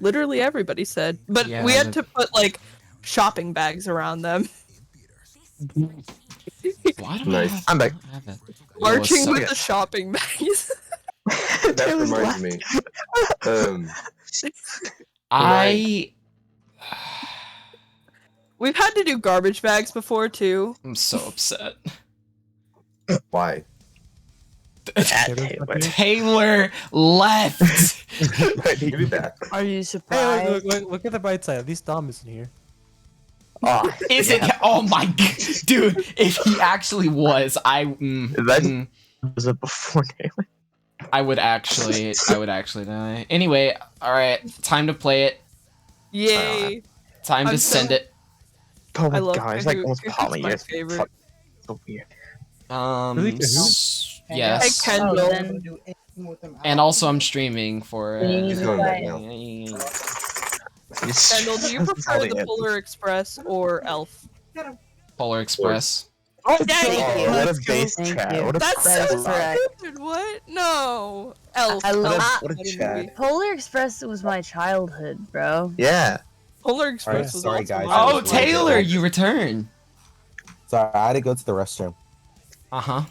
literally everybody said. But Yeah, we had to put like shopping bags around them. Why do Nice. I I'm back. have it? Marching so- with the shopping bags. That reminds me. We've had to do garbage bags before too. I'm so upset. Why? Taylor left. Why did you do that? Are you Hey, surprised? look at the bright side. At least Dom isn't here. Oh, Is it? Oh my god, dude! If he actually was, was it before Taylor? I would actually die. Anyway, all right, time to play it. Yay! Time to send it. Oh I my love god, it's like Kahoot. almost Kahoot's poly. my It's favorite. so weird. Really, Kahoot? Yes. Hey, Kendall. Oh, then- And also, I'm streaming for. He's going back now. Kendall, do you prefer the Polar Express or Elf? Polar Express. Oh, Oh, what a base Thank chat. you. What a That's That so is correct. stupid. What? No. Elf. I love what a Funny chat. movie. Polar Express was my childhood, bro. Yeah. Polar Express Alright, was sorry, also guys. mine. Oh, Taylor, you return. Sorry, I had to go to the restroom. Uh huh.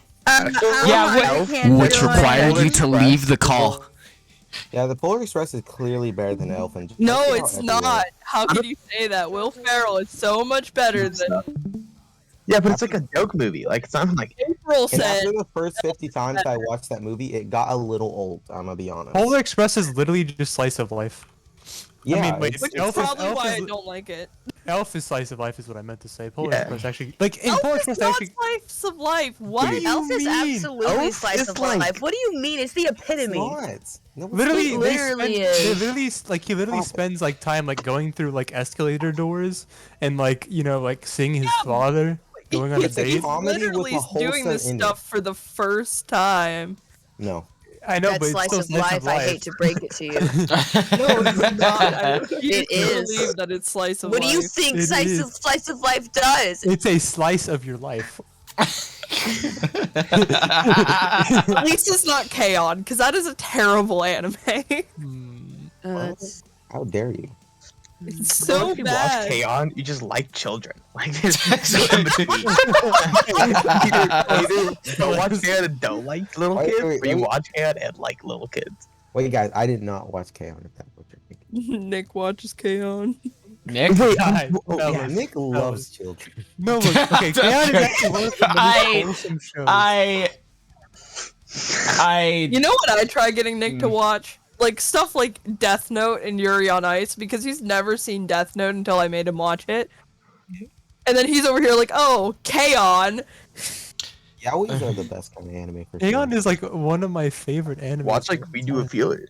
Yeah, Which required you to leave the call. Yeah, the Polar Express is clearly better than Elephant. No, Check it out it's everywhere. not. How can you say that? Will Ferrell is so much better than Yeah, but it's like a joke movie. Like, it's not like. April And said. after the first 50 times I watched that movie, it got a little old, I'm gonna be honest. Polar Express is literally just slice of life. Yeah, I mean, wait, it's- Which is Elf is- probably Elf why is- I don't like it. Elf is slice of life is what I meant to say. Polar Yeah. Express actually, like in Elf Polar is Express not actually. slice of life. What? do you Elf is mean? absolutely Elf slice is of like- life. What do you mean? It's the epitome. It's not. No, it's Literally, It they literally spend, is. they literally like he literally Stop it. spends like time like going through like escalator doors and like like seeing his father going on a He's date. comedy with literally a wholesome doing this ending. stuff for the first time. No. I know, That but it's slice still of slice life, of I life. hate to break it to you. No, it's not. I refuse It to is. believe that it's slice of What do life. you think It is. slice of life does? It's a slice of your life. At least it's not K-On! Because that is a terrible anime. That's- How dare you? It's so if you bad. watch K-On!, you just like children. Like, either don't watch K-On! And don't like little Wait, kids, wait, or you let me- watch K-On! And like little kids. Wait, guys, I did not watch K-On! If that's what you're thinking. Nick watches K-On! Nick, Guys, Oh, yeah, fellas, Nick fellas. loves children. No, look, okay, Chaos is actually one of the I- most wholesome shows. You know what I try getting Nick to watch? Like stuff like Death Note and Yuri on Ice because he's never seen Death Note until I made him watch it. And then he's over here like, oh, K-On! Yaois are the best kind of anime for Aeon sure. is like one of my favorite anime. Watch like We Do a Feeler.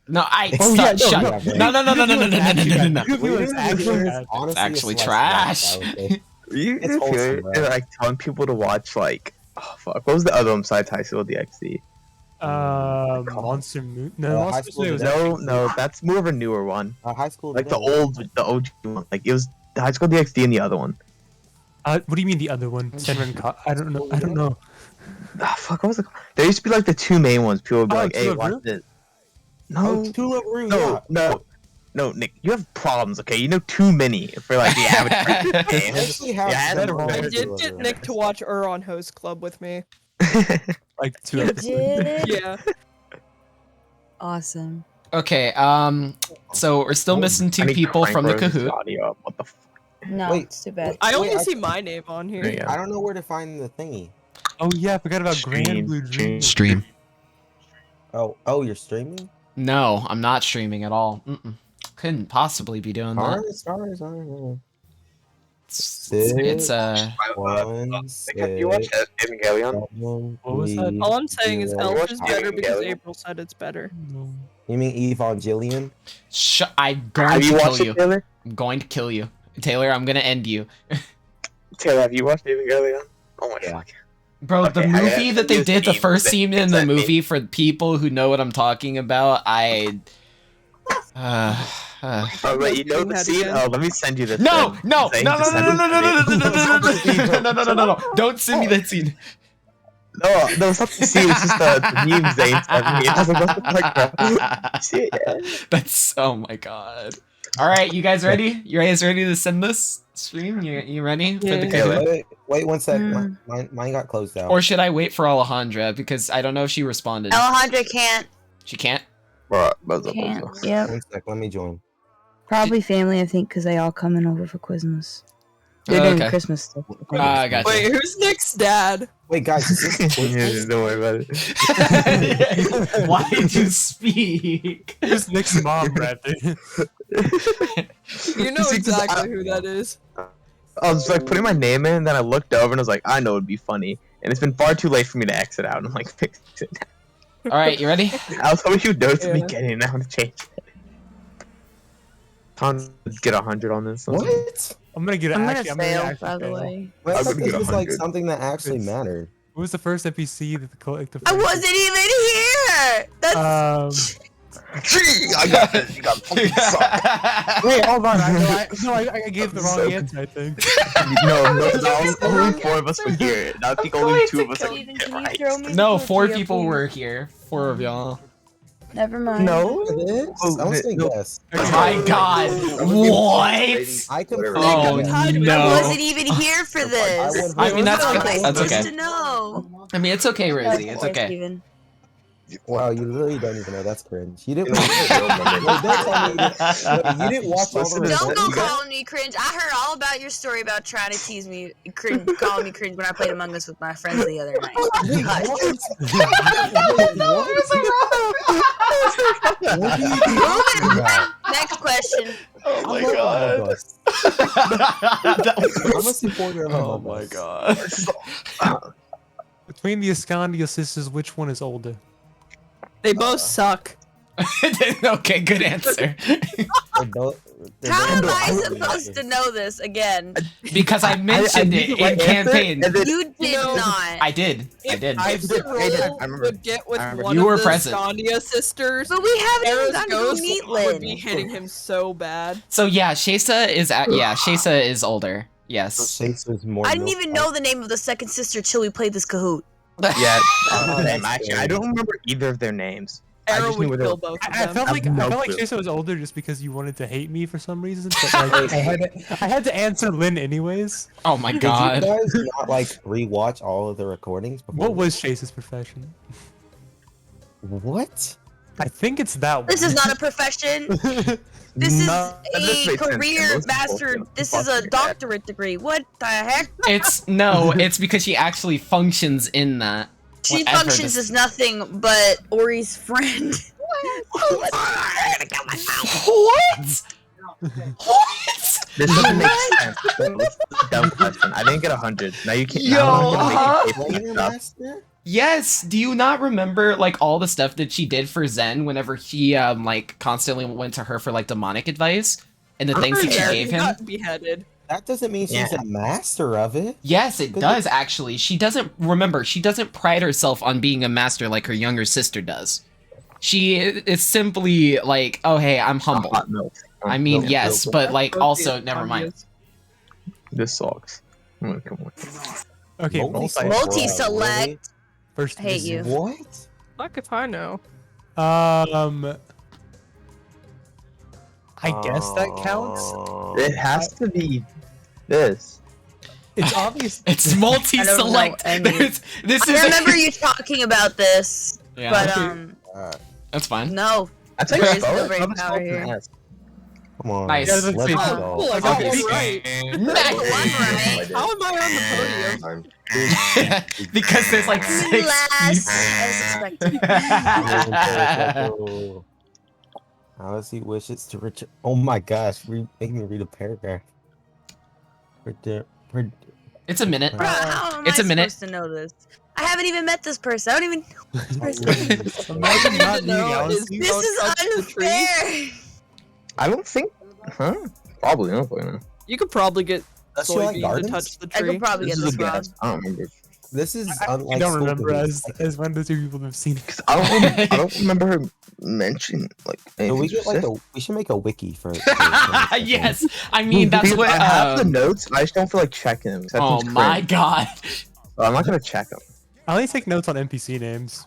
no, Oh, yeah, shut. no, No, yeah, no, no, no, no, no, no, no, no, no. Yu-Gi-Oh! is actually bad. Honestly, It's actually a slice of trash. life, I would say. You It's wholesome, bro. and like telling people to watch like, oh fuck, what was the other one besides High School DxD? Monster Moon. No, High Monster School Moon was No, that's more of a newer one. High school. Like the Divinity. the OG one. Like it was the High School DxD and the other one. What do you mean the other one? Senran I don't know. I don't know. Ah, fuck, what was it called? There used to be like the two main ones. People would be Oh, like, hey, Tulip watch Root? this. Oh, No, Tulip Root, yeah. no, Nick, you have problems, okay? You know too many for like the average I person. actually have Yeah, some that wrong I with did Tulip get Root. Nick to watch on Host Club with me. Like 2 You episodes. did? Yeah. Awesome. Okay, so we're still missing I two need people from the Crank Rose's Kahoot. audio up. What the fuck? No, Wait, it's too bad. I only Wait, see my name on here. There you go. I don't know where to find the thingy. Oh yeah, I forgot about Grand Stream, Blue Dream. Stream. Oh, you're streaming? No, I'm not streaming at all. Couldn't possibly be doing that. Stars, I don't know. It's One, Have you watched Evangelion? What was that? All I'm saying is zero, Elf is better because Evangelion? April said it's better. No. You mean Evangelion? I'm going Have to you kill watched you. it, Taylor? I'm going to kill you. Taylor, I'm gonna end you. Taylor, have you watched Evangelion? Oh my Yeah. fuck. Bro, the Okay, movie that they use did, the meme. first scene in It's the that meme. movie, for people who know what I'm talking about, Oh, wait, you know the That scene? again. Oh, let me send you this. No, thing. no, no, Thing no, to no, send no, no, it no, to no, me. no, no, no, no, no, no, no, no, no, don't send me that scene. No, there was something to see. It's just the memes they sent me. I was like, what the fuck, bro? Shit, yeah. That's oh my god. All right, you guys ready? You guys ready to send this stream? You ready for the Yeah. Kahoot? Wait 1 sec. Mine got closed out. Or should I wait for Alejandra because I don't know if she responded. Alejandra can't. She can't. Bro, Can't. Yep. 1 sec. Let me join. Probably family, I think, because they all coming over for Christmas. They're doing Okay. Christmas stuff. I got Wait, who's Nick's dad? Wait, guys. Is this Yeah, don't worry about it. Why did you speak? Who's Nick's mom, Bradley? You know See, 'cause exactly who that is. I was like putting my name in, and then I looked over and I was like, I know it'd be funny. And it's been far too late for me to exit out. And I'm like, fix it. All right, you ready? I was hoping you would notice me Yeah. getting now to change it. Time to get 100 on this. what? I'm gonna get it. I'm gonna actually, fail, actually by the fail. way. Wait, I I'm thought gonna this get was like 100. something that actually mattered. What was the first NPC that the I wasn't even here! That's I got this. You got Wait, hold on. I gave the wrong answer. I think. no, only 4 of us were here. And I think only 2 of us are Steven, here, can you right? throw me No, the 4 tortilla, people please? were here. 4 of y'all. Never mind. No. It is? Oh, I was saying no. yes. Oh my god. What? I can Whatever. Oh I no. wasn't even here for this. I mean, that's How am okay. I That's supposed okay. to know? I mean, it's okay, Rosie. It's okay. Steven. Wow, you really don't even know. That's cringe. You didn't. You Wait, know, don't tell me you didn't watch all the Listen to Don't results. go You guys- calling me cringe. I heard all about your story about trying to tease me, calling me cringe when I played Among Us with my friends the other night. Next question. Oh I my love Among god. Us. That I'm a was- supporter of Oh Among my Us. god. Between the Escondia sisters, which one is older? They both suck. Okay, good answer. They're both- they're How am both- I supposed to know this again? Because I mentioned it in campaign. You did No. not. I did. I did. If did. the I did. role I remember. would get with I remember. one You of were the present. Scandia sisters, But we haven't even Arrow's gotten to go ghost meet would be Lynn. hitting him so bad. So yeah, Shaysa is Shaysa is older. Yes. Chase was more I didn't milk even white. know the name of the second sister till we played this Kahoot. Yeah, Oh, that's actually, I good. don't remember either of their names. I Arrow just knew would where they kill were. both of I them. felt like no I felt like clue. Shaysa was older just because you wanted to hate me for some reason. But like, I had to answer Lynn anyways. Oh my Did god. you guys not like rewatch all of the recordings before? What was Chase's profession? What? I think it's that one. This is not a profession. This is No, that a makes sense. career Most master. people- This is a doctorate degree. What the heck? It's because she actually functions in that. She Whatever functions this- as nothing but Ori's friend. What? What? This doesn't make sense. This is a dumb question. I didn't get 100. Now you can't. Yo, now I'm gonna huh? make you pay for Trainer stuff. Master? Yes. Do you not remember like all the stuff that she did for Zen whenever he like constantly went to her for like demonic advice and the things that she Yeah, gave he him? got beheaded. That doesn't mean she's Yeah. a master of it. Yes, it does actually. She doesn't pride herself on being a master like her younger sister does. She is simply like, oh hey, I'm humble. Hot milk. I mean, Milk, yes, milk. but like Both also these never mind. Scandias. This sucks. Come on. Okay, Multi-select. Multi-select. first. I hate you. What? Fuck if I know. I guess that counts. It has to be this. It's obvious. It's multi-select. I don't know any. This I is remember you talking about this, Yeah, but that's fine. no. That's like There a is no spell. brain Another power spell here. can ask. Come on. Nice. Yeah, Let's that's go. pretty Cool, I got Okay. one right. That's one right. How am I on the podium? Because there's like six. Last, as expected. Alice wishes to Richard. Oh my gosh, make me read a paragraph. It's a minute. Bruh, how am It's I a minute. supposed to know this? I haven't even met this person. I don't even know this person. Imagine not to know meeting Alice. is- This Don't is touch the tree. unfair. I don't think. Huh? Probably. I don't fucking know. You could probably get That's like soybean to gardens? touch the I tree. could probably This get is a this wrong. guess. I don't remember. This is I unlike don't school remember Kahoot. as one of the two people that have seen it. 'Cause I don't remember her mentioning like So anything we get like specific. we should make a wiki for. Yes, I mean that's Because what. I have the notes. I just don't feel like checking them. 'cause I Oh think it's my cringe. god. But I'm not gonna check them. I only take notes on NPC names.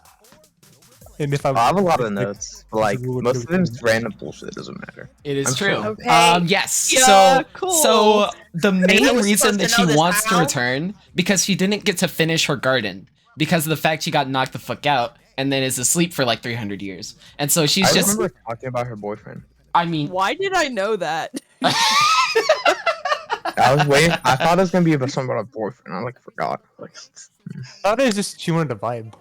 And if I I have a lot of like, notes, but like most of them is random bullshit. It doesn't matter. It is I'm true. sure. Okay. Yes. Yeah, cool. So the main was reason supposed that to she know this wants to how? return because she didn't get to finish her garden because of the fact she got knocked the fuck out and then is asleep for like 300 years. And so she's I just. remember talking about her boyfriend. I mean. Why did I know that? I was waiting. I thought it was gonna be about something about a boyfriend. I like forgot. Like, I thought it was just she wanted to vibe.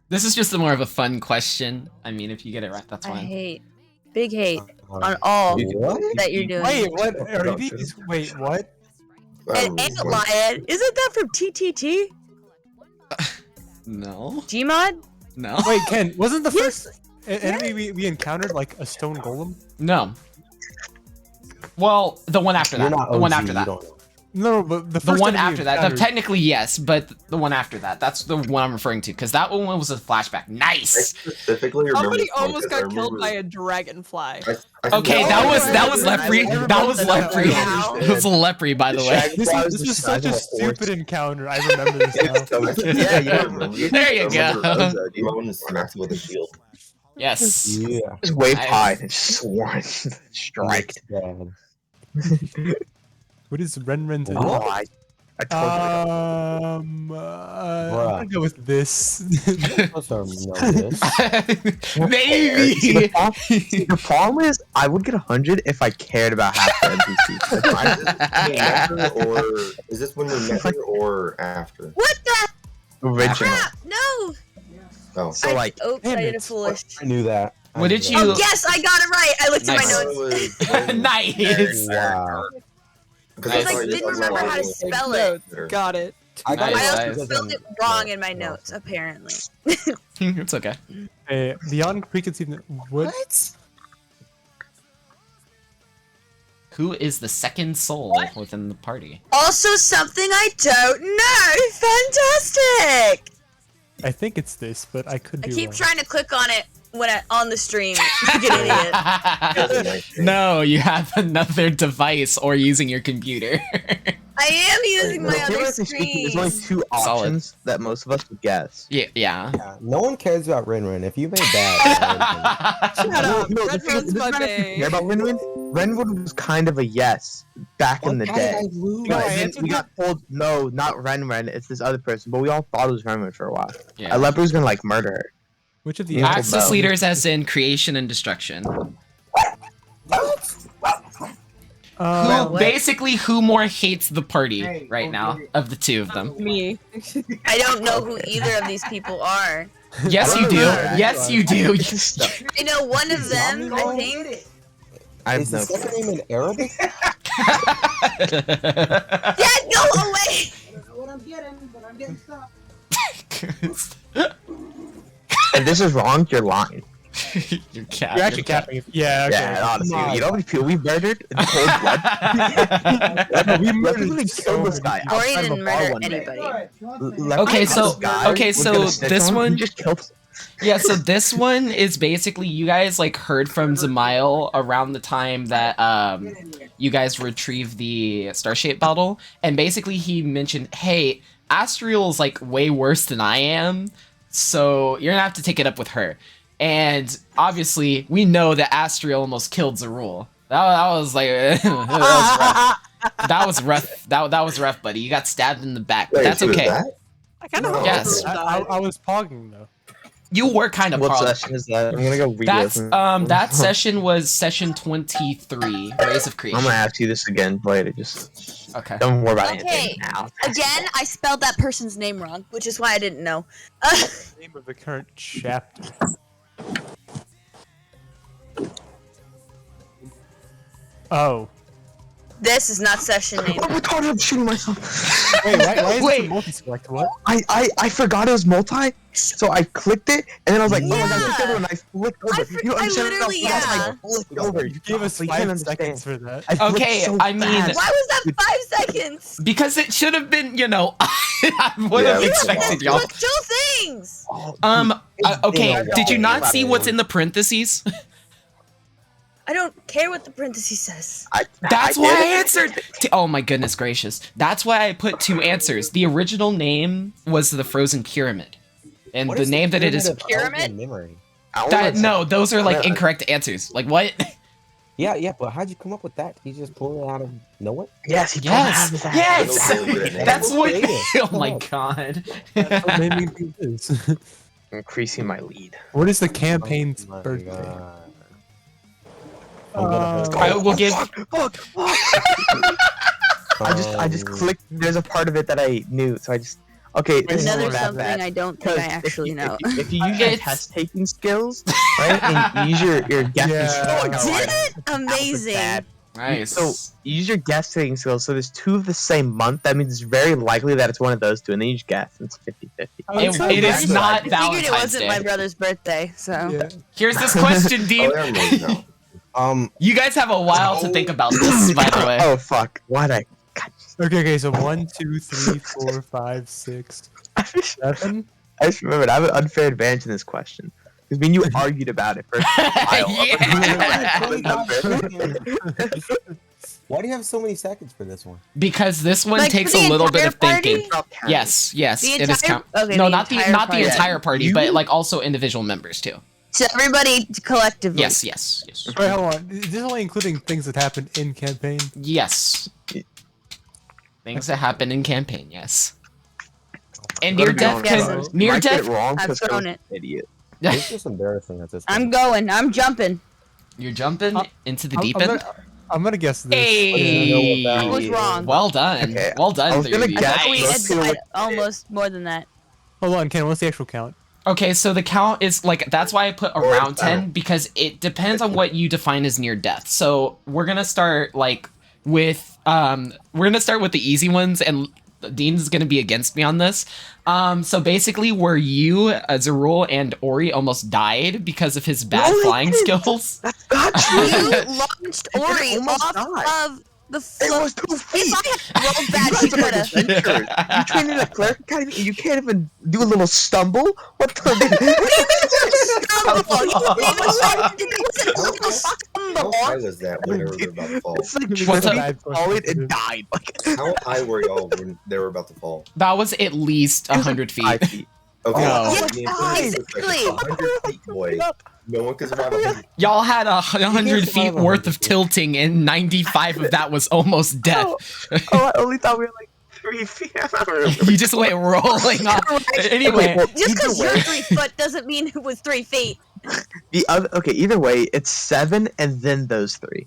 This is just a more of a fun question. I mean, if you get it right, that's I fine. hate. Big hate on all What? that you're doing. Wait, what? Are these? Wait, what? And Lion, isn't that from TTT? No. Gmod? No. Wait, Ken, wasn't the Yes. first enemy we encountered like a stone golem? No. Well, the one after You're that. not The one OG, after you that. don't know. No, but the The first one enemy we after that. encountered- Technically, yes, but the one after that. That's the one I'm referring to, because that one was a flashback. Nice! Specifically remember Somebody this one almost 'cause I got killed remember- by a dragonfly. Okay, Oh, that was I Lepre. remember That was that. Lepre. Wow. It was Lepre, by the way. This was such a stupid encounter. I remember this now. yeah, you remember. There you go. Demon smacks with a shield. Yes. Yeah. Just waved Nice. high and sworn, striked. Bad. What is Renren's? Oh, I totally I'm gonna go with this. Supposed to know this. Maybe. The problem is, I would get 100 if I cared about half the NPCs. That's fine. Or is this when we met her or after? What the Original. crap? No! Oh. So like, Oops, damn I did a it. foolish. I knew that. I What knew did that. you- Oh, yes, I got it right! I looked Nice. at my notes. Nice. Wow. Because Nice. I I thought didn't remember how to spell it. Got it. I got Nice, it I nice. also spelled it wrong in my notes, apparently. It's okay. Beyond preconceived. What? Who is the second soul within the party? Also, something I don't know! Fantastic! I think it's this, but I could I be keep wrong. trying to click on it when on the stream. Like an idiot. No, you have another device or using your computer. I am using my other theoretically speaking, there's only screen. two options that most of us would guess. Yeah. Yeah, no one cares about Ren. If you made that, Shut up. No, Red the thing is, Road's it my doesn't matter if you bae. care about Renwood. Renwood was kind of a yes back in the day. No, But I then answered we got told, no, not Ren, it's this other person. But we all thought it was Renwood for a while. Yeah. Alepa was gonna like murder her. Which of the Yeah. Axis Bow. leaders as in creation and destruction. Uh, Basically, who more hates the party right now of the two of them? Me. I don't know who either of these people are. Yes, you do. Alright. Yes, you do. I know one of them, I think. I is have the no second name in Arabic? Dad, go away! What I'm getting, but I'm getting stopped. If this is wrong, you're lying. Your cat. You're actually capping it. Yeah, okay. Yeah, honestly, you know how many people we murdered in cold blood? We Let murdered literally so kill this guy Or he outside of a didn't bar murder one day. anybody. Alright, one thing. Let Okay, me so- this guy okay, was so gonna snitch this on him, one- you just killed. Yeah, so this one is basically you guys like heard from Zamail around the time that you guys retrieved the Starshape bottle, and basically he mentioned, hey, Astriel's like way worse than I am, so you're gonna have to take it up with her. And obviously, we know that Astriel almost killed Zerul. That was like that was rough. That was rough, buddy. You got stabbed in the back, but Wait, that's who is okay. that? I kind of Yes. I was pogging though. You were kind of What probably. session is that? I'm gonna go read That's it. that session was session 23, Race of Creation. I'm gonna ask you this again later. Just Okay. don't worry about Okay. anything now. Again, I spelled that person's name wrong, which is why I didn't know. Name of the current chapter. Oh. This is not session name. I'm retarded. I'm shooting myself. Wait, why is Wait. this a multi-select? What? I forgot it was multi, so I clicked it, and then I was like, oh my god, Yeah. click over, and I flicked over. I understand literally- how fast yeah. I flicked over. You gave us You can't 5 seconds understand. for that. I flicked Okay, so I mean- fast. Why was that 5 seconds? Because it should have been, you know, I would Yeah, have we expected y'all. Look, 2 things! Oh, Okay, been a did you not while. see what's in the parentheses? I don't care what the parenthesis says. That's why I did it. answered. Oh my goodness gracious. That's why I put 2 answers. The original name was the Frozen Pyramid. And What the is name that it is. Pyramid? Memory? No, those are like incorrect answers. Like what? Yeah, but how'd you come up with that? You just pulled it out of nowhere? Yes, he Yes. pulled it out of his ass. Yes. Really good at names. That's what. Creative. Oh my god. That's what naming things is. Increasing my lead. What is the campaign's Oh my birthday? God. I'm gonna hurt I will give. I just clicked. There's a part of it that I knew, so I just. Okay, this is Another not something bad. I don't think I Because actually know. If you use your It's- test taking skills, right, and you use your guessing Yeah. skills. Did it? Amazing. Nice. So you use your guess taking skills. So there's 2 of the same month. That means it's very likely that it's one of those 2, and then you just guess. And it's 50-50. It is not I figured it Valentine's wasn't my Day. brother's birthday, so. Yeah. Here's this question, Oh, Dean. there I'm losing now. You guys have a while to think about this, by the way. Oh fuck! Why'd I? Okay, so 1, 2, 3, 4, 5, 6, 7. I just remembered I have an unfair advantage in this question because me and you argued about it for a while. Why do you have so many seconds for this one? Because this one Like, takes for the a little bit entire of thinking. party? Yes, yes, The it is entire- count. okay, No, the not the entire not the party. entire party, You- but like also individual members too. So everybody collectively. Yes, yes, yes, Wait, hold on. This is only including things that happen in campaign. yes. Things that happen in campaign, yes. And Gotta near be death, honest, Yes. because though. near Might get death, it wrong I've 'cause I thrown was it. an idiot. It's just embarrassing at this point. I'm going. I'm jumping. you're jumping into the deep I'm end. I'm gonna guess this. Hey, I was wrong. well done, Okay, well done. I was gonna 3 of you. guess I we Nice. those two had almost more than that. Hold on, Ken. What's the actual count? Okay, so the count is like that's why I put around 10 because it depends on what you define as near death. So we're gonna start like with the easy ones, and Dean's gonna be against me on this. So basically, where you, Zerul, and Ori almost died because of his bad No, I flying didn't. skills. That's not true. You launched Ori almost off died. of the It floor. was 2 feet. If I had rolled that, she You guys could are have. adventurers. You trained in a cleric academy and you can't even do a little stumble? What the? Stumble. You didn't even let it was a How stumble. high was that when they were about to fall? It's like What's tripping, up? falling, and died. Like How high were y'all when they were about to fall? That was at least 100 5 feet. feet. Okay, Oh. so the Infinity was like Exactly. 100 feet, boy. No one can survive 100. Y'all had 100 feet survive worth 100 of feet. tilting, and 95 of that was almost death. Oh, I only thought we were like 3 feet. I don't remember. You just went rolling off. Anyway, Okay, well, Just either because you're way, 3 foot doesn't mean it was 3 feet. either way, it's 7 and then those 3.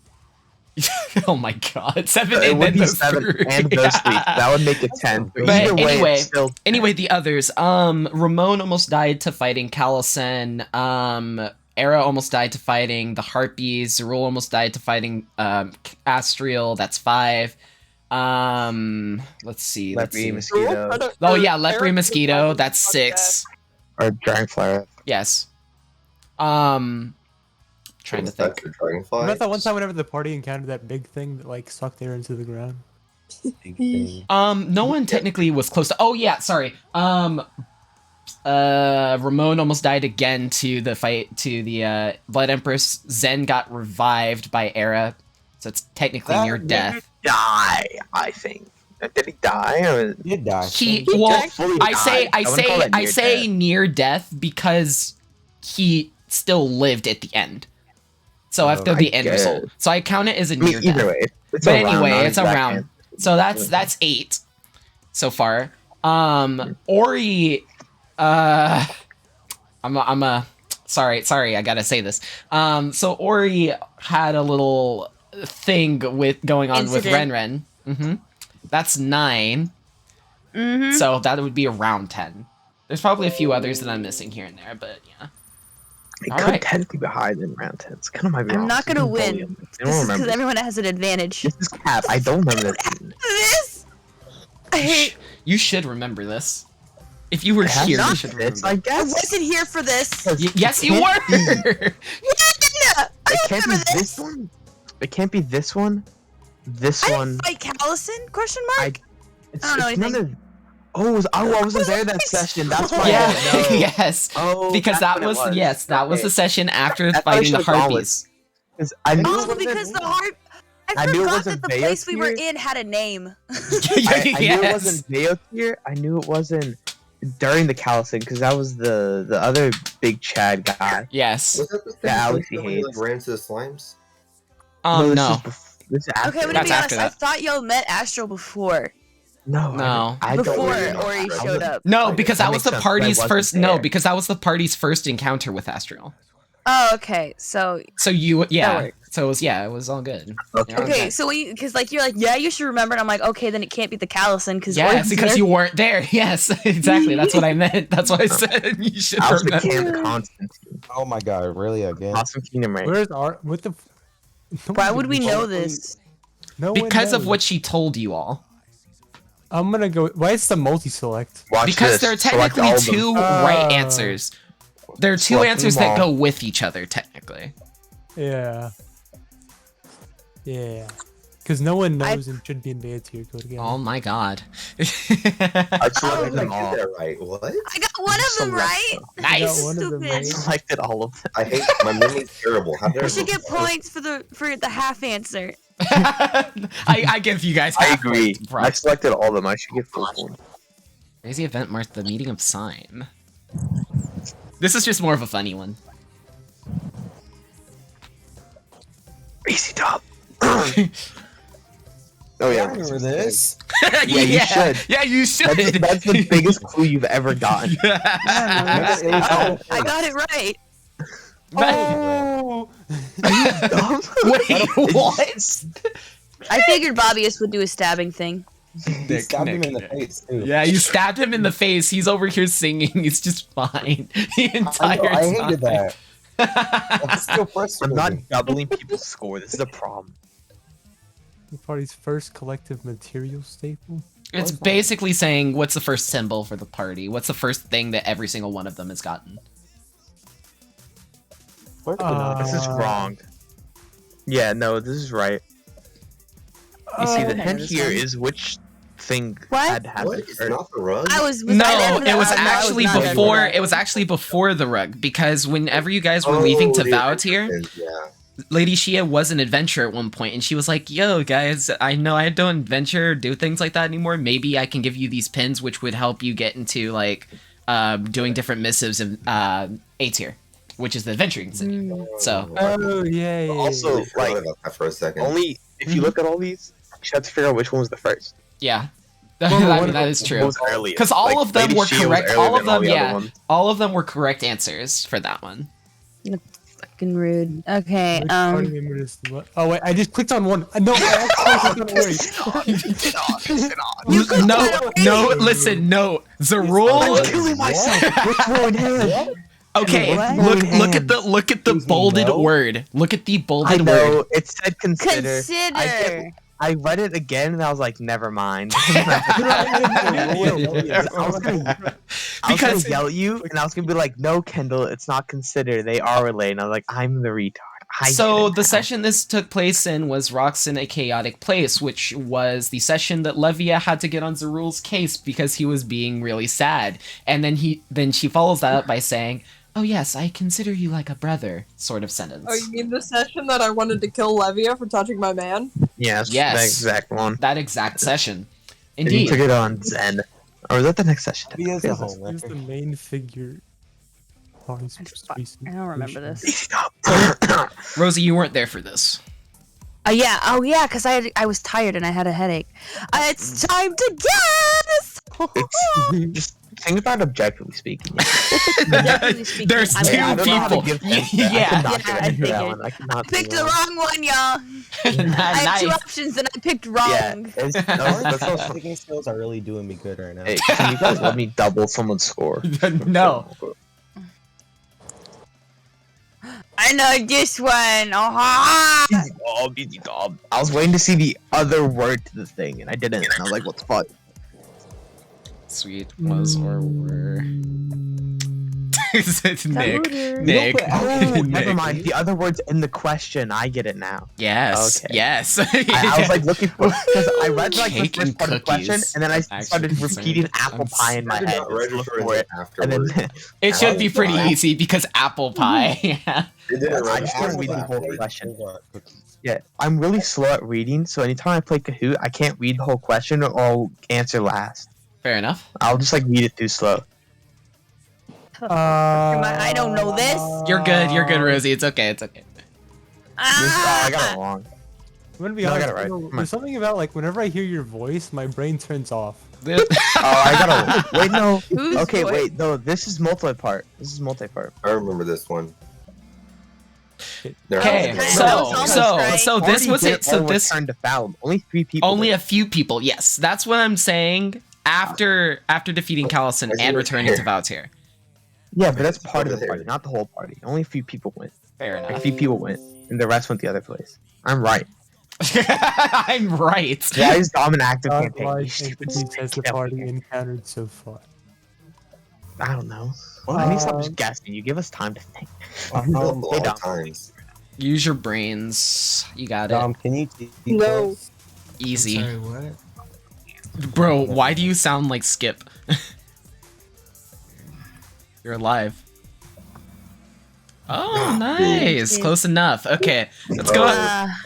oh my god, 7 It and would then be those 7 three. and those 3. That would make it 10. But Either way, anyway- it's still Anyway, the others. Ramon almost died to fighting Callison. Era almost died to fighting the Harpies. Zerul almost died to fighting Astriel. That's 5. Let's see. Leprey, mosquito, Oh yeah, Leprey Mosquito. That's 6. or dragonfly. Yes. Trying to That's think. the dragonfly. Remember that one time whenever the party encountered that big thing that like sucked air into the ground? No one technically was close to. Oh yeah, sorry. Ramon almost died again to the fight to the Blood Empress. Zen got revived by Era, so it's technically That near nigga death. Die, I think. Did he die? Or... He did die. He He well, fully I say died. I wouldn't call that near say death. near death because he still lived at the end. So after I the end guess. result, so I count it as a I mean, near either death. way, it's But a round, anyway, not it's a exact round. answer. So that's 8 so far. Ori, sorry, I gotta say this. So Ori had a little thing with going on with Incident. Ren. That's 9. Mm-hmm. So that would be around 10. There's probably a few others that I'm missing here and there, but yeah. It All could right. technically be higher than round 10. It's kind of might be I'm wrong. not gonna Don't bully win. him. I This don't is because remember. everyone has an advantage. This is Cap. I don't remember this. This? I hate. You should remember this. If you were It has here, you not should fits, remember. I I guess. wasn't here for this. Yes, you Can't be- were. Yeah, I It don't can't be remember this this. one. It can't be this one. This I one. didn't fight Callison? Question mark. It's, I don't know it's none anything. of. Oh, I wasn't there that session. That's why. Yeah. I didn't know. yes. Oh, because that's that what it was yes, that was Okay. the session after That's why I fighting the should've gone with- Harpies. Because I knew it Oh, wasn't. because the hard. I I knew it forgot wasn't that the place we were Bayotier. in had a name. I knew it Yes. wasn't Bayotier. I knew it wasn't during the Callison because that was the other big Chad guy. Yes. Was that the thing Yeah, where Alex, he somebody, like hates. ran to the slimes? No. This is after. Okay, but to That's be after honest, I that. thought y'all met Astro before. No. No. I don't Before really know. Ori I showed wasn't- up. No, Okay, because that that was makes the sense, but I party's wasn't first. No, there. because that was the party's first encounter with Astriel. Oh, okay. So So you, yeah. works. So it was all good. Okay. Yeah, okay, so because like you're like, yeah, you should remember, and I'm like, okay, then it can't be the Callison because Yes, because you weren't there. Yes, exactly. That's what I meant. That's what I said. You should I was the remember. Camp Constantine. Oh my god, really again? Awesome Kingdom, right? Where's our what the? No Why one would we knows. know this? No one Because of knows. what she told you all. I'm gonna go. Why is the multi-select? Watch Because this. there are Select technically all of them. two right answers. There are two Select answers them that all. go with each other, technically. Yeah. Yeah. Because no one knows and should be in bed to go together. Oh my god. I How selected did I them all. get that right? What? I got one of them right. I got Nice. one of them Stupid. I right. selected all of them. I hate my memory's terrible. How did I You should get remember? points for the half answer. I give you guys I half agree. points, bro. I selected all of them. I should get full points. Crazy event marked the meeting of Sign. This is just more of a funny one. Easy top. Oh I yeah. remember this. Yeah, you should. Yeah, you should. That's the biggest clue you've ever gotten. Oh, I got it right. Oh! Wait, what? I figured Bobbyus would do a stabbing thing. He stabbed him in the Nick. face too. Yeah, you stabbed him in the face. He's over here singing. He's just fine the I entire know, I time. hated that. That's still I'm frustrating. not doubling people's score. This is a problem. The party's first collective material staple. It's basically saying, what's the first symbol for the party? What's the first thing that every single one of them has gotten? This is wrong. Yeah, no, this is right. You see, the okay, hint this here one. is which thing What? had What? happened It's first. not the rug? I was No, I it was no, I actually not there for before. that. It was actually before the rug because whenever you guys were leaving to the Valtier, adventure thing, Yeah. Lady Shia was an adventurer at one point, and she was like, "Yo, guys, I know I don't adventure or do things like that anymore. Maybe I can give you these pins, which would help you get into like doing different missives in A tier, which is the adventuring city." So Oh yeah. yeah, Also, I forgot like, about that for a second. only if you look at all these, you have to figure out which one was the first. yeah, Well, I one mean, of that them is What true. was earliest. Because all Like, of them Lady were Shia was correct. earlier All of than them, the other yeah, ones. all of them were correct answers for that one. Fucking rude. Okay. Which party member is the Oh wait, I just clicked on one. No, I actually clicked on Ori. No, listen, no. The rule. I'm killing myself. Which one hand? Okay, What? look at the Excuse me, bolded no? word. Look at the I bolded know. word. It said consider. Consider. I read it again and I was like, never mind. I was Because- gonna yell at you and I was gonna be like, no, Kendall, it's not consider. They are related. And I was like, I'm the retard. I So get it the now. session this took place in was Rocks in a Chaotic Place, which was the session that Levia had to get on Zarul's case because he was being really sad. And then she follows that up by saying, "Oh yes, I consider you like a brother," sort of sentence. Oh, you mean the session that I wanted to kill Levia for touching my man? Yes, Yes. the exact one. That exact session. And you Indeed. took it on Zen. Or was that the next session? He is a Yes. homewrecker. Who's the main figure? Party's recent I don't remember this. Stop. Rosie, you weren't there for this. Yeah. Oh yeah, because I was tired and I had a headache. It's time to guess. It's just think about objectively speaking. Objectively speaking, There's I'm- two I don't know how to people. give hints. Yeah. I cannot I give that figured. one. I cannot I picked do the that. wrong one, y'all. I had two Nice. options and I picked wrong. Yeah, it's, that's Those how- sticking skills are really doing me good right now. Hey, can you guys let me double someone's score? No. I know this one. Oh, Easy dog, easy dog. I was waiting to see the other word to the thing, and I didn't. And I was like, what the fuck? Sweet was or were. It's Nick. Kabuter. Nick. Oh, Nick. never mind. The other word's in the question. I get it now. Yes. Okay. Yes. I was like looking for because I read like the Cake and first part of the question cookies. and then I I'm started actually repeating concerned. apple I'm pie in my I did head. not Just look register for until it. And afterwards. then It should be pretty Why? easy because apple pie. Yeah. It didn't I just register can't read until the whole afterwards. question. Yeah, I'm really slow at reading, so anytime I play Kahoot, I can't read the whole question or I'll answer last. Fair enough. I'll just like read it too slow. I don't know this. You're good, Rosie. It's okay. It's okay. I got it wrong. I'm gonna be No, I honest. got it right. you know, Come on. There's something about like whenever I hear your voice, my brain turns off. Oh, I gotta wait. No. Who's Okay, voice? wait. No, this is multi-part. I remember this one. There Okay, I Kinda was. almost right. so this was it. So this turned to foul. Only 3 people. only did. a few people. Yes, that's what I'm saying. After defeating Callison and returning to Valtier. Yeah, but that's part of the party, not the whole party. Only a few people went. Fair Like, a enough. few people went, and the rest went the other place. I'm right. I'm right. Yeah, he's dominant active God, campaign. why You stupid entities has the snake. party encountered so far? I don't know. I need to stop just guessing. You give us time to think. A Hey, lot of Dom. times. Use your brains. You got it. Dom, can you teach No. us? Easy. what? Bro, why do you sound like Skip? You're alive. Oh, nice. Close enough. Okay, let's go.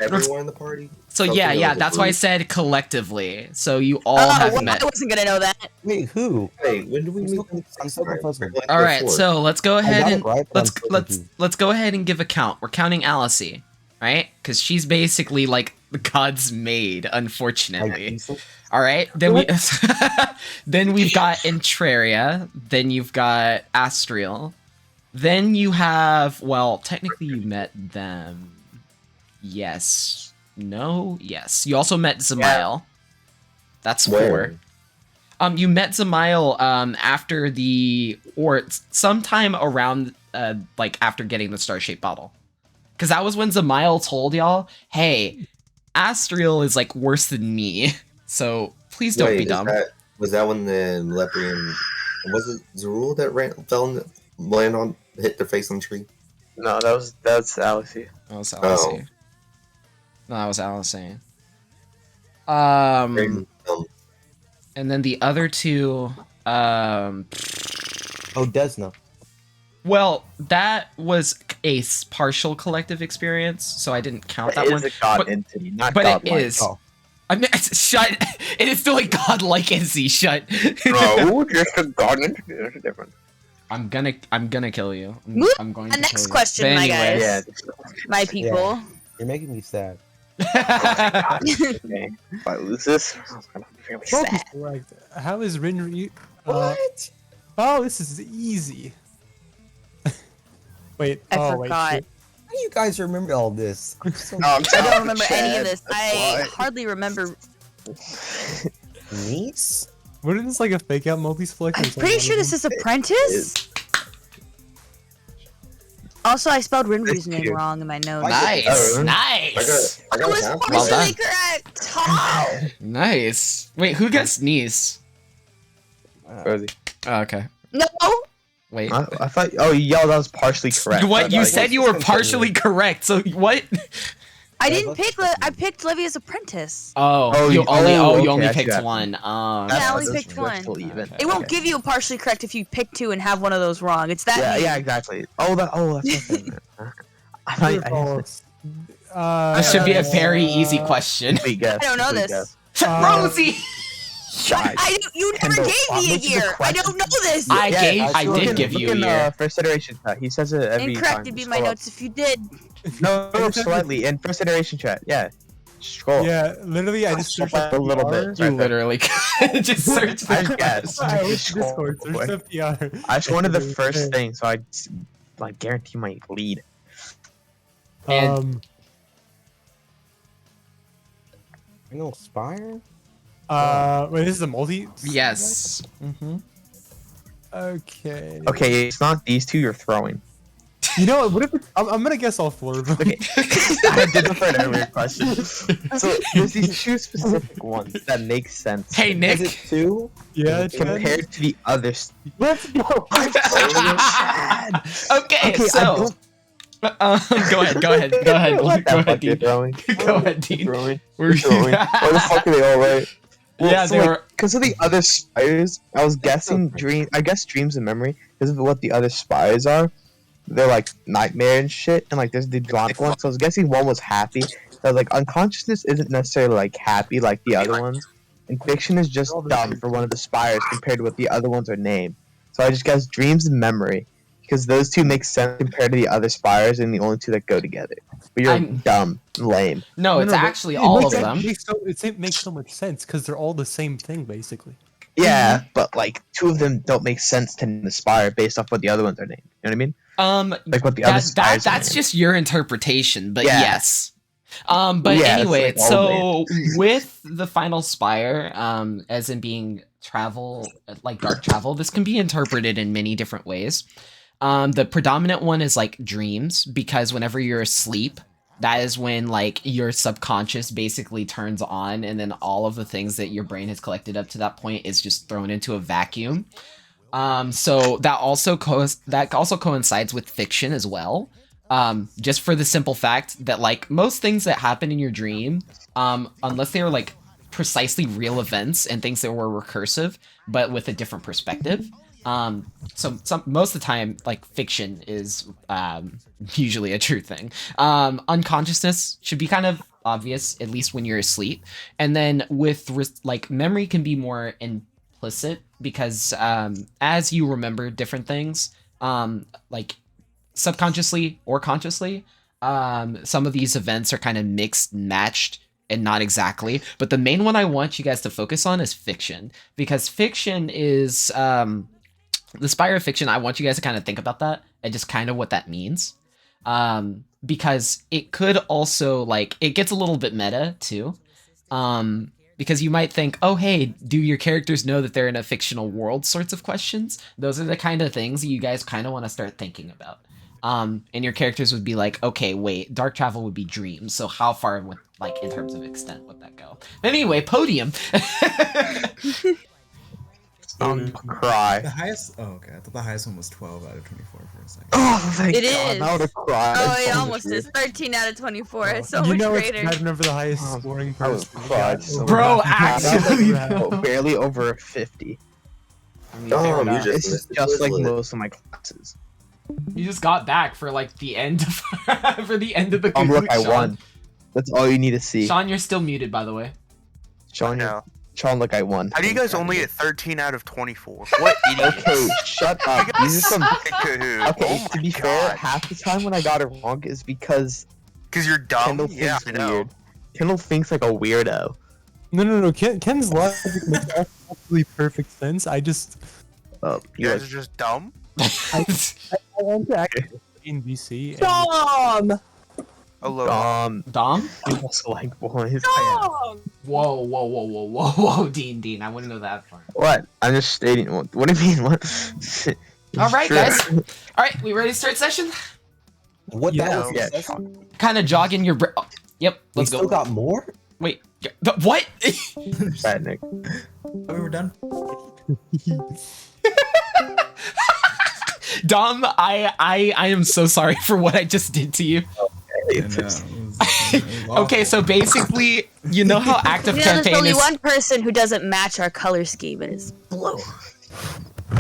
Everyone in the party? So Okay, yeah, no, that's why I group. said collectively. So you all Oh, have well, met. I wasn't gonna know that. Wait, who? Hey, when do we I'm meet? so- I'm so confused. All right, so let's go I ahead got it and right, but I'm still let's confused. go ahead and give a count. We're counting Alice, right? Because she's basically like the God's maid, unfortunately. All right, then we then we've got Entraria. Then you've got Astriel. Then you have, well, technically you met them. Yes. No. Yes. You also met Zamail. That's 4. You met Zamail after sometime around like after getting the star-shaped bottle. Cause that was when Zamail told y'all, hey, Astriel is like worse than me. So please don't be dumb. Was that when the Leprian, was it Zerul that landed on, hit their face on the tree? No, that's Alice. That was Oh. Alice. No, that was Alice. And then the other two, Oh, Desna. well, that was a partial collective experience, so I didn't count that It one. is a god But- entity, not But it godlike. is. Oh. I mean, shut. It is still a godlike entity. Shut. No, just a god entity. There's a difference. I'm gonna kill you. I'm going to Next kill you. question, But my anyway. guys. My people. You're making me sad. Okay. If I lose this, I'm gonna be really Both is sad. correct. How is Rinri? What? Oh, this is easy. Wait. I oh, forgot. Wait, How do you guys remember all this? I'm so No, I'm I telling don't you, remember any of Chad, this. that's I why. hardly remember. niece? Wouldn't this like a fake out multi-split? I'm pretty sure this is Apprentice. Also, I spelled Rinru's name wrong in my notes. Nice, Oh, nice, I I got was half. Well partially done. correct. Oh. nice. Wait, who gets niece? Rosie. Oh, okay. No, Wait. I thought. Oh, you yelled. That was partially correct. What? You Like, said you were partially correct. So what? I didn't pick. I picked Livia's Apprentice. Oh, you- you only. oh, you okay, only I see picked that. one. Yeah, I only that's- picked that's one. still even. Okay. It won't Okay. give you a partially correct if you pick 2 and have one of those wrong. It's that. Yeah, mean. yeah, exactly. Oh, that's what I meant. I thought True or false? This should be a very easy question. Complete guess. I don't know complete this. guess. Rosie. Guys, You never Kendall, gave I'll me a make you the year. I don't know this. I look did in- give you look a in, year. First iteration chat. He says it every Incorrect time. would be my Scroll up. notes if you did. No, slightly in first iteration chat. Yeah, scroll. Yeah, literally, I just Scroll searched up a little PR. bit. You Right there. literally just searched I for guess. questions. I went Just to scroll Discord, searched quick. up PR. I just wanted the first thing, so I like guarantee my lead. And- You know, Spire? Wait, this is a multi? Yes. Mm-hmm. Okay. Okay, it's not these two you're throwing. You know what? What if I'm gonna guess all 4 of them. Okay, I did it for an earlier question. So there's these 2 specific ones that make sense. Hey, Nick. Is it 2? Yeah, Compared to the others. Let's go. Okay, Okay, so go ahead, What the fuck Dean. throwing? Go ahead, Dean. Throwing. Were you- Throwing. Why the fuck are they all right? Yeah, they were. Because of the other spires, I was guessing dreams and memory because of what the other spires are. They're like nightmare and shit, and like there's the demonic one. So I was guessing one was happy. So I was like, unconsciousness isn't necessarily like happy like the other ones, and fiction is just dumb for one of the spires compared to what the other ones are named. So I just guessed dreams and memory because those 2 make sense compared to the other spires and the only 2 that go together. But you're dumb, and lame. No, it's but actually all of them. It makes so much sense because they're all the same thing, basically. Yeah, but like 2 of them don't make sense to name the spire based off what the other ones are named. You know what I mean? Like what the other spires are that's named. just your interpretation, but Yeah. yes. But Yeah, anyway, it's like so all with the final spire, as in being travel, like dark travel, this can be interpreted in many different ways. The predominant one is like dreams, because whenever you're asleep, that is when like your subconscious basically turns on, and then all of the things that your brain has collected up to that point is just thrown into a vacuum. So that also coincides with fiction as well. Just for the simple fact that like most things that happen in your dream, unless they are like precisely real events and things that were recursive, but with a different perspective. Most of the time, like fiction is usually a true thing. Unconsciousness should be kind of obvious, at least when you're asleep. And then with like memory can be more implicit because as you remember different things, like subconsciously or consciously, some of these events are kind of mixed, matched, and not exactly. But the main one I want you guys to focus on is fiction, because fiction is the spire of fiction. I want you guys to kind of think about that and just kind of what that means, because it could also like it gets a little bit meta too, because you might think, oh hey, do your characters know that they're in a fictional world, sorts of questions. Those are the kind of things that you guys kind of want to start thinking about. And your characters would be like, okay, wait, dark travel would be dreams, so how far would, like, in terms of extent would that go? Anyway, podium. Cry. The highest. Oh, okay. I thought the highest one was 12 out of 24 for a second. Oh my It god, is. I would have cried. Oh, That's it so almost much is. weird. 13 out of 24. It's so you much know, greater. it's never the highest scoring I was person. cried so Bro, much. actually, Barely over 50. Oh, you It's just missed the just like Quizlet. most of my classes. you just got back for like the end of for the end of the Look, I Sean. won. That's all you need to see. Sean, you're still muted, by the way. Sean, No. Sean, look, I won. How do you guys only get 13 out of 24? What idiots? Okay, shut up. You guys These are some. suck at Kahoot. Okay, Oh to my be fair, God. half the time when I got it wrong is because Because you're dumb? Kendall Yeah, thinks I know. weird. Kendall thinks like a weirdo. No. Ken's logic makes absolutely perfect sense. I just Oh, You you guys are just dumb? I want to actually in BC. Dom! Aloha. Dom? also like boys. Dom! Whoa, Dean, I wouldn't know that part. What? I'm just stating. What do you mean? What? All right, Sure. guys. All right, we ready to start session? What Yeah, that was? yeah, That's- Kind of jogging your. Oh, yep, we let's still go. got more? Wait, what? Bad Nick. We were done. Dom, I am so sorry for what I just did to you. And, it was Okay, so basically, you know how active You know, there's campaign only is. one person who doesn't match our color scheme, and it's blue.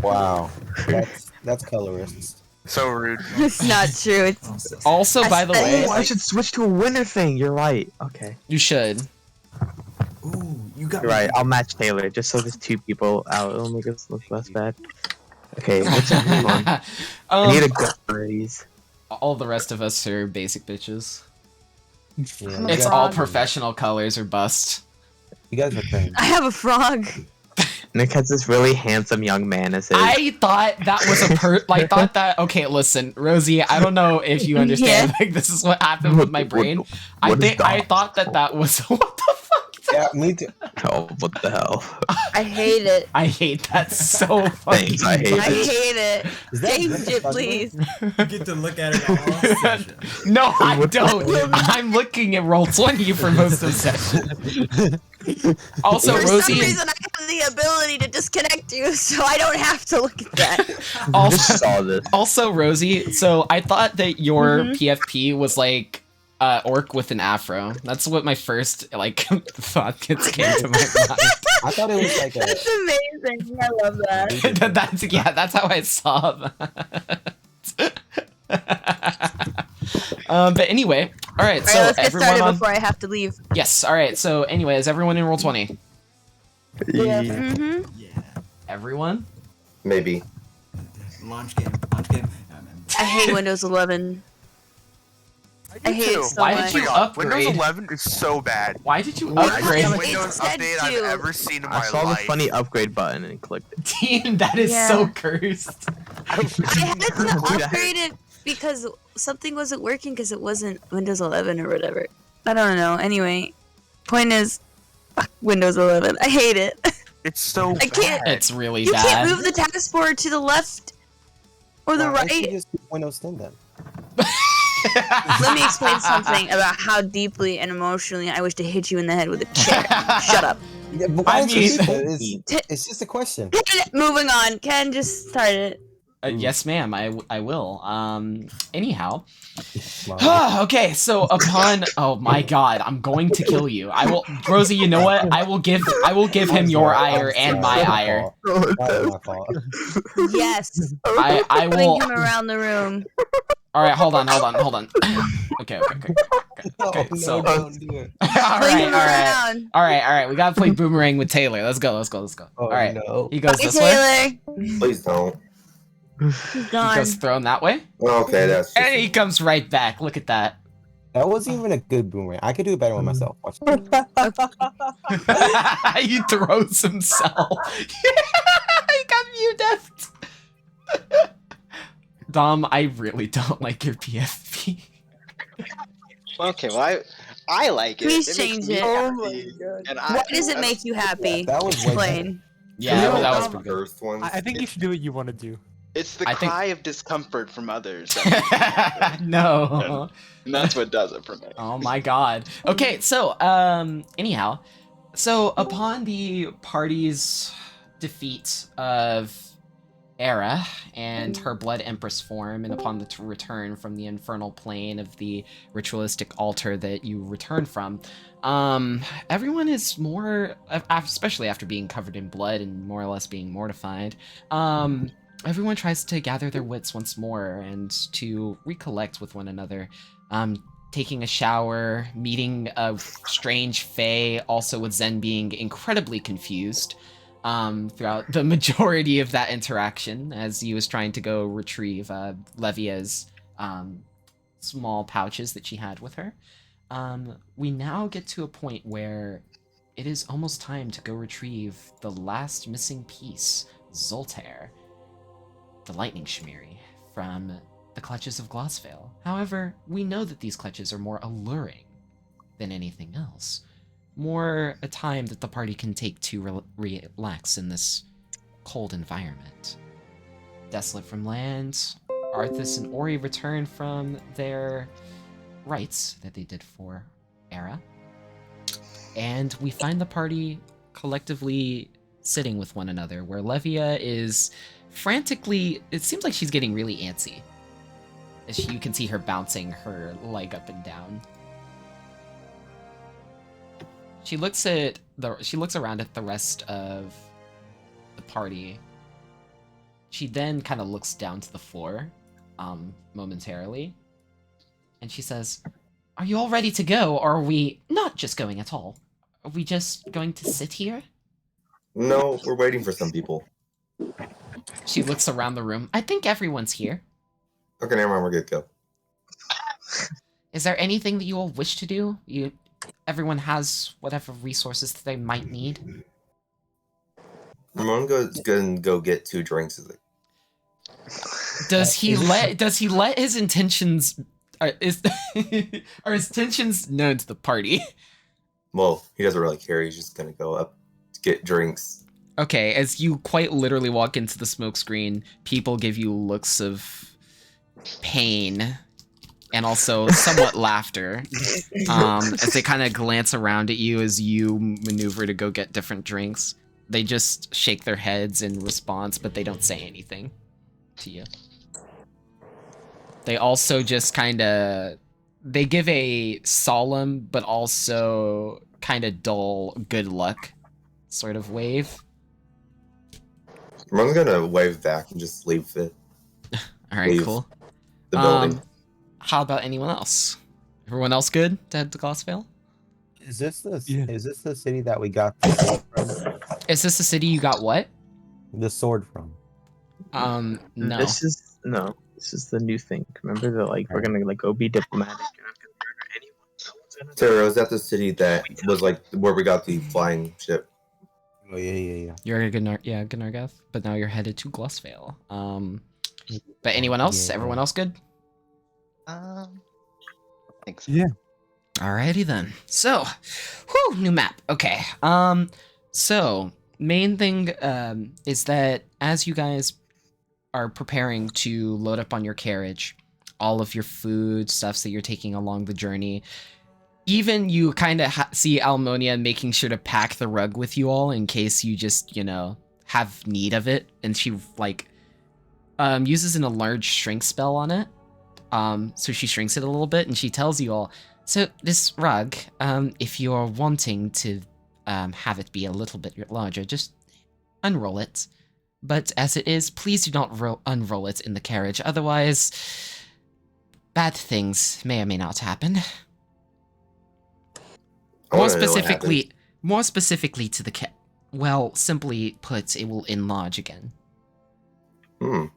Wow. That's colorist. So rude. It's not true. It's Also, by the way, Oh, I should switch to a winner thing. You're right. Okay. you should. Ooh, you got You're right. I'll match Taylor just so there's 2 people out. It'll make us look less bad. Okay, what's the name on? I need a good raise. All the rest of us are basic bitches. Yeah, It's you all guys- professional colors or bust. You guys are paying. I have a frog. Nick has this really handsome young man as his. I thought that was a thought that, okay, listen, Rosie, I don't know if you understand, Yeah. like, this is what happened with my brain. I what is think, I that? thought that was, what the fuck? Yeah, me too. Oh, what the hell? I hate it. I hate that so fucking Thanks, I hate I it. hate it. Is that Change British it, Buzzword? please. You get to look at it all session. No, I don't. I'm looking at Roll20 for most of session. Also, For Rosie some and reason, I have the ability to disconnect you, so I don't have to look at that. I just saw this. Also, Rosie, so I thought that your Mhm. PFP was like orc with an afro. That's what my first like thought came to my mind. I thought it was like a. That's amazing. I love that. That's how I saw that. But anyway, all right. All So right, let's get everyone started on. before I have to leave. Yes. All right. So anyway, is everyone in Roll20? Yeah. Mm-hmm. Yeah. Everyone? Maybe. Launch game. Launch game. I hate Windows 11. I hate it so Why much. did you Windows upgrade? 11 is so bad. Why did you What? upgrade? It's Windows said update I've to. ever seen in my I saw the life. funny upgrade button and clicked it. Team, that is Yeah. so cursed. I had to Dude, upgrade it because something wasn't working because it wasn't Windows 11 or whatever. I don't know. Anyway, point is, fuck Windows 11. I hate it. It's so I can't- bad. It's really You bad. can't move the taskbar to the left or the Why don't you right. just use Windows 10 then? Let me explain something about how deeply and emotionally I wish to hit you in the head with a chair. Shut up. Yeah, but I why don't you mean- do that? It's just a question. Moving on. Ken, just start it. Yes, ma'am. I will. Anyhow. Wow. Okay, so upon oh my god, I'm going to kill you. I will Rosie, you know what? I will give him your ire and my ire. That was my fault. Yes. I Putting will him around the room. Alright, hold on. Okay. Okay, Oh, so no, don't do it. Putting him alright. around. Alright, we gotta play boomerang with Taylor. Let's go. Oh, Alright. no. He goes Hey, this way. Taylor. Please don't. He's He gone. goes thrown that way. Okay, that's And he comes right back. Look at that. That wasn't even a good boomerang. I could do it better with myself. Watch. He throws himself. He got view deft. Dom, I really don't like your PFP. Okay, well, I like it. Please It makes change me it. happy. And Why does it make you happy? That was way Explain. Yeah, You know, that was um, pretty good. Earth ones. I think you should do what you want to do. It's the I think- cry of discomfort from others. that No. and that's what does it for me. Oh my god. Okay, so anyhow, so upon the party's defeat of Era and her Blood Empress form, and upon the return from the infernal plane of the ritualistic altar that you return from, everyone is more, especially after being covered in blood and more or less being mortified, everyone tries to gather their wits once more and to recollect with one another. Taking a shower, meeting a strange fae, also with Zen being incredibly confused throughout the majority of that interaction as he was trying to go retrieve Levia's small pouches that she had with her. We now get to a point where it is almost time to go retrieve the last missing piece, Zoltaire, the Lightning Shmiri, from the clutches of Glossvale. However, we know that these clutches are more alluring than anything else. More a time that the party can take to relax in this cold environment. Desolate from land, Arthas and Ori return from their rites that they did for Era. And we find the party collectively sitting with one another, where Levia is frantically, it seems like she's getting really antsy. As you can see her bouncing her leg up and down. She looks around at the rest of the party. She then kind of looks down to the floor, momentarily. And she says, "Are you all ready to go, or are we not just going at all? Are we just going to sit here?" No, we're waiting for some people. She looks around the room. "I think everyone's here. Okay, never mind, we're good to go. Is there anything that you all wish to do? Everyone has whatever resources that they might need." Ramon goes and go get 2 drinks. Does he let his intentions are his intentions known to the party? Well, he doesn't really care. He's just gonna go up get drinks. Okay, as you quite literally walk into the smoke screen, people give you looks of pain and also somewhat laughter. As they kind of glance around at you as you maneuver to go get different drinks. They just shake their heads in response, but they don't say anything to you. They also just kind of... They give a solemn, but also kind of dull good luck sort of wave. I'm gonna wave back and just leave it. Alright, Leave cool. the building. How about anyone else? Everyone else good to head to Glassvale? Is this the Yeah. is this the city that we got the sword from? Is this the city you got what? The sword from? No. This is the new thing. Remember that we're gonna go be diplomatic. You're not gonna murder anyone. No one's gonna Tara, was that the city that was where we got the flying ship? Oh yeah. You're a Gunargath, but now you're headed to Glassvale. But anyone else? Yeah. Everyone else good? I think so. Yeah. Alrighty then. So, new map. Okay. So main thing is that as you guys are preparing to load up on your carriage, all of your food, stuffs that you're taking along the journey, even you kind of see Almonia making sure to pack the rug with you all in case you just, have need of it, and she uses a large shrink spell on it. So she shrinks it a little bit, and she tells you all, so this rug, if you're wanting to have it be a little bit larger, just unroll it. But as it is, please do not unroll it in the carriage, otherwise bad things may or may not happen. More specifically to the well, simply put, it will enlarge again. Oh.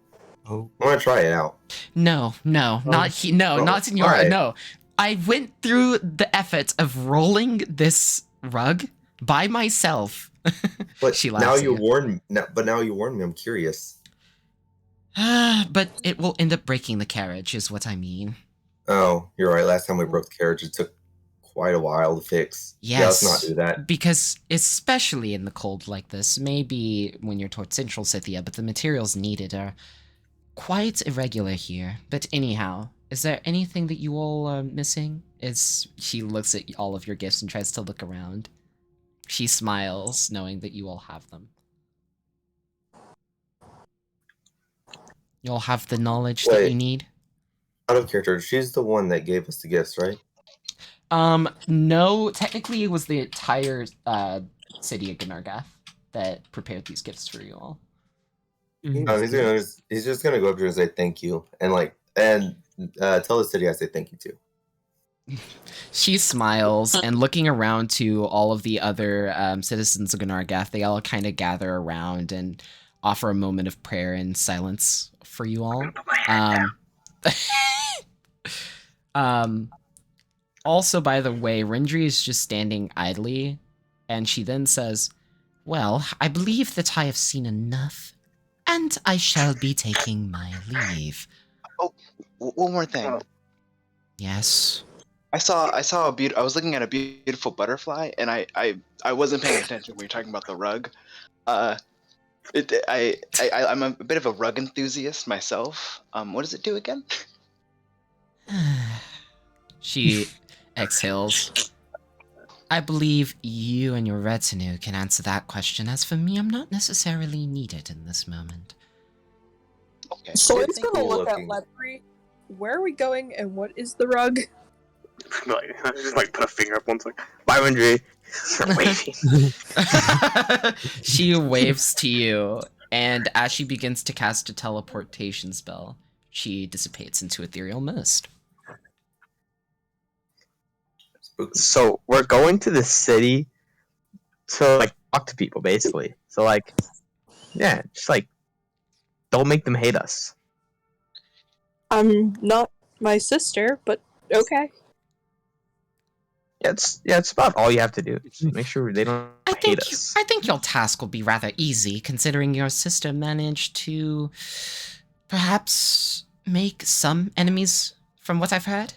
I want to try it out. No, not in your right. no. I went through the effort of rolling this rug by myself. But She laughs now at you you. warned. But now you warned me. I'm curious. But it will end up breaking the carriage, is what I mean. Oh, you're right. Last time we broke the carriage, it took quite a while to fix. Yes. Yeah, let's not do that. Because especially in the cold like this, maybe when you're towards Central Scythia, but the materials needed are quite irregular here. But anyhow, is there anything that you all are missing? She looks at all of your gifts and tries to look around. She smiles, knowing that you all have them. You all have the knowledge that you Wait. need? Out of character, she's the one that gave us the gifts, right? No, technically it was the entire city of Gunargath that prepared these gifts for you all. He's just gonna go up to her and say thank you, and tell the city I say thank you too. She smiles, and looking around to all of the other citizens of Gunargath, they all kind of gather around and offer a moment of prayer and silence for you all. Also, by the way, Rindri is just standing idly, and she then says, well, I believe that I have seen enough, and I shall be taking my leave. Oh, one more thing. Yes? I was looking at a beautiful butterfly, and I wasn't paying attention when you were talking about the rug. I'm a bit of a rug enthusiast myself. What does it do again? She exhales. I believe you and your retinue can answer that question. As for me, I'm not necessarily needed in this moment. Okay. Soy's gonna cool look at looking. Lepri. Where are we going, and what is the rug? just put a finger up once, bye, Andre. She waves to you, and as she begins to cast a teleportation spell, she dissipates into ethereal mist. So we're going to the city to talk to people, basically. So yeah, just don't make them hate us. I'm not my sister, but okay. Yeah, it's about all you have to do. Just make sure they don't hate us. I think your task will be rather easy, considering your sister managed to perhaps make some enemies, from what I've heard.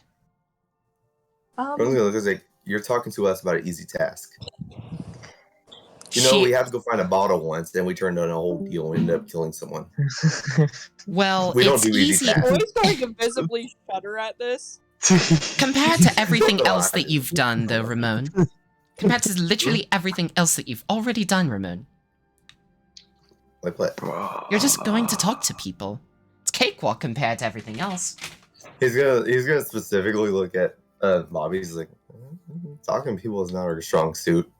I'm gonna look like you're talking to us about an easy task. You know, we have to go find a bottle once, then we turned on a whole deal and ended up killing someone. Well, We don't it's do easy easy. tasks. Always going to visibly shudder at this. Compared to everything So do else I. that you've done, though, Ramon. Compared to literally everything else that you've already done, Ramon. Like what? You're just going to talk to people. It's cakewalk compared to everything else. He's gonna specifically look at Bobby. He's like, talking to people is not our strong suit.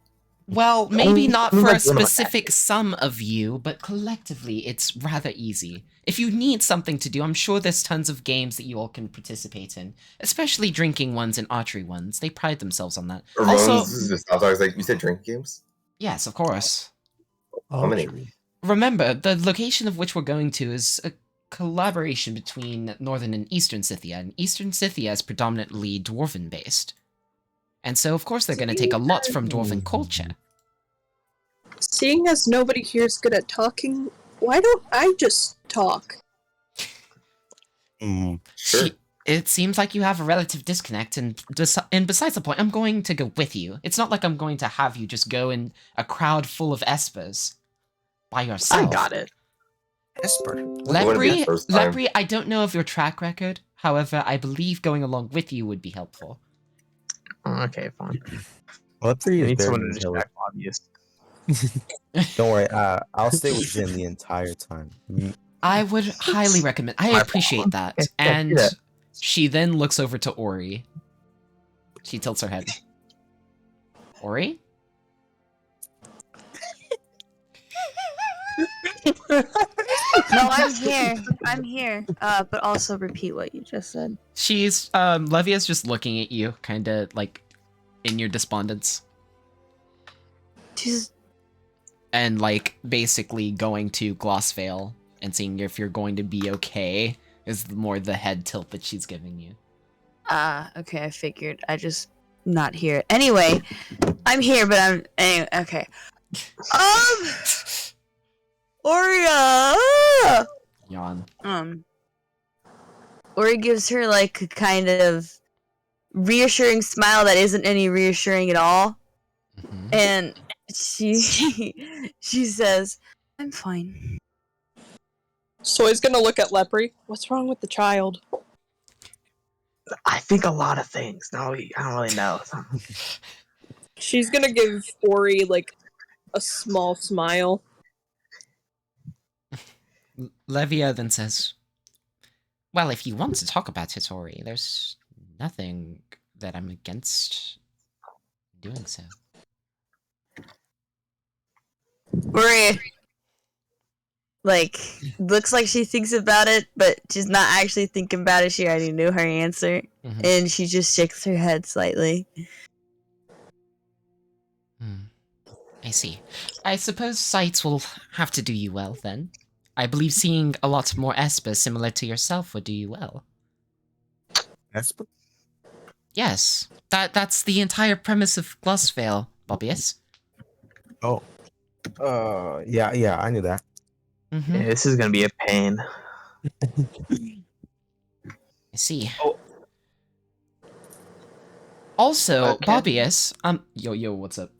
Well, maybe not for a Like one of my specific some of you, but collectively, it's rather easy. If you need something to do, I'm sure there's tons of games that you all can participate in, especially drinking ones and archery ones. They pride themselves on that. Ramon's Also, just stopped. I was like, you said drink games? yes, of course. How many? Remember, the location of which we're going to is a collaboration between Northern and Eastern Scythia, and Eastern Scythia is predominantly Dwarven-based. And so, of course, they're going to take a lot from Dwarven culture. Seeing as nobody here is good at talking, why don't I just talk? Sure. It seems like you have a relative disconnect, and besides the point, I'm going to go with you. It's not like I'm going to have you just go in a crowd full of espers by yourself. I got it. Esper. wouldn't be the first time. Lepri, I don't know of your track record. However, I believe going along with you would be helpful. Okay, fine. Lepri I is need someone very to intelligent. distract obvious. Don't worry, I'll stay with Jin the entire time. I would highly recommend. I appreciate that. Yeah, And do that. she then looks over to Ori. She tilts her head. Ori? No, I'm here. I'm here. But also repeat what you just said. She's, Levia's just looking at you, kinda, like, in your despondence. She's And, like, basically going to Glossvale and seeing if you're going to be okay is more the head tilt that she's giving you. okay, I figured. I just not here. Anyway, I'm here, but I'm anyway, okay. Oria. Yawn. Ori gives her like a kind of reassuring smile that isn't any reassuring at all. Mhm. And she says, "I'm fine." Soy's gonna look at Lepri. What's wrong with the child? I think a lot of things. No, I don't really know. She's gonna give Ori like a small smile. Levia then says, well, if you want to talk about it, Ori, there's nothing that I'm against doing so. Ori, like, looks like she thinks about it, but she's not actually thinking about it. She already knew her answer, Mhm. and she just shakes her head slightly. I see. I suppose sights will have to do you well, then. I believe seeing a lot more Esper similar to yourself would do you well. Esper? Yes. That's the entire premise of Glossvale, Bobbius. Oh. Yeah, I knew that. Mm-hmm. Yeah, this is gonna be a pain. I see. Oh. Also, Okay. Bobbius, yo, what's up?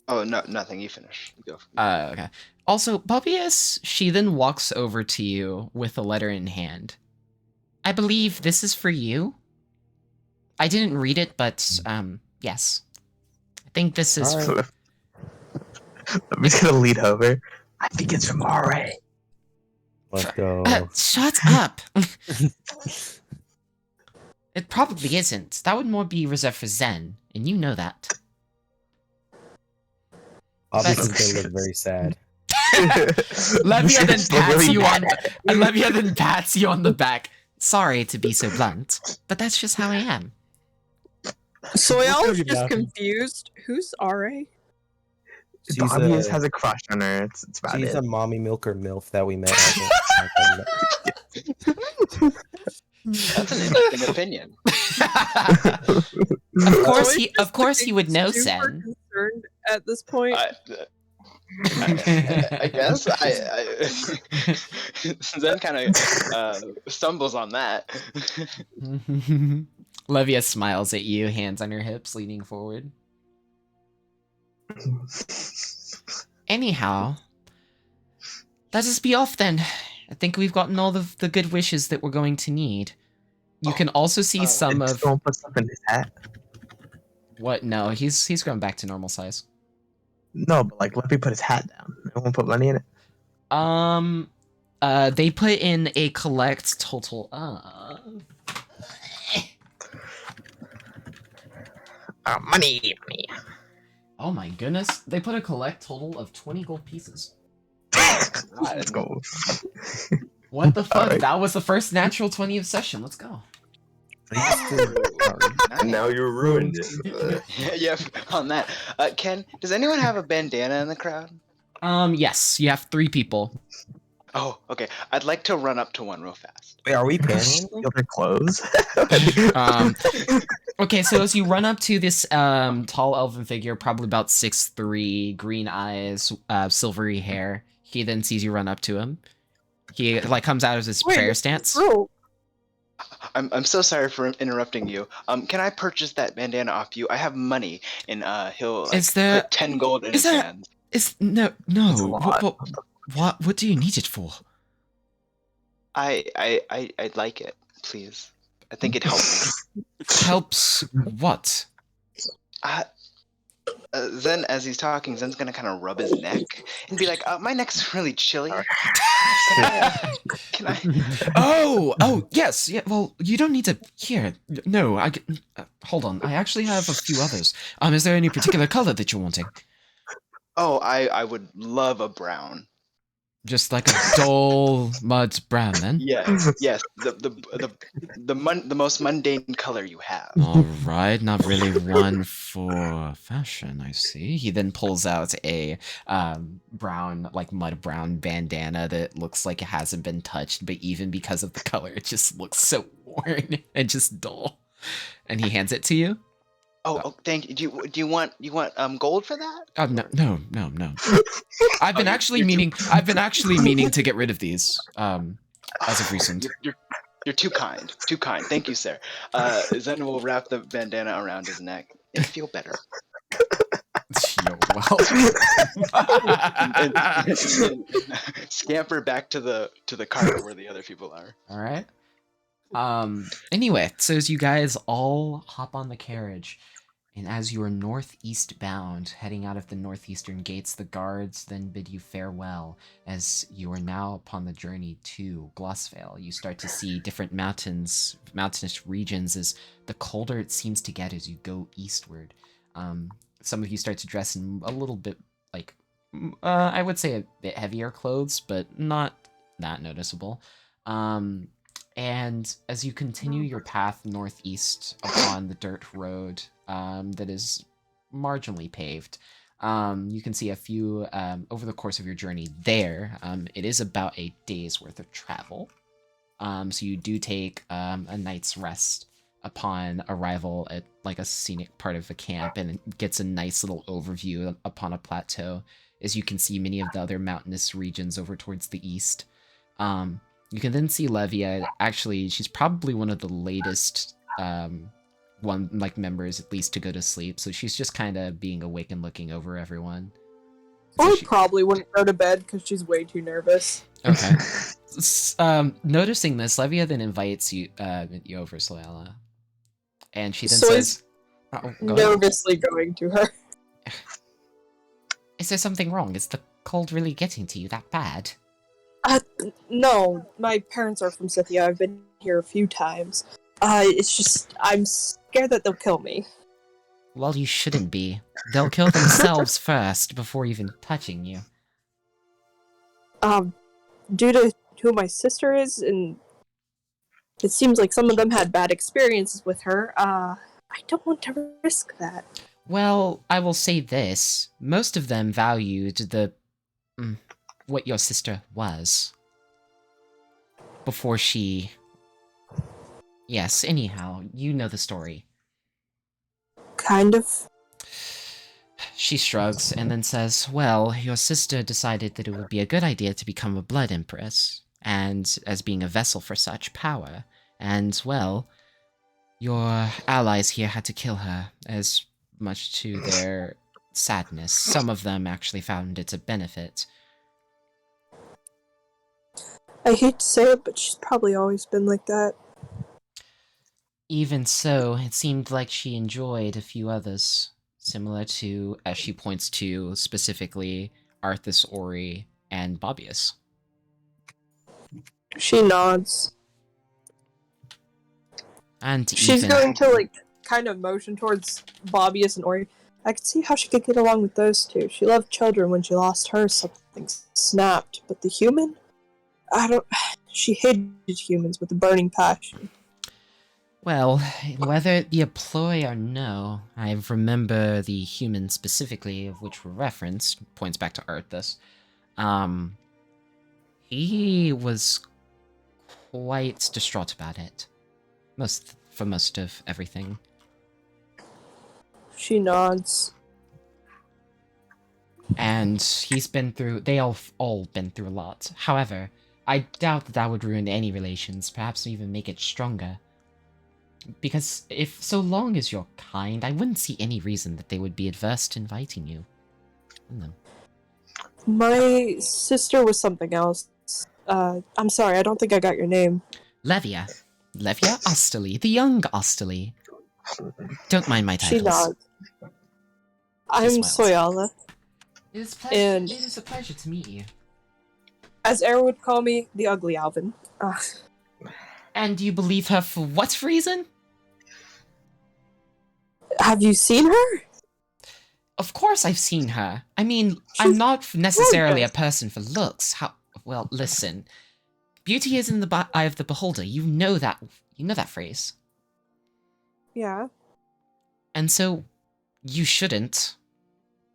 Oh, no, nothing. You finish. Go. Okay. Also, Bobbius, she then walks over to you with a letter in hand. I believe this is for you. I didn't read it, but, yes. I think this is All right. I'm just gonna lead over. I think it's from RA. Let's go. Shut up! It probably isn't. That would more be reserved for Zen, and you know that. Obviously, they look very sad. Levia then It's look pats really you on. bad. Levia then pats you on the back. Sorry to be so blunt, but that's just how I am. Soy What's was gonna be just laughing? confused. Who's RA? Bobby just has a crush on her. It's about She's it. a mommy milker MILF that we met. That's an interesting opinion. Of course he would know Super Zen. concerned at this point. I guess Zen kind of stumbles on that. Levia smiles at you, hands on her hips, leaning forward. Anyhow, let us be off then. I think we've gotten all the good wishes that we're going to need. You can also see some of... Don't put stuff in his hat. What? No, he's going back to normal size. No, but like, let me put his hat down. I won't put money in it. They put in a collect total of... Money. Oh my goodness. They put a collect total of 20 gold pieces. Let's go. What the fuck? Alright. That was the first natural 20 of session. Let's go. And now you ruined it. Yeah, on that. Ken, does anyone have a bandana in the crowd? Yes, you have 3 people. Oh, okay. I'd like to run up to one real fast. Wait, are we panning? Steal their clothes. Okay, so as you run up to this tall elven figure, probably about 6'3", green eyes, silvery hair, he then sees you run up to him. He like comes out of his prayer stance. Bro, I'm so sorry for interrupting you. Can I purchase that bandana off you? I have money, and he'll like, Is there- put 10 gold in is his there- hands. No. That's a lot. What do you need it for? I'd like it, please. I think it helps me. Helps what? Zen, as he's talking, Zen's gonna kind of rub his neck and be like, "My neck's really chilly. Can I?" Oh, yes. Yeah. Well, you don't need to. Here, no. Hold on. I actually have a few others. Is there any particular color that you're wanting? Oh, I would love a brown. Just like a dull mud brown, then. Yes. The most mundane color you have. All right, not really one for fashion, I see. He then pulls out a brown, like mud brown bandana that looks like it hasn't been touched, but even because of the color, it just looks so worn and just dull. And he hands it to you. Oh, thank you. Do you want gold for that? No. I've been actually meaning to get rid of these as of recent. You're too kind. Too kind. Thank you, sir. Zen will wrap the bandana around his neck and feel better. Yo, well. and scamper back to the cart where the other people are. All right. Anyway, so as you guys all hop on the carriage, and as you are northeast bound, heading out of the northeastern gates, the guards then bid you farewell. As you are now upon the journey to Glossvale, you start to see different mountainous regions as the colder it seems to get as you go eastward. Some of you start to dress in a little bit like, I would say a bit heavier clothes, but not that noticeable. And as you continue your path northeast upon the dirt road that is marginally paved, you can see a few, over the course of your journey there, it is about a day's worth of travel. So you do take a night's rest upon arrival at like a scenic part of the camp, and it gets a nice little overview upon a plateau, as you can see many of the other mountainous regions over towards the east. You can then see Levia. Actually, she's probably one of the latest members, at least, to go to sleep. So she's just kind of being awake and looking over everyone. I probably wouldn't go to bed because she's way too nervous. Okay. Noticing this, Levia then invites you over, Soyala. And she then says... go nervously going to her. Is there something wrong? Is the cold really getting to you that bad? No, my parents are from Scythia. I've been here a few times. It's just, I'm scared that they'll kill me. Well, you shouldn't be. They'll kill themselves first, before even touching you. Due to who my sister is, and it seems like some of them had bad experiences with her, I don't want to risk that. Well, I will say this. Most of them valued what your sister was. Before she... Yes, anyhow, you know the story. Kind of. She shrugs and then says, well, your sister decided that it would be a good idea to become a blood empress, and as being a vessel for such power, and, well, your allies here had to kill her, as much to their sadness. Some of them actually found it a benefit. I hate to say it, but she's probably always been like that. Even so, it seemed like she enjoyed a few others, similar to, as she points to, specifically Arthas, Ori, and Bobius. She nods. And She's even... going to, like, kind of motion towards Bobius and Ori. I could see how she could get along with those two. She loved children. When she lost her, something snapped. But the human? She hated humans with a burning passion. Well, whether it be a ploy or no, I remember the human specifically of which were referenced, points back to Arthas. He was quite distraught about it. For most of everything. She nods. And he's been through, they all been through a lot. However, I doubt that would ruin any relations, perhaps even make it stronger. Because if so long as you're kind, I wouldn't see any reason that they would be adverse to inviting you. No. My sister was something else. I'm sorry, I don't think I got your name. Levia Osterly, the young Osterly. Don't mind my titles. She nods. I'm Soyala. It is a pleasure to meet you. As Aaron would call me, the ugly Alvin. And you believe her for what reason? Have you seen her? Of course I've seen her. I mean, I'm not necessarily a person for looks. Well, listen. Beauty is in the eye of the beholder. You know that phrase. Yeah. And so, you shouldn't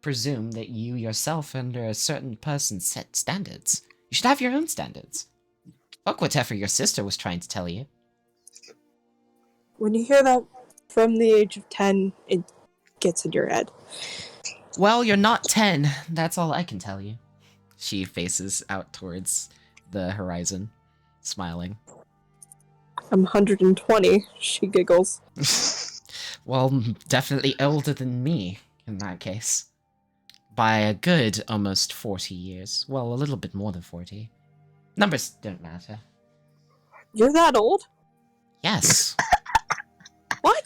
presume that you yourself under a certain person set standards. You should have your own standards. Fuck whatever your sister was trying to tell you. When you hear that from the age of 10, it gets in your head. Well, you're not 10. That's all I can tell you. She faces out towards the horizon, smiling. I'm 120, she giggles. Well, definitely older than me, in that case. By a good almost 40 years. Well, a little bit more than 40. Numbers don't matter. You're that old? Yes. What?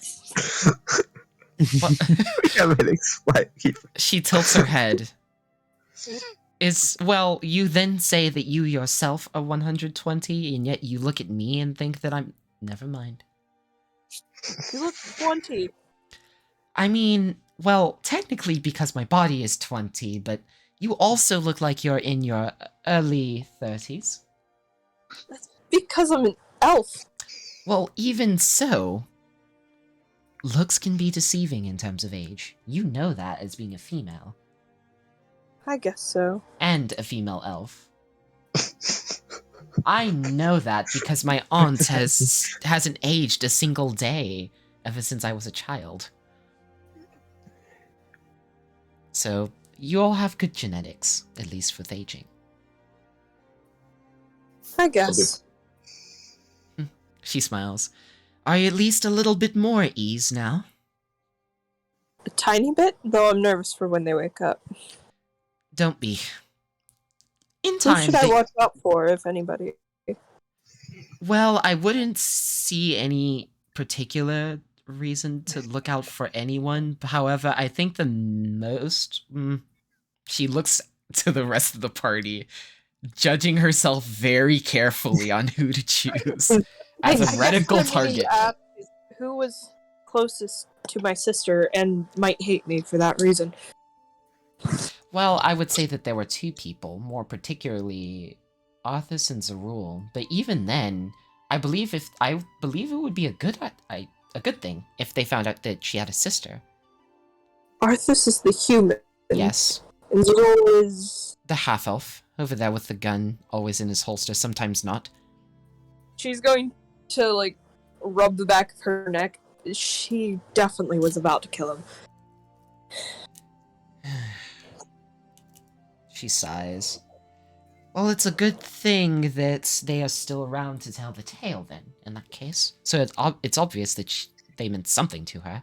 She tilts her head. Well, you then say that you yourself are 120, and yet you look at me and think that I'm... Never mind. You look 20. I mean, well, technically because my body is 20, but you also look like you're in your early 30s. That's because I'm an elf. Well, even so, looks can be deceiving in terms of age. You know that as being a female. I guess so. And a female elf. I know that because my aunt hasn't aged a single day ever since I was a child. So, you all have good genetics, at least with aging. I guess. She smiles. Are you at least a little bit more at ease now? A tiny bit, though I'm nervous for when they wake up. Don't be. In time, who should I watch out for, if anybody? Well, I wouldn't see any particular reason to look out for anyone. However, I think the most... she looks to the rest of the party, judging herself very carefully on who to choose as a reticle target. Who was closest to my sister and might hate me for that reason? Well, I would say that there were two people, more particularly Arthas and Zerul. But even then, I believe it would be a good thing if they found out that she had a sister. Arthas is the human. Yes. And Zerul is the half-elf over there with the gun, always in his holster, sometimes not. She's going to, like, rub the back of her neck. She definitely was about to kill him. She sighs. Well, it's a good thing that they are still around to tell the tale, then, in that case. So it's obvious that they meant something to her.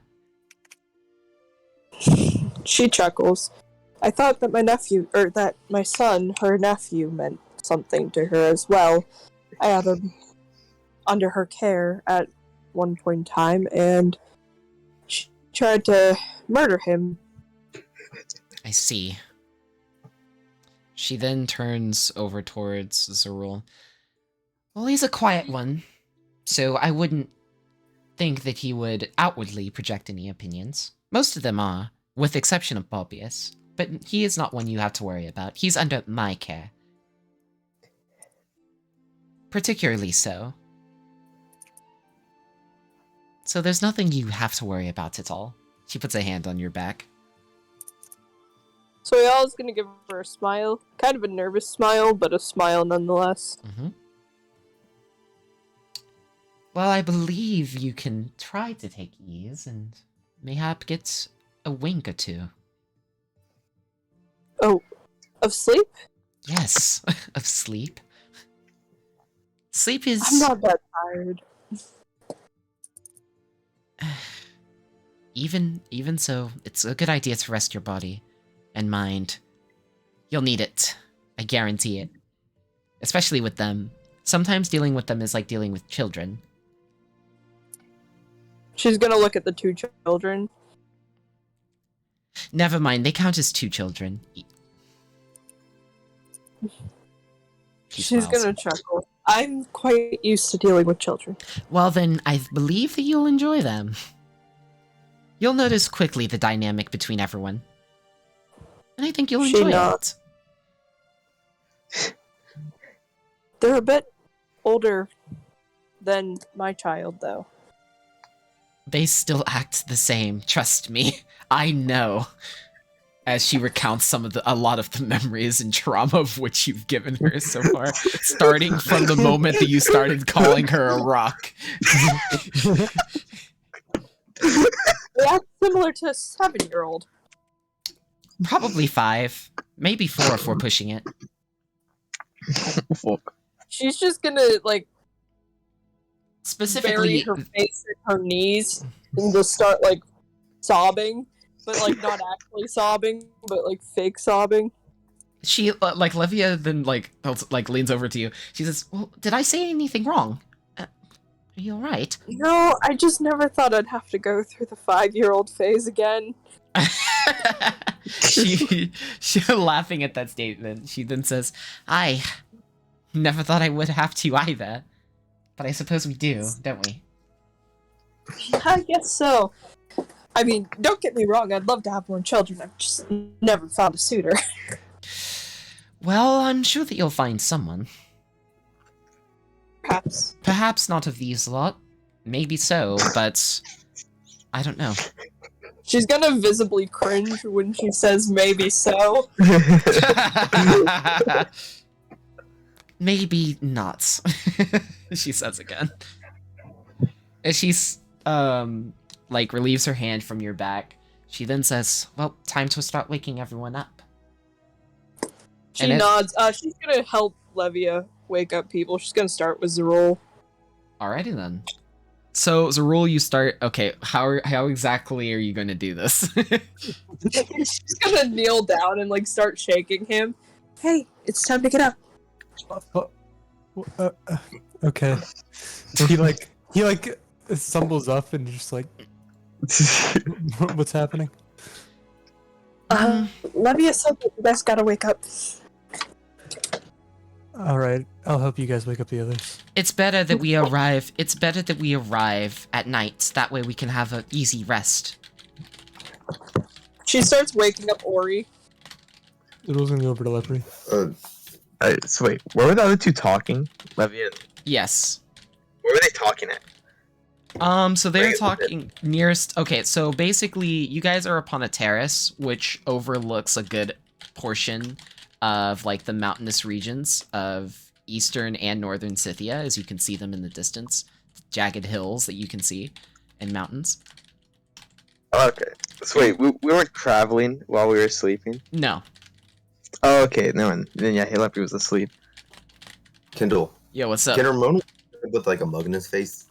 She chuckles. I thought that my son, her nephew, meant something to her as well. I had him under her care at one point in time, and she tried to murder him. I see. She then turns over towards Zerul. Well, he's a quiet one, so I wouldn't think that he would outwardly project any opinions. Most of them are, with the exception of Bobius, but he is not one you have to worry about. He's under my care. Particularly so. So there's nothing you have to worry about at all. She puts a hand on your back. So Ayala's gonna give her a smile. Kind of a nervous smile, but a smile nonetheless. Mm-hmm. Well, I believe you can try to take ease and mayhap get a wink or two. Oh, of sleep? Yes, of sleep. Sleep is... I'm not that tired. Even so, it's a good idea to rest your body and mind. You'll need it. I guarantee it. Especially with them. Sometimes dealing with them is like dealing with children. She's gonna look at the two children. Never mind, they count as two children. She's gonna chuckle. I'm quite used to dealing with children. Well then, I believe that you'll enjoy them. You'll notice quickly the dynamic between everyone. And I think you'll enjoy it. They're a bit older than my child, though. They still act the same, trust me. I know. As she recounts a lot of the memories and trauma of which you've given her so far, starting from the moment that you started calling her a rock. They act similar to a 7-year-old. Probably 5. Maybe 4 if we're pushing it. She's just gonna, like, specifically bury her face in her knees and just start, like, sobbing. But, like, not actually sobbing, but, like, fake sobbing. She, like, Levia then, like, leans over to you. She says, well, did I say anything wrong? Are you alright? No, I just never thought I'd have to go through the 5-year-old phase again. she laughing at that statement. She then says, I never thought I would have to either. But I suppose we do, don't we? I guess so. I mean, don't get me wrong, I'd love to have more children. I've just never found a suitor. Well, I'm sure that you'll find someone. Perhaps. Perhaps not of these lot. Maybe so, but I don't know. She's gonna visibly cringe when she says maybe so. Maybe not. She says again. As she's, like, relieves her hand from your back, she then says, well, time to start waking everyone up. She nods. She's gonna help Levia wake up people. She's gonna start with Zerul. Alrighty then. So, Zerul, you start... Okay, how exactly are you gonna do this? She's gonna kneel down and, like, start shaking him. Hey, it's time to get up. Okay. He stumbles up and just like, what's happening? Levia said that you guys gotta wake up. All right, I'll help you guys wake up the others. It's better that we arrive. It's better that we arrive at night. That way we can have an easy rest. She starts waking up Ori. It was gonna go over to Leopard. So wait, where were the other two talking? Levy and... Yes. Where were they talking at? So they're talking nearest... Okay, so basically, you guys are upon a terrace, which overlooks a good portion of, like, the mountainous regions of eastern and northern Scythia, as you can see them in the distance. Jagged hills that you can see, and mountains. Okay. So wait, we weren't traveling while we were sleeping? No. Oh, okay, no one. Then yeah, Leopard was asleep. Kendall. Yo, what's up? Can Ramon with like a mug in his face?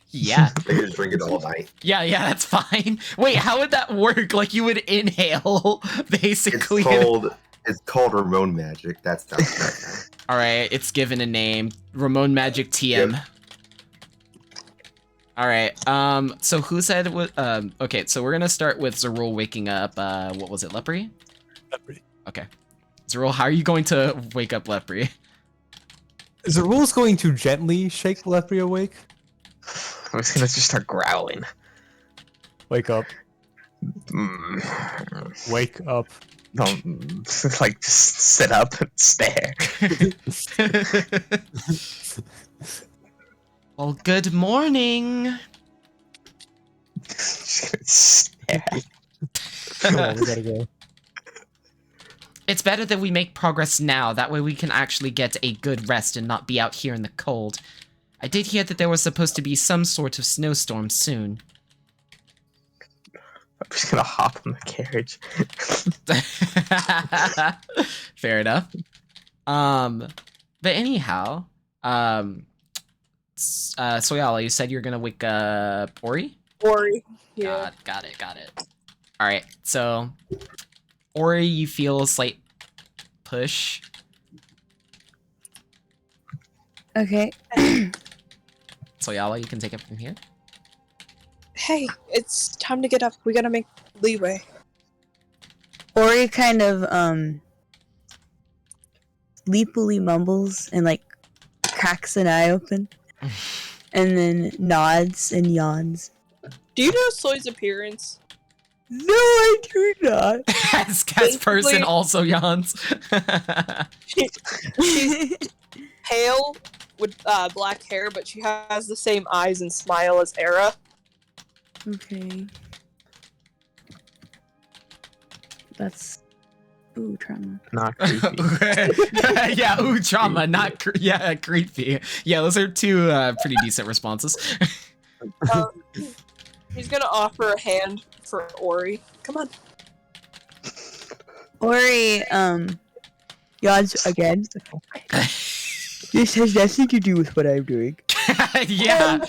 Yeah. They just drink it all night. Yeah, that's fine. Wait, how would that work? Like you would inhale, basically. It's called Ramon Magic. That's not that. All right, it's given a name. Ramon Magic TM. Yep. All right. So who said what? Okay, so we're gonna start with Zerul waking up. What was it, Leprey? Leprey. Okay. Zerul, how are you going to wake up Leprey? Zerul's going to gently shake Leprey awake. I'm just gonna just start growling. Wake up. Wake up. No, like just sit up and stare. Well, good morning. Just gonna stare. Come on, we gotta go. It's better that we make progress now. That way we can actually get a good rest and not be out here in the cold. I did hear that there was supposed to be some sort of snowstorm soon. I'm just gonna hop on the carriage. Fair enough. But anyhow, Soyala, you said you're gonna wake up Ori? Ori. Yeah. Got it. All right, so Ori, you feel a slight push. Okay. Soyala, you can take it from here. Hey, it's time to get up. We gotta make leeway. Ori kind of sleepily mumbles and like cracks an eye open and then nods and yawns. Do you know Soy's appearance? No, I do not. As person also yawns. She's pale with black hair, but she has the same eyes and smile as Era. Okay. That's trauma. Not creepy. Yeah, trauma, not creepy. Yeah, those are two pretty decent responses. He's gonna offer a hand for Ori. Come on. Ori, yawns again. This has nothing to do with what I'm doing. yeah,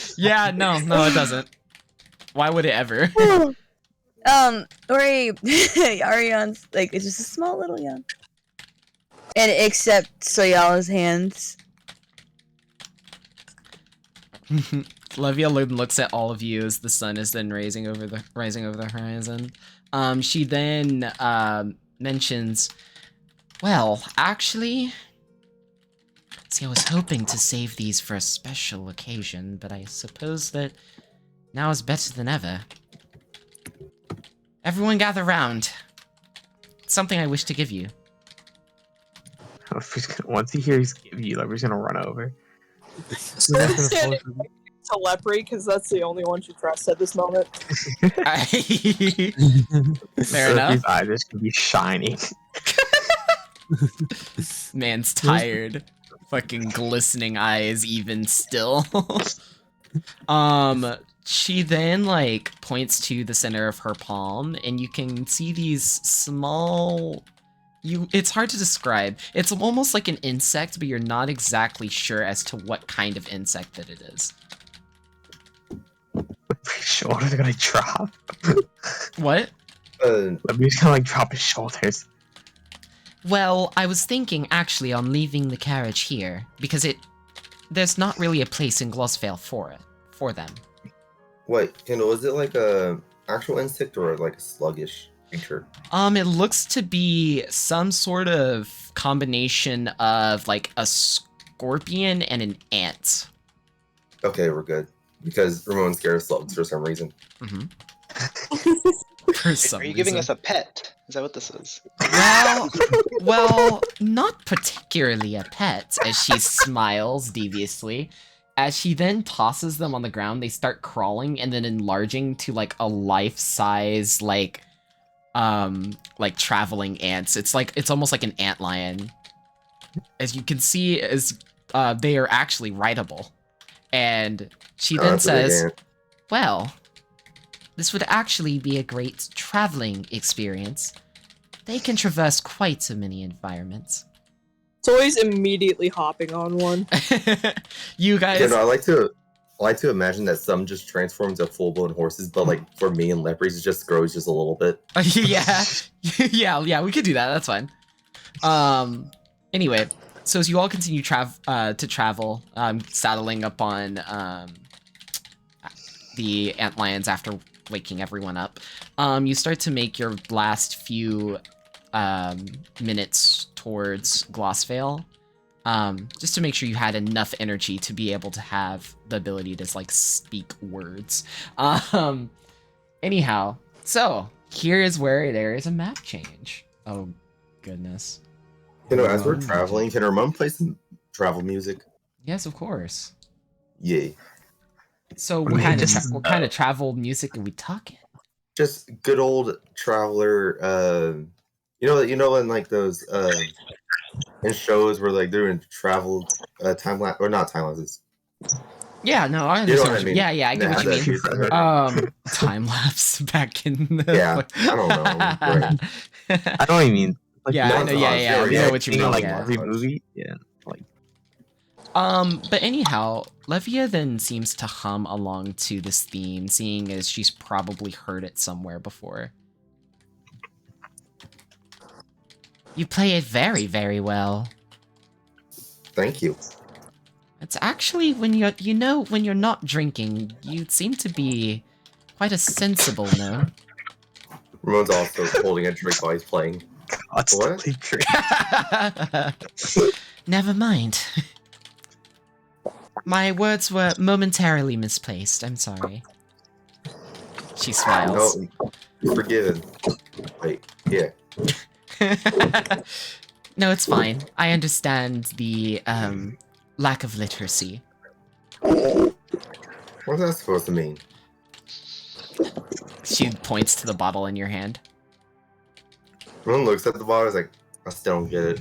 no, it doesn't. Why would it ever? Ori, Arian's like, it's just a small little yawn. And except Soyala's hands. Levia looks at all of you as the sun is then rising over the horizon. She then mentions, well, actually, see, I was hoping to save these for a special occasion, but I suppose that now is better than ever. Everyone gather round. Something I wish to give you. Once he hears give you, Leprey's gonna run over. Soy's standing to Leprey because that's the only one she trusts at this moment. Fair enough. His eyes just gonna be shining. Man's tired. Fucking glistening eyes even still. She then, like, points to the center of her palm, and you can see these small... It's hard to describe. It's almost like an insect, but you're not exactly sure as to what kind of insect that it is. His shoulders are gonna drop. What? He's gonna, like, drop his shoulders. Well, I was thinking, actually, on leaving the carriage here, because there's not really a place in Glossvale for them. Wait, Kendall, is it like a actual insect or like a sluggish creature? It looks to be some sort of combination of like a scorpion and an ant. Okay, we're good. Because Ramon's scared of slugs for some reason. For some Are you reason. giving us a pet? Is that what this is? Well, not particularly a pet, as she smiles deviously. As she then tosses them on the ground, they start crawling and then enlarging to like a life-size, like traveling ants. It's almost like an antlion. As you can see, they are actually rideable. And she then says, well, this would actually be a great traveling experience. They can traverse quite so many environments. Soy's immediately hopping on one. You guys... Yeah, no, I I like to imagine that some just transform into full-blown horses, but like for me and leopards, it just grows just a little bit. Yeah, yeah, we could do that. That's fine. Anyway, so as you all continue to travel, saddling up on the antlions after waking everyone up, you start to make your last few minutes towards Glossvale, just to make sure you had enough energy to be able to have the ability to like speak words. Anyhow, so here is where there is a map change. Oh goodness. You know, as we're traveling, can Ramon play some travel music? Yes, of course. Yay. So what kind of travel music are we talking? Just good old traveler. You know, in like those in shows where like they're in travel time lapse or not time lapses. Yeah, no, I understand. You know what I mean? Yeah, I get what you mean. Time lapse back in the I don't know. Right. I don't even mean. Like, yeah, I know, yeah. You know what you mean. Like Yeah. every movie, yeah. Like. But anyhow, Levia then seems to hum along to this theme, seeing as she's probably heard it somewhere before. You play it very, very well. Thank you. It's actually when you're not drinking, you seem to be quite a sensible gnome. Ramon's also holding a drink while he's playing. Constantly Never mind. My words were momentarily misplaced. I'm sorry. She smiles. No, you're forgiven. Wait, yeah. No, it's fine. I understand the lack of literacy. What's that supposed to mean? She points to the bottle in your hand. Ramon looks at the bottle, he's like, I still don't get it.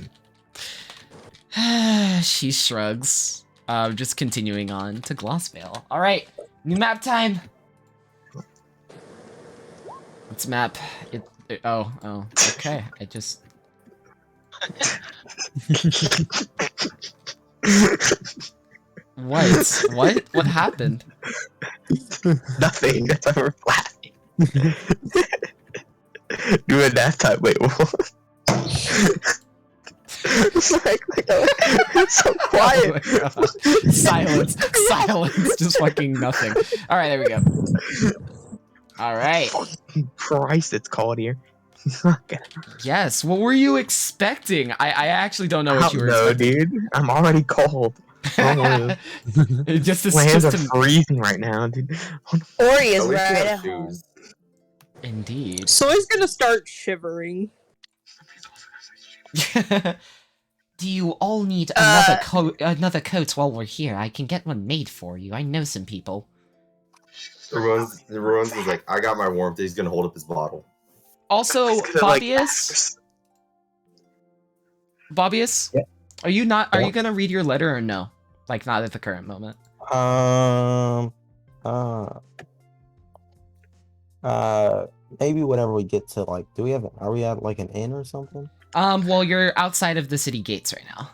She shrugs. Just continuing on to Glossvale. Alright, new map time! Let's map it. Oh, okay. I just... What? What happened? Nothing. That's why we're laughing. Do a nap time. Wait, what? It's so quiet. Oh silence. Just fucking nothing. Alright, there we go. Alright. Christ, it's cold here. Yes, what were you expecting? I actually don't know what you were expecting. Dude. I'm already cold. Just my hands are freezing right now, dude. Ori is right at home. Indeed. Soy's gonna start shivering. Do you all need another coat while we're here? I can get one made for you. I know some people. Everyone's is like, I got my warmth. He's gonna hold up his bottle. Also, Bobbius? Bobbius? Yeah. Are you gonna read your letter or no? Like, not at the current moment. Maybe whenever we get to like, are we at like an inn or something? Well, you're outside of the city gates right now.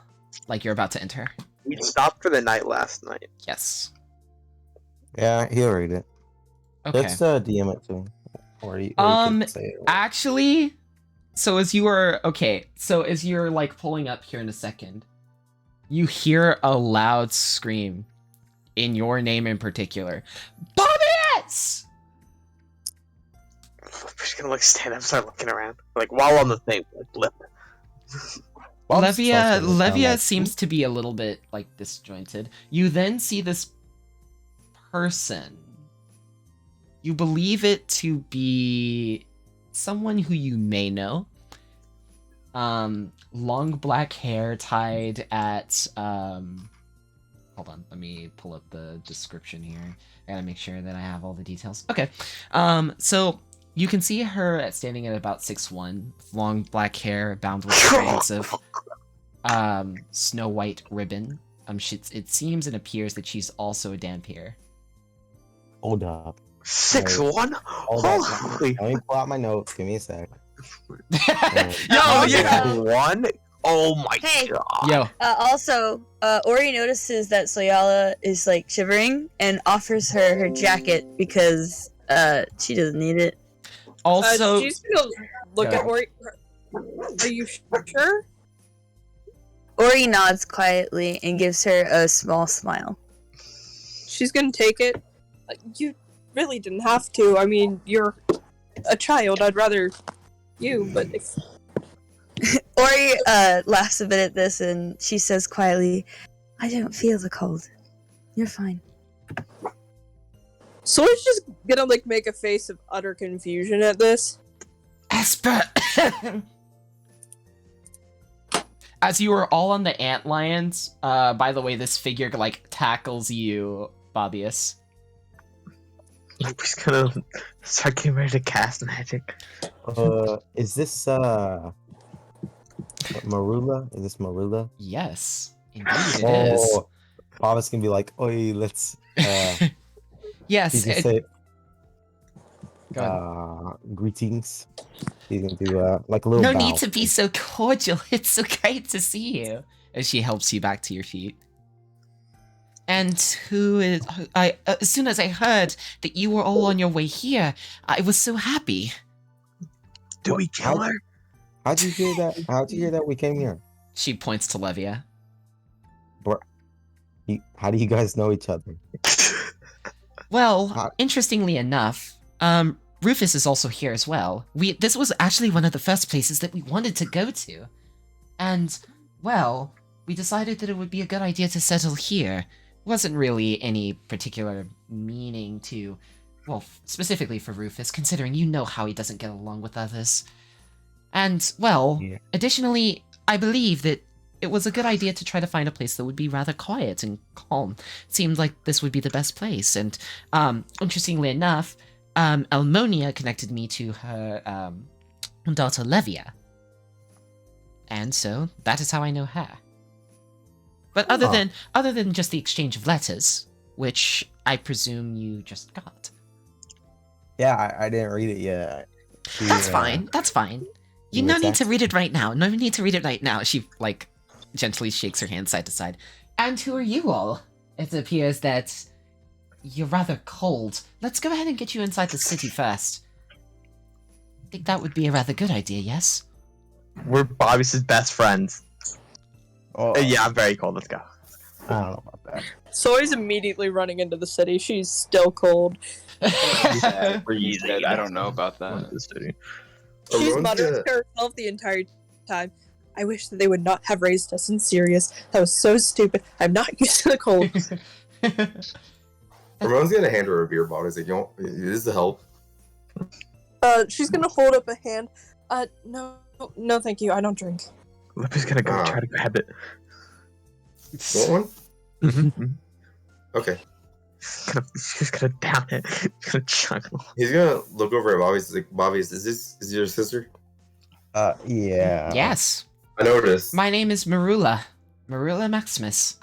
Like, you're about to enter. We stopped for the night last night. Yes. Yeah, he'll read it. Okay. Let's DM it to him. Or you can say it. Actually, so as you're like pulling up here in a second, you hear a loud scream in your name in particular. Bobbies! I'm just gonna like stand up and start looking around. Like while on the thing, like lip. Levia seems to be a little bit like disjointed. You then see this person. You believe it to be someone who you may know. Long black hair tied at hold on, let me pull up the description here. I gotta make sure that I have all the details. Okay. So you can see her standing at about 6'1", long black hair bound with strands of snow white ribbon. It seems and appears that she's also a Dampier. Hold up. 6'1"? Holy! Let me pull out my notes. Give me a sec. Yo, yeah. 1? Oh my Hey. god. Yo, Also, Ori notices that Soyala is like shivering and offers her her jacket because she doesn't need it. also, she's gonna look Go at Ori. Are you sure? Ori nods quietly and gives her a small smile. She's gonna take it. You really didn't have to. I mean, you're a child. I'd rather you, but if... Ori laughs a bit at this and she says quietly, I don't feel the cold. You're fine. Sora's just gonna like make a face of utter confusion at this. Esper. As you are all on the antlions, by the way, this figure like tackles you, Bobius. He's gonna start getting ready to cast magic. Is this Marula? Is this Marula? Yes, indeed it is. Oh, Bob's gonna be like, "Oi, let's." Yes. He's gonna it- say, Go ahead. "Greetings." He's gonna do like a little. No bow. need to be so cordial. It's so great to see you. As she helps you back to your feet. And who is I? As soon as I heard that you were all on your way here, I was so happy. Do we kill her? How'd you hear that? How'd you hear that we came here? She points to Levia. How do you guys know each other? Well, interestingly enough, Rufus is also here as well. This was actually one of the first places that we wanted to go to. And, well, we decided that it would be a good idea to settle here. Wasn't really any particular meaning to, well, specifically for Rufus, considering you know how he doesn't get along with others. And, well, additionally, I believe that it was a good idea to try to find a place that would be rather quiet and calm. Seemed like this would be the best place, and, interestingly enough, Elmonia connected me to her, daughter Levia. And so, that is how I know her. But other than just the exchange of letters, which I presume you just got. Yeah, I didn't read it yet. That's fine. That's fine. You no need to read it right now. No need to read it right now. She, like, gently shakes her hand side to side. And who are you all? It appears that you're rather cold. Let's go ahead and get you inside the city first. I think that would be a rather good idea, yes? We're Bobby's best friends. Oh. Yeah, I'm very cold. Let's go. I don't know about that. Soy's immediately running into the city. She's still cold. I don't know about that. She's muttering to herself the entire time. I wish that they would not have raised us in Sirius. That was so stupid. I'm not used to the cold. Ramon's gonna hand her a beer bottle. He's like, "You want this to help?" She's gonna hold up a hand. No, thank you. I don't drink. Lippy's gonna go try to grab it. Want one? Mm-hmm. Okay. He's gonna down it. He's gonna chug. He's gonna look over at Bobby. He's like, "Bobby, is your sister?" Yeah. Yes. I noticed. My name is Marula. Marula Maximus.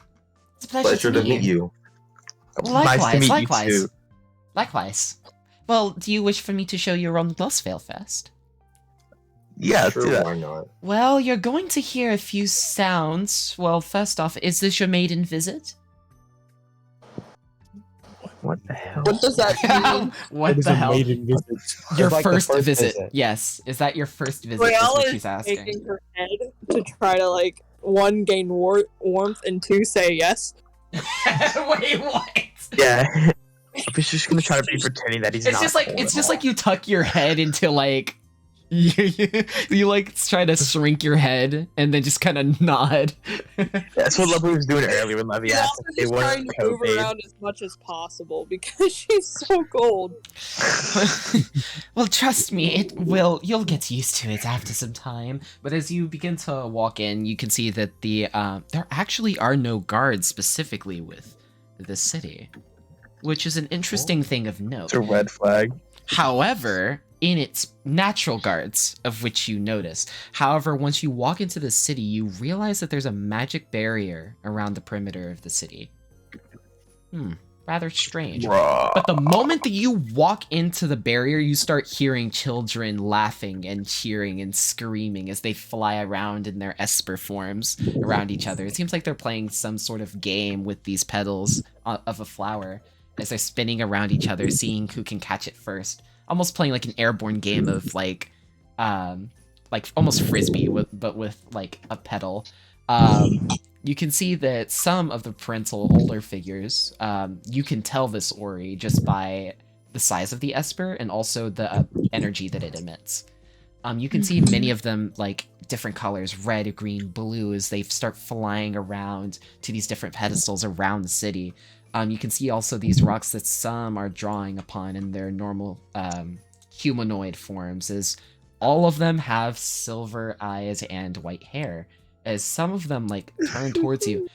It's a pleasure to meet you. Likewise, Nice to meet likewise. you too. Likewise. Well, do you wish for me to show you around Glossvale first? Yeah, sure, do that. why not? Well, you're going to hear a few sounds. Well, first off, is this your maiden visit? What the hell? What does that mean? What is the a hell? maiden visit? Your It's like the first visit. Yes. Is that your first visit? That's Royale what is she's asking. shaking her head to try to, like, one, gain warmth, and two, say yes. Wait, what? Yeah. He's just gonna try to be pretending that he's It's not. just like cold it's at just all. like you tuck your head into like you like try to shrink your head and then just kind of nod. That's what Lovely was doing earlier when Levy She's asked also if they just wanted trying to coat move babe. around as much as possible because she's so cold. Well, trust me, you'll get used to it after some time. But as you begin to walk in, you can see that there actually are no guards specifically with the city, which is an interesting thing of note. It's a red flag. However, in its natural guards, of which you notice. However, once you walk into the city, you realize that there's a magic barrier around the perimeter of the city. rather strange. Bruh. But the moment that you walk into the barrier, you start hearing children laughing and cheering and screaming as they fly around in their Esper forms around each other. It seems like they're playing some sort of game with these petals of a flower as they're spinning around each other, seeing who can catch it first. Almost playing like an airborne game of like almost frisbee, but with like a petal. You can see that some of the parental older figures, you can tell this Ori just by the size of the Esper and also the energy that it emits. You can see many of them like different colors, red, green, blue, as they start flying around to these different pedestals around the city. You can see also these rocks that some are drawing upon in their normal humanoid forms, as all of them have silver eyes and white hair, as some of them like turn towards you.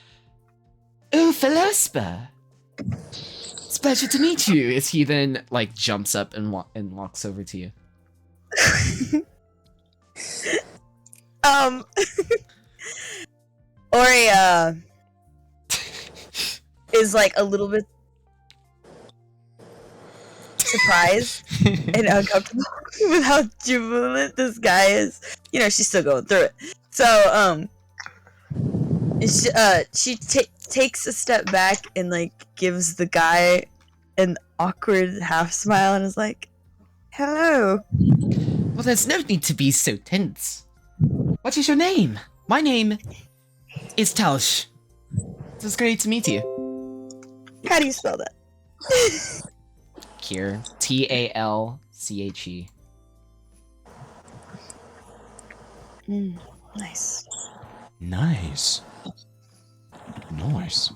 Oh, Philospa! It's a pleasure to meet you, as he then like jumps up and walks over to you. Ori, is like a little bit surprised and uncomfortable with how jubilant this guy is. You know, she's still going through it. So, she takes a step back and like gives the guy an awkward half smile and is like, "Hello." Well, there's no need to be so tense. What is your name? My name is Talsh. It's great to meet you. How do you spell that? Here, Talche. Nice. Nice. Nice.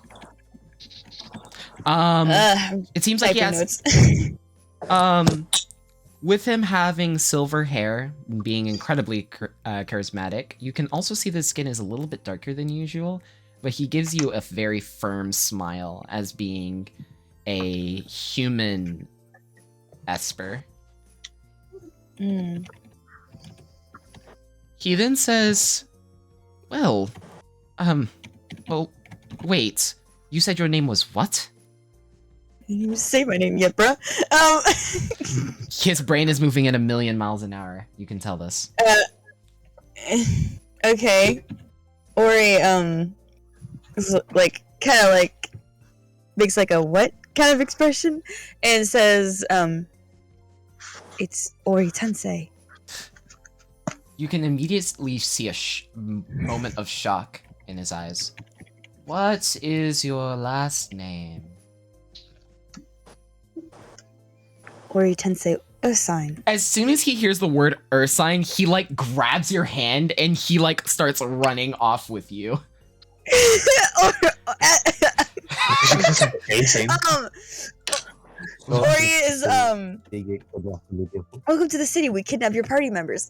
It seems like he has with him having silver hair and being incredibly charismatic, you can also see the skin is a little bit darker than usual, but he gives you a very firm smile as being a human Esper. He then says, well, wait, you said your name was what? You didn't even say my name yet, bruh. His brain is moving at 1,000,000 miles an hour. You can tell this. Okay. Ori, is like, kind of like, makes like a what kind of expression, and says, it's Ori Tensei. You can immediately see a moment of shock in his eyes. What is your last name? Ori Tensei Ursine. As soon as he hears the word Ursine, he like grabs your hand and he like starts running off with you. Ori is welcome to the city. We kidnap your party members.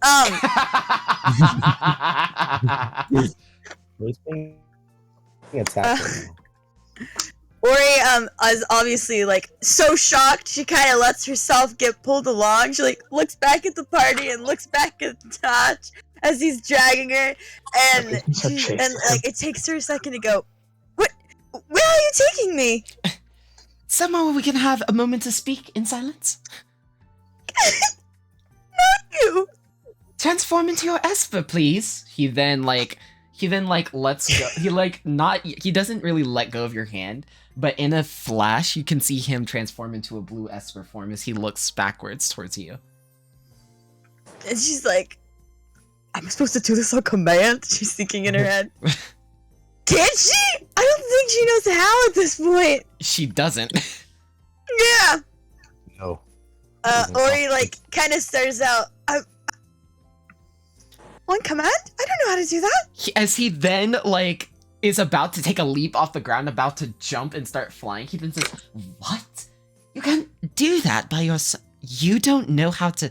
Ori is obviously like so shocked, she kind of lets herself get pulled along. She like looks back at the party and looks back at Touch as he's dragging her, and like it takes her a second to go, "What? Where are you taking me?" Somewhere we can have a moment to speak in silence. Not you. Transform into your Esper, please. He then lets go. He doesn't really let go of your hand, but in a flash, you can see him transform into a blue Esper form as he looks backwards towards you. And she's like, "I'm supposed to do this on command?" She's thinking in her head. Can she? I don't think she knows how at this point. She doesn't. Yeah. No. Ori like kind of stares out. On command? I don't know how to do that. As he then like is about to take a leap off the ground, about to jump and start flying, he then says, "What? You can't do that by yourself. You don't know how to."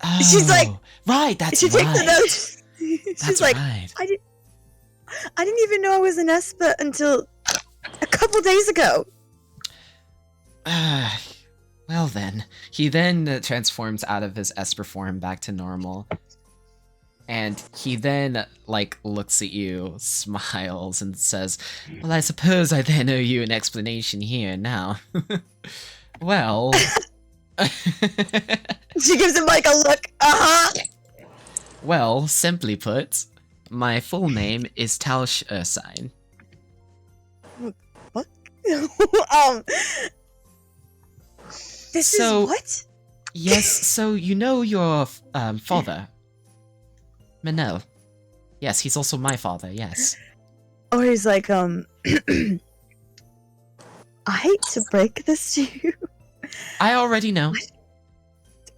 Oh, she's like, right. That's she right. takes the notes. She's That's like, right. I didn't even know I was an Espa until a couple days ago. Well then, he then transforms out of his Esper form back to normal. And he then, like, looks at you, smiles, and says, well, I suppose I then owe you an explanation here now. Well... She gives him like a look. Well, simply put, my full name is Tausch Ursine. What? This So- is what? Yes, so you know your father, Manel. Yes, he's also my father, yes. Or he's like, I hate to break this to you. I already know.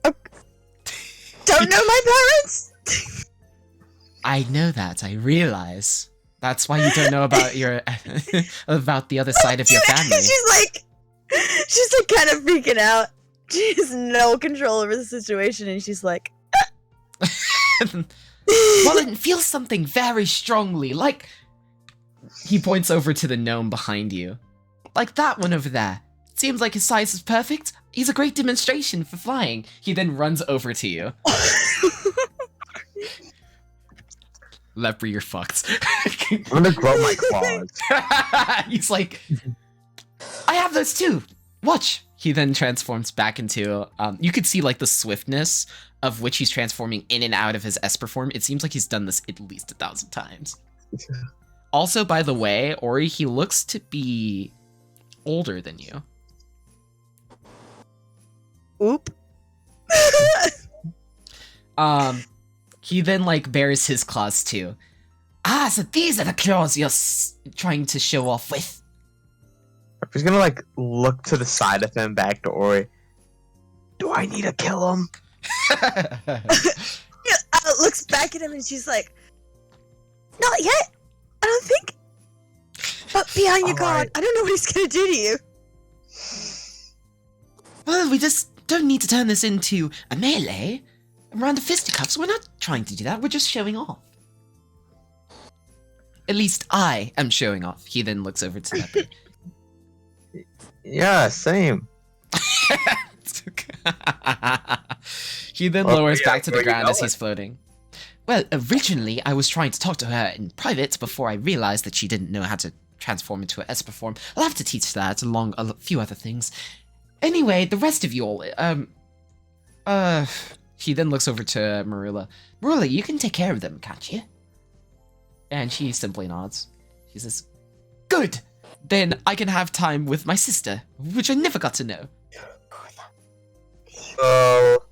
Don't know my parents? I know that, I realize. That's why you don't know about your about the other side of your family. She's like kind of freaking out. She has no control over the situation, and she's like, Well, it feels something very strongly, like... He points over to the gnome behind you. Like that one over there. Seems like his size is perfect. He's a great demonstration for flying. He then runs over to you. Lepre, you're fucked. I'm gonna grow my claws. He's like, I have those too. Watch. He then transforms back into, you could see like the swiftness of which he's transforming in and out of his Esper form. It seems like he's done this at least 1,000 times. Also, by the way, Ori, he looks to be older than you. oop. He then, like, bares his claws too. Ah, so these are the claws you're trying to show off with. He's gonna, like, look to the side of him, back to Ori. Do I need to kill him? Looks back at him and she's like, not yet. I don't think. But be on your guard. I don't know what he's gonna do to you. Well, we just don't need to turn this into a melee. Around the fisticuffs, we're not trying to do that. We're just showing off. At least I am showing off. He then looks over to Lepre. Yeah, same. He then lowers back to the ground as he's floating. Well, originally I was trying to talk to her in private before I realized that she didn't know how to transform into an Esper form. I'll have to teach that along a few other things. Anyway, the rest of you all, he then looks over to Marula. Marula, you can take care of them, can't you? And she simply nods. She says, good! Then I can have time with my sister, which I never got to know. So...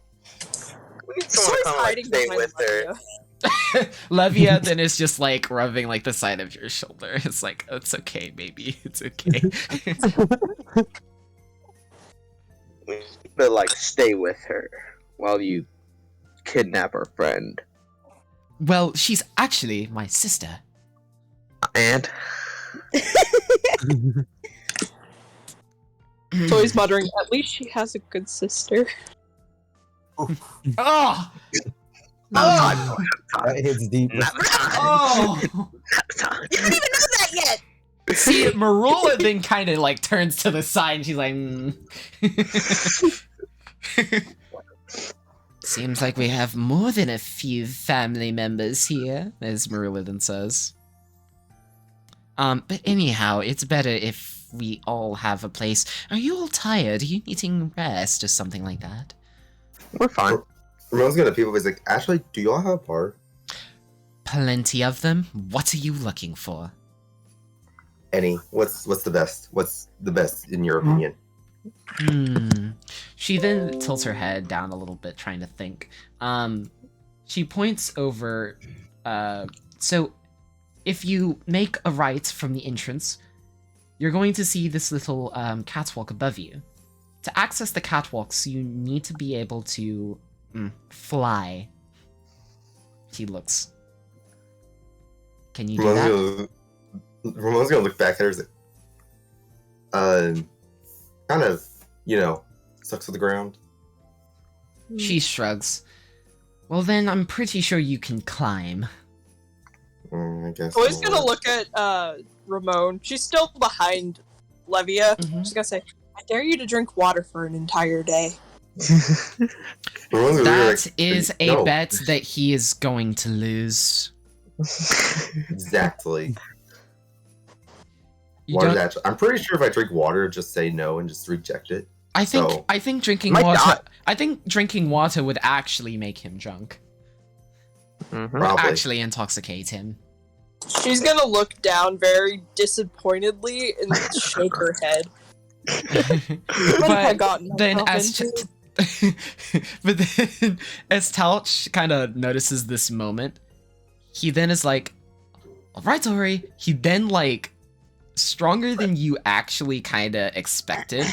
we need someone Someone's to hiding stay behind with her. Levia then is just like rubbing like the side of your shoulder. It's like, oh, it's okay, baby. It's okay. We need to, like, stay with her while you kidnap her friend. Well, she's actually my sister. And? So he's muttering, at least she has a good sister. Oh! Oh! That hits deep. Oh! You don't even know that yet. See, Marula then kind of like turns to the side and she's like, Seems like we have more than a few family members here, as Marula then says. But anyhow, it's better if we all have a place. Are you all tired? Are you needing rest or something like that? We're fine. Ramon's gonna people. He's like, actually, do y'all have a bar? Plenty of them. What are you looking for? Any? What's the best? What's the best in your opinion? She then tilts her head down a little bit, trying to think. She points over. So, if you make a right from the entrance, you're going to see this little catwalk above you. To access the catwalks, you need to be able to fly. He looks. Can you do that? Ramon's gonna look back at her and say, kind of, sucks to the ground. She shrugs. Well then, I'm pretty sure you can climb. I guess. So he's gonna look at Ramon. She's still behind Levia. She's gonna say, I dare you to drink water for an entire day. The ones where we were That like, is a no. bet that he is going to lose. Exactly. You Water's don't- actually, I'm pretty sure if I drink water, just say no and just reject it. I think So- I think drinking Might water. not. I think drinking water would actually make him drunk. Mhm. Would Probably. actually intoxicate him. She's gonna look down very disappointedly and shake her head. What have I gotten then myself as into? but then as Talch kind of notices this moment, he then is like, "All right, Tori." He then like stronger than you actually kind of expected.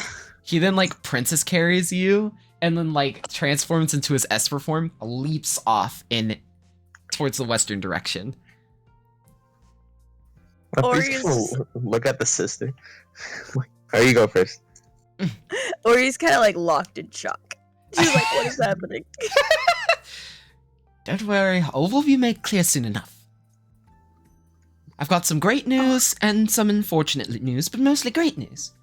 He then like princess carries you and then like transforms into his Esper form, leaps off in towards the western direction. These people look at the sister. Or you go first. Or he's kind of like locked in shock. She's like, what is happening? Don't worry, all will be made clear soon enough. I've got some great news and some unfortunate news, but mostly great news.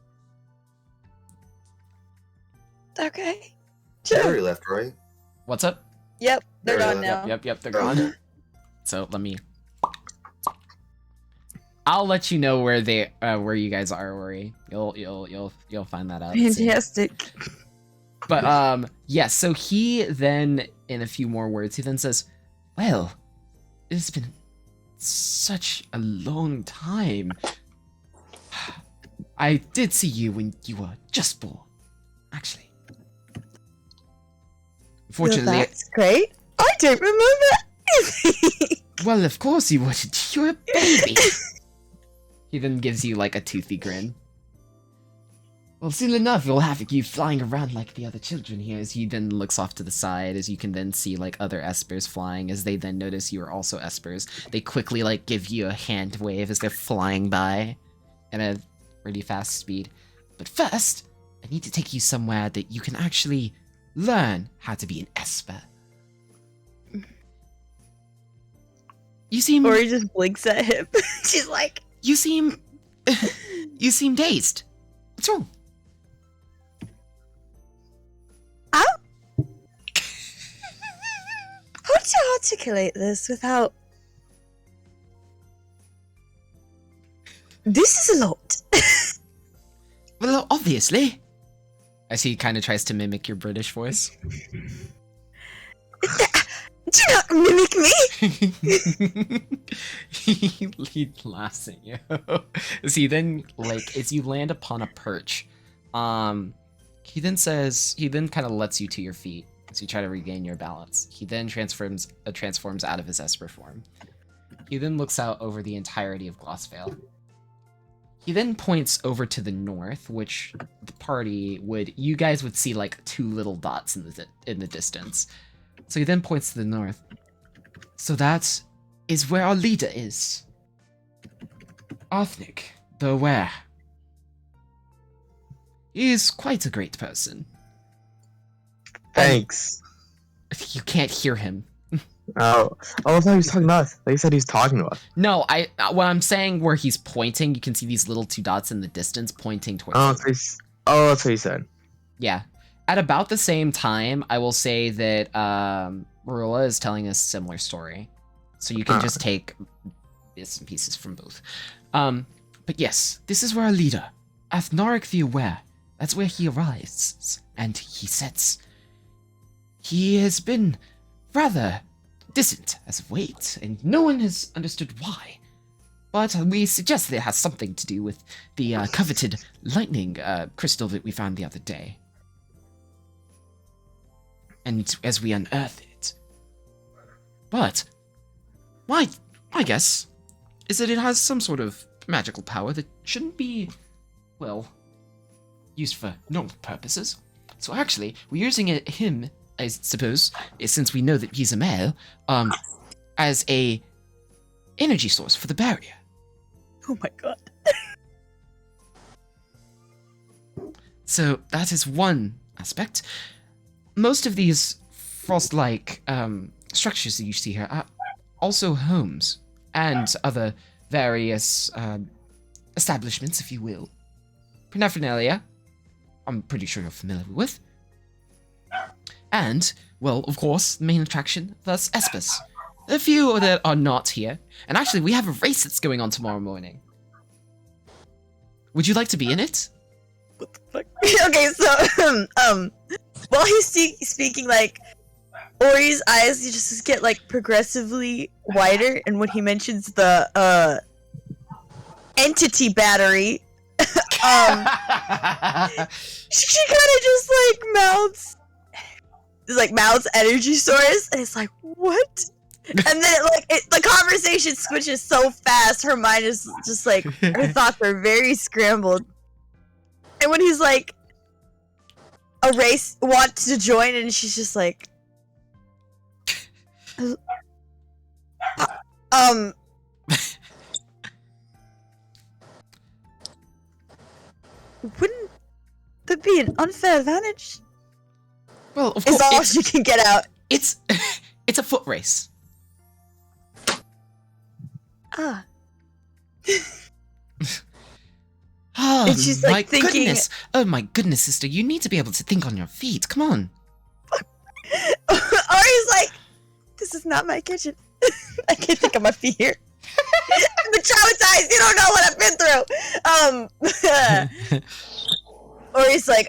Okay. They already left, right? What's up? Yep, they're There gone we now. Yep, they're gone. So let me. I'll let you know where they, where you guys are, Ori. You'll find that out. soon. Fantastic. But yeah. So he then, in a few more words, he then says, "Well, it's been such a long time. I did see you when you were just born, actually. Unfortunately, Well, that's great. I don't remember anything. well, of course you wouldn't. You're a baby." He then gives you like a toothy grin. Well, soon enough, we'll have you flying around like the other children here. As he then looks off to the side, as you can then see like other espers flying. As they then notice you are also espers, they quickly like give you a hand wave as they're flying by, at a really fast speed. But first, I need to take you somewhere that you can actually learn how to be an esper. You seem. Or he just blinks at him. She's like, You seem. You seem dazed. What's wrong? how do you articulate this without... This is a lot. Well, obviously. As he kind of tries to mimic your British voice. Do not mimic me. he laughs at you. As he then, like, as you land upon a perch, he then kind of lets you to your feet as you try to regain your balance. He then transforms out of his Esper form. He then looks out over the entirety of Glossvale. He then points over to the north, which the party you guys would see like two little dots in the distance. So he then points to the north. So that is where our leader is. Arthnic, the Aware. He is quite a great person. Thanks. You can't hear him. Oh, I thought he was talking to us. They said he's talking to us. No, when I'm saying where he's pointing, you can see these little two dots in the distance pointing towards Oh, him. that's what he said. Yeah. At about the same time, I will say that Marilla is telling a similar story. So you can just take bits and pieces from both. But yes, this is where our leader, Athnaric the Aware, that's where he arrives and he sets. He has been rather distant as of late, and no one has understood why. But we suggest it has something to do with the coveted lightning crystal that we found the other day. And as we unearth it. But my guess is that it has some sort of magical power that shouldn't be, well, used for normal purposes. So actually, we're using him, I suppose, since we know that he's a male, as a energy source for the barrier. Oh my god. So that is one aspect. Most of these frost-like structures that you see here are also homes and other various establishments, if you will. Paraphernalia, I'm pretty sure you're familiar with. And, well, of course, the main attraction, thus Espers. A few that are not here. And actually, we have a race that's going on tomorrow morning. Would you like to be in it? Okay, so while he's speaking, like Ori's eyes just get like progressively wider, and when he mentions the entity battery, she kind of just like mouths energy source, and it's like what? And then the conversation switches so fast, her mind is just like her thoughts are very scrambled. And when he's like, a race wants to join, and she's just like, wouldn't that be an unfair advantage? Well, of is course, all she can get out. It's a foot race. Ah. Oh, and she's like thinking, goodness. Oh my goodness, sister, you need to be able to think on your feet. Come on. Ari's like, this is not my kitchen. I can't think on my feet here. I'm traumatized. You don't know what I've been through. Ori's like,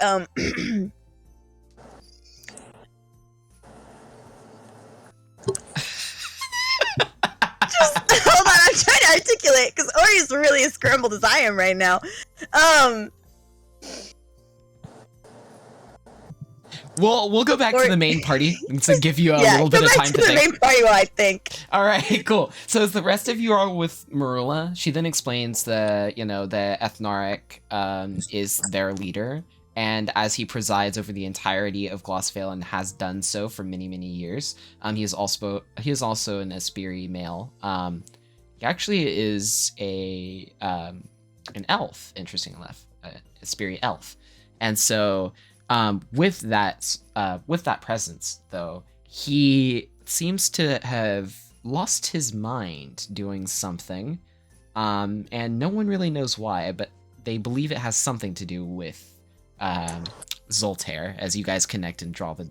just hold on, I'm trying to articulate because Ori's really as scrambled as I am right now. We'll go back to the main party to give you a little bit of time to think. the main party while I think. All right, cool. So as the rest of you are with Marula, she then explains that, the Ethnarch is their leader, and as he presides over the entirety of Glossvale and has done so for many, many years, he is also an Espiri male. He actually is an elf, interesting enough, Espiri elf, and so. With that presence, though, he seems to have lost his mind doing something, and no one really knows why, but they believe it has something to do with Zoltaire, as you guys connect and draw the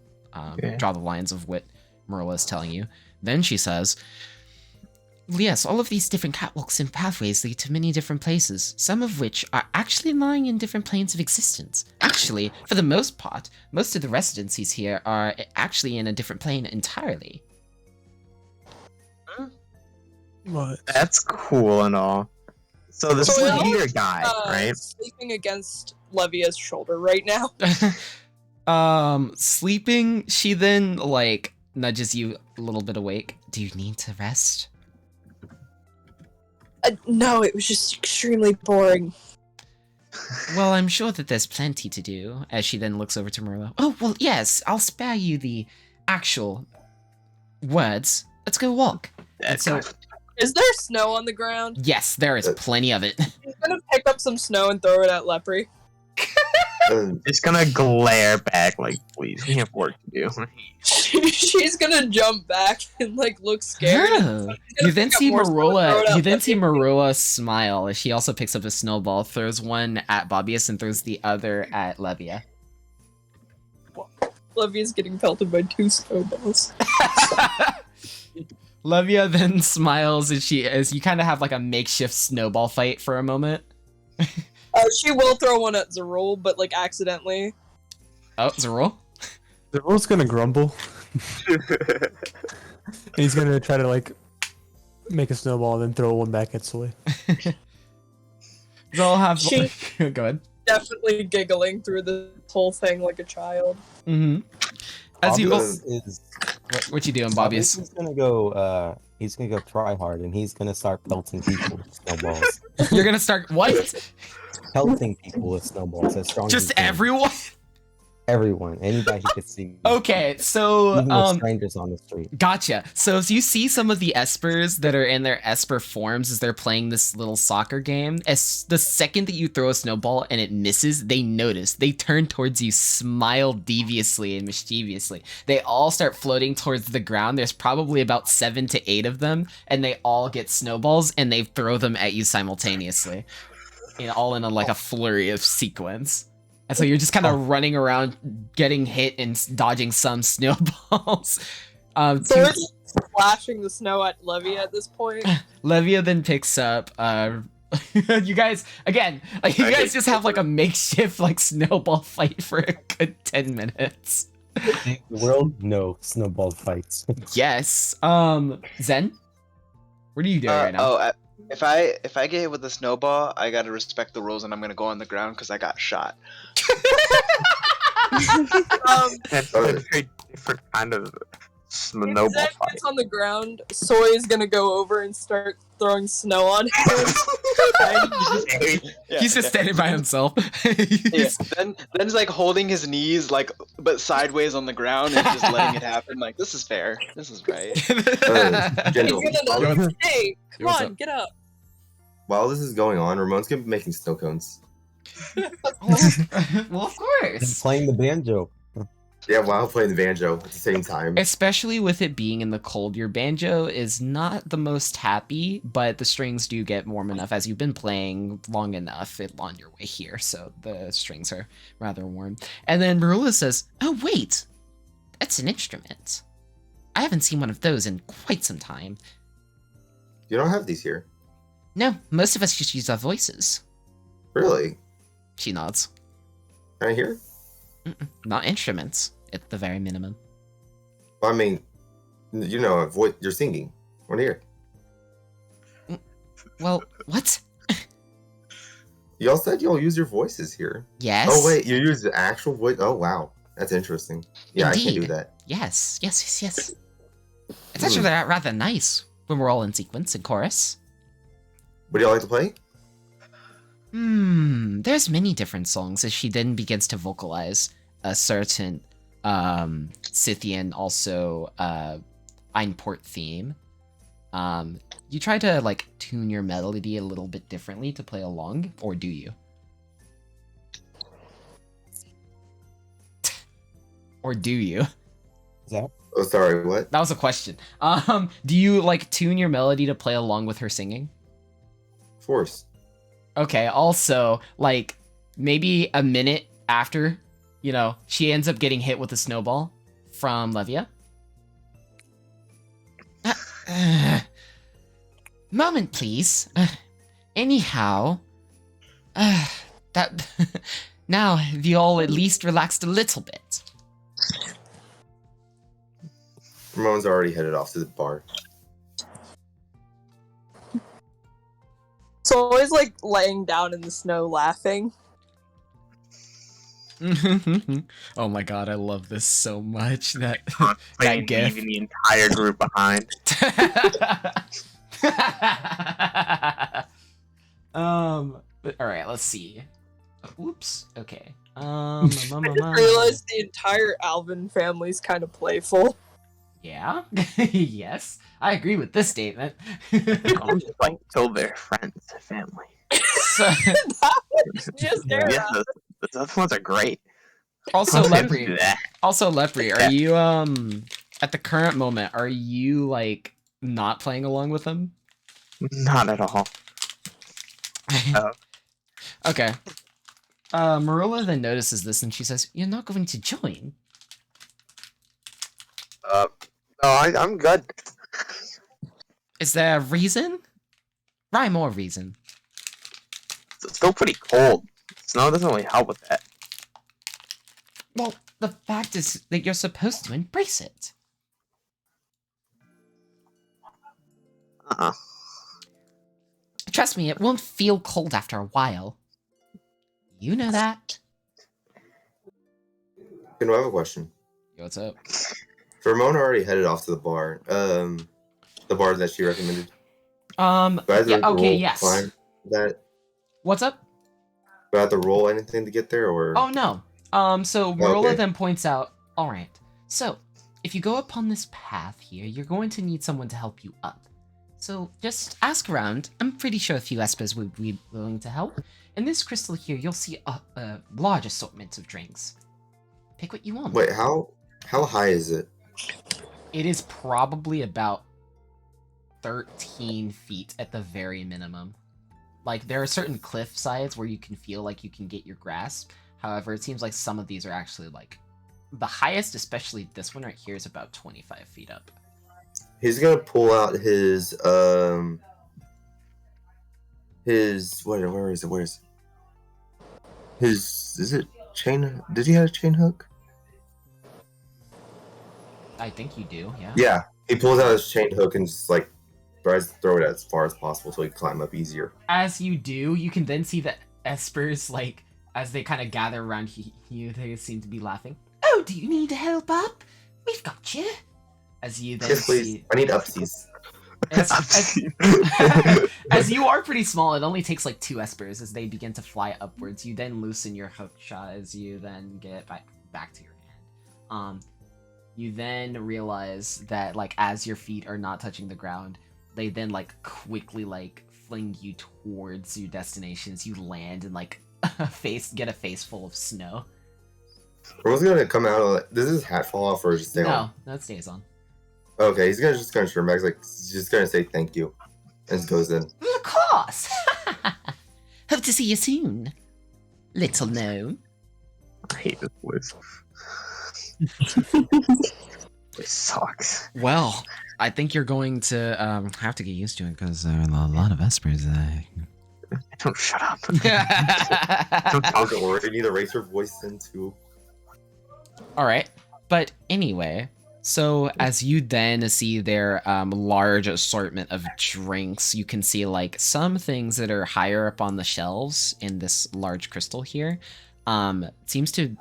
lines of what Marilla is telling you. Then she says, yes, all of these different catwalks and pathways lead to many different places, some of which are actually lying in different planes of existence. Actually, for the most part, most of the residencies here are actually in a different plane entirely. What? That's cool and all. So this is the leader guy, right? Sleeping against Levia's shoulder right now. Sleeping, she then, nudges you a little bit awake. Do you need to rest? No, it was just extremely boring. Well, I'm sure that there's plenty to do, as she then looks over to Marilla. Oh, well, yes, I'll spare you the actual words. Let's go walk. And so, is there snow on the ground? yes, there is plenty of it. She's gonna pick up some snow and throw it at Lepre. It's gonna glare back like, please, we have work to do. She's gonna jump back and look scared. Oh. You then see Marilla smile as she also picks up a snowball, throws one at Bobbius and throws the other at Levia. Levia's getting pelted by 2 snowballs. Levia then smiles as you kind of have a makeshift snowball fight for a moment. She will throw one at Zerul, but accidentally. Oh, Zerul? Zerul's gonna grumble. He's gonna try to make a snowball and then throw one back at Soy. They'll have. She Go ahead. Definitely giggling through the whole thing like a child. Mm-hmm. As you what you doing, Bobbius? He's gonna go try hard, and he's gonna start pelting people with snowballs. You're gonna start what? Pelting people with snowballs as strong. Just as everyone. Everyone, anybody who could see. Okay, so even the strangers on the street. Gotcha. So as you see some of the Espers that are in their Esper forms as they're playing this little soccer game, as the second that you throw a snowball and it misses, they notice. They turn towards you, smile deviously and mischievously. They all start floating towards the ground. There's probably about 7 to 8 of them, and they all get snowballs and they throw them at you simultaneously. All in a flurry of sequence. And so you're just kind of running around, getting hit and dodging some snowballs. So we're just splashing the snow at Levia at this point. Levia then picks up. You guys again, like you guys just have like a makeshift like snowball fight for a good 10 minutes. The world, no snowball fights. Yes. Zen, what are you doing right now? Oh, if I get hit with a snowball, I gotta respect the rules and I'm gonna go on the ground because I got shot. That's a very different kind of snowball If Zed fight. gets on the ground, Soy is gonna go over and start throwing snow on him. He's just standing by himself. Yeah. Then's like holding his knees like but sideways on the ground and just letting it happen. Like this is fair. This is right. General, Hey, come What's on, up? get up. while this is going on, Ramon's gonna be making snow cones. Well, of course. Playing the banjo. Yeah, while playing the banjo at the same time. Especially with it being in the cold, your banjo is not the most happy, but the strings do get warm enough as you've been playing long enough on your way here, so the strings are rather warm. And then Marula says, "Oh wait, that's an instrument. I haven't seen one of those in quite some time." You don't have these here. No, most of us just use our voices. Really? She nods. Can I hear? Not instruments, at the very minimum. Well, I mean, you know, a voice. You're singing. I want to hear. Well, what? Y'all said y'all use your voices here. Yes. Oh wait, you use the actual voice. Oh wow, that's interesting. Yeah, I can do Indeed. that. Yes. It's actually rather nice when we're all in sequence and chorus. Would y'all like to play? There's many different songs as she then begins to vocalize a certain Scythian, also Einport theme. You try to like tune your melody a little bit differently to play along, or do you? Or do you? Is that? Oh, sorry, what? That was a question. Do you like tune your melody to play along with her singing? Of course. Okay, also, like, maybe a minute after, you know, she ends up getting hit with a snowball from Levia. Moment, please. Anyhow, that... now, have you all at least relaxed a little bit? Ramon's already headed off to the bar. So always like laying down in the snow laughing. Oh my god, I love this so much. That Playing, gif. leaving the entire group behind. But, all right, let's see. Oops. Okay. I just realized the entire Alvin family's kind of playful. Yeah. Yes, I agree with this statement. I'm just like, so they're friends, family. So, That was just there. Yeah, those ones are great. also, Let's do Lepri. that. Also, Lepri. Are you at the current moment? Are you like not playing along with them? Not at all. Okay. Marilla then notices this and she says, "You're not going to join." No, I'm good. Is there a reason? Rhyme or reason? It's still pretty cold. Snow doesn't really help with that. Well, the fact is that you're supposed to embrace it. Uh-uh. Trust me, it won't feel cold after a while. You know that. I have a question. Yo, what's up? Ramona already headed off to the bar. The bar that she recommended. Do I have to Yeah, okay, roll yes. climb that? What's up? Do I have to roll anything to get there, or? Oh, no. So Marilla Okay. then points out, alright, so, if you go upon this path here, you're going to need someone to help you up. So, just ask around. I'm pretty sure a few Espers would be willing to help. In this crystal here, you'll see a large assortment of drinks. Pick what you want. Wait, how high is it? It is probably about 13 feet at the very minimum. Like, there are certain cliff sides where you can feel like you can get your grasp. However, it seems like some of these are actually like the highest, especially this one right here, is about 25 feet up. He's gonna pull out his where is it? Is it chain? Did he have a chain hook? I think you do, yeah. Yeah, he pulls out his chain hook and just like tries to throw it as far as possible so he can climb up easier. As you do, you can then see the espers, like, as they kind of gather around you, they seem to be laughing. Oh, do you need help up? We've got you. As you then Yes, please. see... I need upsies. As you are pretty small, it only takes like 2 espers as they begin to fly upwards. You then loosen your hook shot as you then get back to your hand. You then realize that like as your feet are not touching the ground, they then like quickly like fling you towards your destinations. You land and like get a face full of snow. What's gonna come out of does his hat fall off or just stay on? No, that stays on. Okay, he's gonna just kind of turn back, like just gonna say thank you, and just goes in. Of course. Hope to see you soon, little gnome. I hate this voice. It sucks. Well, I think you're going to have to get used to it because there are a lot of espers. Don't shut up. Don't talk or you need to raise your voice in too. All right, but anyway. So as you then see their large assortment of drinks, you can see like some things that are higher up on the shelves in this large crystal here. Seems to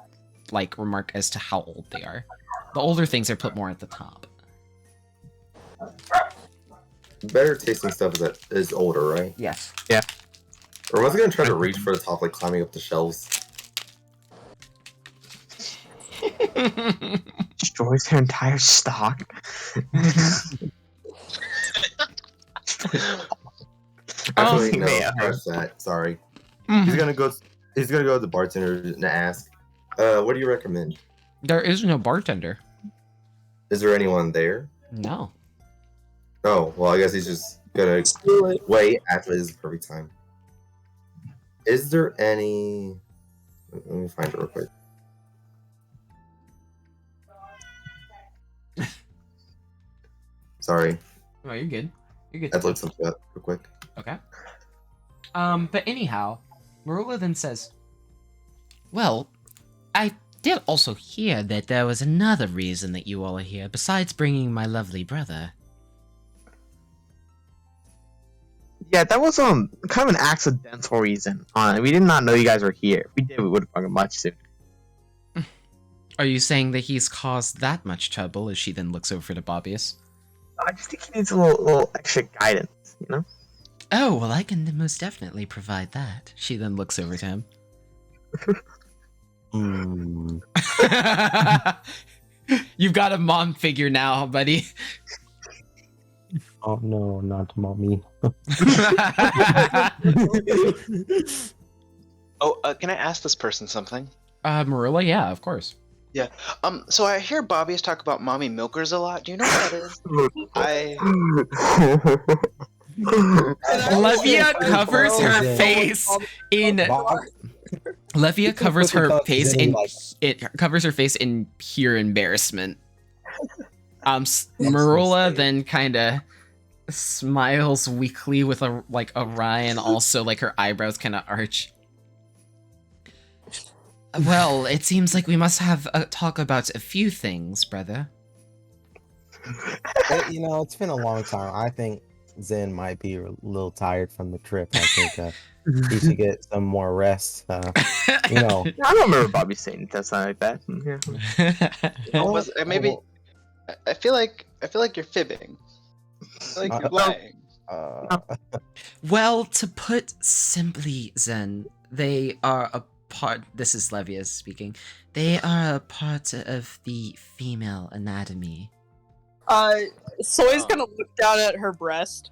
like remark as to how old they are. The older things are put more at the top. Better tasting stuff is older, right? Yes. Yeah. Or was I gonna try to reach for the top, like climbing up the shelves? Destroys their entire stock. Actually, no, yeah. scratch that. Sorry. He's gonna go to the bartender and ask, what do you recommend? There is no bartender. Is there anyone there? No. Oh, well, I guess he's just gonna wait after this is the perfect time. Is there any... Let me find it real quick. Sorry. Oh, you're good. You're good. I looked something up real quick. Okay. But anyhow, Marula then says, well, I did also hear that there was another reason that you all are here, besides bringing my lovely brother. Yeah, that was kind of an accidental reason. We did not know you guys were here. If we did, we would have fucking much sooner. Are you saying that he's caused that much trouble? As she then looks over to Bobbius. I just think he needs a little extra guidance, you know? Oh, well, I can most definitely provide that. She then looks over to him. You've got a mom figure now, buddy. Oh no, not mommy. Can I ask this person something? Marilla, yeah, of course. Yeah. So I hear Bobby's talk about mommy milkers a lot. Do you know what that is? Levia covers her face in. Levia covers her face in. It covers her face in pure embarrassment. Marula then kind of smiles weakly with a wry, and also like her eyebrows kind of arch. Well, it seems like we must have a talk about a few things, brother. You know, it's been a long time. I think Zen might be a little tired from the trip. I think he should get some more rest. You know, I don't remember Bobby saying something like that. Yeah. Maybe I feel like you're fibbing. I feel like you're lying. Well, to put simply, Zen, they are a part. This is Levia speaking. They are a part of the female anatomy. Soy's gonna look down at her breast.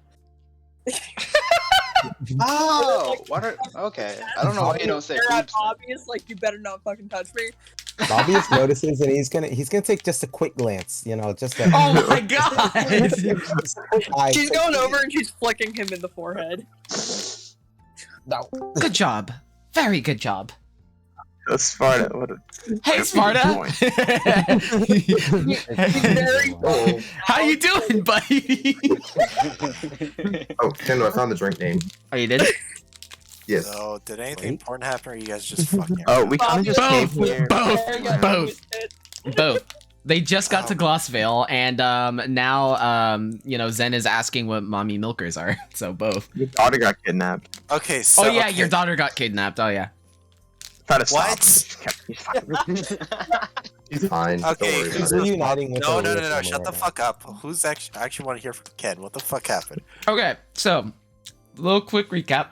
Oh, what are, okay. I don't know why you don't say boobs. Obvious, like you better not fucking touch me. Bobbius notices, and he's gonna take just a quick glance. You know, just. Oh my god! She's going over and she's flicking him in the forehead. No. Good job. Very good job. Sparta. What a Hey, Sparta. Oh, How you doing, buddy? oh, Kendall, I found the drink name. Oh, you did? Yes. So, did anything Wait. important happen, or you guys just fucking? Oh, we kind of just came Both. here. Both. They just got to Glossvale, and now Zen is asking what mommy milkers are. So both. Your daughter got kidnapped. Okay, so Oh yeah, okay. your daughter got kidnapped. Oh yeah. Try to stop. What? He's fine. Don't Okay, worry He's about it. reuniting with No, a no, no, real no! family Shut the right fuck up. Who's actually? I actually want to hear from Ken. What the fuck happened? Okay, so little quick recap.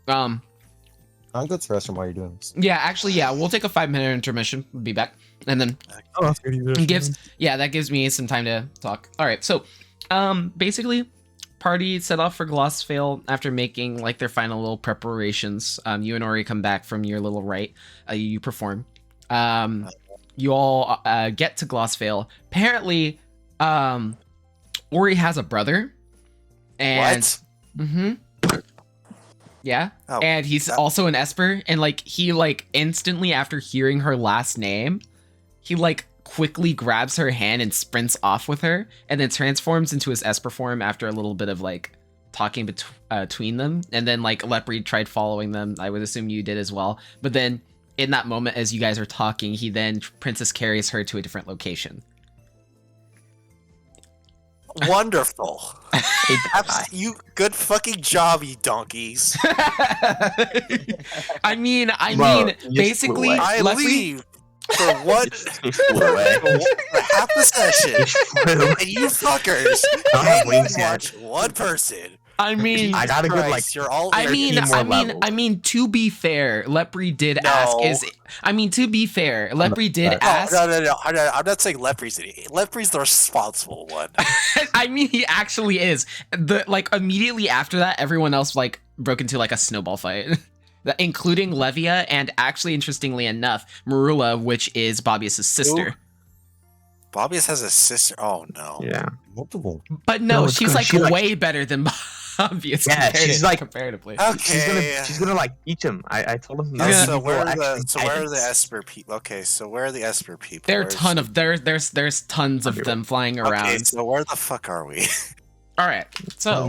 now. I'm good to rest from while you're doing this. Yeah, actually, yeah, we'll take a 5-minute intermission. We'll be back, and then Oh, that's good. it that gives me some time to talk. All right, so basically, party set off for Glossvale after making like their final little preparations. You and Ori come back from your little rite. You perform. You all get to Glossvale. Apparently, Ori has a brother, and What? yeah, Oh, and he's also an Esper, and like he like instantly after hearing her last name, he like quickly grabs her hand and sprints off with her, and then transforms into his Esper form after a little bit of like talking between them. And then like Lepre tried following them. I would assume you did as well. But then in that moment, as you guys are talking, he then Princess carries her to a different location. Wonderful. You good fucking job, you donkeys. I mean, Bro, you basically, flew away. I Lepre- leave for what? He flew away. For half the session, flew. and you fuckers don't have can't wings even yet. watch one person. I mean, I got a good like. Christ, you're all. I mean, 13 more levels. to be fair, Lepre did No. ask. To be fair, Lepre did ask. No. I'm not saying Lepre's an idiot. Lepre's the responsible one. I mean, he actually is. Immediately after that, everyone else like broke into like a snowball fight, including Levia and actually, interestingly enough, Marula, which is Bobbius' sister. Bobbius has a sister. Oh no. Yeah. Multiple. But no, No, it's she's good. like She, like- way better than Bobbius. Yeah, she's like- comparatively. Okay. She's gonna like teach him. I told him. Oh, Yeah. so where are Actually, the guidance. Esper people? Okay, so where are the Esper people? There are Where's- ton of there's tons of them flying around. Okay, so where the fuck are we? All right, so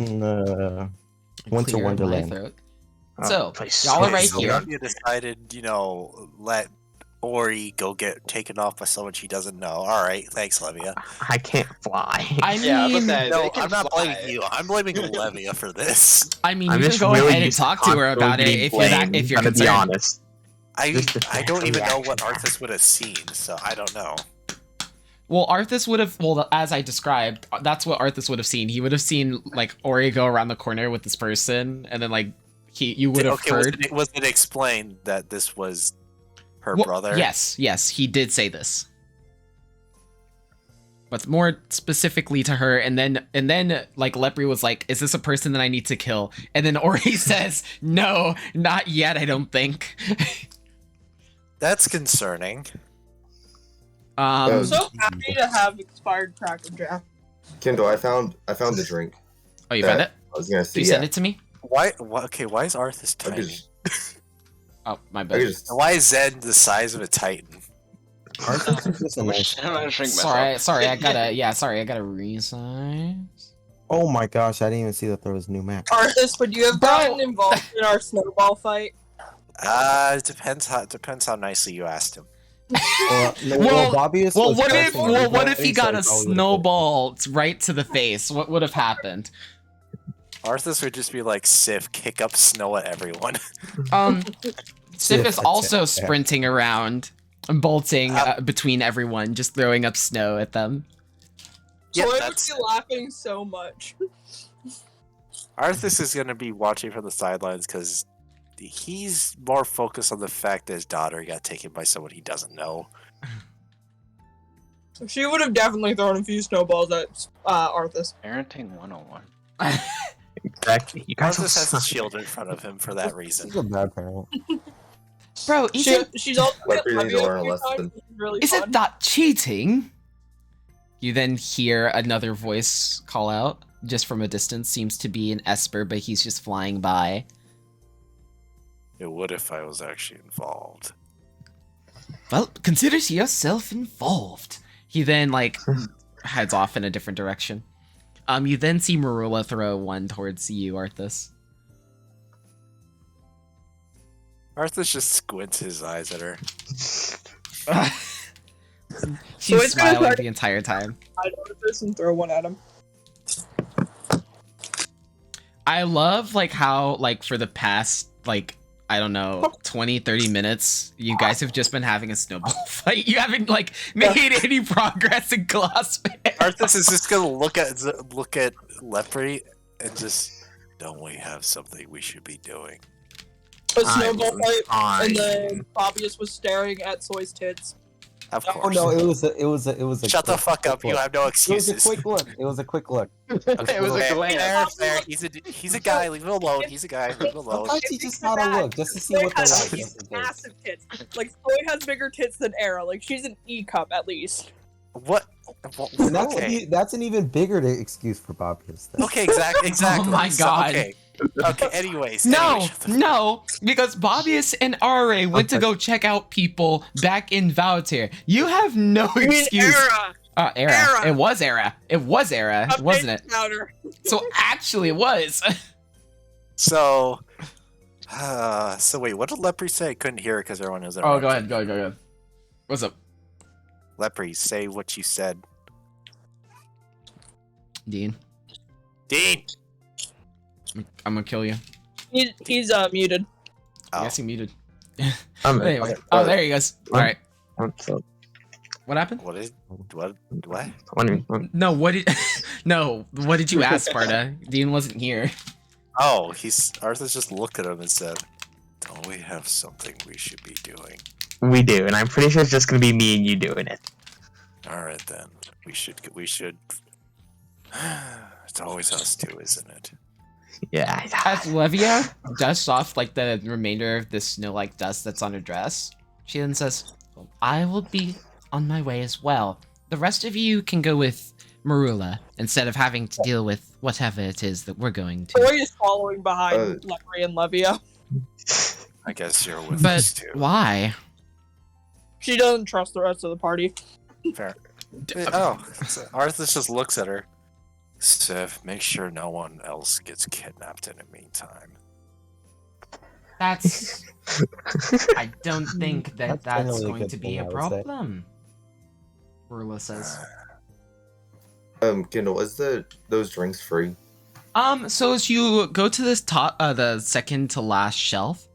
Winter clear Wonderland. my throat. Oh, So please. y'all are right So here. You decided, let Ori go get taken off by someone she doesn't know. All right, thanks, Levia. I can't fly. I Yeah, but mean, that- No, they can I'm not fly. blaming you. I'm blaming Levia for this. I'm I'm you can just go really ahead and used talk to her constantly about it getting if you're blamed, if you're I'm gonna be concerned. honest. I Just don't even know what reaction. Arthas would have seen, so I don't know. Well, Arthas would have. Well, as I described, that's what Arthas would have seen. He would have seen like Ori go around the corner with this person, and then like you would have Okay, heard. was it explained that this was her Well, brother? Yes, he did say this. But more specifically to her, and then like Lepre was like, "Is this a person that I need to kill?" And then Ori says, "No, not yet. I don't think." That's concerning. I'm so happy to have expired Cracker Jack. Kendall, I found the drink. Oh, you found it? I was gonna say. You send it to me? Why? Okay, why is Arthas I tiny? just, Oh, my I bad. just, Why is Zed the size of a Titan? Arthas is just a nice. I'm gonna shrink myself. Sorry, I gotta resize. Oh my gosh, I didn't even see that there was a new map. Arthas, would you have gotten involved in our snowball fight? It depends how nicely you asked him. Bobbius was casting What if reflex, he got so a I probably would've snowball right to the face? What would have happened? Arthas would just be like Sif, kick up snow at everyone. Sif is Yeah, also yeah. sprinting around, bolting between everyone, just throwing up snow at them. Yeah, So I would that's be laughing so much. Arthas is gonna be watching from the sidelines because he's more focused on the fact that his daughter got taken by someone he doesn't know. She would have definitely thrown a few snowballs at Arthas. Parenting 101. Exactly. You guys Arthas has a are shield in front of him for that reason. He's a bad parent. Bro, She's also Like, been we need to Levia learn a a few lesson. times, which is really is fun. it not cheating? You then hear another voice call out, just from a distance. Seems to be an Esper, but he's just flying by. It would if I was actually involved. Well, consider yourself involved. He then like heads off in a different direction. You then see Marula throw one towards you, Arthas. Arthas just squints his eyes at her. She's it's gonna smiling start- the entire time. I notice this and throw one at him. I love like how like for the past like I don't know 20-30 minutes you guys have just been having a snowball fight. You haven't like made any progress in Glassman. Arthas is just gonna look at Lepre and just, don't we have something we should be doing? A snowball fight, and then Fabius was staring at Soy's tits. Of Oh course. no, it was a Shut the fuck up. You have no It was excuses. a quick look. It was a quick look. It was a glare. Fair. He's a guy. Leave him alone. He's a guy. Leave him alone. Sometimes he just gotta look just to see what they're like. just in case. Massive tits. Like Soy has bigger tits than Era. Like she's an E cup at least. What? And Okay. that's an even bigger excuse for Bobbius. Okay. Exactly. Oh my god. Okay. Okay. Anyways. No, no, because Bobbius and RA went to go check out people back in Valtier. You have no I mean excuse. Era. Era. It was Era. It was Era, wasn't it? Powder. So actually it was. So. So wait. What did Lepre say? Couldn't hear it because everyone was. Oh, go ahead. What's up, Lepre, say what you said. Dean? Dean. I'm gonna kill you. He's muted. I guess he muted. Anyway. Oh, there he goes. All right. So, What happened? What? No, what did no? What did you ask, Sparta? Dean wasn't here. Oh, Arthas just looked at him and said, "Don't we have something we should be doing?" we do, and I'm pretty sure it's just gonna be me and you doing it. All right then. We should. It's always us two, isn't it? Yeah. As Levia dusts off like the remainder of this snow-like dust that's on her dress, she then says, well, I will be on my way as well. The rest of you can go with Marula instead of having to deal with whatever it is that we're going to. Soy is following behind Lepre and Levia. I guess you're with us But too. why? She doesn't trust the rest of the party. Fair. Oh, so Arthas just looks at her. Sif, make sure no one else gets kidnapped in the meantime. That's... I don't think that's generally a going good to be thing, a I would say. problem. Marula says. Kendall, is those drinks free? So as you go to this top, the second to last shelf,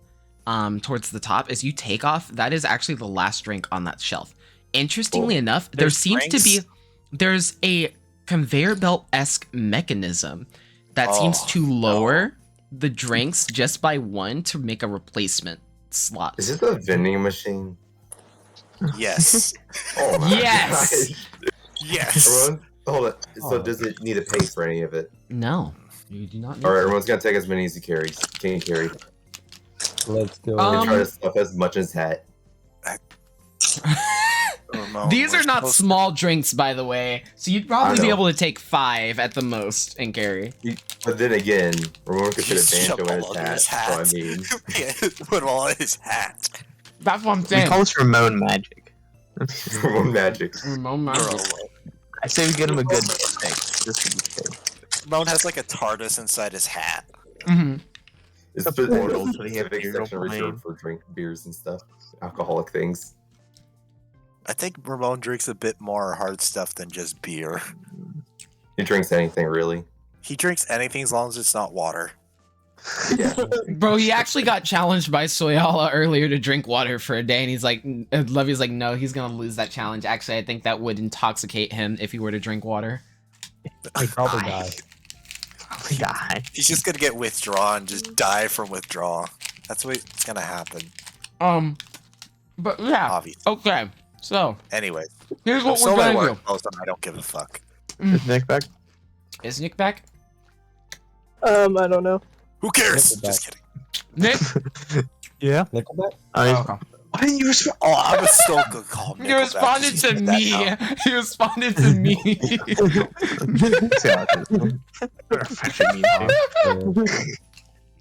towards the top, as you take off, that is actually the last drink on that shelf. Interestingly enough, there There's seems drinks? to be, there's a conveyor belt-esque mechanism that seems to lower the drinks just by one to make a replacement slot. Is this a vending machine? Yes. Oh my Yes! gosh. Yes. Everyone, hold on. So does it need to pay for any of it? No, you do not need Alright, to. everyone's gonna take as many as you can carry. Let's go. And try to stuff as much as hat. Ramon, These we're are not supposed- small drinks, by the way, so you'd probably I be know. able to take 5 at the most and carry. But then again, Ramon could fit Just a shove banjo in all his under hat. his So hat. I mean, Put them all in his hat. That's what I'm We saying. call this Ramon magic. Ramon magic. Ramon Magic. I say we get him a good thing. Just to be safe. Ramon has like a TARDIS inside his hat. Mhm. It's A a portal to the specific imperial section plane. reserved for drink beers and stuff, alcoholic things. I think Ramon drinks a bit more hard stuff than just beer. He drinks anything really. He drinks anything as long as it's not water. Yeah. Bro, he actually got challenged by Soyala earlier to drink water for a day, and he's like, Levy's like, no, he's gonna lose that challenge. Actually, I think that would intoxicate him if he were to drink water. He'd probably die. Probably die. He's just gonna get withdrawn, just die from withdrawal. That's what's gonna happen. But yeah, Obviously. okay. So Anyway, here's what so we're many gonna work posts and I don't give a fuck. Is Nick back? do. Is Nick back? I don't know. Who cares? Nickelback. Just kidding. Nick? Yeah. Nickelback? Okay. Why didn't you respond? Oh, I was still gonna call him. He responded to me. He responded to me.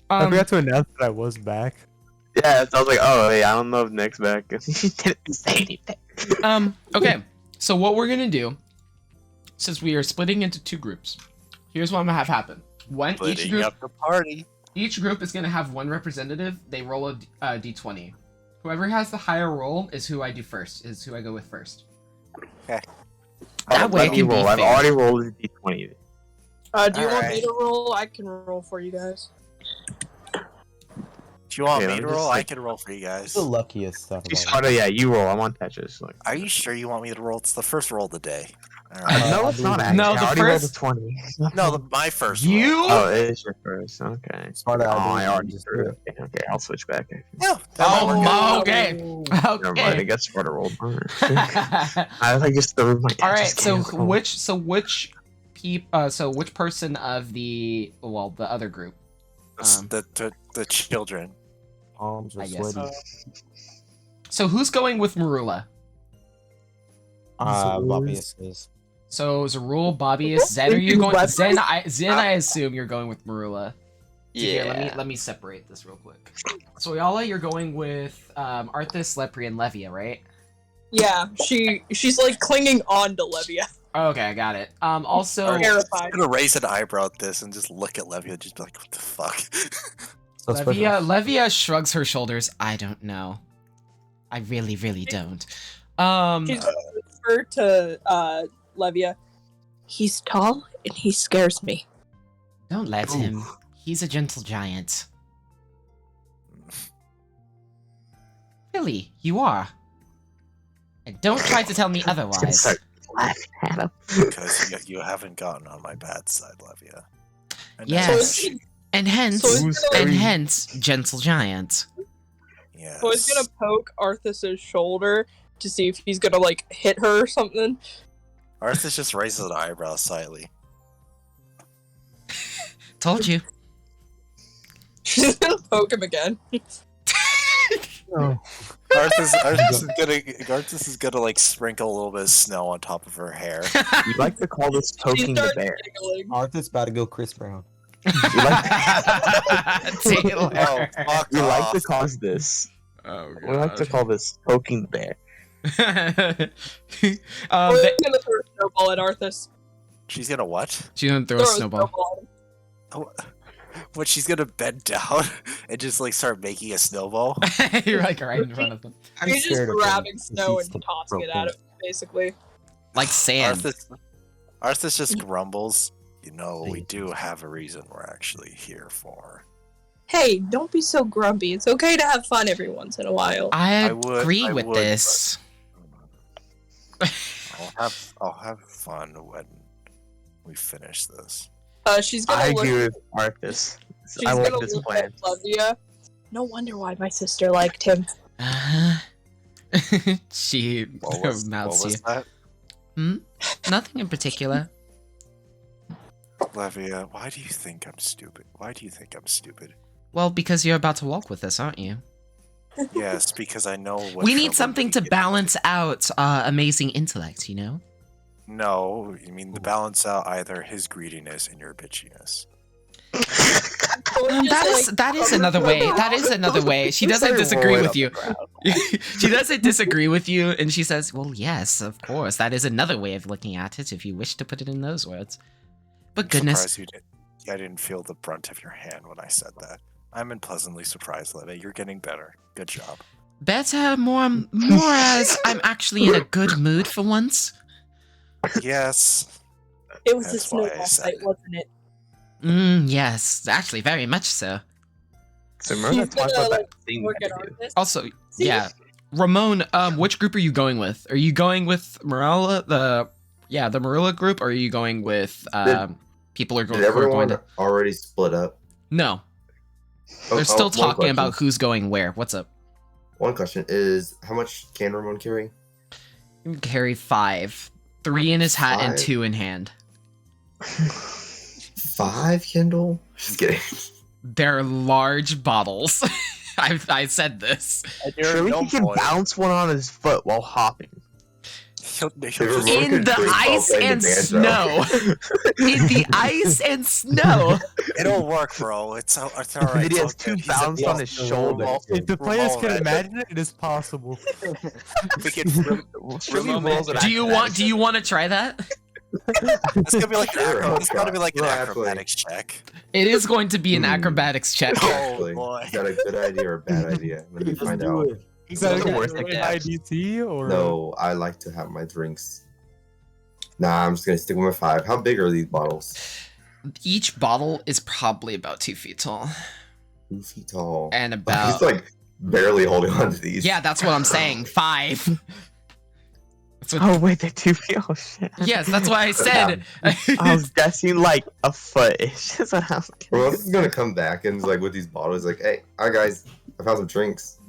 I forgot to announce that I was back. Yeah, so I was like, oh, hey, I don't know if Nick's back. He didn't say anything. Okay, so what we're gonna do, since we are splitting into 2 groups, here's what I'm gonna have happen. Splitting up the party. Each group is gonna have 1 representative. They roll a d20. Whoever has the higher roll is who I do first. Is who I go with first. Okay. That way it can be fair. I've already rolled a d20. Do you want me to roll? I can roll for you guys. Do you want Yeah, me to I'm roll? just I like- can roll for you guys. The luckiest stuff. Oh, yeah, you roll. I'm on Tetris. Like, Are you sure you want me to roll? It's the first roll of the day. All right. no, it's not actually. No, I the already rolled a first- 20. No, my first. You? Roll. Oh, it is your first. Okay. Smarter Oh, idea I than already just threw do it. Okay, I'll switch back. Yeah. that might work out. Oh, okay. Never mind. I Okay. guess Sparta rolled. I just threw my. All right. So which person of the other group? The children. Arms are I guess. sweaty. So who's going with Marula? Bobbius is. So Zarul, Bobbius, Zen. Are you going? Zen, I assume you're going with Marula. Here, let me separate this real quick. So Yala, you're going with Arthas, Lepri, and Levia, right? Yeah, she's like clinging on to Levia. Okay, I got it. Also, Terrified. I'm gonna raise an eyebrow at this and just look at Levia and just be like, what the fuck? So Levia shrugs her shoulders. I don't know. I really, really don't. She's gonna whisper to Levia. He's tall and he scares me. Don't let him. He's a gentle giant. Really, you are. And don't try to tell me otherwise. Start laughing at him. Because you haven't gotten on my bad side, Levia. And Yes. And hence, So gentle giant. Yes. So he's gonna poke Arthas's shoulder to see if he's gonna like hit her or something. Arthas just raises an eyebrow slightly. Told you. She's gonna poke him again. Arthas is gonna like sprinkle a little bit of snow on top of her hair. You like to call this poking the bear. Arthur's about to go Chris Brown. You like Taylor. Oh, fuck we like off. to call this. Oh, We like to call this poking the bear. She's gonna throw a snowball at Arthas. She's gonna what? She's gonna throw a snowball. Oh, what? She's gonna bend down and just like start making a snowball. You're like right in front of them. He's just grabbing snow and tossing it at him, basically. Like sand. Arthas just grumbles. You know, we do have a reason we're actually here for. Hey, don't be so grumpy. It's okay to have fun every once in a while. I would- agree I with would, this. I'll have fun when we finish this. She's gonna I look. agree with Arthas. She's I like gonna this look plan. at Levia. No wonder why my sister liked him. She mouths you. That? Nothing in particular. Levia, why do you think I'm stupid? Why do you think I'm stupid? Well, because you're about to walk with us, aren't you? Yes, because I know what We need trouble something we to get balance out amazing intellect, you know? No, you mean to balance out either his greediness and your bitchiness. That is another way. That is another way. She doesn't disagree with you. She doesn't disagree with you, and she says, "Well, yes, of course. That is another way of looking at it, if you wish to put it in those words." But goodness, Surprised I didn't feel the brunt of your hand when I said that. I'm pleasantly surprised, Levia. You're getting better. Good job. better, more as I'm actually in a good mood for once. Yes. It was That's the why I snowball said fight, it. wasn't it? Yes, actually, very much so. So remember that talk about that thing we Look had at to do? Arthas. Also, See? yeah, Ramon, which group are you going with? Are you going with Marilla, the Marilla group, or are you going with people Did who are going everyone to? already split up? No, Oh, they're still one talking about question. who's going where. What's up? One question is, how much can Ramon carry? You can carry 5, 3 in his hat and 5? 2 in hand. 5, Kendall? Just kidding. They're large bottles. I said this. Surely he can bounce one on his foot while hopping. He'll just, In the ice and snow. In the ice and snow. it'll work, bro. It's alright. He has two bounce on his shoulder. If the players can imagine it, it is possible. We can. Do you want to try that? It's gonna be like it's try. gotta be like an No, actually. acrobatics check. It is going to be an acrobatics check. Actually, boy. is that a good idea or a bad idea? Let me find out. Is that the a worst I good guess. IDT or No, I like to have my drinks. Nah, I'm just gonna stick with my 5. How big are these bottles? Each bottle is probably about 2 feet tall. 2 feet tall. And He's about like barely holding on to these. yeah, that's what I'm saying. 5. That's what, Oh wait, they're 2 feet. Oh shit. yes, that's why I said. I was guessing like a foot. It's just what I was Bro, else is gonna come back and like with these bottles, like, hey, hi guys, I found some drinks.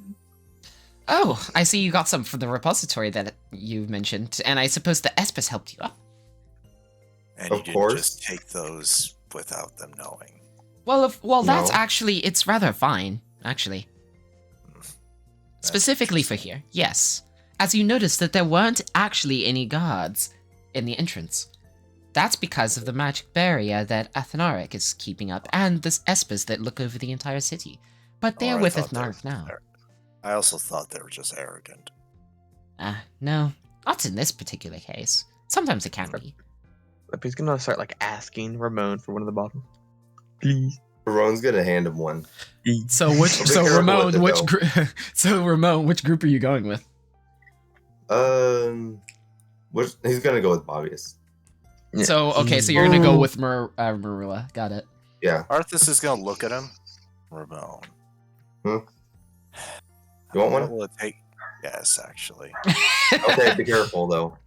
Oh, I see you got some from the repository that you mentioned, and I suppose the Espus helped you up. And Of you didn't course. just take those without them knowing. Well, that's No. actually it's rather fine, actually. Specifically for here, yes. As you noticed that there weren't actually any guards in the entrance. That's because of the magic barrier that Athanaric is keeping up, and the Espers that look over the entire city. But they're Or I with thought they Athanaric were- now. I also thought they were just arrogant. No. Not in this particular case. Sometimes it can be. He's gonna start like asking Ramon for one of the bottles. Please. Baron's gonna hand him one. So which Be so careful Ramon, with it, which though. Ramon, which group are you going with? He's gonna go with Bobbius. Yeah. So okay, so you're gonna go with Marula. Got it. Yeah. Arthas is gonna look at him. Ramon. You want What one? will it take? Yes, actually. Okay, be careful though.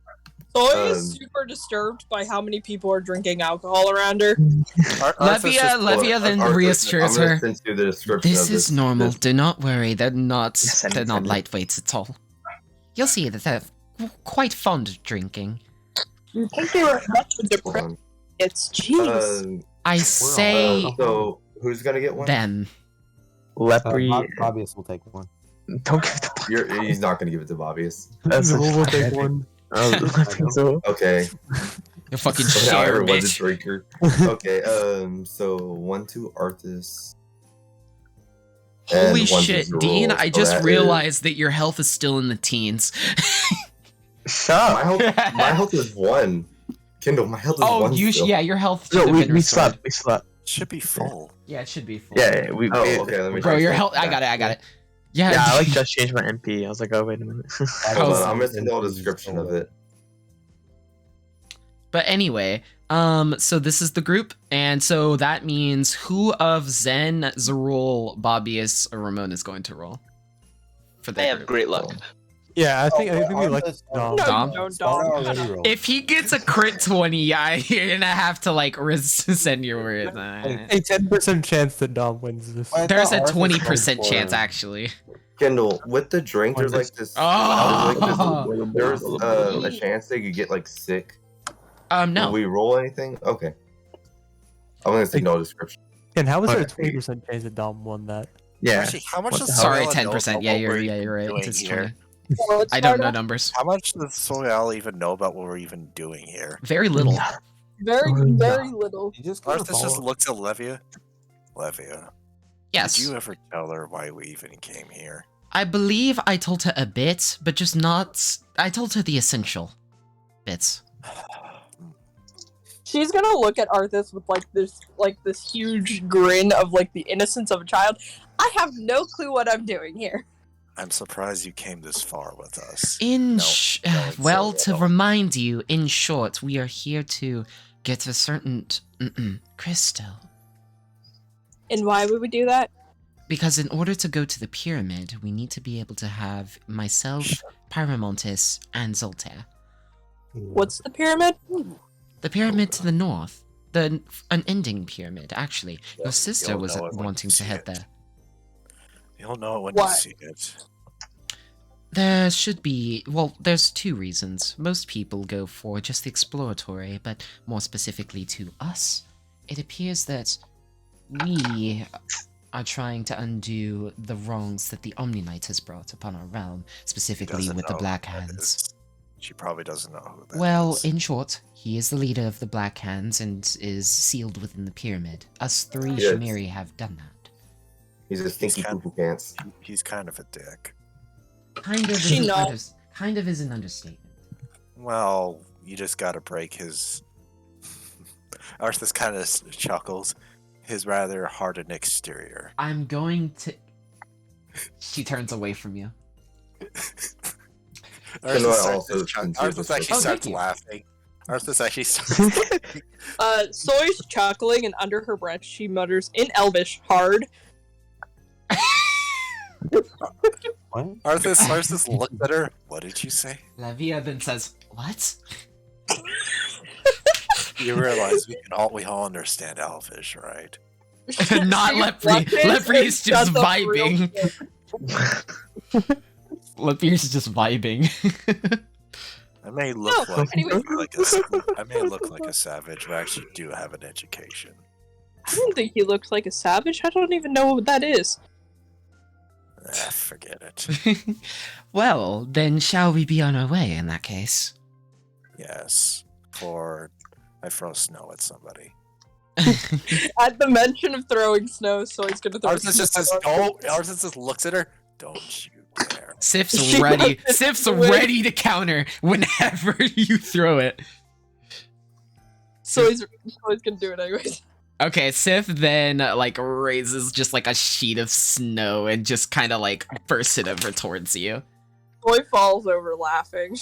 Zoe is Um, super disturbed by how many people are drinking alcohol around her. Levia then Arthas, reassures I'm gonna her. send you the description This of is normal. this- Do not worry. They're not. Yes, I they're not understand. lightweights at all. You'll see that they're quite fond of drinking. You think they were much Hold depressed? on. It's jeez. I say So who's gonna get one? them. Leprey. Bobbius will take one. Don't give the He's not gonna give it to Bobbius. That's We'll take one. I think so. Okay. You fucking So now share, everyone's a bitch. drinker. Okay. So 1 to Arthas. and Holy 1 to shit, Zerul. Dean! I So just that realized that your health is still in the teens. Shut My up. health is 1. Kindle, my health is 1 still. yeah, your health. No, should have we been restored. slept. We slept. Should be full. Yeah, it should be full. Yeah, we. Oh, we- okay. Let me Bro, check your that. health. I got it. Yeah, Yeah, I like just changed my MP. I was like, oh wait a minute. Hold on, I'm gonna send all the description of it. But anyway, so this is the group, and so that means who of Zen, Zerul, Bobbius, or Ramon is going to roll for I that have group. great luck. Yeah, I think we like Dom. No, Dom? you don't, Star Dom. already rolled. If he gets a crit 20, yeah, you're gonna have to like send your words. A 10% chance that Dom wins this. I There's a thought Arthas 20% went chance for- actually. Kindle, with the drink, there's like this. Oh. There's a chance they could get like sick. No. Will we roll anything? Okay. I'm gonna send all the description. And how is there a Okay. 20% chance that Dom won that? Yeah. Actually, how much What does the hell? Sorry, Soyala know 10%. about Yeah, what you're we're right. doing It's here? 20. Well, I don't know Sparta, numbers. How much does Soyala even know about what we're even doing here? Very little. Very, very little. You just gotta Arthas just follow- looks at Levia. Levia, Yes. did you ever tell her why we even came here? I believe I told her a bit, but just not. I told her the essential bits. She's gonna look at Arthas with this huge grin of like the innocence of a child. I have no clue what I'm doing here. I'm surprised you came this far with us. In No, sh- no, it's well, so to remind you, in short, we are here to get a certain crystal. And why would we do that? Because in order to go to the pyramid, we need to be able to have myself, Pyramontis, and Zoltaire. What's the pyramid? The pyramid to the north. The unending pyramid, actually. Your sister you'll was know it when wanting you to see head it. there. You'll know it when Why? you see it. There should be, well, there's 2 reasons. Most people go for just the exploratory, but more specifically to us, it appears that we are trying to undo the wrongs that the Omni Knight has brought upon our realm, He specifically doesn't with the know Black what that Hands. is. She probably doesn't know who that Well, is. in short, he is the leader of the Black Hands and is sealed within the pyramid. Us three Yes. Shamiri have done that. He's a stinky poo pants. He's kind of a dick. Kind of She is not. kind of is an understatement. Well, you just gotta break his. Arthas kind of chuckles. His rather hardened exterior. I'm going to. She turns away from you. Arthas actually starts laughing. Arthas actually starts. Soy's chuckling, and under her breath, she mutters in Elvish, "Hard." Arthas looks at her. What did you say? Lavia then says, "What?" You realize we all understand Elvish, right? Not Lepri. Lepri is just vibing. Lepri is just vibing. I may look No, anyway. I may look like a savage, but I actually do have an education. I don't think he looks like a savage. I don't even know what that is. Forget it. Well, then shall we be on our way in that case? Yes, for I throw snow at somebody. At the mention of throwing snow, Soy's gonna throw. Arthas just says, "Don't." Arthas just looks at her. Don't you dare. Sif's ready. Sif's ready to counter whenever you throw it. Soy's gonna do it anyways. Okay, Sif then like raises just like a sheet of snow and just kind of like bursts it over towards you. Soy falls over laughing.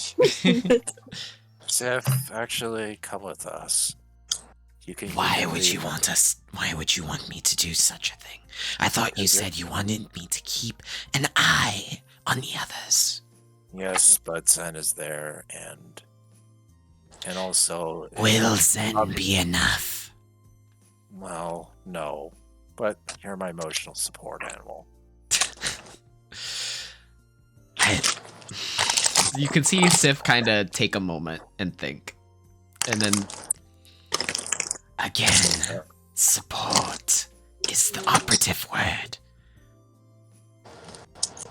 Sif, actually, come with us. You can. Why would you want us? Why would you want me to do such a thing? I thought you said you wanted me to keep an eye on the others. Yes, but Zen is there, and also. Will Zen be enough? Well, no, but you're my emotional support animal. You can see Sif kind of take a moment and think, and then again, support is the operative word.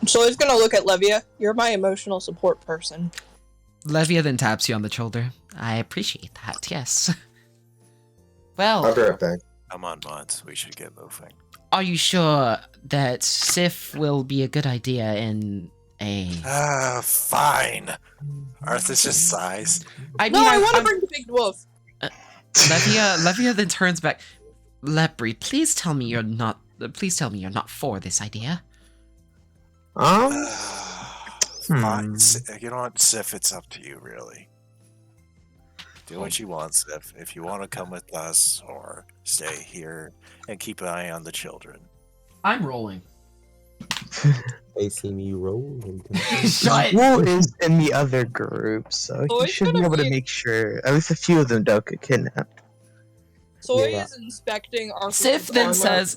Soy's gonna look at Levia. You're my emotional support person. Levia then taps you on the shoulder. I appreciate that. Yes. Well, I'll be right back. Come on, Mons. We should get moving. Are you sure that Sif will be a good idea in a... Fine. Arthas just sighs. I want to bring the big dwarf. Levia then turns back. Lepri, please tell me you're not for this idea. Fine. You know what, Sif? It's up to you, really. Do what you want, Sif. If you want to come with us or stay here and keep an eye on the children. I'm rolling. They see me rolling. Shut. Who is in the other group, so Soy he should be able to make sure at least a few of them don't get kidnapped. Soy Yeah. is inspecting our. Sif then says,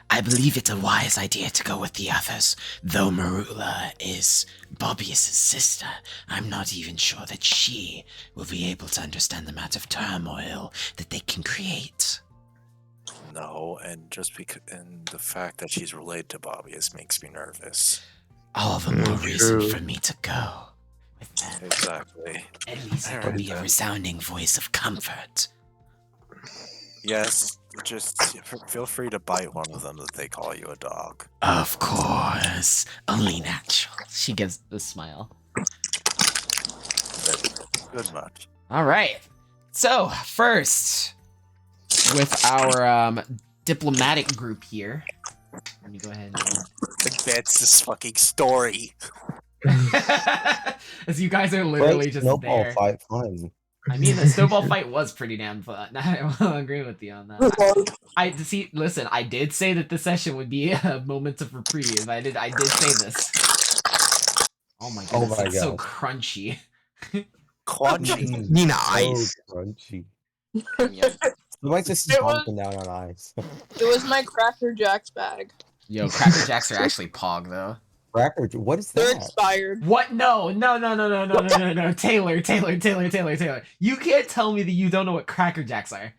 I believe it's a wise idea to go with the others. Though Marula is Bobby's sister, I'm not even sure that she will be able to understand the amount of turmoil that they can create. No, and just because, and the fact that she's related to Bobby's makes me nervous. All the more reason for me to go with them. Exactly. At least it will be a resounding voice of comfort. Yes, just feel free to bite one of them if they call you a dog. Of course. Only natural. She gives a smile. Good much. All right. So, first, with our diplomatic group here. Let me go ahead That's this fucking story. as you guys are literally just snowball there. fight fun. I mean, the snowball fight was pretty damn fun. I will agree with you on that. Listen, I did say that this session would be a moment of reprieve. I did say this. Oh my goodness, it's so crunchy. Crunchy. Nina ice. So crunchy. You might just see pumping down on ice. It was my Cracker Jacks bag. Yo, Cracker Jacks are actually pog though. Cracker, what is They're that? expired. What? No. Taylor. You can't tell me that you don't know what Cracker Jacks are.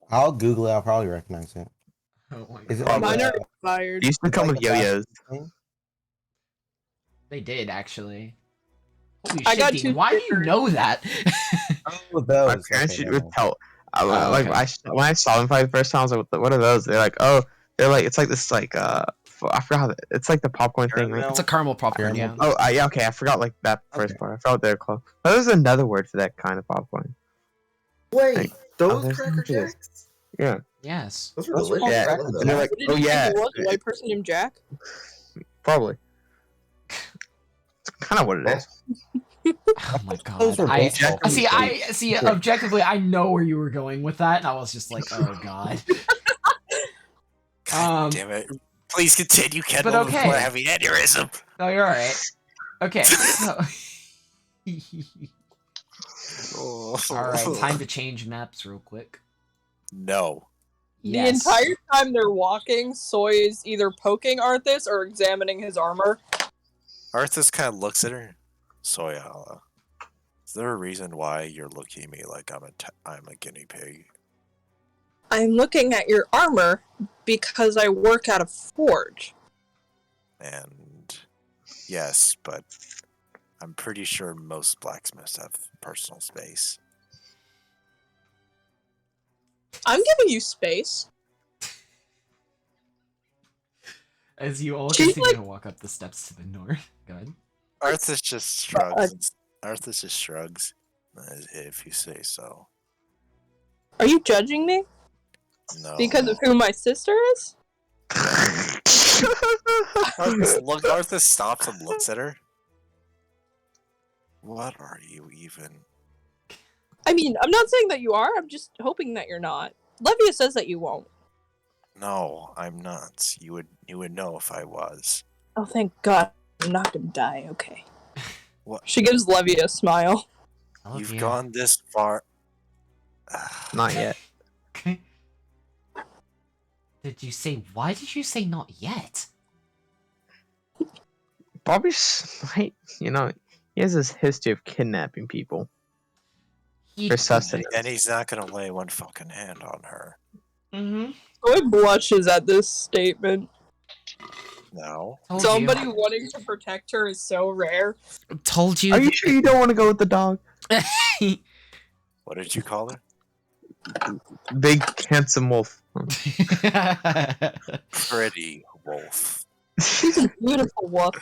I'll Google it. I'll probably recognize it. Oh my Is it God. like Mine are a- expired. They used to come with yo-yos. They did actually. Holy I shit, got Dean, two why do you stickers. know that? Oh, those. My parents Okay, would never mind. tell. Oh, Like okay. when I saw them fight the first time, I was like, "What are those?" They're like, "Oh, they're like it's like this like I forgot how it's like the popcorn thing, right?" It's a caramel popcorn, yeah. Oh, yeah, okay, I forgot like that first Okay. part. I forgot they're close. Oh, there's another word for that kind of popcorn. Wait, Like, those there's Cracker something to this. Jacks? Yeah, Yes. Those are Those delicious. yeah. I love And those. they're like, What did oh you yeah, think it was? A white person named Jack? probably. It's kind of what it is. Oh my Those god. were I baseball see. pieces. I see. Objectively, I know where you were going with that, and I was just like, oh god. Damn it. Please continue, Kendall, But before I okay. have an aneurysm. No, you're all right. Okay. So. Oh. All right. Time to change maps real quick. No. The entire time they're walking, Soy's either poking Arthas or examining his armor. Arthas kind of looks at her. Soya, is there a reason why you're looking at me like I'm a guinea pig? I'm looking at your armor because I work at a forge. And yes, but I'm pretty sure most blacksmiths have personal space. I'm giving you space. As you all She's continue to walk up the steps to the north. Go ahead. Arthas just shrugs. Arthas just shrugs. If you say so. Are you judging me? No. Because of who my sister is? Arthas stops and looks at her. What are you even? I mean, I'm not saying that you are. I'm just hoping that you're not. Levia says that you won't. No, I'm not. You would know if I was. Oh, thank God. I'm not gonna die. Okay. What? She gives Levia a smile. You've gone this far. Not yet. Did you say? Why did you say not yet? Bobby, like, he has this history of kidnapping people for sustenance. And he's not gonna lay one fucking hand on her. Mm-hmm. Soy blushes at this statement. No. Somebody wanting to protect her is so rare. Told you. Are you sure you don't want to go with the dog? What did you call her? Big handsome wolf. Pretty wolf. She's a beautiful wolf.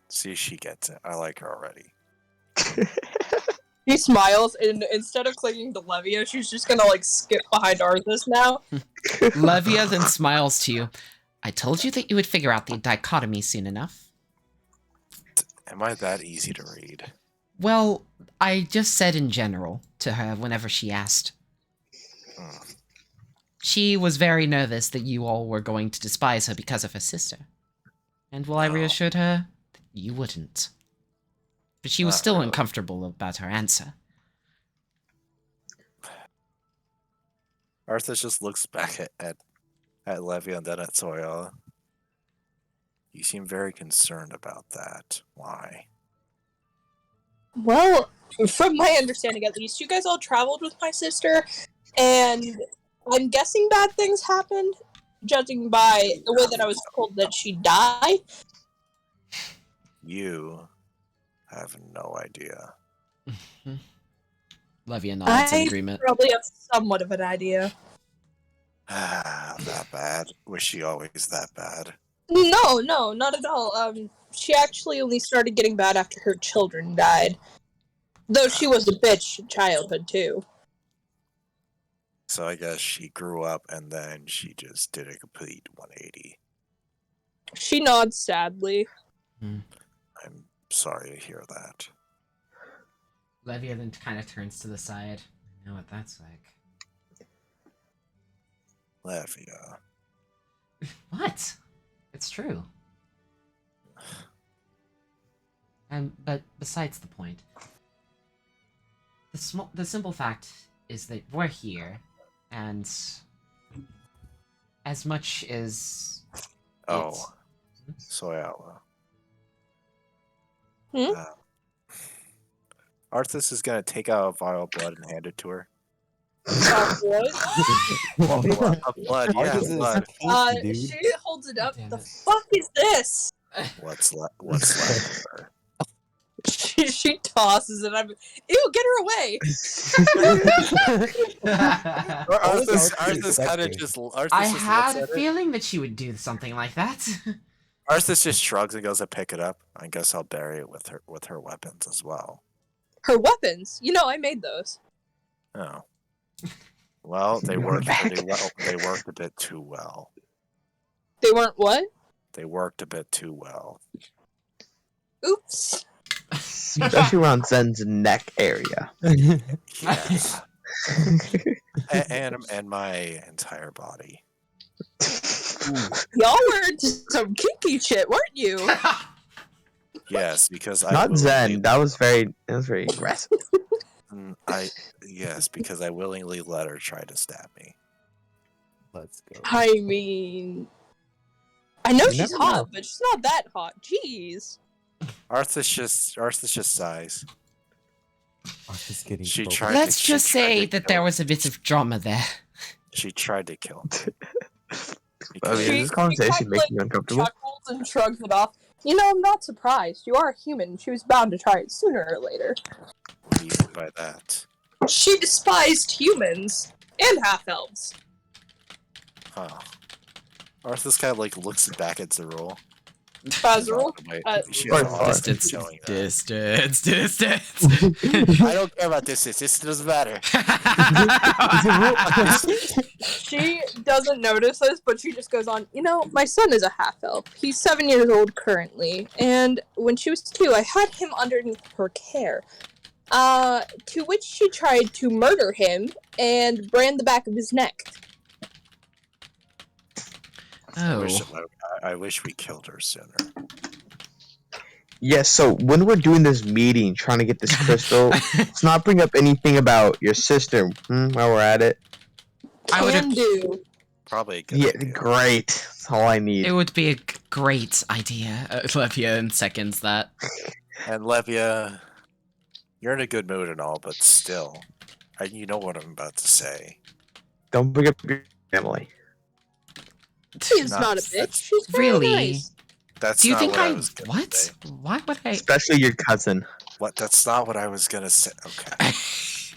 See, she gets it. I like her already. He smiles, and instead of clinging to Levia, she's just gonna skip behind Arthas now. Levia then smiles to you. I told you that you would figure out the dichotomy soon enough. Am I that easy to read? Well, I just said in general to her whenever she asked. She was very nervous that you all were going to despise her because of her sister. And I reassured her that you wouldn't. But she was still uncomfortable about her answer. Arthas just looks back at Levy and then at Soya. You seem very concerned about that. Why? Well, from my understanding at least, you guys all traveled with my sister, and I'm guessing bad things happened, judging by the way that I was told that she died. You have no idea. Levia nods in I agreement. probably have somewhat of an idea. That bad? Was she always that bad? No, not at all. She actually only started getting bad after her children died. Though she was a bitch in childhood, too. So I guess she grew up and then she just did a complete 180. She nods sadly. I'm sorry to hear that. Levia then kind of turns to the side. I know what that's like. Levia. What? It's true. But besides the point, the simple fact is that we're here, and as much as Oh, Soyala. Arthas is gonna take out a vial of blood and hand it to her. What? Blood, yeah, blood. She holds it up. The fuck is this? What's left of her? She tosses it. I'm ew, get her away. Arthas kind of just. Arthas I just had a looks at it. feeling that she would do something like that. Arthas just shrugs and goes to pick it up. I guess I'll bury it with her weapons as well. Her weapons? You know, I made those. Oh. Well, they worked pretty well. They worked a bit too well. They weren't what? They worked a bit too well. Oops. Especially around Zen's neck area. Yes. and my entire body. Y'all were into some kinky shit, weren't you? Yes, because I Not willingly- Zen. That was very aggressive. Yes, because I willingly let her try to stab me. Let's go. I mean, I know You she's never hot, know. but she's not that hot. Jeez. Arthas just sighs. I'm just getting. She focused. tried. Let's she just tried say to that kill there me. was a bit of drama there. She tried to kill me. I mean, She- is this conversation she making you uncomfortable? Chuckles and shrugs it off. You know, I'm not surprised. You are a human. She was bound to try it sooner or later. What do you mean by that? She despised humans and half-elves. Huh. Arthas kind of like looks back at Zerul. Bazarul? She Far, has far. all Distance, showing that. distance. I don't care about this. This doesn't matter. She doesn't notice this, but she just goes on, you know, my son is a half-elf. He's 7 years old currently, and when she was 2, I had him underneath her care. To which she tried to murder him and brand the back of his neck. Oh. I wish we killed her sooner. Yes, so when we're doing this meeting, trying to get this crystal, let's not bring up anything about your sister while we're at it. I would Can have. do. Probably a good Yeah, idea. great. That's all I need. It would be a great idea. Levia and seconds that. And Levia, you're in a good mood and all, but still, you know what I'm about to say. Don't bring up your family. She's Not- not a bitch. She's very Really? nice. That's Do you not think what I I? was gonna What? say. Why would I? Especially your cousin. What? That's not what I was gonna say. Okay.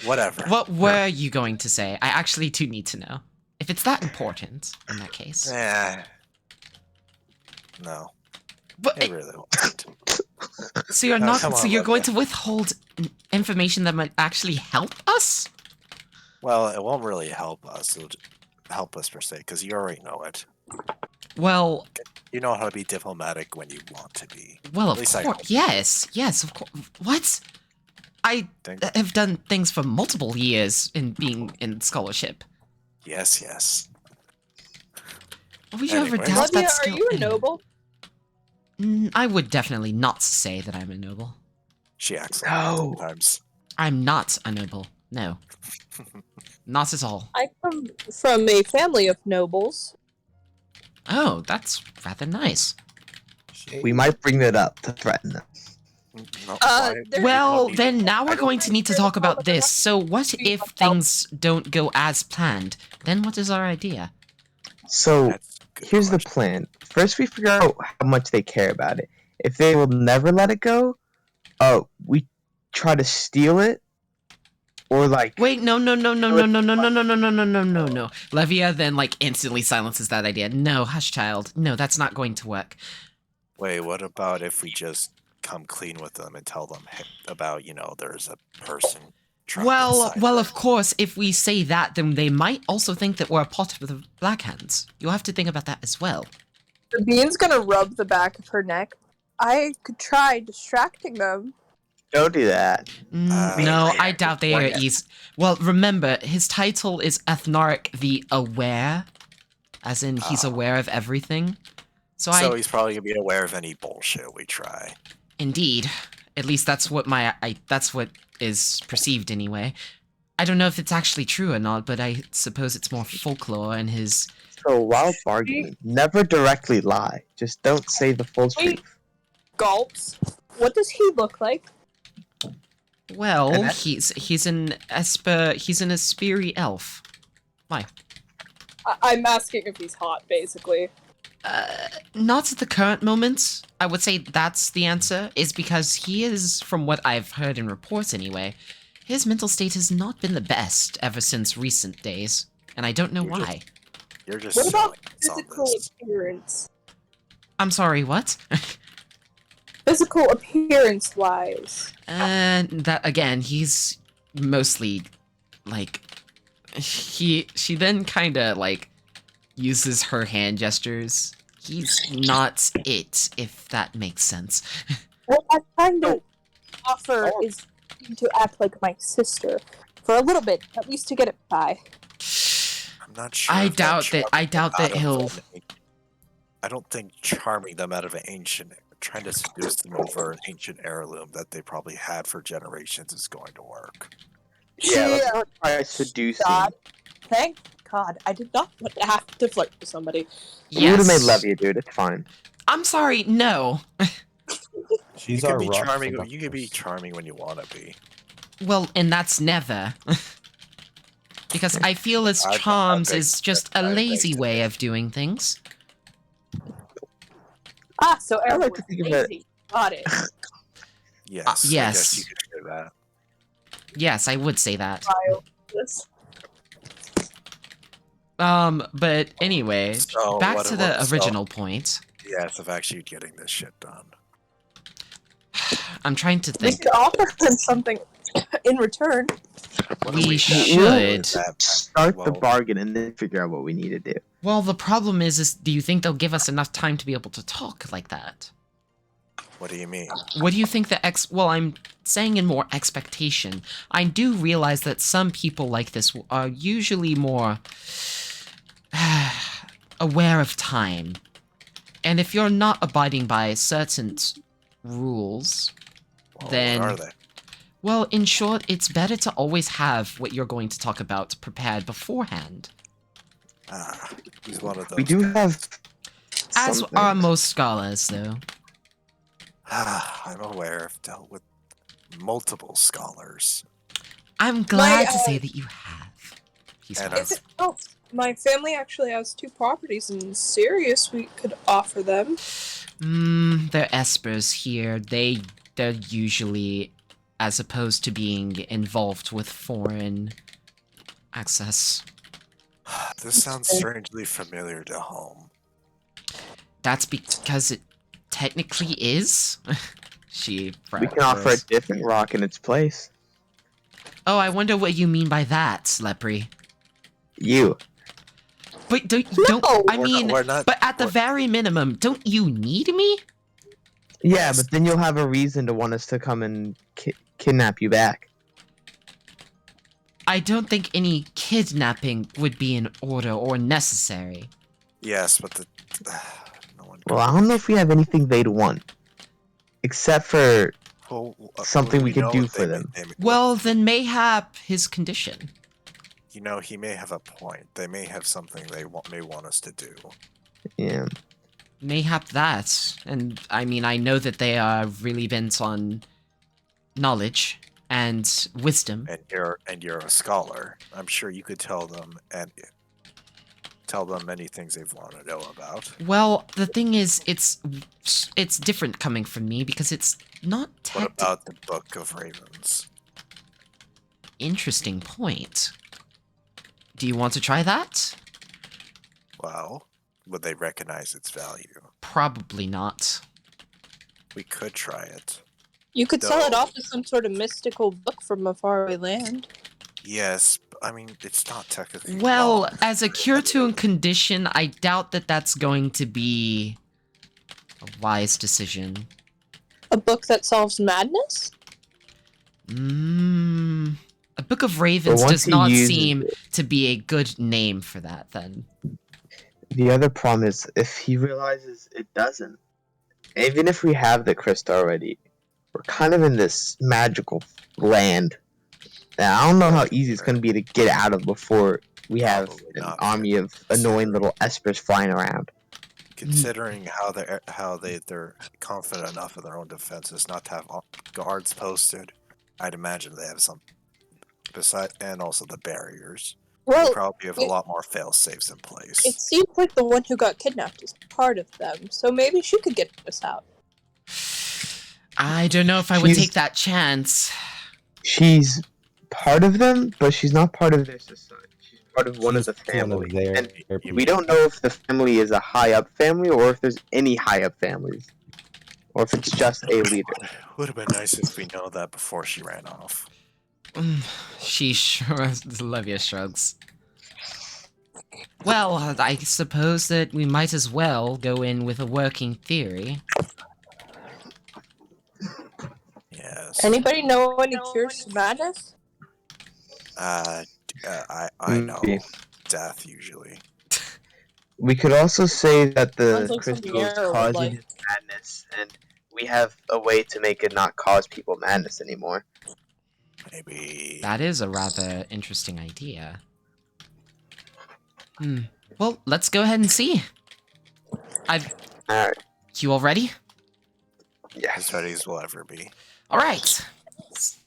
Whatever. What were you going to say? I actually do need to know. If it's that important, in that case. No. But It really wasn't. so you're No, not. come So on, you're going Levia. to withhold information that might actually help us? Well, it won't really help us. It'll help us per se, because you already know it. Well, You know how to be diplomatic when you want to be. well, At of least I course. hope. Yes, of course. What? I have done things for multiple years in being in scholarship. Yes. Would you ever Anyways. doubt Levia, that are skill? you a noble? I would definitely not say that I'm a noble. She acts like No. that sometimes. I'm not a noble. No. Not at all. I come from a family of nobles. Oh, that's rather nice. We might bring that up to threaten them. No, Well, then now we're going to need to talk about this. So what if things don't go as planned? Then what is our idea? So here's the plan. First, we figure out how much they care about it. If they will never let it go, we try to steal it, or like. Wait, no. Levia then like instantly silences that idea. No, hush, child. No, that's not going to work. Wait, what about if we just come clean with them and tell them about, there's a person trapped inside? Well, of course, if we say that, then they might also think that we're a pot of the Black Hands. You'll have to think about that as well. The bean's gonna rub the back of her neck. I could try distracting them. Don't do that. No, I doubt they are easy. Well, remember, his title is Ethnarch the Aware, as in he's aware of everything. So he's probably gonna be aware of any bullshit we try. Indeed. At least that's what that's what is perceived anyway. I don't know if it's actually true or not, but I suppose it's more folklore and his... So while bargaining, never directly lie. Just don't say the full truth. Gulps. What does he look like? Well, he's an Esperi elf. Why? I'm asking if he's hot, basically. Not at the current moment. I would say that's the answer, is because he is, from what I've heard in reports anyway, his mental state has not been the best ever since recent days, and I don't know why. You're just What about selling physical this. appearance? I'm sorry, what? Physical appearance wise. And that, again, he's mostly, like, she then kinda, like, uses her hand gestures. He's not it, if that makes sense. What I'm trying to offer is to act like my sister for a little bit, at least to get it by. I'm not sure. I if doubt that. I charming doubt them that out of he'll. I don't think charming them out of an ancient, trying to seduce them over an ancient heirloom that they probably had for generations is going to work. Yeah, let's not try seducing. God. Thank God. I did not want to have to flirt with somebody. We would have made Yes. Levy, dude. It's fine. I'm sorry. No. She's You our can be rock charming. You seductress. can be charming when you want to be. Well, and that's never. Because I feel as I charms beg- is just a I beg lazy to way of doing things. Ah, so I like everyone's to think of it. lazy. Got it. Yes. I yes. guess you could say that. Yes, I would say that. This. But anyway, So, back what to it the was- original point. Yes, of actually getting this shit done. I'm trying to We think. could offer them something in return. What do We have should. for that? Start the Well- bargain and then figure out what we need to do. Well, the problem is do you think they'll give us enough time to be able to talk like that? What do you mean? What do you think well, I'm saying in more expectation. I do realize that some people like this are usually more aware of time. And if you're not abiding by certain rules, Well, then... what are they? Well, in short, it's better to always have what you're going to talk about prepared beforehand. Ah, he's one of those. We do have. As something. are most scholars, though. I'm aware. I've dealt with multiple scholars. I'm glad My, to say that you have. He's And fine. If it helps, my family actually has 2 properties in Sirius we could offer them. They're espers here. They're usually, as opposed to being involved with foreign access. This sounds strangely familiar to home. That's because it technically is. She. We can offer a different rock in its place. Oh, I wonder what you mean by that, Lepri. You. But don't I mean, we're not- but at the very minimum, don't you need me? Yeah, but then you'll have a reason to want us to come and kidnap you back. I don't think any kidnapping would be in order or necessary. Yes, but the no one. Well, I don't know if we have anything they'd want. Except for Well, something we could know do what for they them. Well, then mayhap his condition. You know, he may have a point. They may have something they may want us to do. Yeah. Mayhap that. And I mean, I know that they are really bent on knowledge and wisdom. And you're a scholar. I'm sure you could tell them many things they've want to know about. Well, the thing is, it's different coming from me because it's not What about the Book of Ravens? Interesting point. Do you want to try that? Well, would they recognize its value? Probably not. We could try it. You could sell it No. off as some sort of mystical book from a faraway land. Yes, I mean, it's not technically Well, wrong. as a cure to a condition, I doubt that that's going to be a wise decision. A book that solves madness? A Book of Ravens once does he not uses seem to be a good name for that, then. The other problem is if he realizes it doesn't. Even if we have the crystal already, we're kind of in this magical land. And I don't know how easy it's going to be to get out of before we have an army of annoying little espers flying around. Considering how they're confident enough in their own defenses not to have guards posted, I'd imagine they have some beside, and also the barriers. Well, probably have a lot more fail safes in place. it seems like the one who got kidnapped is part of them, so maybe she could get us out. I don't know if I would take that chance. She's part of them, but she's not part of their society. She's part of one of the one of family. their And people. we don't know if the family is a high up family or if there's any high up families. Or if it's just a leader. Would have been nice if we know that before she ran off. She shrugs. Levia shrugs. Well, I suppose that we might as well go in with a working theory. Yes. Anybody know any cures to madness? I know. Maybe. Death, usually. We could also say that the Sounds like something crystal is Arrow would causing like. his madness, and we have a way to make it not cause people madness anymore. Maybe. That is a rather interesting idea. Well, let's go ahead and see. Alright. You all ready? Yes. As ready as we'll ever be. Alright.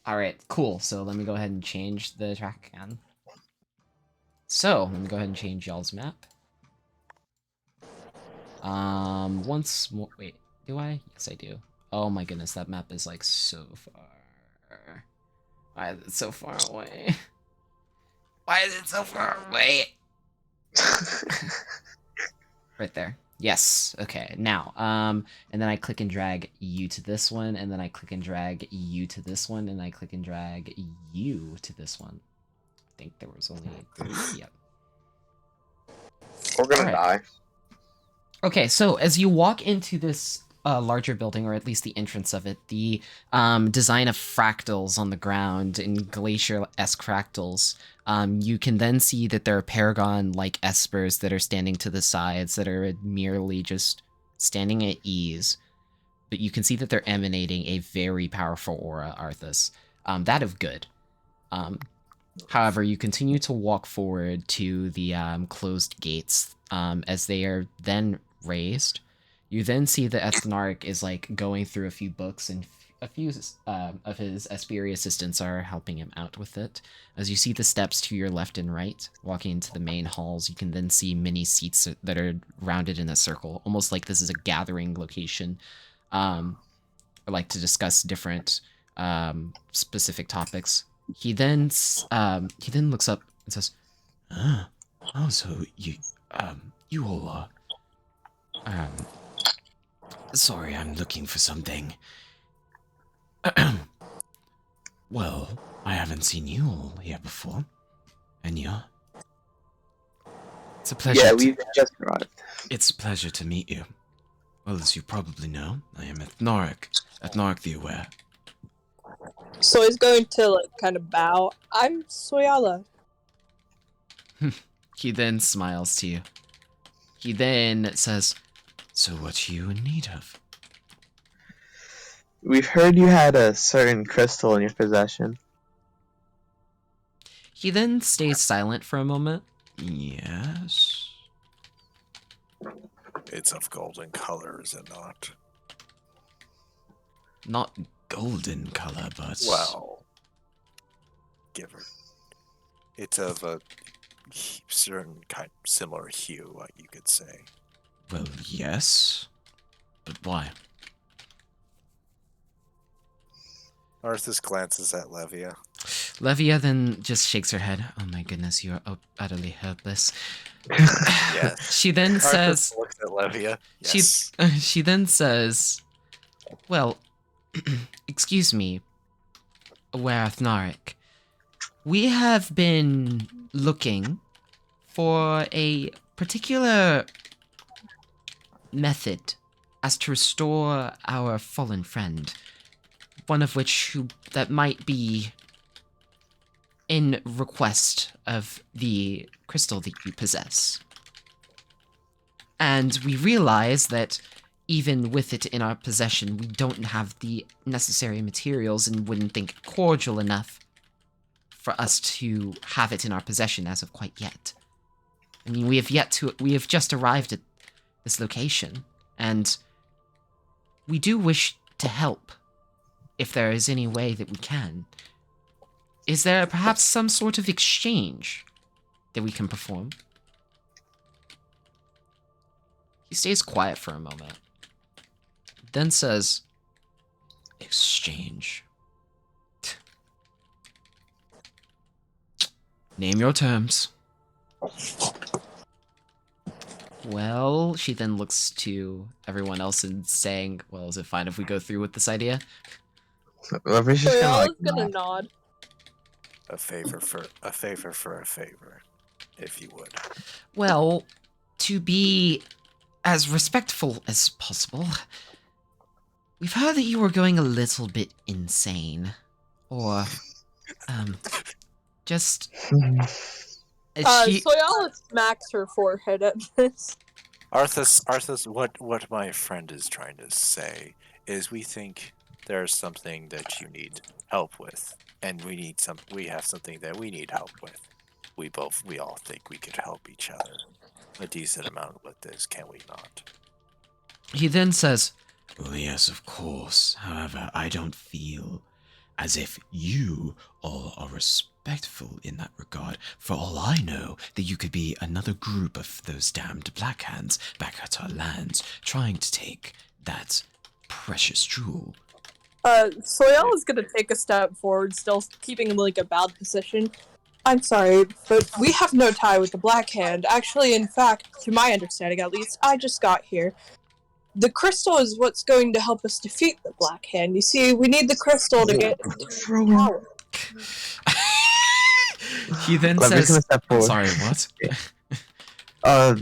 Alright, cool. So let me go ahead and change the track again. So, let me go ahead and change y'all's map. Once more. Wait, do I? Yes, I do. Oh my goodness, that map is like so far. Why is it so far away? Why is it so far away? Right there. Yes. Okay. Now, and then I click and drag you to this one, and then I click and drag you to this one, and I click and drag you to this one. I think there was only 3. Yep. We're gonna die. Okay, so as you walk into this larger building, or at least the entrance of it, the design of fractals on the ground, in glacier-esque fractals, you can then see that there are paragon-like espers that are standing to the sides that are merely just standing at ease. But you can see that they're emanating a very powerful aura, Arthas. That of good. However, you continue to walk forward to the closed gates as they are then raised. You then see that Ethnarch is like going through a few books, and a few of his Esperi assistants are helping him out with it. As you see the steps to your left and right, walking into the main halls, you can then see many seats that are rounded in a circle, almost like this is a gathering location, like to discuss different specific topics. He then looks up and says, "Oh, so you all are. Sorry, I'm looking for something. Well, I haven't seen you all here before. And you? It's a pleasure. Yeah, we've just arrived. It's a pleasure to meet you. Well, as you probably know, I am Ethnarch the Aware. So he's going to like kind of bow. I'm Soyala. He then smiles to you. He then says, "So what are you in need of?" We've heard you had a certain crystal in your possession. He then stays silent for a moment. Yes. It's of golden color, is it not? Not golden color, but... Well, give her. It's of a certain kind, similar hue, you could say. Well, yes. But why? Arthas glances at Levia. Levia then just shakes her head. Oh my goodness, you are utterly helpless. Yes. She then Arthas says... looks at Levia. Yes. She then says, well, excuse me, Aware Ethnarch. We have been looking for a particular method as to restore our fallen friend. One of which that might be in request of the crystal that you possess. And we realize that even with it in our possession, we don't have the necessary materials and wouldn't think it cordial enough for us to have it in our possession as of quite yet. I mean, we have just arrived at this location, and we do wish to help if there is any way that we can. Is there perhaps some sort of exchange that we can perform. He stays quiet for a moment, then says, exchange. Name your terms. Well, she then looks to everyone else and saying, well, is it fine if we go through with this idea? Lover's just kind of like, gonna nod. A favor for a favor, if you would. Well, to be as respectful as possible, we've heard that you were going a little bit insane. Or, just... Soyala smacks her forehead at this. Arthas, what my friend is trying to say is we think there's something that you need help with, and we have something that we need help with. We all think we could help each other a decent amount with this, can we not? He then says, Well, yes, of course. However, I don't feel as if you all are respectful in that regard. For all I know, that you could be another group of those damned Black Hands back at our lands, trying to take that precious jewel. Soyala's gonna take a step forward, still keeping like a bowed position. I'm sorry, but we have no tie with the Black Hand. Actually, in fact, to my understanding at least, I just got here. The crystal is what's going to help us defeat the Black Hand. You see, we need the crystal to get power. he then Lover's gonna says, step forward. sorry, what?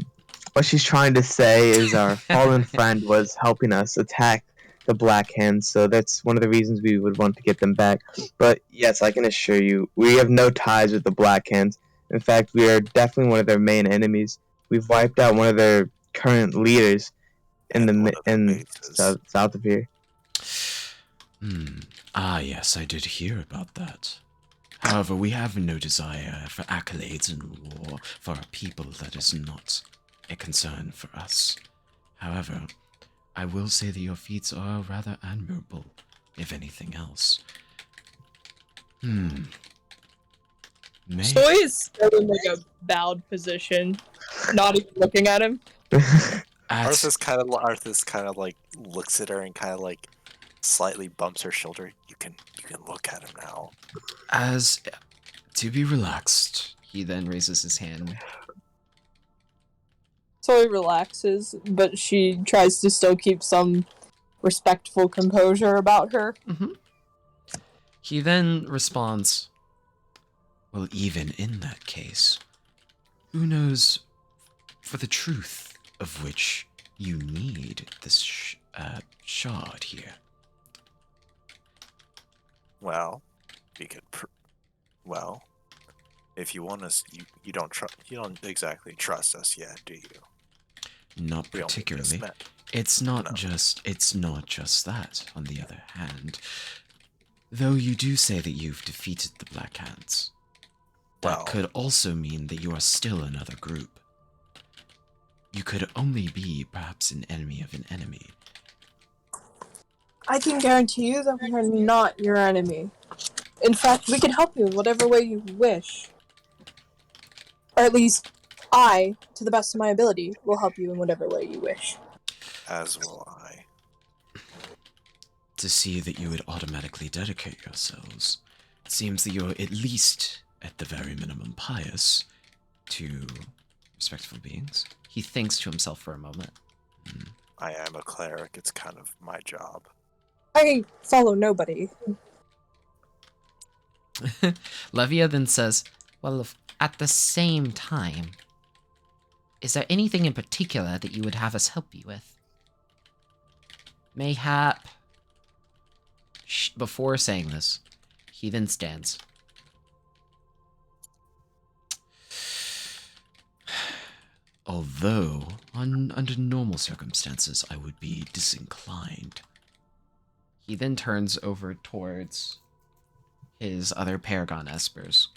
What she's trying to say is our fallen friend was helping us attack the Black Hands, so that's one of the reasons we would want to get them back. But yes, I can assure you, we have no ties with the Black Hands. In fact, we are definitely one of their main enemies. We've wiped out one of their current leaders in south of here. Ah, yes, I did hear about that. However, we have no desire for accolades in war for our people. That is not a concern for us. However, I will say that your feats are rather admirable, if anything else. Soy is still in like a bowed position, not even looking at him. Arthas kind of like looks at her and kind of like slightly bumps her shoulder. You can look at him now. As to be relaxed. He then raises his hand. Soy relaxes, but she tries to still keep some respectful composure about her. He then responds, Well, even in that case, who knows for the truth of which you need this shard here? Well, we could. Well, if you want us, you don't exactly trust us yet, do you? Not We only just particularly. met. It's not just that, on the other hand. Though you do say that you've defeated the Black Hands, that could also mean that you are still another group. You could only be perhaps an enemy of an enemy. I can guarantee you that we are not your enemy. In fact, we can help you in whatever way you wish. Or at least, I, to the best of my ability, will help you in whatever way you wish. As will I. To see that you would automatically dedicate yourselves, it seems that you're at least, at the very minimum, pious to respectful beings. he thinks to himself for a moment. I am a cleric. It's kind of my job. I follow nobody. Levia then says, well, at the same time, is there anything in particular that you would have us help you with? Mayhap. Before saying this, he then stands. Although, under normal circumstances, I would be disinclined. He then turns over towards his other Paragon Espers.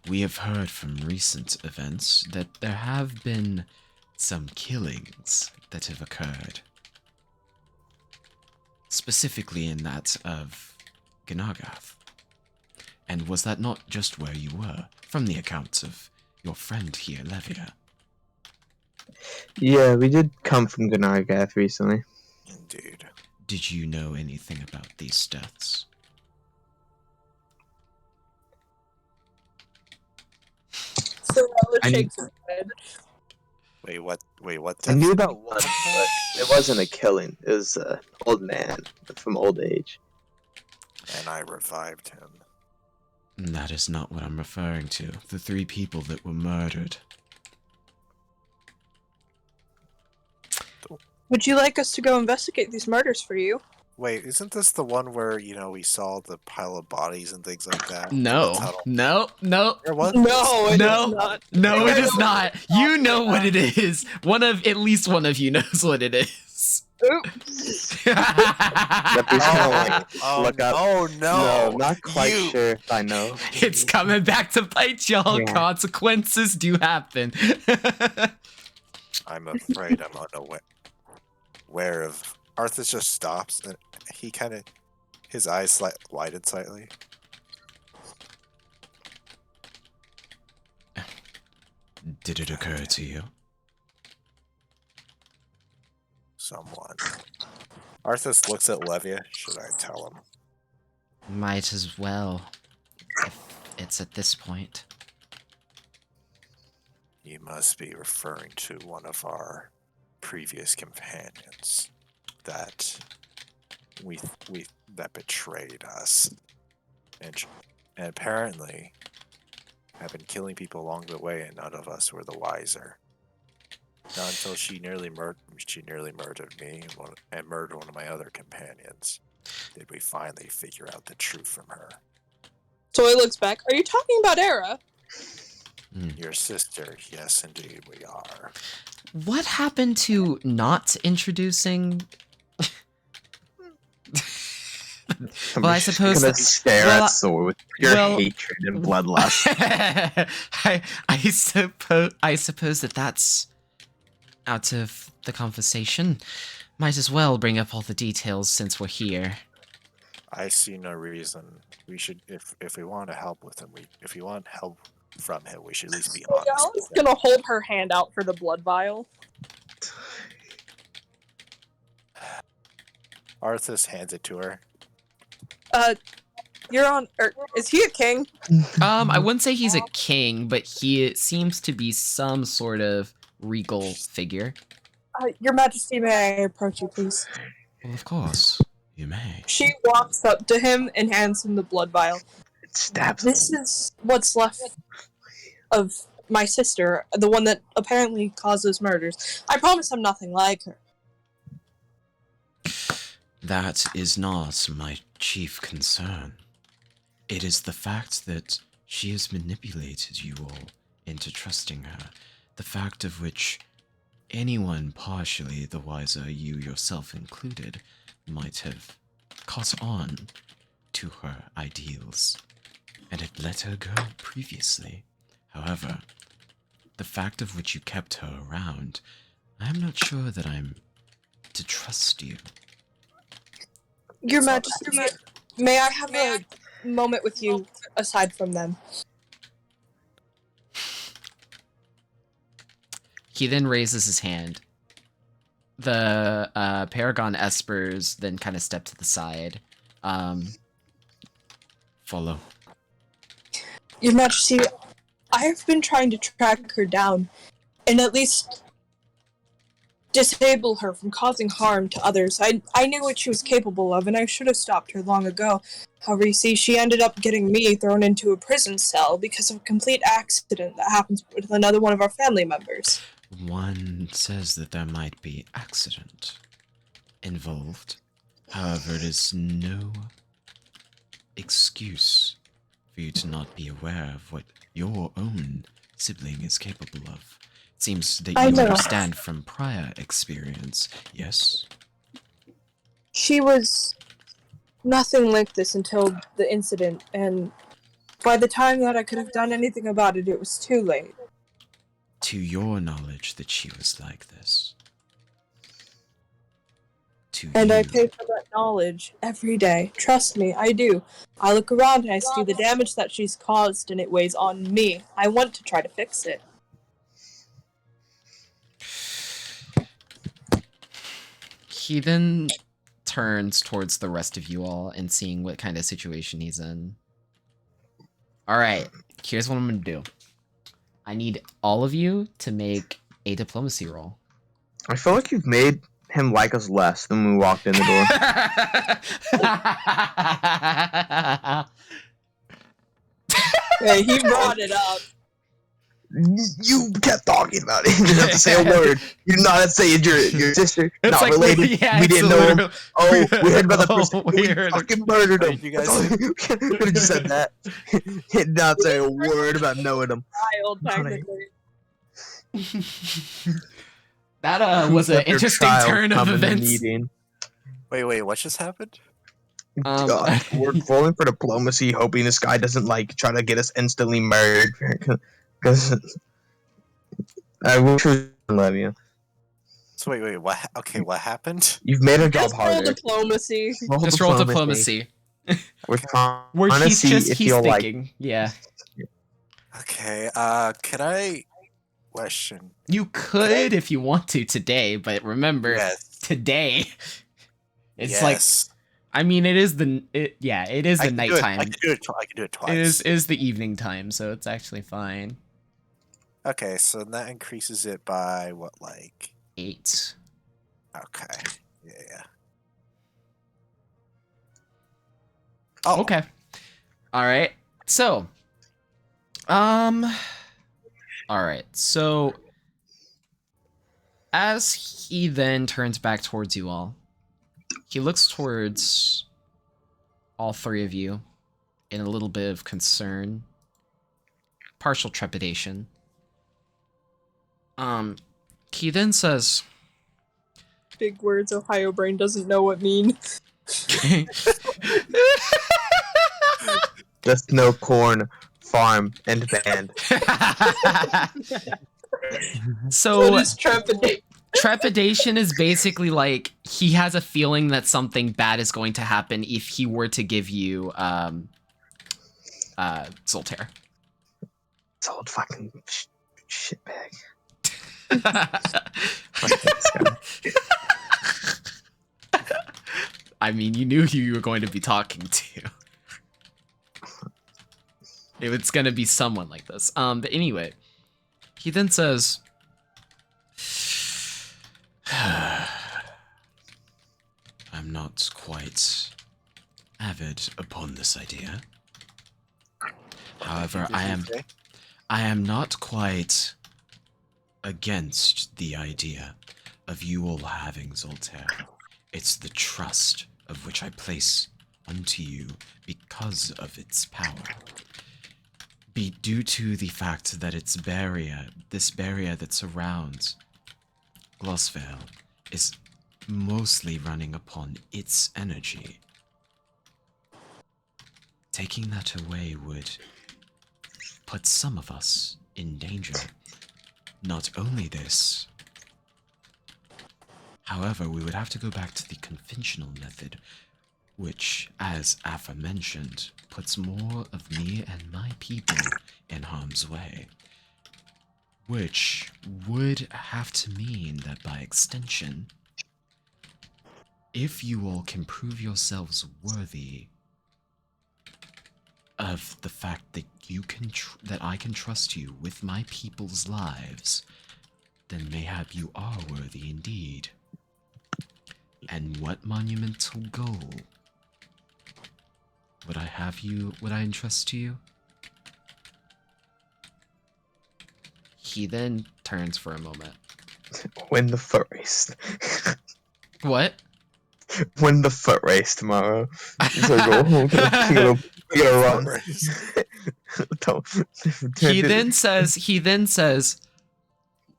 We have heard from recent events that there have been some killings that have occurred. Specifically in that of Gnagath. And was that not just where you were, from the accounts of your friend here, Levia. Yeah, we did come from Gunargath recently. Indeed. Did you know anything about these deaths? Sorella I- shakes her head. Wait, what? Wait, what? I knew death? about one, but it wasn't a killing. It was an old man from old age. And I revived him. That is not what I'm referring to. The 3 people that were murdered. Would you like us to go investigate these murders for you? Wait, isn't this the one where we saw the pile of bodies and things like that? No, no, no. There was No, it is No, not. no, it is not. You know what it is. At least one of you knows what it is. Oops. Yep, he's gonna like look up. Oh no! No, not quite You- sure if I know. It's coming back to bite y'all. Yeah. Consequences do happen. I'm afraid I'm unaware of. Arthur just stops and he his eyes widen slightly. Did it occur to you? Someone. Arthas looks at Levia. Should I tell him? Might as well. If it's at this point. You must be referring to one of our previous companions that that betrayed us, and apparently have been killing people along the way, and none of us were the wiser. Not until she nearly murdered me and murdered one of my other companions did we finally figure out the truth from her. So he looks back. Are you talking about Era? Your sister, yes, indeed, we are. What happened to not introducing? Well, I suppose gonna that- stare well, at Sword with pure well- hatred and bloodlust. I suppose that's out of the conversation. Might as well bring up all the details since we're here. I see no reason we should, if we want to help with him, if you want help from him, we should at least be honest. Gal's gonna hold her hand out for the blood vial. Arthas hands it to her. You're on. Is he a king? I wouldn't say he's a king, but he seems to be some sort of regal figure. Your Majesty, may I approach you, please? Well, of course, you may. She walks up to him and hands him the blood vial. Stabs. This is what's left of my sister, the one that apparently caused those murders. I promise I'm nothing like her. That is not my chief concern. It is the fact that she has manipulated you all into trusting her, the fact of which anyone partially the wiser, you yourself included, might have caught on to her ideals and had let her go previously. However, the fact of which you kept her around, I am not sure that I'm to trust you. Your Majesty, may I have a moment with you aside from them? He then raises his hand. The Paragon Espers then kind of step to the side. Follow. Your Majesty, I have been trying to track her down and at least disable her from causing harm to others. I knew what she was capable of and I should have stopped her long ago. However, you see, she ended up getting me thrown into a prison cell because of a complete accident that happened with another one of our family members. One says that there might be accident involved. However, it is no excuse for you to not be aware of what your own sibling is capable of. It seems that I you know. understand from prior experience, yes? She was nothing like this until the incident, and by the time that I could have done anything about it, it was too late. To your knowledge that she was like this. To to And you. I pay for that knowledge every day. Trust me, I do. I look around and I see the damage that she's caused and it weighs on me. I want to try to fix it. He then turns towards the rest of you all and seeing what kind of situation he's in. Alright, here's what I'm gonna do. I need all of you to make a diplomacy roll. I feel like you've made him like us less than when we walked in the door. Hey, he brought it up. You kept talking about it. You didn't have to say a word. You did not have to say your sister. It's not like, related. yeah, we it's didn't know him. literal- Oh, we heard about the Oh, person. we We heard- fucking murdered him. You guys That's all- we could have just said that. He did not say a word about knowing him. Child, technically. That was an Let your interesting child turn of come in the events. meeting. Wait, what just happened? God, we're rolling for diplomacy, hoping this guy doesn't like try to get us instantly murdered. Because I wish we love you. So wait, what? Okay, what happened? You've made our job Just roll harder. diplomacy. Just roll diplomacy. We're trying Where to he's see just if he's you'll thinking. Yeah. Okay, can I question? You could if you want to today, but remember, today it's like, I mean, it is the it is the nighttime. I can do it twice. It is the evening time, so it's actually fine. Okay, so that increases it by what, like 8? Okay. Yeah. Oh, okay. All right. So, all right. So, as he then turns back towards you all, he looks towards all three of you in a little bit of concern, partial trepidation. He then says, Big words Ohio brain doesn't know what mean. Just no corn, farm, and band. So What is trepidation? Trepidation is basically like he has a feeling that something bad is going to happen if he were to give you Zoltaire. Old fucking shitbag. I mean, you knew who you were going to be talking to. It's going to be someone like this. But anyway, he then says, I'm not quite avid upon this idea. However, I am not quite against the idea of you all having Zoltaire. It's the trust of which I place unto you because of its power. Be due to the fact that its barrier, this barrier that surrounds Glossvale, is mostly running upon its energy. Taking that away would put some of us in danger. Not only this, however, we would have to go back to the conventional method, which, as aforementioned, puts more of me and my people in harm's way. Which would have to mean that by extension, if you all can prove yourselves worthy of the fact that you can that I can trust you with my people's lives, then mayhap you are worthy indeed. And what monumental goal would I entrust to you? he then turns for a moment. Win the foot race. What? Win the foot race tomorrow. So we're gonna run. He then says,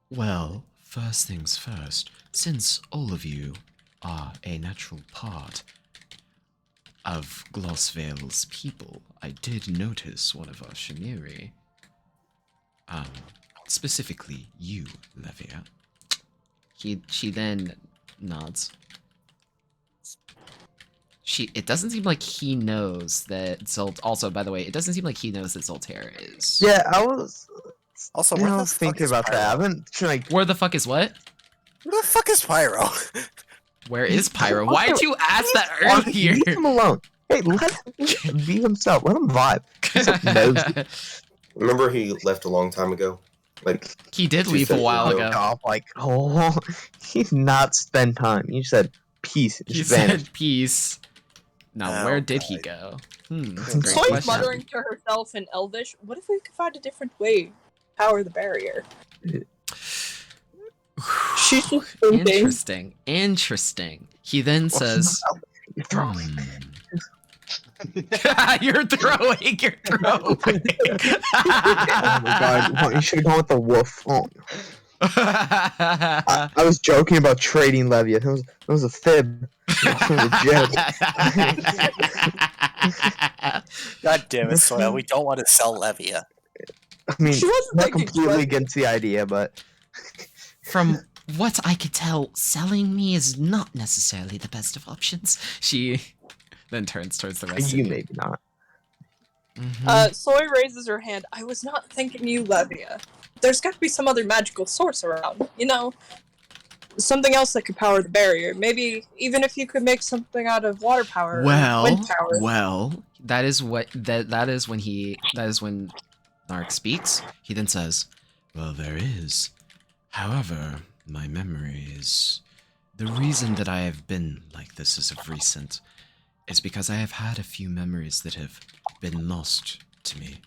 Well, first things first, since all of you are a natural part of Glossvale's people, I did notice one of our Shamiri. Specifically you, Levia. she then nods. It doesn't seem like he knows that Also, by the way, it doesn't seem like he knows that Zoltera is. Yeah, I was. Also, You where know, I the was fuck thinking is about that. I've Pyro? been like. Where the fuck is what? Where the fuck is Pyro? Where is Pyro? Why did you ask that earlier? Leave him alone. Hey, let him be himself. Let him vibe. He's so nosy. Remember, he left a long time ago. Like He did 2 leave a sessions while ago. Off, like, oh, he's not spend time. He said peace. He Just vanished. said peace. Now, Oh, where did God. he go? That's a great Soy's question. muttering to herself in Elvish, what if we could find a different way to power the barrier? She's just thinking. Interesting. Interesting. He then says, You're throwing. Oh my god, you should have gone with the wolf. Oh. I was joking about trading Levia. It was a fib. It was a joke. God damn it, Soil. We don't want to sell Levia. I mean, She wasn't not thinking completely twice. against the idea, but From what I could tell, selling me is not necessarily the best of options. She then turns towards the rest you of you. maybe not. Soy raises her hand. I was not thinking you, Levia. There's got to be some other magical source around. You know, something else that could power the barrier. Maybe even if you could make something out of water power or wind power. Well, that is when Nark speaks. He then says, Well, there is. However, my memories. The reason that I have been like this as of recent is because I have had a few memories that have been lost to me.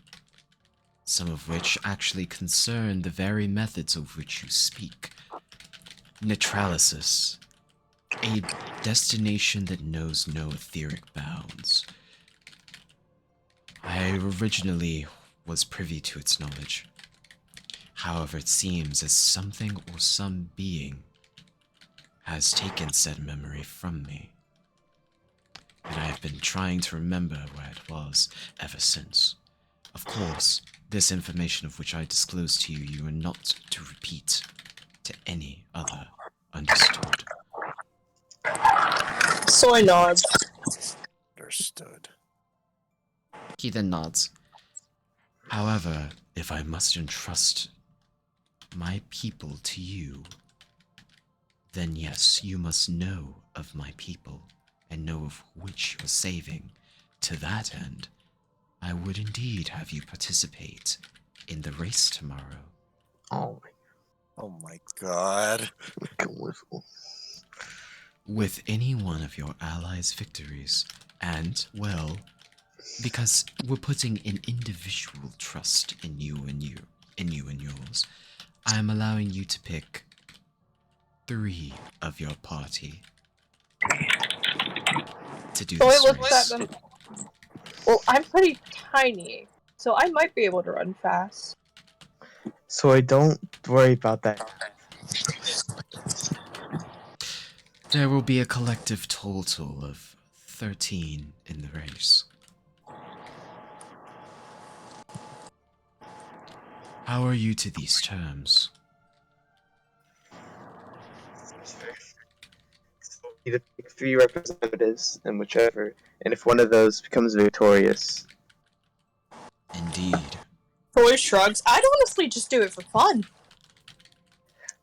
Some of which actually concern the very methods of which you speak. Neutralysis. A destination that knows no etheric bounds. I originally was privy to its knowledge. However, it seems as something or some being has taken said memory from me. And I have been trying to remember where it was ever since. Of course, this information of which I disclose to you, you are not to repeat to any other. Understood? Soy nods. Understood. he then nods. However, if I must entrust my people to you, then yes, you must know of my people and know of which you're saving. To that end, I would indeed have you participate in the race tomorrow. Oh my god. With any one of your allies' victories, and, well, because we're putting an individual trust in you and yours, I am allowing you to pick 3 of your party to do Soy this looks race. at them. Well, I'm pretty tiny, so I might be able to run fast. So I don't worry about that. There will be a collective total of 13 in the race. How are you to these terms? You have to pick 3 representatives, and whichever, and if one of those becomes victorious. Indeed. Soy shrugs. I'd honestly just do it for fun.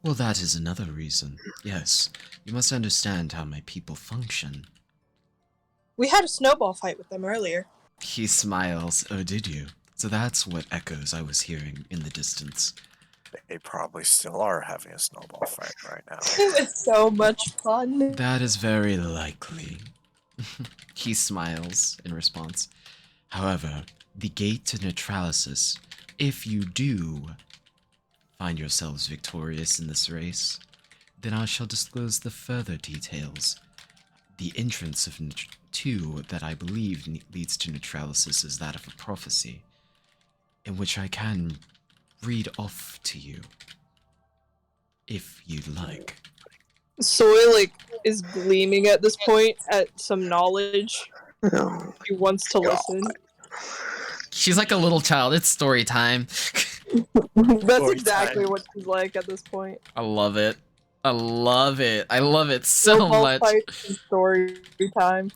Well, that is another reason. Yes, you must understand how my people function. We had a snowball fight with them earlier. He smiles. Oh, did you? So that's what echoes I was hearing in the distance. They probably still are having a snowball fight right now. It was so much fun. That is very likely. He smiles in response. However, the gate to neutralysis, if you do find yourselves victorious in this race, then I shall disclose the further details. The entrance of two that I believe leads to neutralysis is that of a prophecy, in which I can read off to you, if you'd like. Soy, is gleaming at this point at some knowledge. He wants to listen. She's like a little child. It's story time. That's exactly what she's like at this point. I love it. I love it. I love it so Snowball much. fights and story time.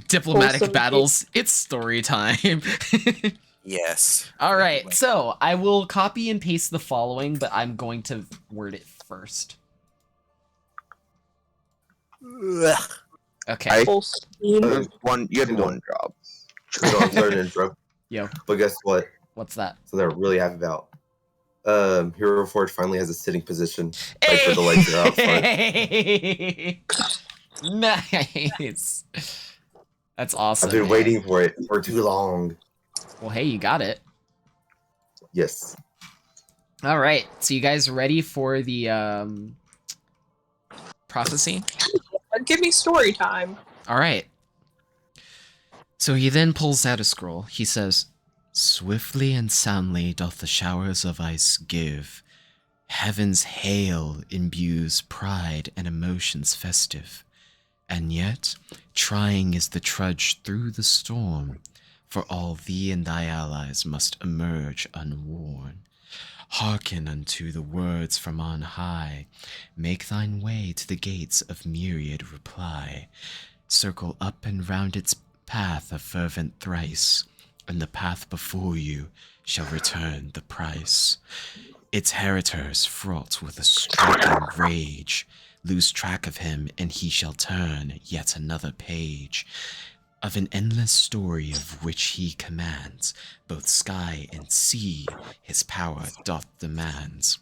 Diplomatic Wholesome battles. It's story time. Yes. All right, so I will copy and paste the following, but I'm going to word it first. Okay. You have one job. I'm sorry to interrupt. Yo. But guess what? What's that? So they're really happy about. Hero Forge finally has a sitting position. Like for the lights are out front. Nice. That's awesome. I've been waiting for it for too long. Well, hey, you got it. Yes. All right. So you guys ready for the prophecy? Give me story time. All right. So he then pulls out a scroll. He says, "Swiftly and soundly doth the showers of ice give. Heaven's hail imbues pride and emotions festive. And yet, trying is the trudge through the storm, for all thee and thy allies must emerge unworn. Hearken unto the words from on high. Make thine way to the gates of myriad reply. Circle up and round its path a fervent thrice, and the path before you shall return the price. Its heritors, fraught with a striking rage, lose track of him, and he shall turn yet another page of an endless story of which he commands both sky and sea. His power doth demands.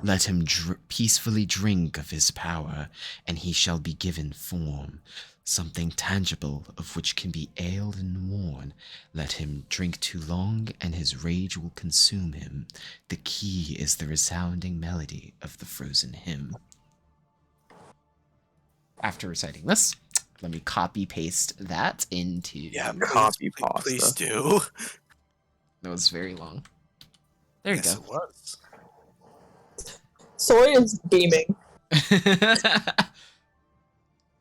Let him peacefully drink of his power, and he shall be given form, something tangible of which can be ailed and worn. Let him drink too long, and his rage will consume him. The key is the resounding melody of the frozen hymn." After reciting this, let me copy paste that into. Yeah, Copy pasta. please do. That was very long. There you Yes, go. it was. Sorian's beaming.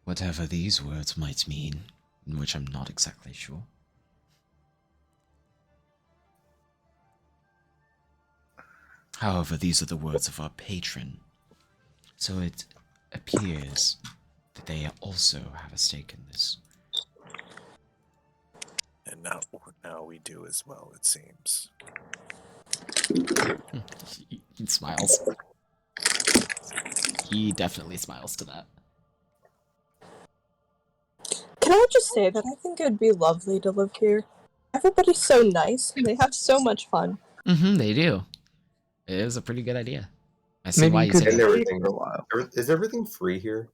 Whatever these words might mean, in which I'm not exactly sure. However, these are the words of our patron, so it appears that they also have a stake in this. And now we do as well, it seems. He smiles. He definitely smiles to that. Can I just say that I think it would be lovely to live here? Everybody's so nice, and they have so much fun. They do. It is a pretty good idea. I see Maybe why you you could say And that. everything. Is everything free here?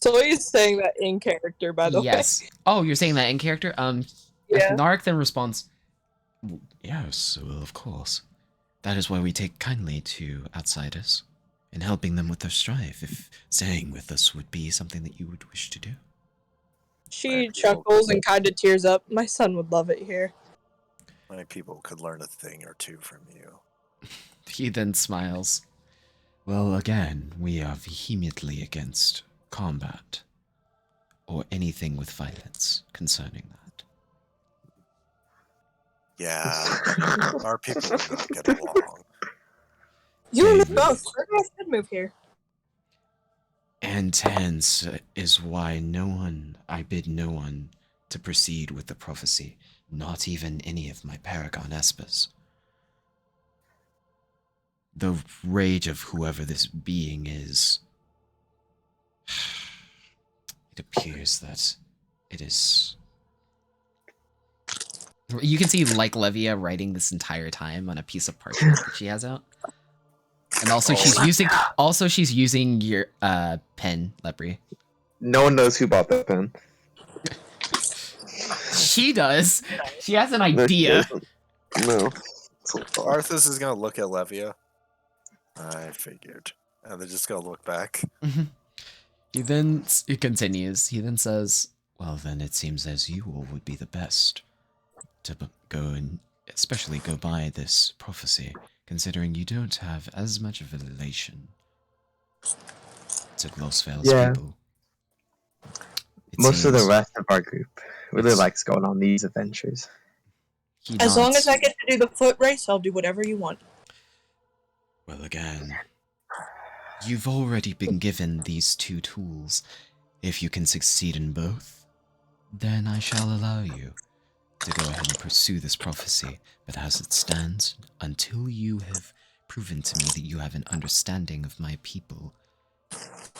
Soy's saying that in character, by the way. Yes. Oh, you're saying that in character? Yeah. Narek then responds, Yes, well, of course. That is why we take kindly to outsiders, in helping them with their strife, if staying with us would be something that you would wish to do. She chuckles and kind of tears up. My son would love it here. Many people could learn a thing or two from you. he then smiles. Well, again, we are vehemently against combat, or anything with violence concerning that. Yeah, our people would not get along. You and me both. Where do I should move here? And hence is why I bid no one to proceed with the prophecy, not even any of my Paragon Espers. The rage of whoever this being is, it appears that it is... You can see like Levia writing this entire time on a piece of parchment that she has out. And also she's using your pen, Lepri. No one knows who bought that pen. She does. She has an idea. No. Arthas is gonna look at Levia. I figured. And they're just gonna look back. He continues. He then says, Well, then it seems as you all would be the best to go and especially go by this prophecy, considering you don't have as much of a relation to Glosvale's people. Most of the rest of our group really likes going on these adventures. As long as I get to do the foot race, I'll do whatever you want. Well, again, you've already been given these two tools. If you can succeed in both, Then I shall allow you to go ahead and pursue this prophecy, but as it stands, until you have proven to me that you have an understanding of my people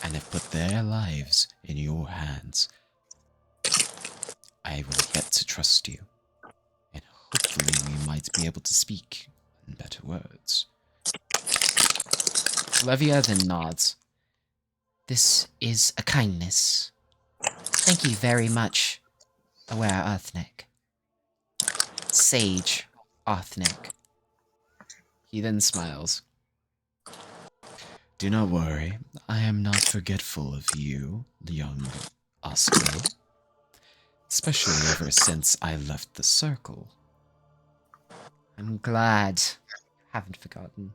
and have put their lives in your hands, I will get to trust you, and hopefully we might be able to speak in better words. Levia then nods. This is a kindness. Thank you very much, Aware Earthnick. Sage Earthnick. He then smiles. Do not worry, I am not forgetful of you, young Oscar. Especially ever since I left the circle. I'm glad. Haven't forgotten.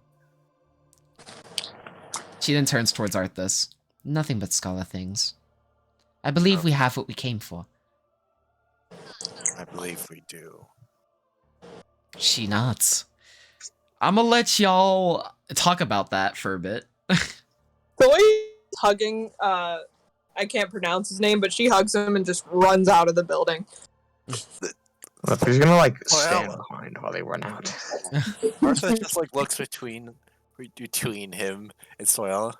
She then turns towards Arthas. Nothing but scholar things. I believe we have what we came for. I believe we do. She nods. I'm gonna let y'all talk about that for a bit. Soy hugging, I can't pronounce his name, but she hugs him and just runs out of the building. If he's gonna like Well, stand behind while they run out. Martha just like looks between him and Soyala.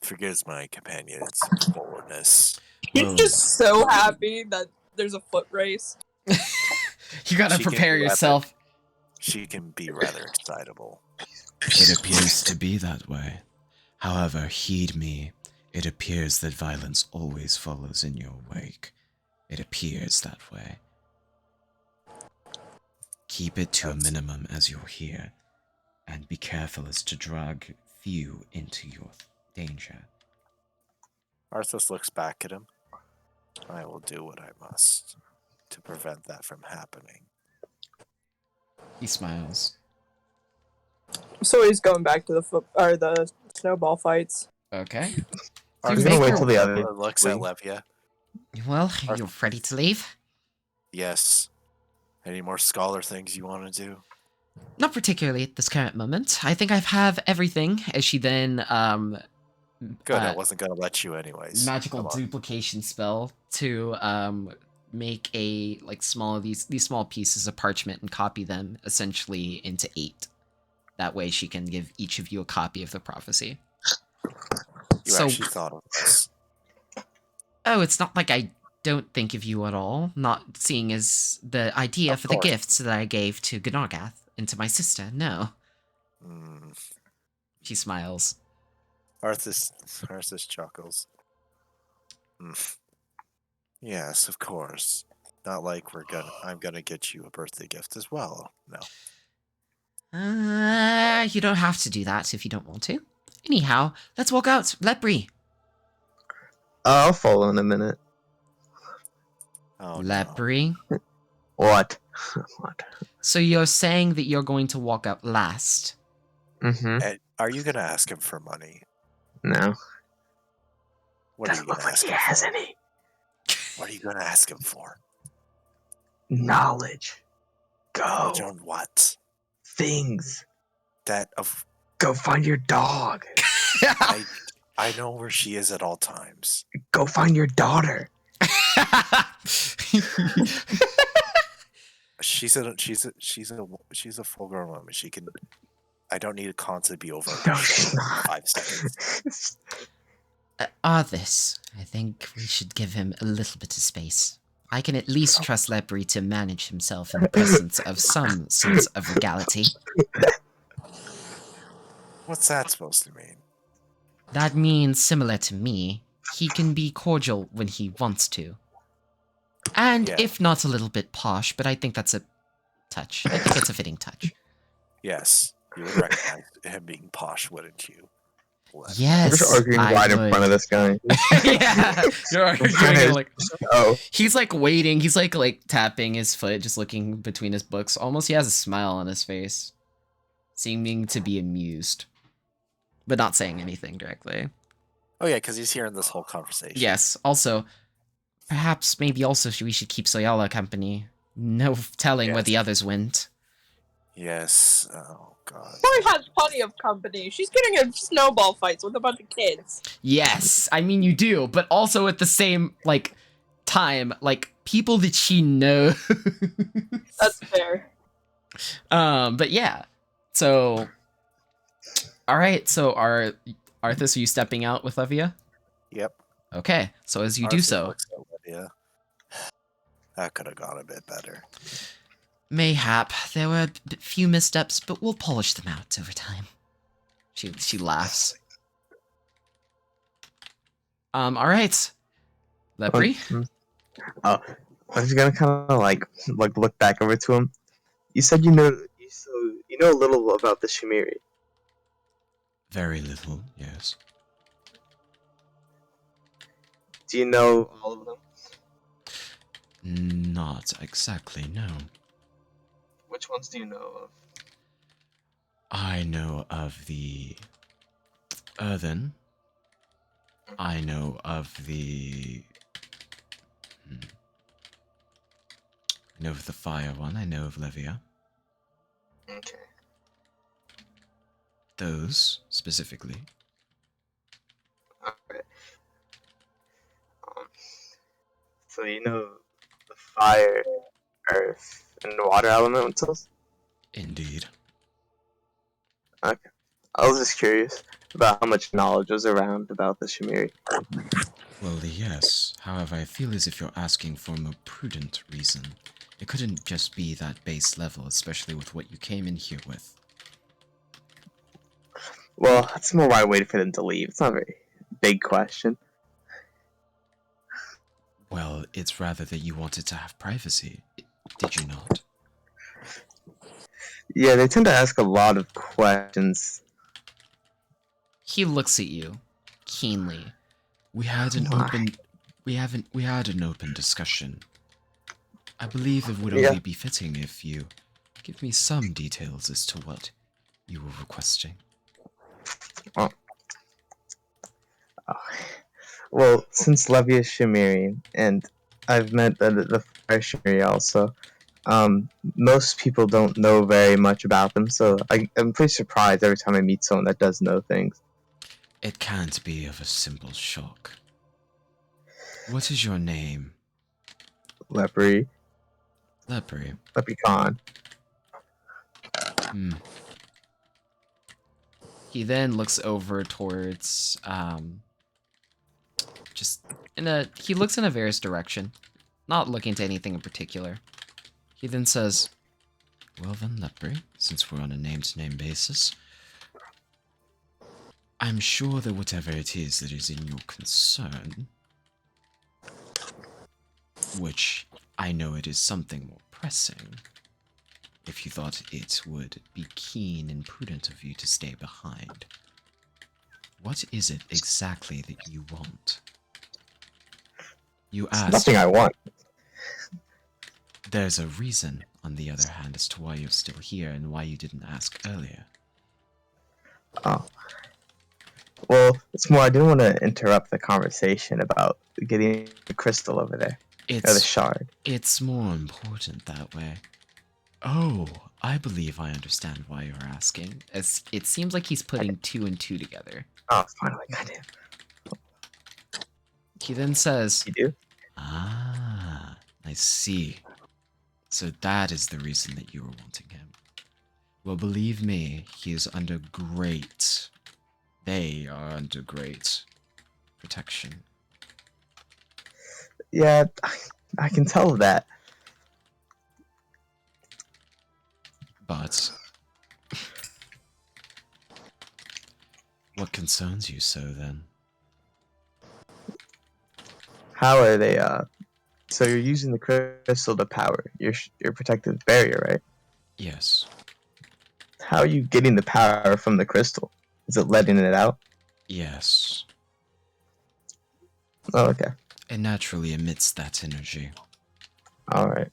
Forgives my companion's forwardness. He's just so happy that there's a foot race. You gotta She can prepare be yourself. rather- She can be rather excitable. It appears to be that way. However, heed me. It appears that violence always follows in your wake. It appears that way. Keep it to a minimum as you're here, and be careful as to drag few into your danger. Arthas looks back at him. I will do what I must to prevent that from happening. He smiles. So he's going back to the snowball fights. Okay. He's gonna wait till the other looks at Levia. Well, you're ready to leave? Yes. Any more scholar things you want to do? Not particularly at this current moment. I think I have everything. As she then Good, I wasn't gonna let you anyways. magical duplication spell to make a these small pieces of parchment and copy them essentially into 8. That way she can give each of you a copy of the prophecy. You actually thought of this. Oh, it's not like I don't think of you at all. Not seeing as the idea for the gifts that I gave to Gnargath and to my sister. No. She smiles. Arthas chuckles. Yes, of course. Not like I'm gonna get you a birthday gift as well. No. You don't have to do that if you don't want to. Anyhow, let's walk out. Lepri. I'll follow in a minute. Oh, Lepri. What? So you're saying that you're going to walk out last? Mm-hmm. Are you gonna ask him for money? No. What are you gonna ask him has for? any What are you gonna ask him for? knowledge. Knowledge Go. on what? Things. That of. Go find your dog. I know where she is at all times. Go find your daughter. She's a full grown woman. She can. I don't need to constantly be over No, her she's shoulder not. for 5 seconds. Arthas, I think we should give him a little bit of space. I can at least trust Lepri to manage himself in the presence of some sense of regality. What's that supposed to mean? That means, similar to me, he can be cordial when he wants to. And Yeah. if not a little bit posh, but I think that's a touch. I think it's a fitting touch. Yes, you would recognize him being posh, wouldn't you? Yes, I'm just arguing right in front of this guy. Yeah, you're arguing like, oh, he's like waiting. He's like tapping his foot, just looking between his books. Almost, he has a smile on his face, seeming to be amused, but not saying anything directly. Oh yeah, because he's hearing this whole conversation. Yes. Also, perhaps maybe also we should keep Soyala company. No telling where the others went. Yes. Oh god. Soy has plenty of company. She's getting in snowball fights with a bunch of kids. Yes, I mean you do, but also at the same time, like people that she knows. That's fair. But yeah. So, all right. So, Arthas, are you stepping out with Levia? Yep. Okay. So as you do Arthur so, looks at Lydia. That could have gone a bit better. mayhap there were a few missteps, but we'll polish them out over time. She laughs. All right. Lepre? Oh, I'm just gonna kind of like look back over to him. You said you know a little about the Shimiri. Very little, yes. Do you know all of them? Not exactly, no. Which ones do you know of? I know of the Earthen. I know of the... I know of the Fire one. I know of Levia. Okay. Those, specifically. Alright. So you know the fire, earth, and water elementals? Indeed. Okay. I was just curious about how much knowledge was around about the Shimiri. Well, yes. However, I feel as if you're asking for a more prudent reason. It couldn't just be that base level, especially with what you came in here with. Well, that's more why I waited for them to leave. It's not a very big question. Well, it's rather that you wanted to have privacy. Did you not? Yeah, they tend to ask a lot of questions. He looks at you keenly. We had an Why? open... We had an open discussion. I believe it would Yeah. only be fitting if you give me some details as to what you were requesting. Well, since Levy is Shimiri, and I've met the Fire Shimiri also, most people don't know very much about them, so I'm pretty surprised every time I meet someone that does know things. It can't be of a simple shock. What is your name? Leprey. Leprey. Leprechaun. He then looks over towards, he looks in a various direction, not looking to anything in particular. He then says, Well then, Leprey, since we're on a name-to-name basis, I'm sure that whatever it is that is in your concern, which I know it is something more pressing, if you thought it would be keen and prudent of you to stay behind. What is it exactly that you want? You asked. Nothing I want. There's a reason, on the other hand, as to why you're still here and why you didn't ask earlier. Oh. Well, it's more, I didn't want to interrupt the conversation about getting the crystal over there. Or the shard. It's more important that way. Oh, I believe I understand why you're asking. as it seems like he's putting two and two together. Oh, finally, goddamn. He then says, You do? Ah, I see. So that is the reason that you were wanting him. Well, believe me, he is under great... They are under great protection. Yeah, I can tell that. But... What concerns you so, then? How are they, so you're using the crystal to power your protective barrier, right? Yes. How are you getting the power from the crystal? Is it letting it out? Yes. Oh, okay. It naturally emits that energy. Alright.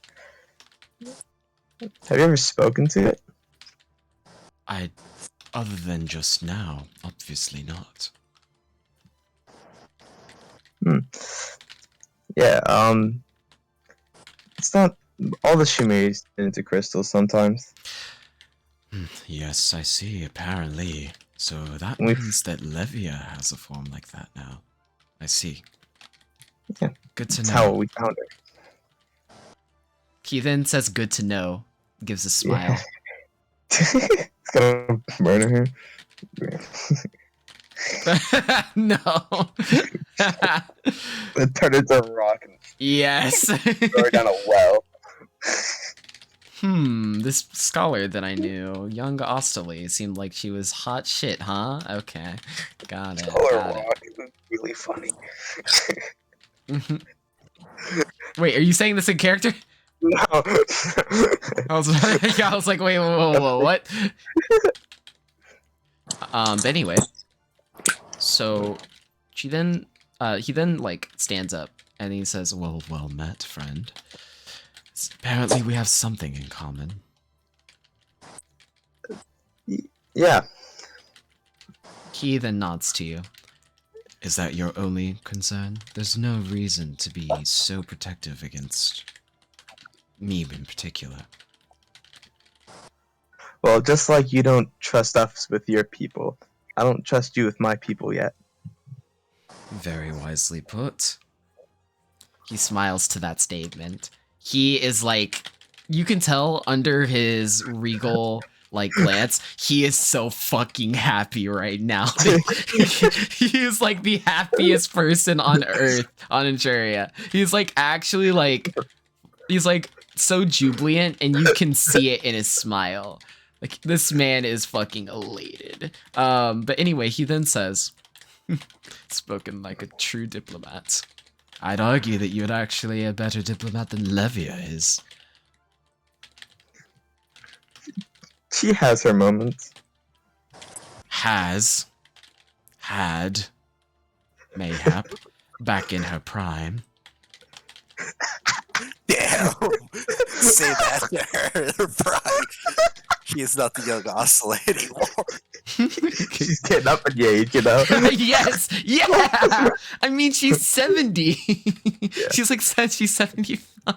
Have you ever spoken to it? Other than just now, obviously not. Yeah, it's not all the Shimiris turn into crystals sometimes. Yes, I see, apparently. So that We've- means that Levia has a form like that now. I see. Yeah. Good to That's know. how we found her. He then says, "Good to know." Gives a smile. It's gonna murder her. No. It turned into a rock and Yes. throw her down a well. This scholar that I knew, young Osterley, seemed like she was hot shit, huh? Okay. Got it. Got Rock is really funny. it. Wait, are you saying this in character? No. I was like, wait, whoa, what? But anyway. So he then like stands up and he says, well met, friend. Apparently we have something in common. Yeah. He then nods to you. Is that your only concern? There's no reason to be so protective against me in particular. Well, just like you don't trust us with your people, I don't trust you with my people yet. Very wisely put. He smiles to that statement. He is like, you can tell under his regal like glance, he is so fucking happy right now. He is like the happiest person on earth on Injuria. He's like actually like, he's like so jubilant and you can see it in his smile. Like this man is fucking elated. But anyway, he then says, spoken like a true diplomat. I'd argue that you're actually a better diplomat than Levia is. She has her moments. Had, mayhap, back in her prime. Damn. Say that to her. Her pride. She is not the young Oscilla anymore. She's getting up in age, you know? Yes! Yeah! I mean, she's 70. She's like, said she's 75.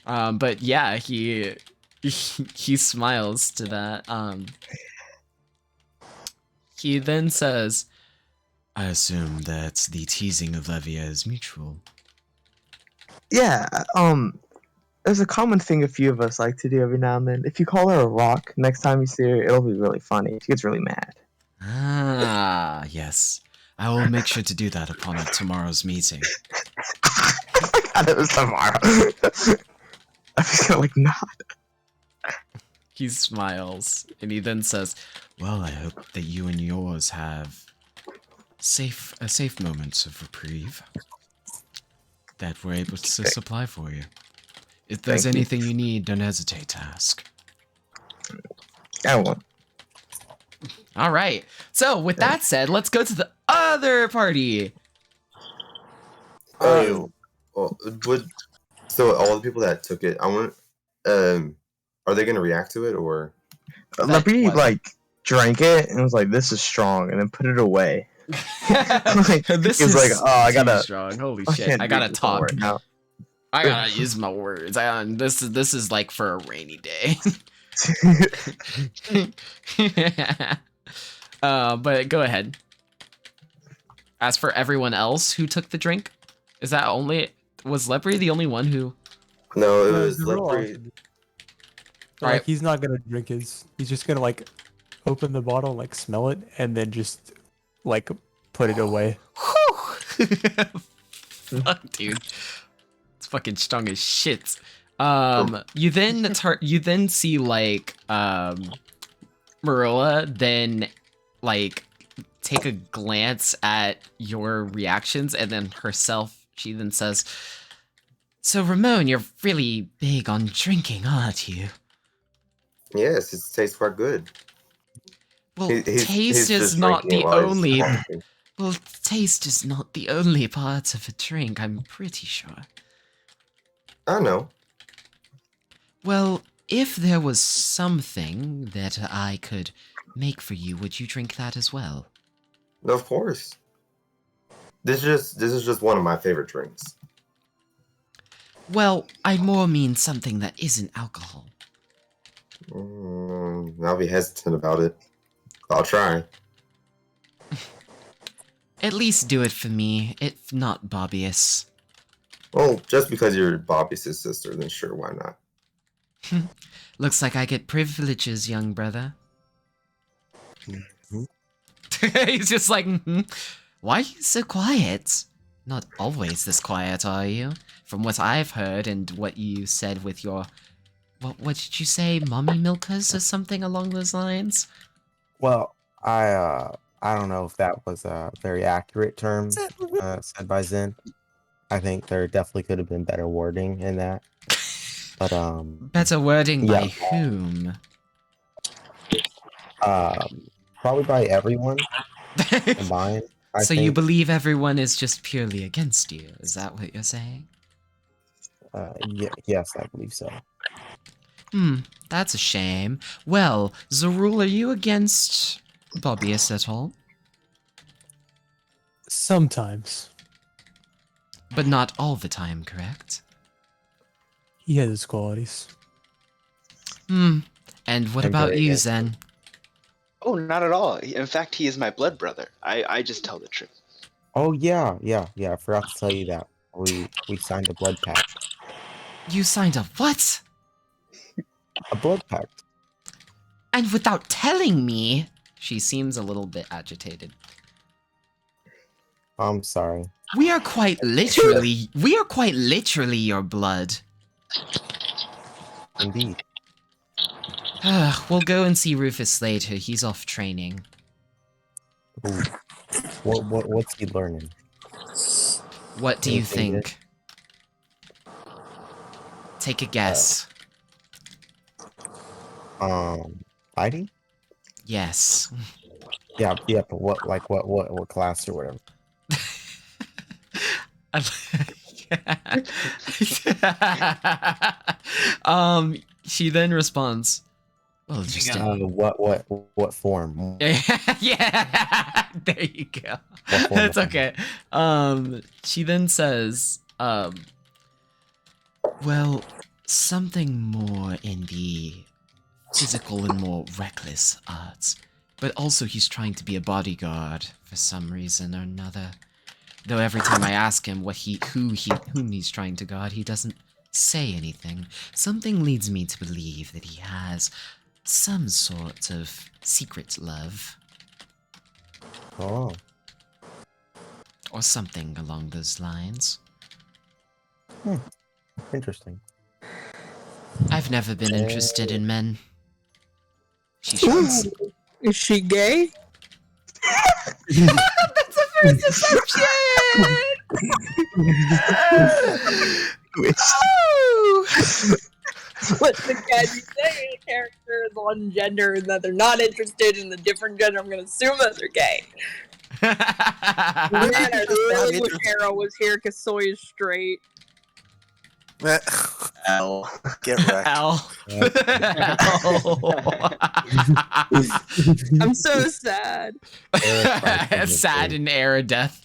But yeah, he smiles to that. He then says, I assume that the teasing of Levia is mutual. Yeah, there's a common thing a few of us like to do every now and then. If you call her a rock, next time you see her, it'll be really funny. She gets really mad. Ah, yes. I will make sure to do that upon tomorrow's meeting. I forgot it was tomorrow. I'm just gonna like nod. he smiles, and he then says, Well, I hope that you and yours have safe moments of reprieve that we're able to supply for you. If there's Thank you. anything you need, don't hesitate to ask. I won't. all right. So with that said, let's go to the other party. Oh, well, so all the people that took it, I want, are they gonna react to it or? Leppy what? like drank it and was like, "This is strong," and then put it away. Like, This he was is like, "Oh, I too gotta strong. Holy I shit! can't I do gotta this talk. right now." I gotta use my words. This is like for a rainy day. But go ahead. As for everyone else who took the drink, is that was Lepre the only one who? No, it No, was they're all Leopard. awesome. But, Alright. like, he's not gonna drink his. He's just gonna like open the bottle, like smell it, and then just like put it away. Fuck, dude. It's fucking strong as shit. You then see like Marilla then like take a glance at your reactions and then herself she then says, "So Ramon, you're really big on drinking, aren't you?" Yes, it tastes quite good. Well, He's taste is just not drinking the it while he's only talking. well, taste is not the only part of a drink, I'm pretty sure. I know. Well, if there was something that I could make for you, would you drink that as well? Of course. This is just one of my favorite drinks. Well, I more mean something that isn't alcohol. I'll be hesitant about it. I'll try. At least do it for me, if not Bobbius. Well, just because you're Bobby's sister, then sure, why not? Looks like I get privileges, young brother. He's just like, why are you so quiet? Not always this quiet, are you? From what I've heard and what you said with your... What did you say? Mommy milkers or something along those lines? Well, I don't know if that was a very accurate term said by Zen. I think there definitely could have been better wording in that. But better wording yeah. by whom? Probably by everyone combined. I So think. you believe everyone is just purely against you? Is that what you're saying? Yes, I believe so. That's a shame. Well, Zarul, are you against Bobbius at all? Sometimes. But not all the time, correct? He has his qualities. And what I'm about very you, against Zen? Oh, not at all. In fact, he is my blood brother. I just tell the truth. Oh yeah. I forgot to tell you that we signed a blood pact. You signed a what? A blood pact. And without telling me? She seems a little bit agitated. I'm sorry. We are quite literally your blood. Indeed. We'll go and see Rufus later. He's off training. Ooh. What's he learning? What do you Anything good? think? Take a guess. Fighting? Yes. Yeah, but what class or whatever? She then responds, well, just what form? yeah, there you go. That's okay. She then says, well, something more in the physical and more reckless arts. But also he's trying to be a bodyguard for some reason or another. Though every time I ask him whom he's trying to guard, he doesn't say anything. Something leads me to believe that he has some sort of secret love. Oh. Or something along those lines. Interesting. I've never been interested in men. She shrugs. Is she gay? That's a first assumption! What the cat you say a character is one gender and that they're not interested in the different gender, I'm gonna assume that they're gay. Man, I really wish Arrow was here because Soy is straight. L. Get wrecked. L. I'm so sad. Sad and era death.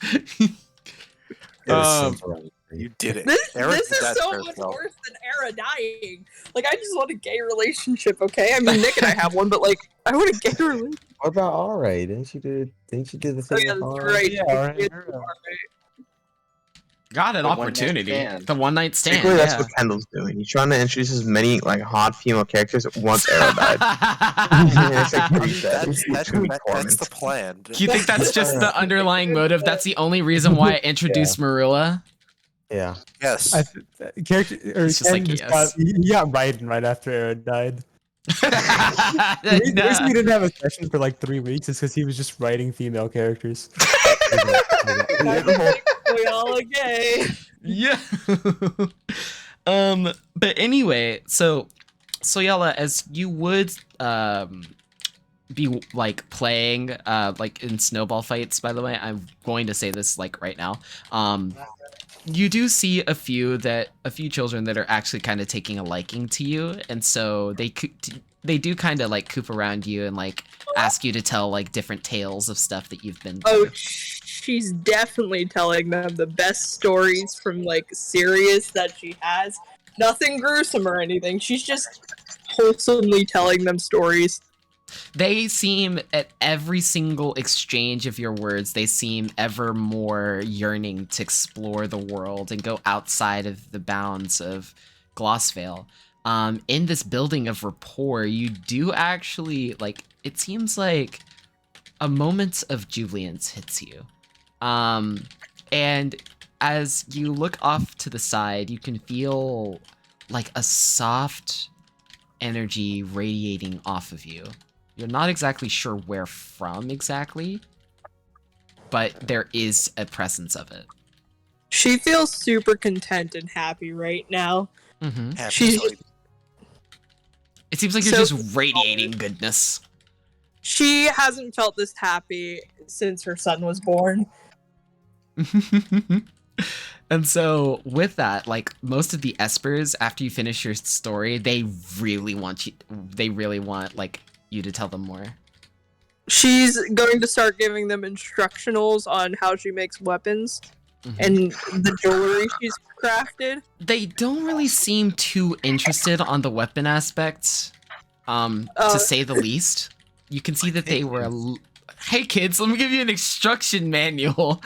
You did it. This is so much worse than Era dying. Like, I just want a gay relationship, okay? I mean, Nick and I have one, but like, I want a gay relationship. What about Alright? Didn't she do the thing? Oh, yeah, that's right. Yeah, alright. Got an The one-night opportunity. stand. The one night stand. Basically, that's Yeah. what Kendall's doing. He's trying to introduce as many like hot female characters once Arrow died. It's like pretty sad. That's the plan. Do you think that's just the underlying motive? That's the only reason why I introduced Marilla? Yeah. Yes. Character or It's just like, Ken yes. he got Raiden right after Era died. The reason we didn't have a session for like 3 weeks is because he was just writing female characters. We all are gay. Yeah. But anyway, so Yella, as you would be like playing like in snowball fights, by the way, I'm going to say this like right now. You do see a few children that are actually kind of taking a liking to you, and so they do kind of like coop around you and like ask you to tell like different tales of stuff that you've been through. Oh, she's definitely telling them the best stories from like Sirius that she has. Nothing gruesome or anything. She's just wholesomely telling them stories. They seem, at every single exchange of your words, they seem ever more yearning to explore the world and go outside of the bounds of Glossvale. In this building of rapport, you do actually, like, it seems like a moment of jubilance hits you. And as you look off to the side, you can feel like a soft energy radiating off of you. You're not exactly sure where from exactly, but there is a presence of it. She feels super content and happy right now. Mm-hmm. She's just, It seems like you're just radiating goodness. she hasn't felt this happy since her son was born. And so with that, like most of the espers, after you finish your story, they really want like you to tell them more. She's going to start giving them instructionals on how she makes weapons and the jewelry she's crafted. They don't really seem too interested on the weapon aspects, to say the least. You can see that they were hey kids, let me give you an instruction manual.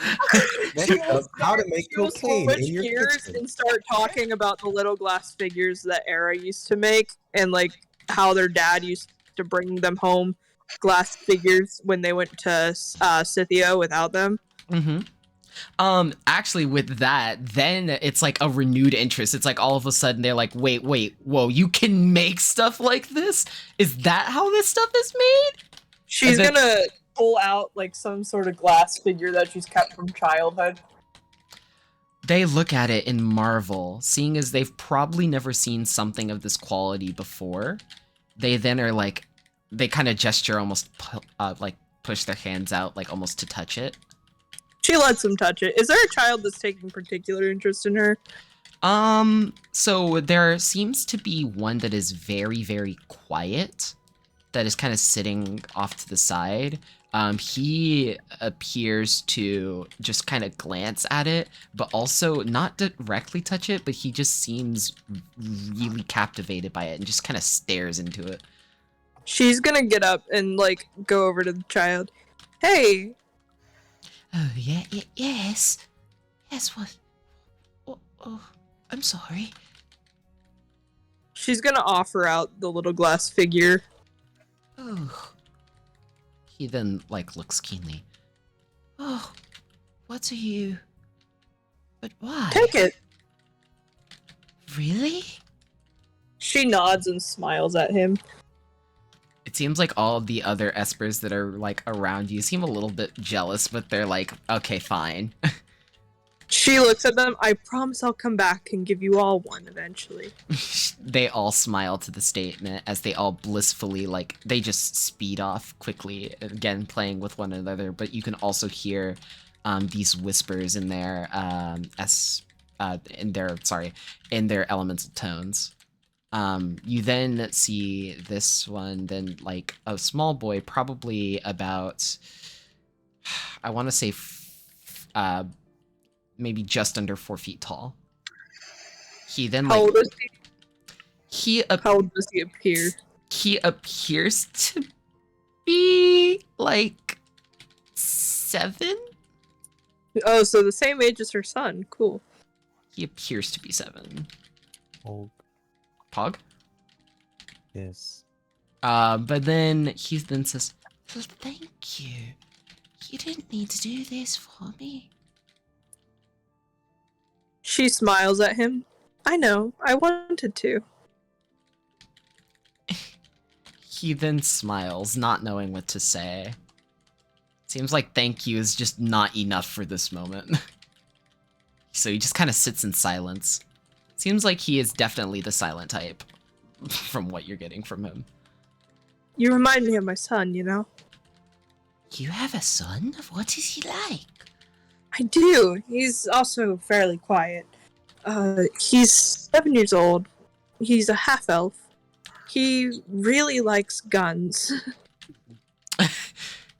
How to make She'll cocaine switch in your gears kitchen. and start talking about the little glass figures that Era used to make and like how their dad used to bring them home glass figures when they went to Scythia without them. Actually with that, then it's like a renewed interest. It's like all of a sudden they're like, wait, whoa, you can make stuff like this? Is that how this stuff is made? She's gonna pull out like some sort of glass figure that she's kept from childhood. They look at it and marvel, seeing as they've probably never seen something of this quality before. They then are like, they kind of gesture, almost like push their hands out, like almost to touch it. She lets them touch it. Is there a child that's taking particular interest in her? So there seems to be one that is very, very quiet, that is kind of sitting off to the side. He appears to just kind of glance at it, but also not directly touch it, but he just seems really captivated by it and just kind of stares into it. She's gonna get up and like go over to the child. Hey. Oh, yes. Yes, what? Oh, I'm sorry. She's gonna offer out the little glass figure. Oh. He then, like, looks keenly. Oh, what are you? But why? Take it. Really? She nods and smiles at him. It seems like all of the other espers that are, like, around you seem a little bit jealous, but they're like, okay, fine. She looks at them. I promise I'll come back and give you all one eventually. They all smile to the statement as they all blissfully, like, they just speed off quickly, again, playing with one another, but you can also hear these whispers in their, in their elemental tones. You then see this one, then, like, a small boy, probably about, I want to say, maybe just under 4 feet tall. He then, like... How old is he? How old does he appear? He appears to be, like, 7? Oh, so the same age as her son. Cool. He appears to be 7. Old. Pog? Yes. But then he then says, Well, thank you. You didn't need to do this for me. She smiles at him. I know. I wanted to. he then smiles, not knowing what to say. Seems like thank you is just not enough for this moment. So he just kind of sits in silence. Seems like he is definitely the silent type, from what you're getting from him. You remind me of my son, you know? You have a son? What is he like? I do. He's also fairly quiet. He's 7 years old. He's a half-elf. He really likes guns.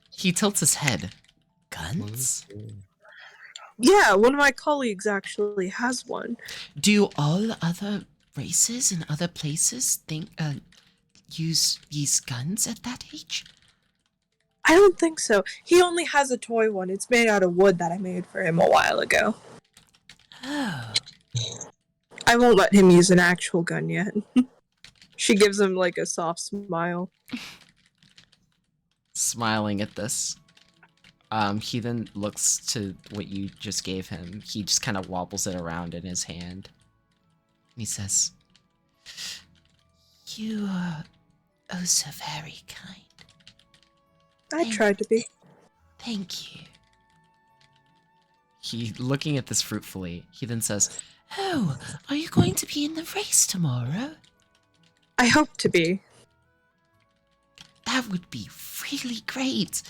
He tilts his head. Guns? Yeah, one of my colleagues actually has one. Do all other races in other places use guns at that age? I don't think so. He only has a toy one. It's made out of wood that I made for him a while ago. Oh. I won't let him use an actual gun yet. She gives him like a soft smile. Smiling at this. He then looks to what you just gave him. He just kind of wobbles it around in his hand. And he says, "You are oh so very kind. I tried to be. Thank you." He, looking at this fruitfully, he then says, "Oh, are you going to be in the race tomorrow?" I hope to be. That would be really great.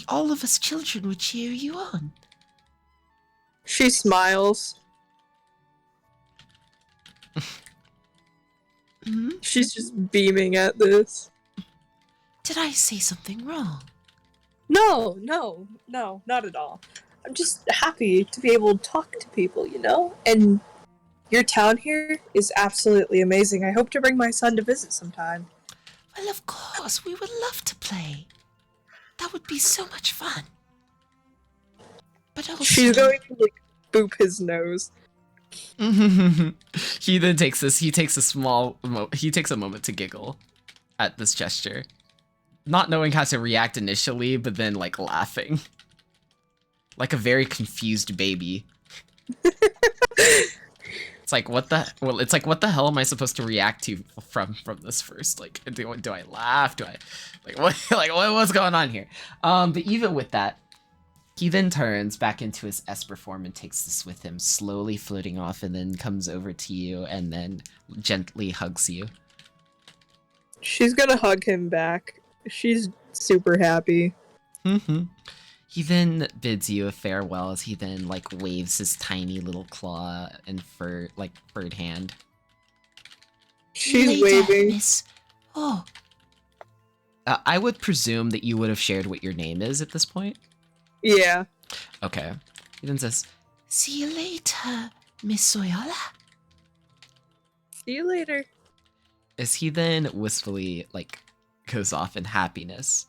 All of us children would cheer you on. She smiles. She's just beaming at this. Did I say something wrong? No, not at all. I'm just happy to be able to talk to people, you know? And your town here is absolutely amazing. I hope to bring my son to visit sometime. Well, of course, we would love to play. That would be so much fun. But also... She's going to, like, boop his nose. He then takes this, he takes a moment to giggle at this gesture. Not knowing how to react initially, but then, like, laughing. Like a very confused baby. It's like, what the hell am I supposed to react to from this first? Like, do I laugh? Do I, what's going on here? But even with that, he then turns back into his Esper form and takes this with him, slowly floating off, and then comes over to you and then gently hugs you. She's gonna hug him back. She's super happy. He then bids you a farewell as he then, like, waves his tiny little claw and bird hand. She's Later, waving. Miss. Oh, I would presume that you would have shared what your name is at this point. Yeah. Okay. He then says, see you later, Miss Soyola. See you later. as he then wistfully, like, goes off in happiness.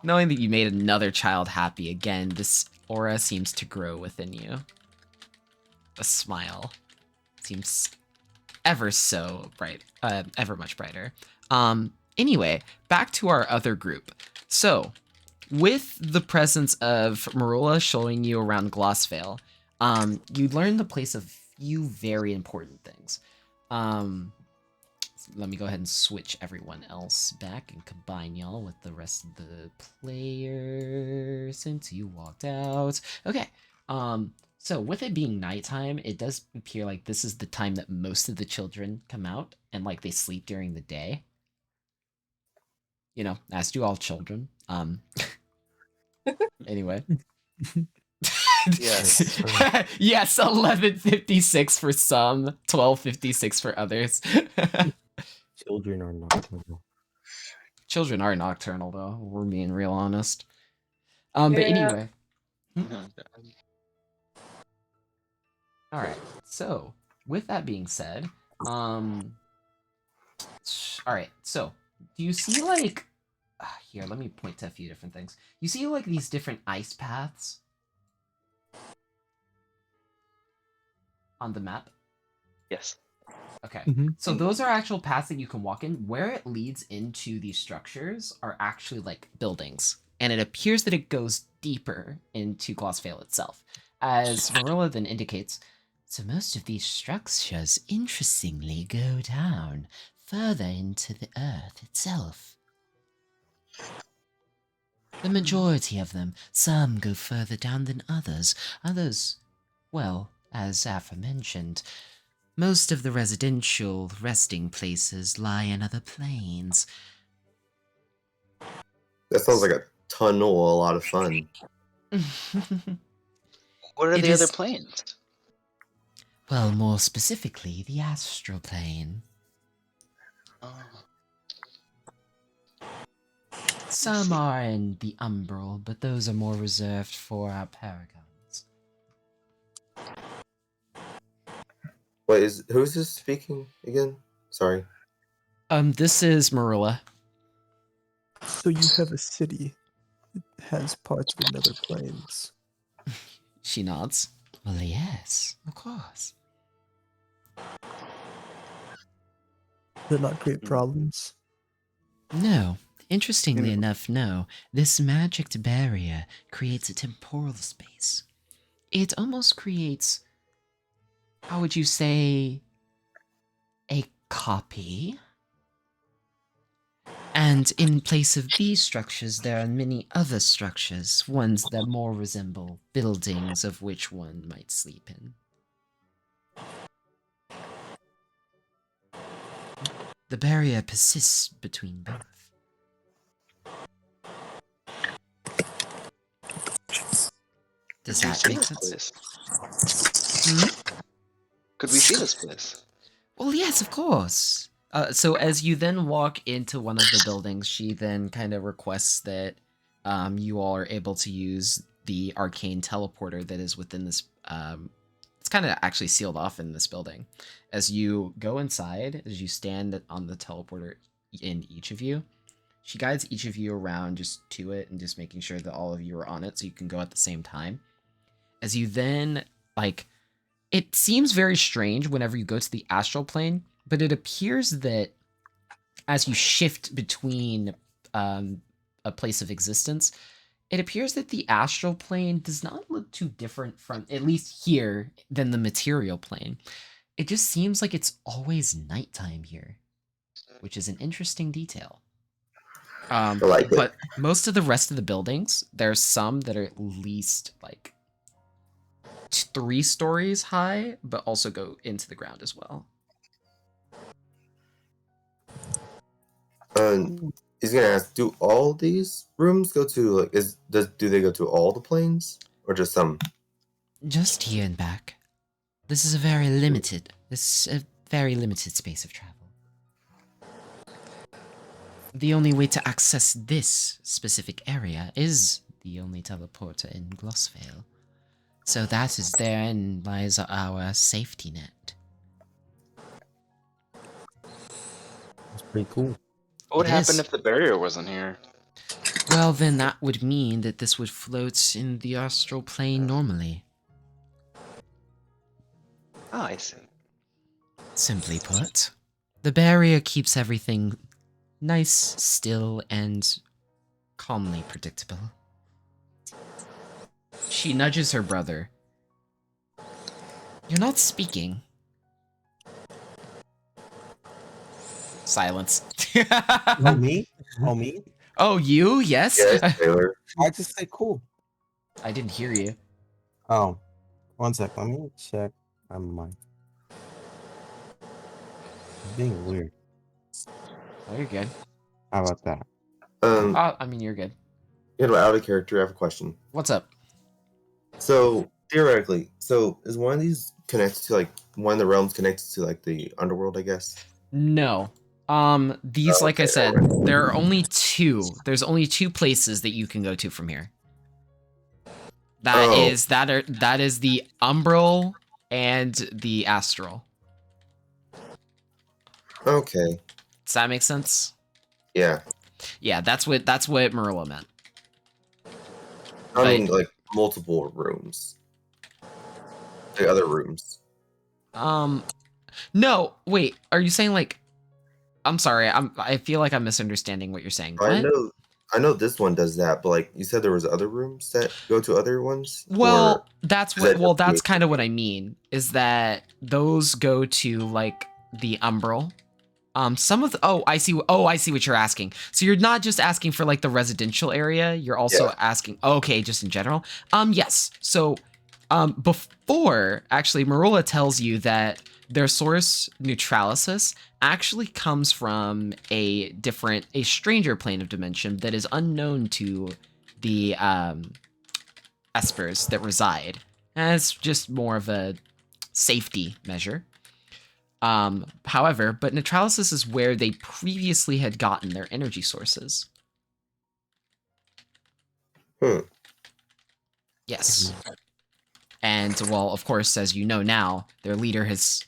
Knowing that you made another child happy again, this aura seems to grow within you. A smile seems ever so bright, ever much brighter. Anyway, back to our other group. So, with the presence of Marula showing you around Glossvale, you learn the place of few very important things. Let me go ahead and switch everyone else back and combine y'all with the rest of the players since you walked out. Okay, so with it being nighttime, it does appear like this is the time that most of the children come out and like they sleep during the day. You know, as do all children. Anyway. Yes. Yes, 11:56 for some, 12:56 for others. Children are nocturnal. Children are nocturnal, though. We're being real honest. But anyway. All right. So, with that being said, all right. So, do you see like here? Let me point to a few different things. You see like these different ice paths on the map? Yes. Okay, so those are actual paths that you can walk in. Where it leads into these structures are actually like buildings, and it appears that it goes deeper into Glossvale itself. As Marilla then indicates, So most of these structures, interestingly, go down further into the earth itself. The majority of them, some go further down than others. Others, well, as aforementioned, most of the residential resting places lie in other planes. That sounds like a tunnel, a lot of fun. What are It the other is- planes? Well, more specifically, the astral plane. Some are in the umbral, but those are more reserved for our paragons. Wait, who's this speaking again? Sorry. This is Marilla. So you have a city that has parts of the nether planes. She nods. Well, yes, of course. Does it not create problems? No. Interestingly enough, no. This magicked barrier creates a temporal space. It almost creates, how would you say, a copy? And in place of these structures, there are many other structures, ones that more resemble buildings of which one might sleep in. The barrier persists between both. Does that make sense? Could we see this place? Well, yes, of course. So as you then walk into one of the buildings, she then kind of requests that you all are able to use the arcane teleporter that is within this. It's kind of actually sealed off in this building. As you go inside, as you stand on the teleporter in each of you, she guides each of you around just to it and just making sure that all of you are on it so you can go at the same time. As you then, like, it seems very strange whenever you go to the astral plane, but it appears that as you shift between a place of existence, it appears that the astral plane does not look too different from, at least here, than the material plane. It just seems like it's always nighttime here, which is an interesting detail. But most of the rest of the buildings, there's some that are at least like 3 stories high, but also go into the ground as well. He's gonna ask, do all these rooms go to like do they go to all the planes or just some? Just here and back. This is a very limited space of travel. The only way to access this specific area is the only teleporter in Glossvale. So that is therein lies our safety net. That's pretty cool. What would It happen is. if the barrier wasn't here? Well, then that would mean that this would float in the astral plane normally. Oh, I see. Simply put, the barrier keeps everything nice, still, and calmly predictable. She nudges her brother. You're not speaking. Silence. Oh, me? Oh, me? Oh, you? Yes? Yes, Taylor. I just say cool. I didn't hear you. Oh, one sec. Let me check my mic. It's being weird. Oh, you're good. How about that? I mean, you're good. You know, out of character, I have a question. What's up? So theoretically, is one of these connected to like one of the realms connected to like the underworld? I guess. No. These, like I said, there are only 2. There's only 2 places that you can go to from here. That is the Umbral and the Astral. Okay. Does that make sense? Yeah. Yeah, that's what Marilla meant. I mean, like multiple rooms. The other rooms. No, wait. Are you saying like? I'm sorry. I feel like I'm misunderstanding what you're saying. I What? I know this one does that, but like you said, there was other rooms that go to other ones. Well, that's is that what. Well, just that's me? kind of what I mean. Is that those go to like the Umbral? Some of the, I see what you're asking. So you're not just asking for like the residential area. You're also asking. Okay, just in general. Yes. So, before actually, Marilla tells you that their source Neutralisis actually comes from a stranger plane of dimension that is unknown to the espers that reside. And it's just more of a safety measure. However, but Neutralisis is where they previously had gotten their energy sources. Yes. And, well, of course, as you know now, their leader has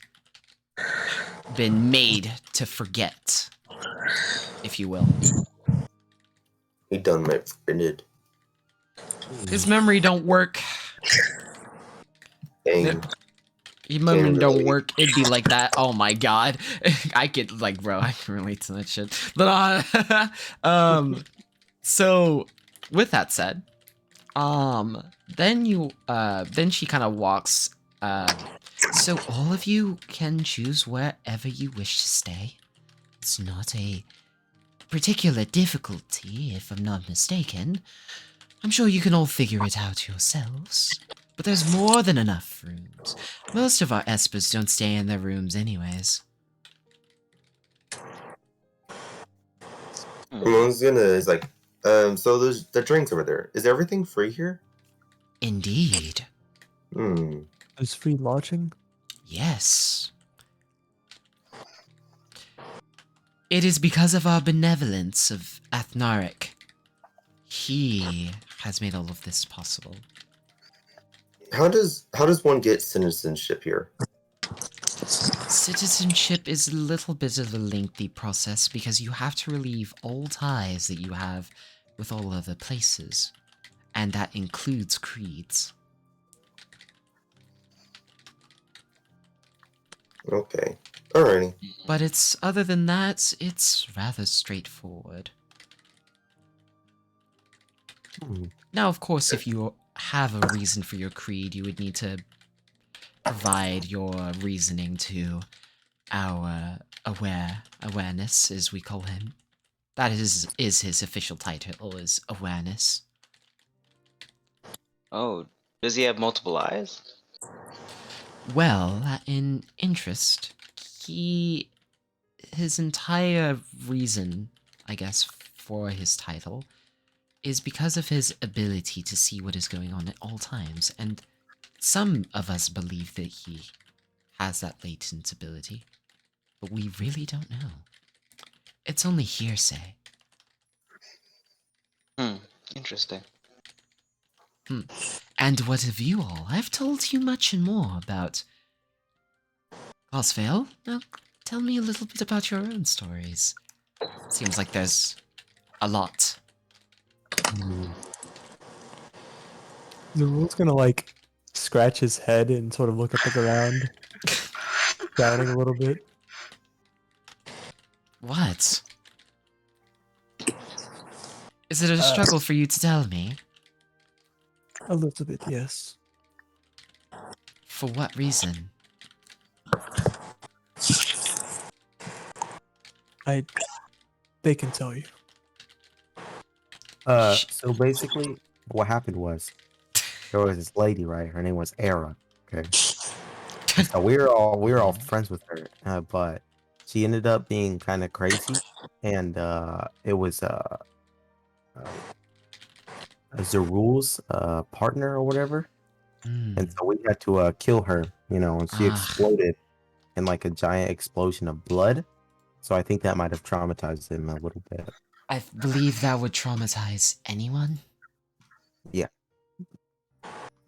been made to forget. if you will. He done my friended. His memory don't work. Dang. His memory Can't don't relate. work. It'd be like that. Oh my god. I could like, bro. I can relate to that shit. But so with that said, then she kind of walks. So all of you can choose wherever you wish to stay. It's not a particular difficulty, if I'm not mistaken. I'm sure you can all figure it out yourselves. But there's more than enough rooms. Most of our espers don't stay in their rooms anyways. Ramon's is like, so there's the drinks over there. Is everything free here? Indeed. Is free lodging? Yes. It is because of our benevolence of Athnaric. He has made all of this possible. How does one get citizenship here? Citizenship is a little bit of a lengthy process because you have to relieve all ties that you have with all other places. And that includes creeds. Okay. Alrighty. But other than that, it's rather straightforward. Now, of course, if you have a reason for your creed, you would need to provide your reasoning to our awareness, as we call him. That is his official title, is awareness. Oh, does he have multiple eyes? Well, in interest, his entire reason, I guess, for his title is because of his ability to see what is going on at all times, and some of us believe that he has that latent ability, but we really don't know. It's only hearsay. Interesting. And what of you all? I've told you much and more about Gosvale. Now, tell me a little bit about your own stories. Seems like there's a lot. The rule's gonna like scratch his head and sort of look at the ground, doubting a little bit. What? Is it a struggle for you to tell me? A little bit, yes. For what reason? They can tell you. So basically, what happened was there was this lady, right? Her name was Era. Okay. So we were all friends with her, but she ended up being kind of crazy, and it was Zarul's partner or whatever, and so we had to kill her, and she exploded in like a giant explosion of blood. So I think that might have traumatized him a little bit. I believe that would traumatize anyone. Yeah,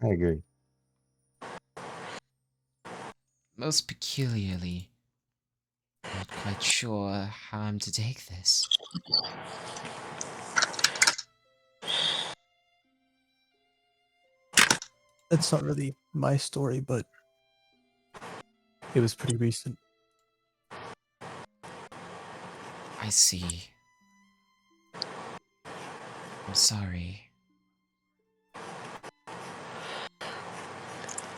I agree. Most peculiarly, not quite sure how I'm to take this. That's not really my story, but it was pretty recent. I see. I'm sorry.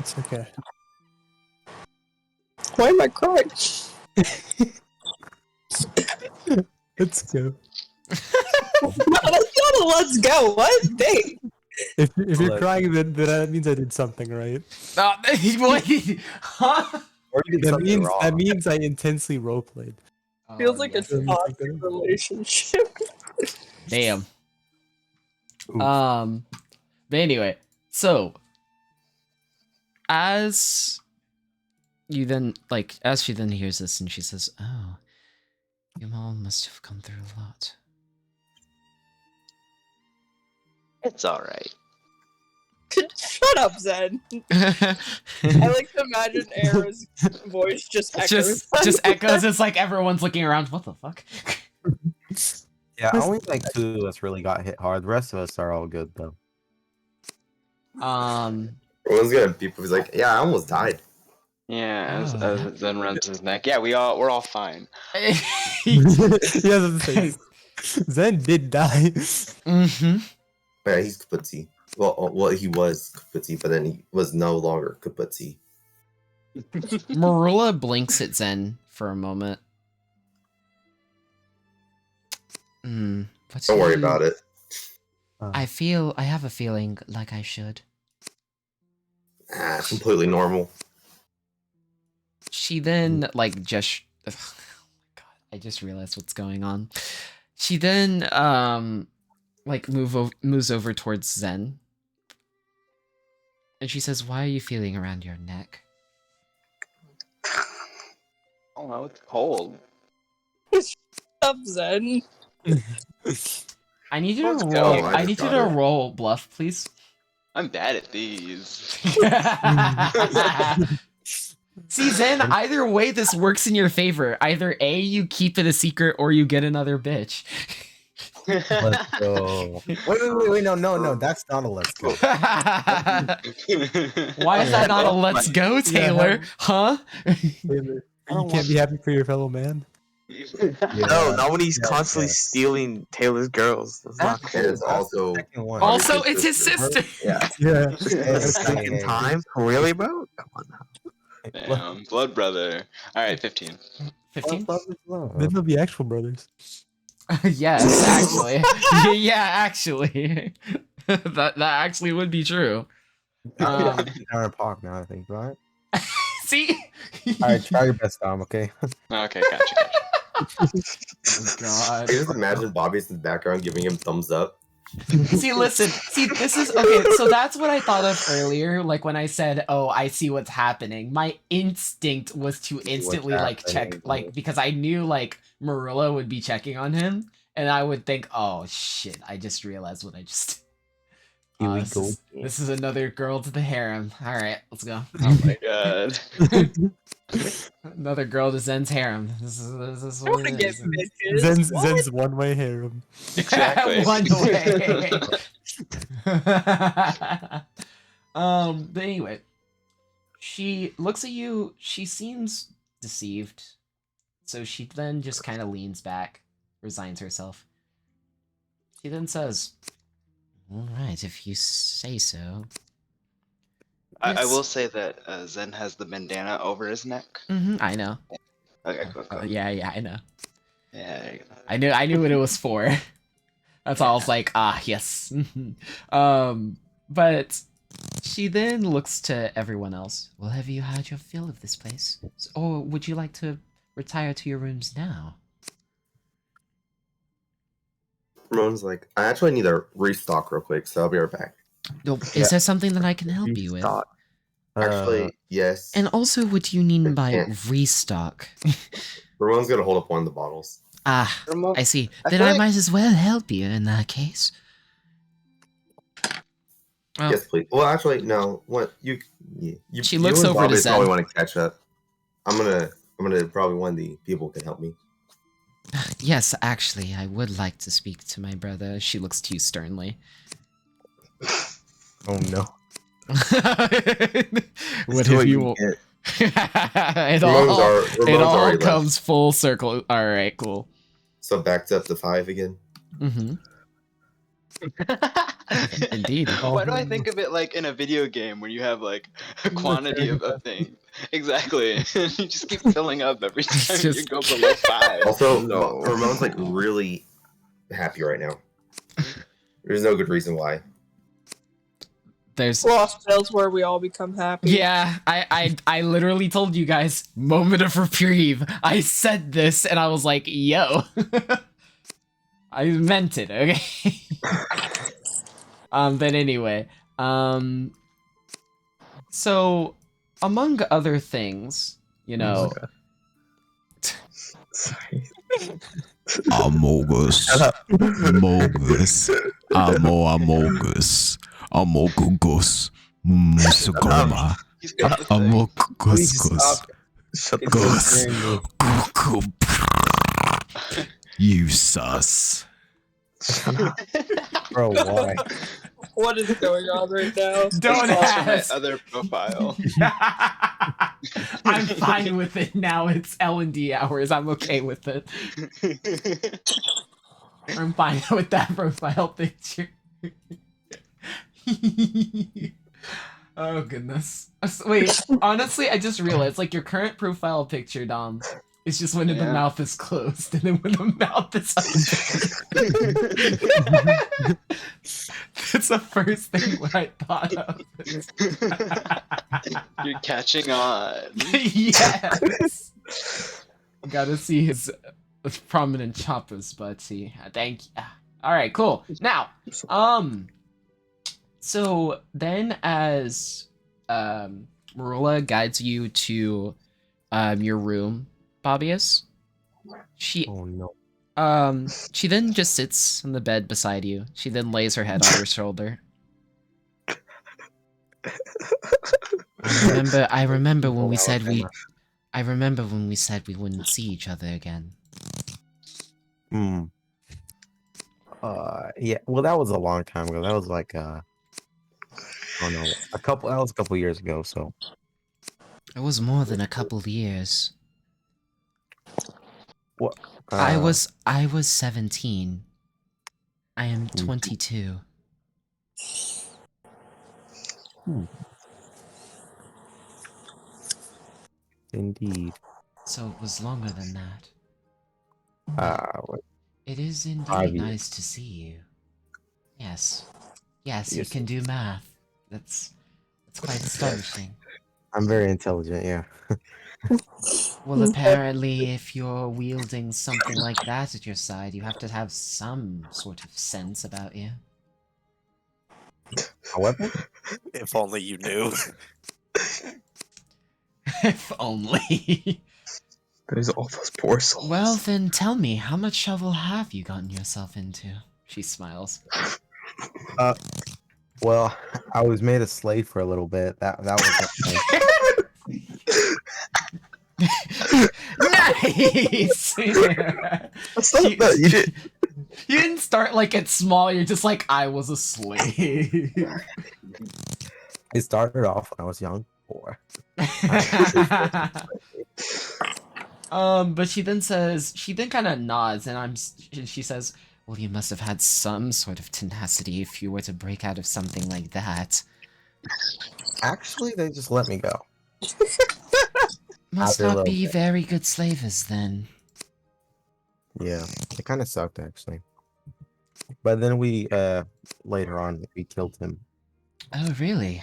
It's okay. Why am I crying? Let's go. No, that's not a let's go. What? Dang. If you're crying, then that means I did something right. Huh? That means I intensely roleplayed. Feels like a toxic relationship. Damn. But anyway, so as she then hears this and she says, "Oh, your mom must have gone through a lot." It's alright. Shut up, Zen. I like to imagine Era's voice just echoes. just echoes. It's like everyone's looking around. What the fuck? Yeah, only like 2 of us really got hit hard. The rest of us are all good though. Everyone's gonna people. He's like, yeah, I almost died. Yeah, as Zen runs his neck. Yeah, we're all fine. Yeah, that's the thing. Zen did die. Mm-hmm. Yeah, he's Kaputzi. Well, he was Kaputzi, but then he was no longer Kaputzi. Marula blinks at Zen for a moment. Don't worry about it. I have a feeling like I should. Completely normal. She then just God, I just realized what's going on. She then moves over towards Zen. And she says, "Why are you feeling around your neck?" Oh no, it's cold. Up, Zen. I need you to Let's roll. go. I need you to roll bluff, please. I'm bad at these. See, Zen, either way, this works in your favor. Either A, you keep it a secret, or you get another bitch. Let's go. Wait, no, that's not a let's go. Why is that not a let's go, Taylor? Huh? Taylor, you can't be happy for your fellow man. No, not when he's constantly stealing Taylor's girls. That's not cool. And it's also Also, it's his sister. Yeah. Yeah. Second time? Really, bro? Come on now. Damn, blood brother. All right, 15. 15? Then they'll be actual brothers. Yes, actually. Yeah, actually. that actually would be true. Park now, I think, right? See? Alright, try your best, Dom, okay? Okay, gotcha. God. I just imagine Bobby's in the background giving him thumbs up. See, listen. See, this is okay. So that's what I thought of earlier. Like when I said, "Oh, I see what's happening." My instinct was to instantly check, because I knew Marilla would be checking on him, and I would think, "Oh shit! I just realized what I just." This is another girl to the harem. All right, let's go. Oh my god. Another girl to Zen's harem. This is what it is. Zen's one-way harem. Exactly. One way. But anyway, she looks at you. She seems deceived, so she then just kind of leans back, resigns herself. She then says, "All right, if you say so." I will say that Zen has the bandana over his neck. I know. Okay, cool. Yeah, I know. Yeah, there you go. I knew what it was for. That's all. I was like, yes. But she then looks to everyone else. Well, have you had your fill of this place? Or would you like to retire to your rooms now? Ramon's like, I actually need to restock real quick, so I'll be right back. Is there something that I can help you with? Actually, yes. And also, what do you mean by restock? Ramon's gonna hold up one of the bottles. Ah, I see. I Then feel I like- might as well help you in that case. Oh. Yes, please. Well, actually, no. What you? She looks and over to Bobby Zen. Probably want to catch up. I'm gonna probably one of the people can help me. Yes, actually, I would like to speak to my brother. She looks to you sternly. Oh no. What have you? It all comes full circle. All right, cool. So backed up to 5 again. Mm-hmm. Indeed. Why do I think of it like in a video game where you have like a quantity of things? Exactly. You just keep filling up every time you go below 5. Also, no, Ramon's like really happy right now. There's no good reason why. There's Lost Tales where we all become happy. Yeah, I literally told you guys, moment of reprieve. I said this and I was like, yo. I meant it, okay? But anyway, so among other things, you know, Amogus, Mogus, Amogus, Amogus, Musugoma, Amogus, Gus, You sus. Bro, why? What is going on right now? Don't Calls from my ask. other profile. I'm fine with it now. It's L&D hours. I'm okay with it. I'm fine with that profile picture. Oh goodness. Wait, honestly, I just realized like your current profile picture, Dom, is just when the Yeah. mouth is closed and then when the mouth is open. That's the first thing what I thought of. You're catching on. Yes. Gotta see his prominent choppers, but see. Thank you. All right, cool. Now, so then as Marula guides you to your room, Bobbius, she Oh no. she then just sits on the bed beside you. She then lays her head on your shoulder. I remember when we said we wouldn't see each other again. Hmm. Yeah. Well, that was a long time ago. That was like I don't know, that was a couple years ago. So It was more than a couple of years. what? I was 17. I am 22. Indeed. So it was longer than that. What? It is 5 indeed years. nice to see you. Yes. Yes, you Yes. can do math. That's quite astonishing. I'm very intelligent. Yeah. Well, apparently, if you're wielding something like that at your side, you have to have some sort of sense about you. A weapon? If only you knew. If only. There's all those poor souls. Well, then tell me, how much trouble have you gotten yourself into? She smiles. Well, I was made a slave for a little bit. That was Nice. You didn't start like at small. You're just like I was a slave. It started off when I was young. Or But she then kind of nods, and she says, "Well, you must have had some sort of tenacity if you were to break out of something like that." actually, they just let me go. Must After a not little be bit. very good slavers then. Yeah, it kind of sucked actually. But then we later on we killed him. Oh, really?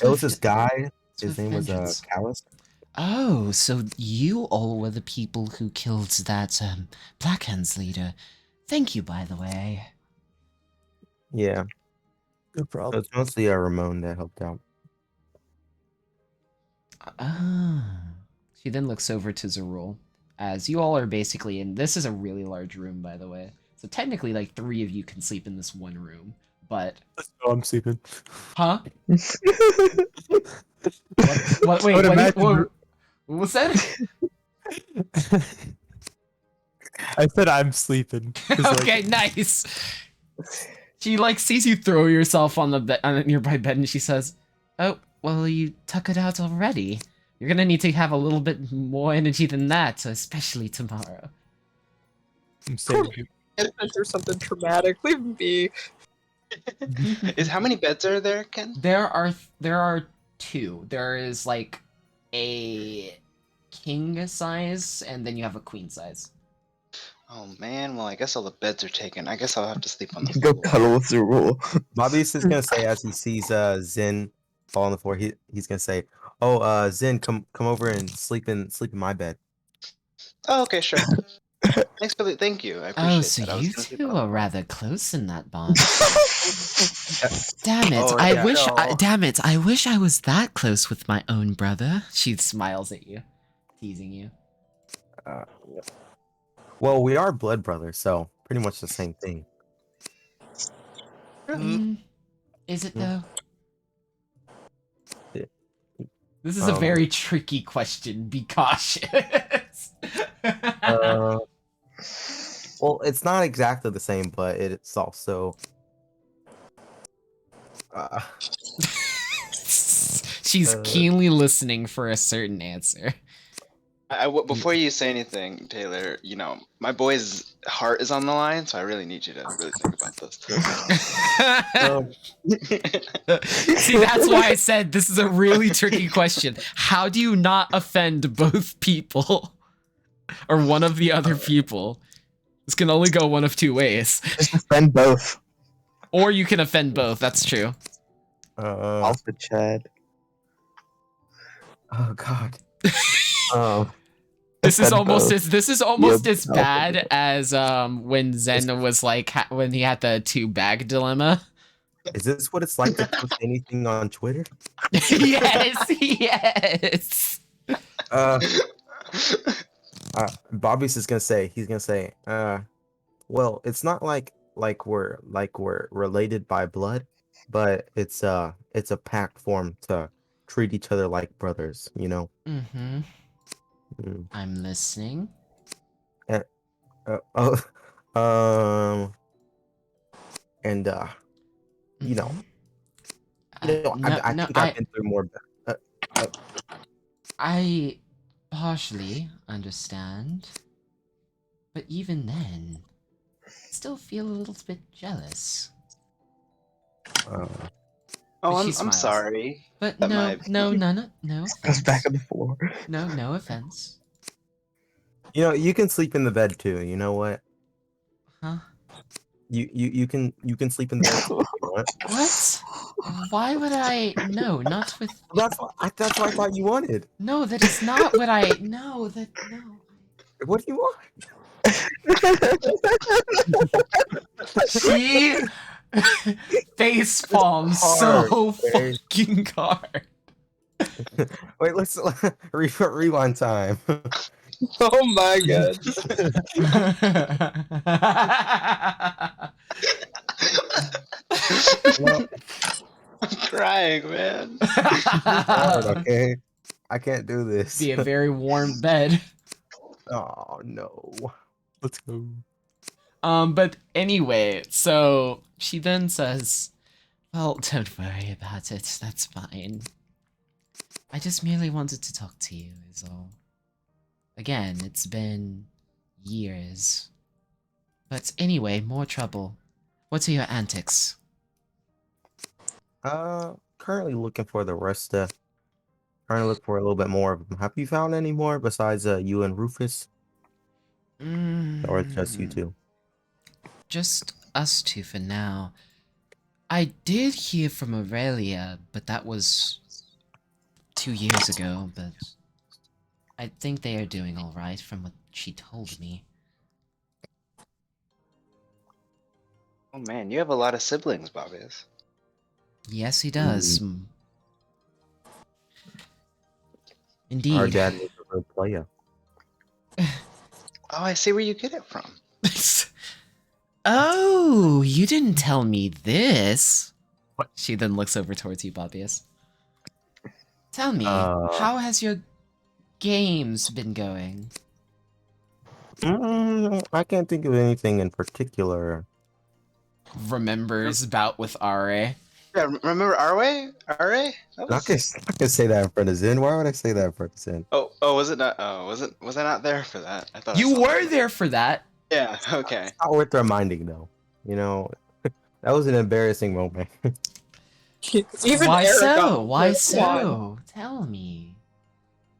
It was this guy. His Swift name was vengeance. Callus. Oh, so you all were the people who killed that Black Hands leader. Thank you, by the way. Yeah. No So problem. it's mostly Ramon that helped out. Ah. She then looks over to Zerul, as you all are basically in. This is a really large room, by the way. So technically, like 3 of you can sleep in this one room, but. Oh, I'm sleeping. Huh? What? Wait, what was that? I said I'm sleeping. 'cause, Okay, nice. She like sees you throw yourself on the bed, on a nearby bed, and she says, "Oh, well, you tuck it out already. You're gonna need to have a little bit more energy than that, especially tomorrow." I'm saying Or something traumatic. Leave me be. How many beds are there, Ken? There are 2. There is like a king size, and then you have a queen size. Oh man, well I guess all the beds are taken. I guess I'll have to sleep on the Go floor. cuddle with Zerul. Bobby's is gonna say as he sees Zen fall on the floor, he's gonna say, "Oh, Zen, come over and sleep in my bed." Oh, okay, sure. Thank you. I appreciate Oh, so that. I was you gonna sleep two on the are floor. rather close in that bond. Damn it! Oh, I yeah. wish. No. Damn it! I wish I was that close with my own brother. She smiles at you, teasing you. Well, we are blood brothers, so pretty much the same thing. Is it though? Yeah. This is a very tricky question. Be cautious. Well, it's not exactly the same, but it's also. She's keenly listening for a certain answer. Before you say anything, Taylor, you know, my boy's heart is on the line, so I really need you to really think about this. See, that's why I said this is a really tricky question. How do you not offend both people? Or one of the other people? This can only go one of two ways. Just offend both. Or you can offend both, that's true. Alpha Chad. Oh god. This is offend almost both. as bad as when Zen was like when he had the 2-bag dilemma. Is this what it's like to post anything on Twitter? Yes, yes. Bobby's just gonna say well, it's not like we're related by blood, but it's a pact form to treat each other like brothers, you know. Mm-hmm. I'm listening. And you know, I think I've been through more. I partially understand, but even then, I still feel a little bit jealous. Oh, She I'm smiles. sorry. But that no, my- no Goes offense. back on the floor. No offense. You know, you can sleep in the bed too. You know what? Huh? You can sleep in the bed too if you want. What? Why would I? No, not with. That's what I thought you wanted. No, that is not what I. No, that no. What do you want? She face palms so Hard, fucking hard. Wait, let's rewind time. Oh my god. I'm crying, man. Hard, okay, I can't do this. Be a very warm bed. Oh no. Let's go. But anyway, so she then says, "Well, don't worry about it. That's fine. I just merely wanted to talk to you, is all. Again, it's been years. But anyway, more trouble. What are your antics?" Currently looking for the rest of. Trying to look for a little bit more of them. Have you found any more besides you and Rufus? Or just you two? Just us two for now. I did hear from Aurelia, but that was 2 years ago, but I think they are doing alright from what she told me. Oh man, you have a lot of siblings, Bobbies. Yes, he does. Indeed. Our dad was a real player. Oh, I see where you get it from. Oh, you didn't tell me this. What? She then looks over towards you, Bobbius. Tell me, how has your games been going? I can't think of anything in particular. Remembers bout with Are. Yeah, remember Arwe? Arwe? I can say that in front of Zen. Why would I say that in front of Zen? Oh, was it not? Oh, was I not there for that? I thought You were there for that. Yeah. Okay. It's not worth reminding, though. You know, that was an embarrassing moment. Even Why Eric so? got Why this so? one. Tell me.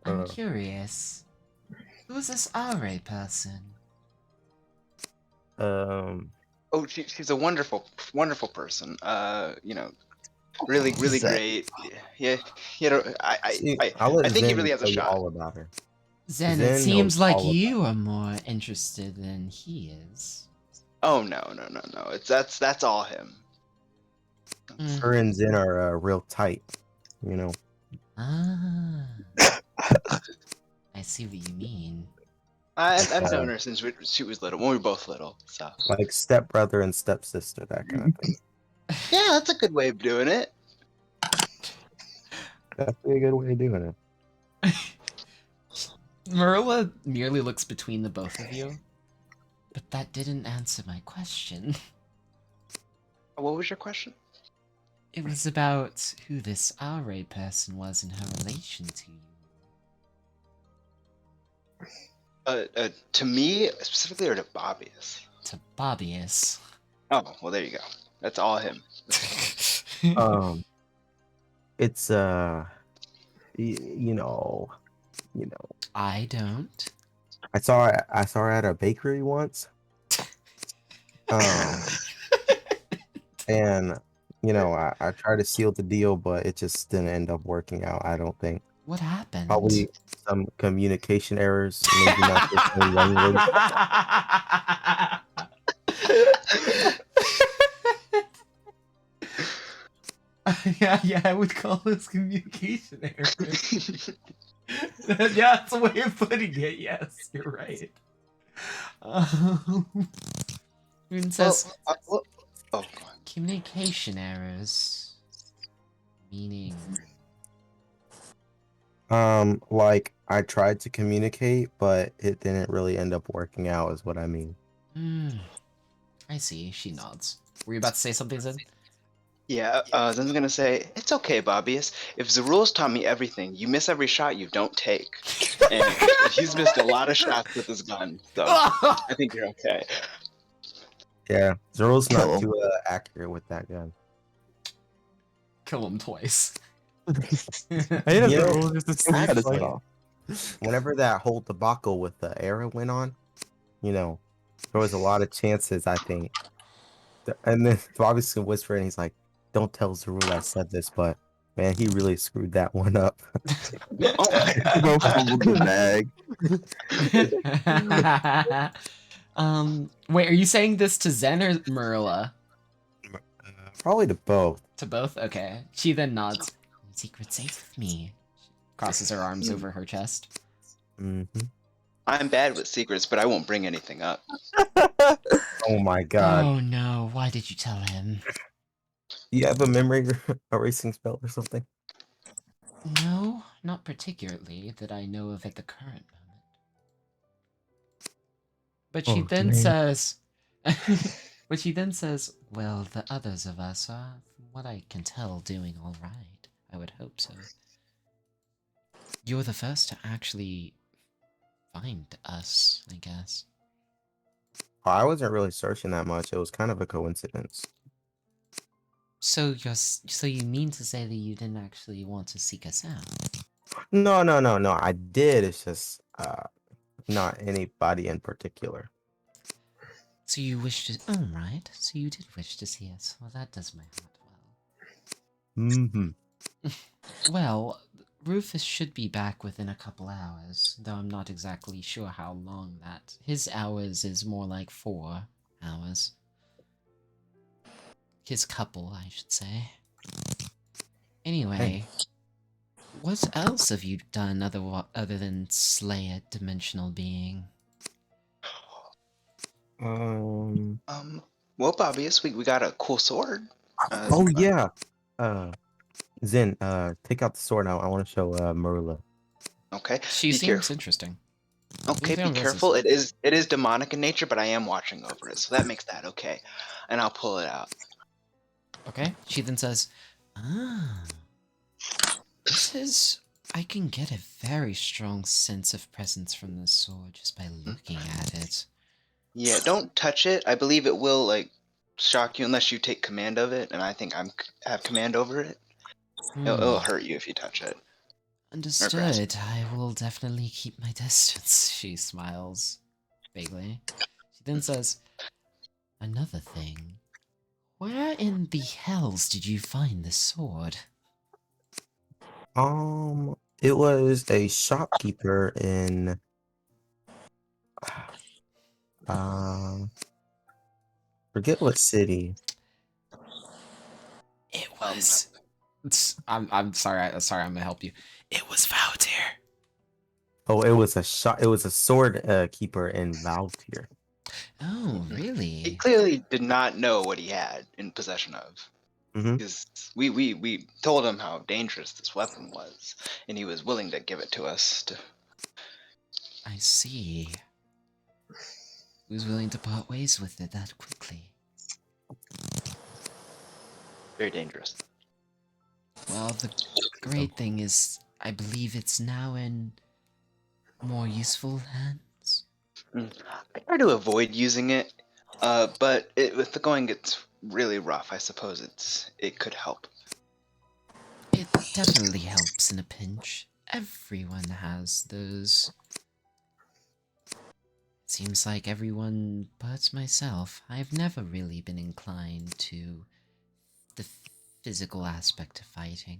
I'm curious. Who's this Are person? Oh, she's a wonderful person. You know, really great. Yeah. You know, I think he really has a shot. All about her. Zen, Zen it seems knows like all you are more interested than he is. Oh no. It's that's all him. Her and Zen are real tight. You know. Ah. I see what you mean. I've known her since she was little. When we were both little, so. Like stepbrother and stepsister, that kind of thing. Yeah, that's a good way of doing it. Definitely a good way of doing it. Marilla merely looks between the both of you. But that didn't answer my question. What was your question? It was about who this RA person was in her relation to you. To me specifically, or to Bobbius? To Bobbius. Oh, well, there you go. That's all him. It's you know. I don't. I saw her at a bakery once. And I tried to seal the deal, but it just didn't end up working out. I don't think. What happened? Probably some communication errors, maybe not the same language. yeah, I would call those communication errors. Yeah, that's a way of putting it. Yes, you're right. It says communication errors, meaning. Like I tried to communicate, but it didn't really end up working out, is what I mean. I see. She nods. Were you about to say something, Zen? Yeah, Zen's gonna say, it's okay, Bobbius. If Zarul's taught me everything, you miss every shot you don't take. And he's missed a lot of shots with his gun, so I think you're okay. Yeah, Zoro's not too accurate with that gun. Kill him twice. Whenever that whole debacle with the era went on, there was a lot of chances, I think. And then Bobby's whispering, he's like, "Don't tell Zarul I said this," but man, he really screwed that one up. The bag. Wait, are you saying this to Zen or Marilla? Probably to both. To both? Okay. She then nods. Secret safe with me. She crosses her arms over her chest. I'm bad with secrets, but I won't bring anything up. Oh my god. Oh no, why did you tell him? You have a memory erasing spell or something? No, not particularly that I know of at the current moment. But she then says... But she then says, well, the others of us are, from what I can tell, doing all right. I would hope so. You're the first to actually find us, I guess. I wasn't really searching that much. It was kind of a coincidence. So you mean to say that you didn't actually want to seek us out? No. I did. It's just not anybody in particular. So you wish to... Oh, right. So you did wish to see us. Well, that does my heart well. Well, Rufus should be back within a couple hours, though I'm not exactly sure how long that... His hours is more like 4 hours. His couple, I should say. Anyway, what else have you done other than slay a dimensional being? Well, Bobbius, we got a cool sword. Oh yeah. Zen, take out the sword now. I want to show Marilla. Okay. She seems interesting. Okay, be careful. It is demonic in nature, but I am watching over it, so that makes that okay. And I'll pull it out. Okay. She then says, this is... I can get a very strong sense of presence from this sword just by looking at it. Yeah, don't touch it. I believe it will, like, shock you unless you take command of it, and I think I have command over it. It'll hurt you if you touch it. Understood. I will definitely keep my distance, she smiles vaguely. She then says, another thing. Where in the hells did you find this sword? It was a shopkeeper in forget what city. It was I'm sorry, I'm gonna help you. It was Valtir. Oh, it was a sword keeper in Valtir. Oh, really? He clearly did not know what he had in possession of. Because we told him how dangerous this weapon was, and he was willing to give it to us. I see. Who's willing to part ways with it that quickly? Very dangerous. Well, the great thing is, I believe it's now in more useful hands. I try to avoid using it, but if the going gets really rough, I suppose it could help. It definitely helps in a pinch. Everyone has those. Seems like everyone but myself. I've never really been inclined to the physical aspect of fighting.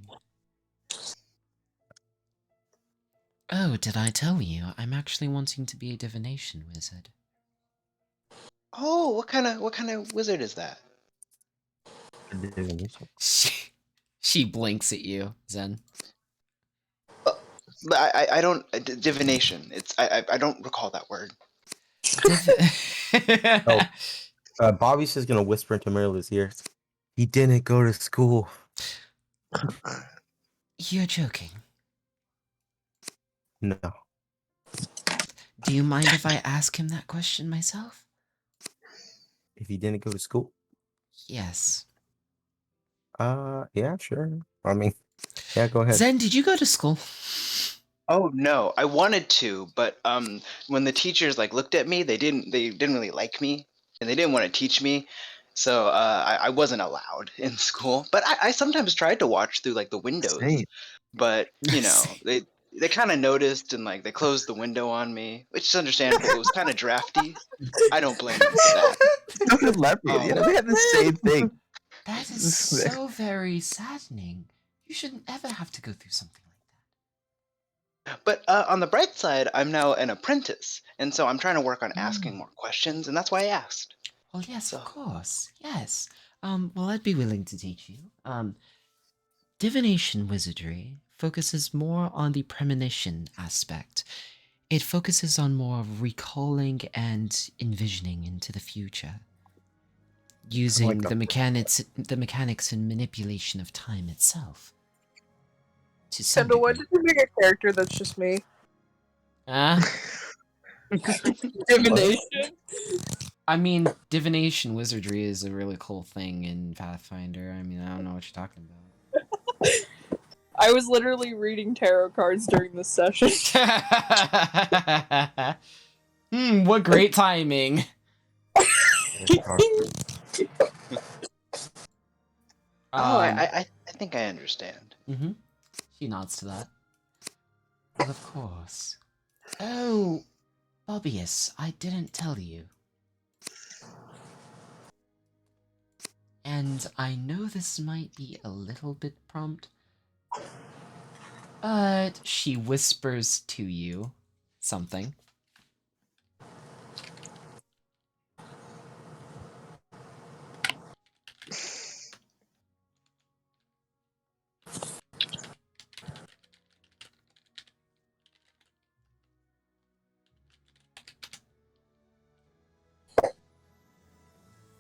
Oh, did I tell you? I'm actually wanting to be a divination wizard. Oh, what kind of wizard is that? She blinks at you, Zen. But I don't divination. I don't recall that word. Bobby's just gonna whisper into Marilla's ear. He didn't go to school. You're joking. No. Do you mind if I ask him that question myself? If he didn't go to school? Yes. Yeah, sure. I mean, yeah, go ahead. Zen, did you go to school? Oh no, I wanted to, but when the teachers like looked at me, they didn't really like me, and they didn't want to teach me, so I wasn't allowed in school. But I sometimes tried to watch through like the windows, Same. but you know they kind of noticed and like they closed the window on me, which is understandable. It was kind of drafty. I don't blame them for that. So did Leopard. Yeah, they have the same thing. That is so very saddening. You shouldn't ever have to go through something like But on the bright side, I'm now an apprentice, and so I'm trying to work on asking more questions, and that's why I asked. Well, yes, of course. Yes. Well, I'd be willing to teach you. Divination wizardry focuses more on the premonition aspect. It focuses on more of recalling and envisioning into the future. Using the mechanics and manipulation of time itself. To some Kendall, why did you make a character that's just me? Divination. I mean, divination wizardry is a really cool thing in Pathfinder. I mean, I don't know what you're talking about. I was literally reading tarot cards during this session. What great timing. I think I understand. Mm-hmm. She nods to that. Well, of course. Oh, Bobbius, I didn't tell you. And I know this might be a little bit prompt, but she whispers to you something.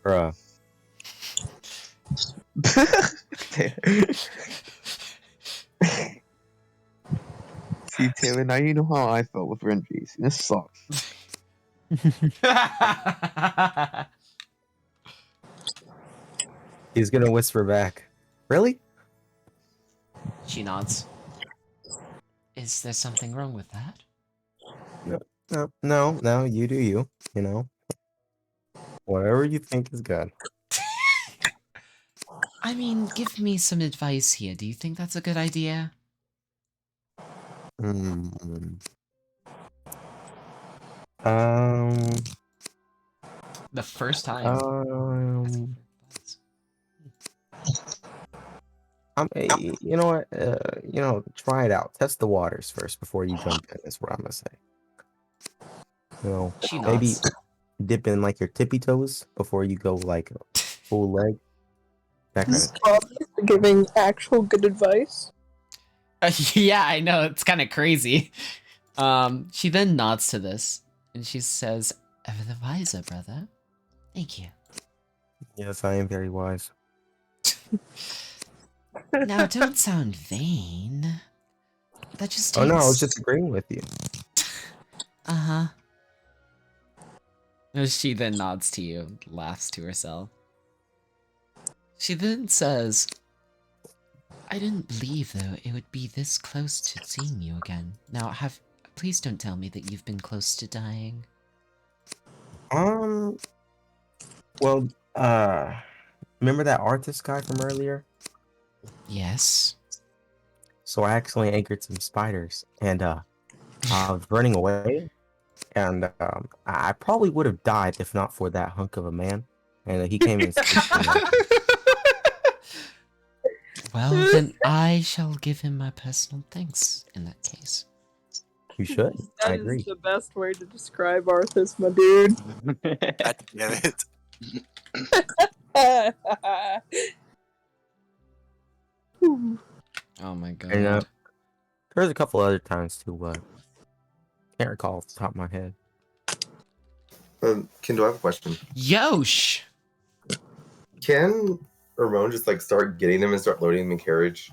Bruh. See, Taylor, now you know how I felt with Renji. This sucks. He's gonna whisper back. Really? She nods. Is there something wrong with that? No, you do you, you know. Whatever you think is good. I mean, give me some advice here. Do you think that's a good idea? The first time. You know what? Try it out. Test the waters first before you jump in. Is what I'm gonna say. You know, She maybe nods. dip in like your tippy toes before you go like full leg. That kind of thing. Obviously giving actual good advice. Yeah, I know, it's kind of crazy. She then nods to this, and she says, "Ever the wiser, brother. Thank you." Yes, I am very wise. Now, don't sound vain. That just takes... Oh no, I was just agreeing with you. Uh-huh. She then nods to you, laughs to herself. She then says, I didn't believe, though, it would be this close to seeing you again. Now, please don't tell me that you've been close to dying. Well, remember that artist guy from earlier? Yes. So I accidentally anchored some spiders, and I was running away, and I probably would have died if not for that hunk of a man, and he came and saved me. Well, then I shall give him my personal thanks in that case. You should. I That agree. is the best way to describe Arthas, my dude. God damn it. Oh my god. And there's a couple other times too, but can't recall off the top of my head. Ken, do I have a question? Yosh! Can Ramon just like start getting them and start loading them in carriage?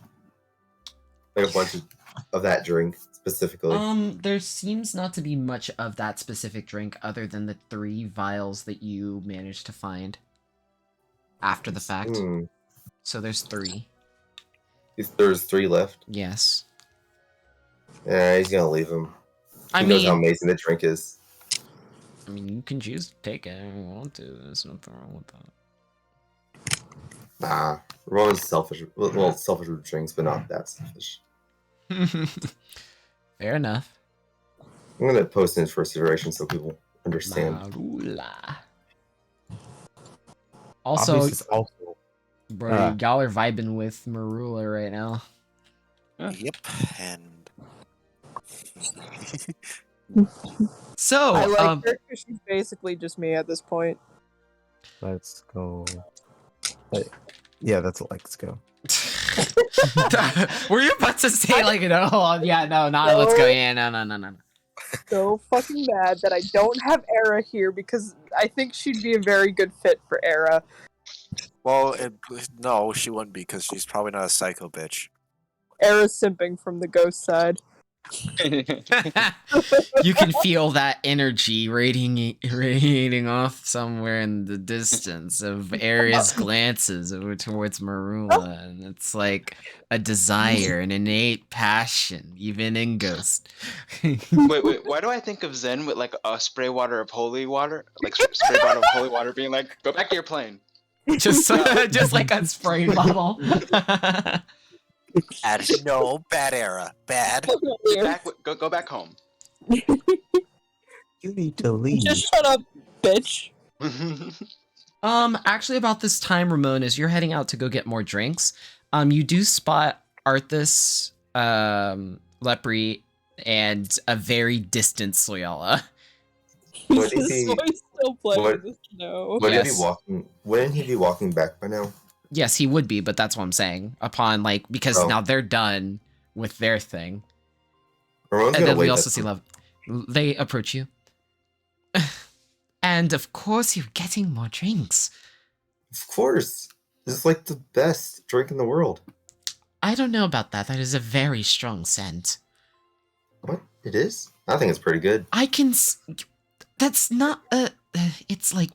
Like a bunch of that drink specifically. There seems not to be much of that specific drink other than the 3 vials that you managed to find after the fact. So there's 3. There's 3 left. Yes. Yeah, he's gonna leave them. He knows how amazing the drink is. I mean, you can choose to take it if you want to. There's nothing wrong with that. Nah, Ramon's selfish. Well, selfish with drinks, but not that selfish. Fair enough. I'm gonna post in his first iteration so people understand. Marula. Also, bro, y'all are vibing with Marula right now. Yep, and so I like her because she's basically just me at this point. Let's go. Yeah, that's let's go. Were you about to say like no? Yeah, no, not let's go. Yeah, no. So fucking mad that I don't have Era here because I think she'd be a very good fit for Era. well, no, she wouldn't be because she's probably not a psycho bitch. Era's simping from the ghost side. You can feel that energy radiating off somewhere in the distance of Aria's glances over towards Marula, and it's like a desire, an innate passion, even in Ghost. Wait, why do I think of Zen with like a spray bottle of holy water? Like spray bottle of holy water being like, go back to your plane. Just like a spray bottle. Bad, no, bad Era. Bad. Go back home. You need to leave. Just shut up, bitch. Actually about this time, Ramon, as you're heading out to go get more drinks, you do spot Arthas, Lepri, and a very distant Soyala. Would he be, still playing with the snow. Wouldn't he be walking back by now? Yes, he would be, but that's what I'm saying. Upon because now they're done with their thing. Ramon's And gonna then we wave also at see them. Love. They approach you. And of course you're getting more drinks. Of course. This is like the best drink in the world. I don't know about that. That is a very strong scent. What? It is? I think it's pretty good. I can... That's not... it's like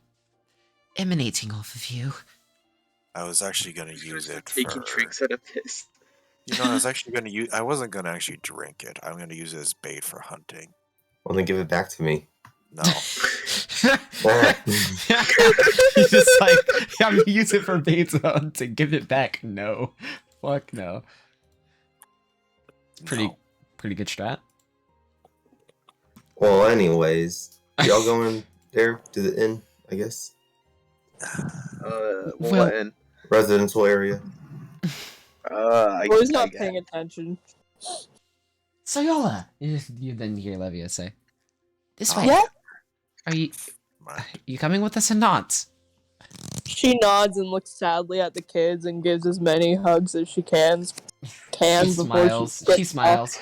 emanating off of you. I was actually gonna use it Taking for... drinks out of piss. You know, I was actually gonna use. I wasn't gonna actually drink it. I'm gonna use it as bait for hunting. Well, then give it back to me. No. He's just like, I'm gonna use it for bait to give it back. No. Fuck no. Pretty good strat. Well, anyways, y'all going there to the inn, I guess? What inn? Residential area. I was not paying attention. Soyola! You then hear Levia say, this way. Yeah? Are you coming with us or not? She nods and looks sadly at the kids and gives as many hugs as she can. She smiles. She smiles.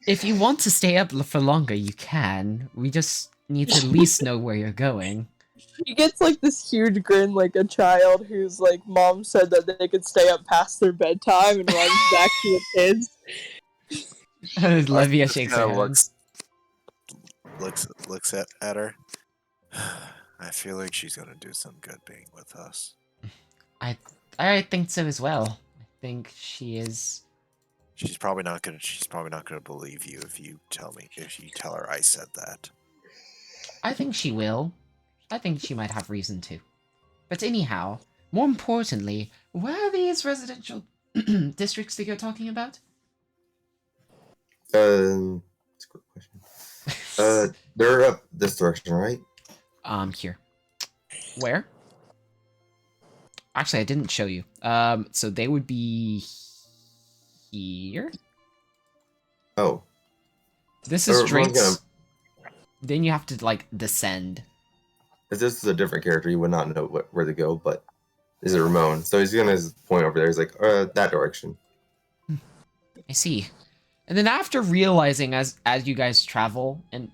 If you want to stay up for longer, you can. We just need to at least know where you're going. She gets like this huge grin like a child whose like mom said that they could stay up past their bedtime and runs back to the kids. Levia shakes her head. Looks at her. I feel like she's gonna do some good being with us. I think so as well. I think she is. She's probably not gonna believe you if you tell her I said that. I think she will. I think she might have reason to. But anyhow, more importantly, where are these residential districts that you're talking about? That's a good question. They're up this direction, right? Here. Where? Actually, I didn't show you. So they would be here. Oh. This is Drake's. Then you have to like descend. If this is a different character, you would not know where to go. But this is Ramon, so he's gonna point over there. He's like, that direction. I see. And then after realizing as you guys travel in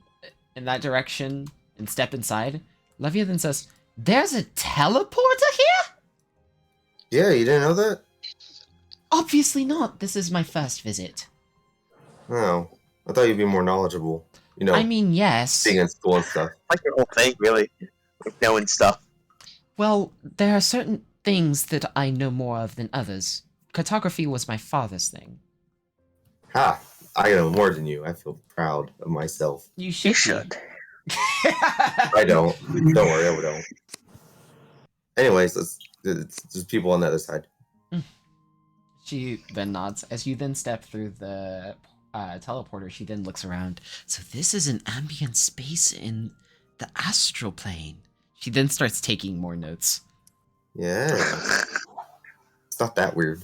that direction and step inside, Levia then says, "There's a teleporter here?" Yeah, you didn't know that? Obviously not. This is my first visit. Oh, I thought you'd be more knowledgeable. You know, I mean, yes. being in school and stuff. Like your whole thing, really. Like knowing stuff. Well, there are certain things that I know more of than others. Cartography was my father's thing. Ha! I know more than you. I feel proud of myself. You should. I don't. Don't worry, I don't. Anyways, there's people on the other side. She then nods. As you then step through the teleporter, she then looks around. So this is an ambient space in the astral plane. She then starts taking more notes. Yeah. It's not that weird.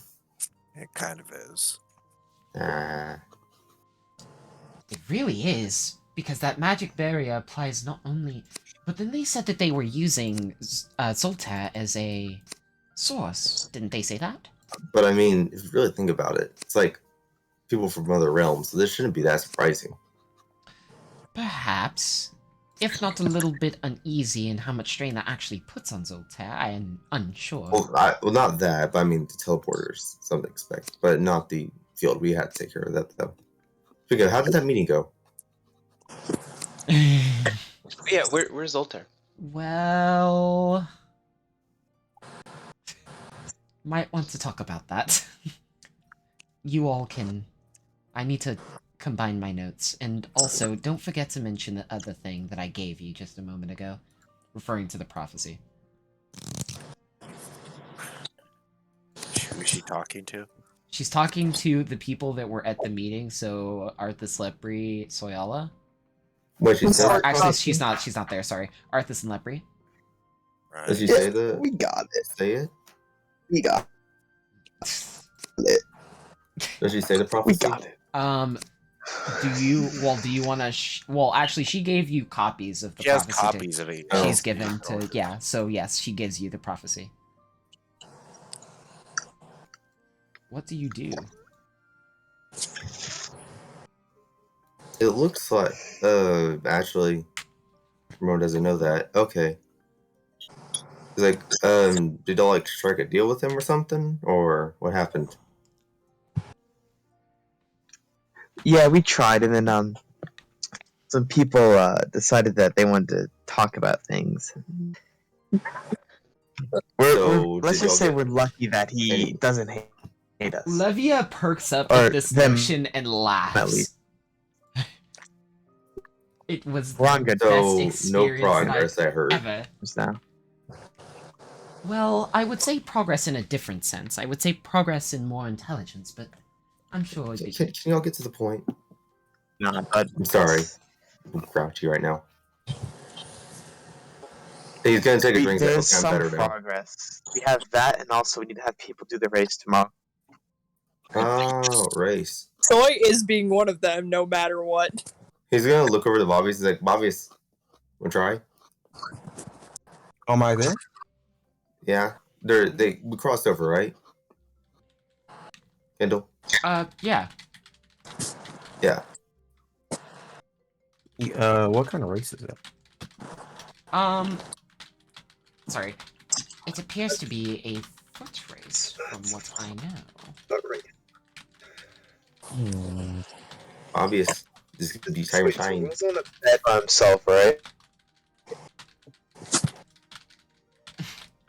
It kind of is. Ah. It really is, because that magic barrier applies not only... But then they said that they were using Zoltar as a source. Didn't they say that? But I mean, if you really think about it, it's like people from other realms, so this shouldn't be that surprising. Perhaps. If not a little bit uneasy in how much strain that actually puts on Zoltar, I am unsure. Well, not that, but I mean, the teleporters, something to expect, but not the field. We had to take care of that, though. Speaking of, how did that meeting go? Yeah, where's Zoltar? Well... Might want to talk about that. You all can... I need to combine my notes. And also, don't forget to mention the other thing that I gave you just a moment ago. Referring to the prophecy. Who is she talking to? She's talking to the people that were at the meeting, so Arthas, Lepri, Soyala. What she said? Actually, she's not there, sorry. Arthas and Lepri. Right. Did she say the... We got it. Say it? We got it. Did she say the prophecy? We got it. Do you want to... well, actually, she gave you copies of the She has prophecy. copies of it. She's given to... Yeah, so yes, she gives you the prophecy. What do you do? It looks like... actually... Ramon doesn't know that. Okay. He's like, did y'all, like, strike a deal with him or something? Or what happened? Yeah, we tried, and then some people decided that they wanted to talk about things. Let's just say we're lucky that he doesn't hate us. Levia perks up Or at this them, notion and laughs. at least. It was We're on the good best So, no experience progress, I heard. ever. Just now. Well, I would say progress in a different sense. I would say progress in more intelligence, but I'm sure... Can y'all get to the point? Nah, but I'm sorry. I'm grouchy right now. He's gonna take a drink. There's I'm some better now. progress. We have that, and also we need to have people do the race tomorrow. Oh, race. Soy is being one of them, no matter what. He's gonna look over to Bobby's. He's like, Bobby's, wanna try? Oh, am I there? Yeah. We crossed over, right? Kendall? Yeah. Yeah. What kind of race is it? Sorry. It appears to be a foot race, from what I know. Obvious. Just gonna be shiny. He was on a bed by himself, right?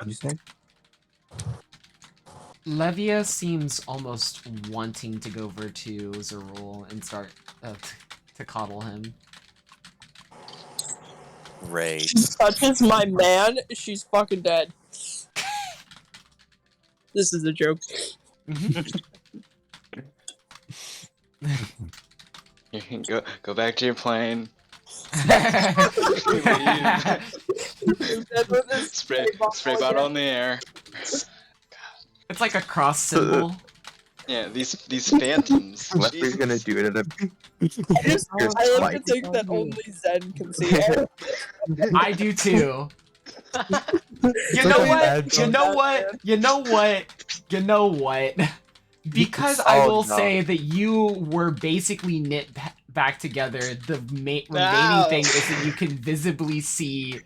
What'd you say? Levia seems almost wanting to go over to Zerul and start to coddle him. Great. She touches my man, she's fucking dead. This is a joke. Go back to your plane. spray bottle in the air. It's like a cross symbol. Yeah, these phantoms. Left's gonna do it at a. I like to think that only Zen can see it. I do too. You like know a what? bad You joke. know what? You know what? You know what? Because I Oh, will no. say that you were basically knit back together, the remaining Ow. thing is that you can visibly see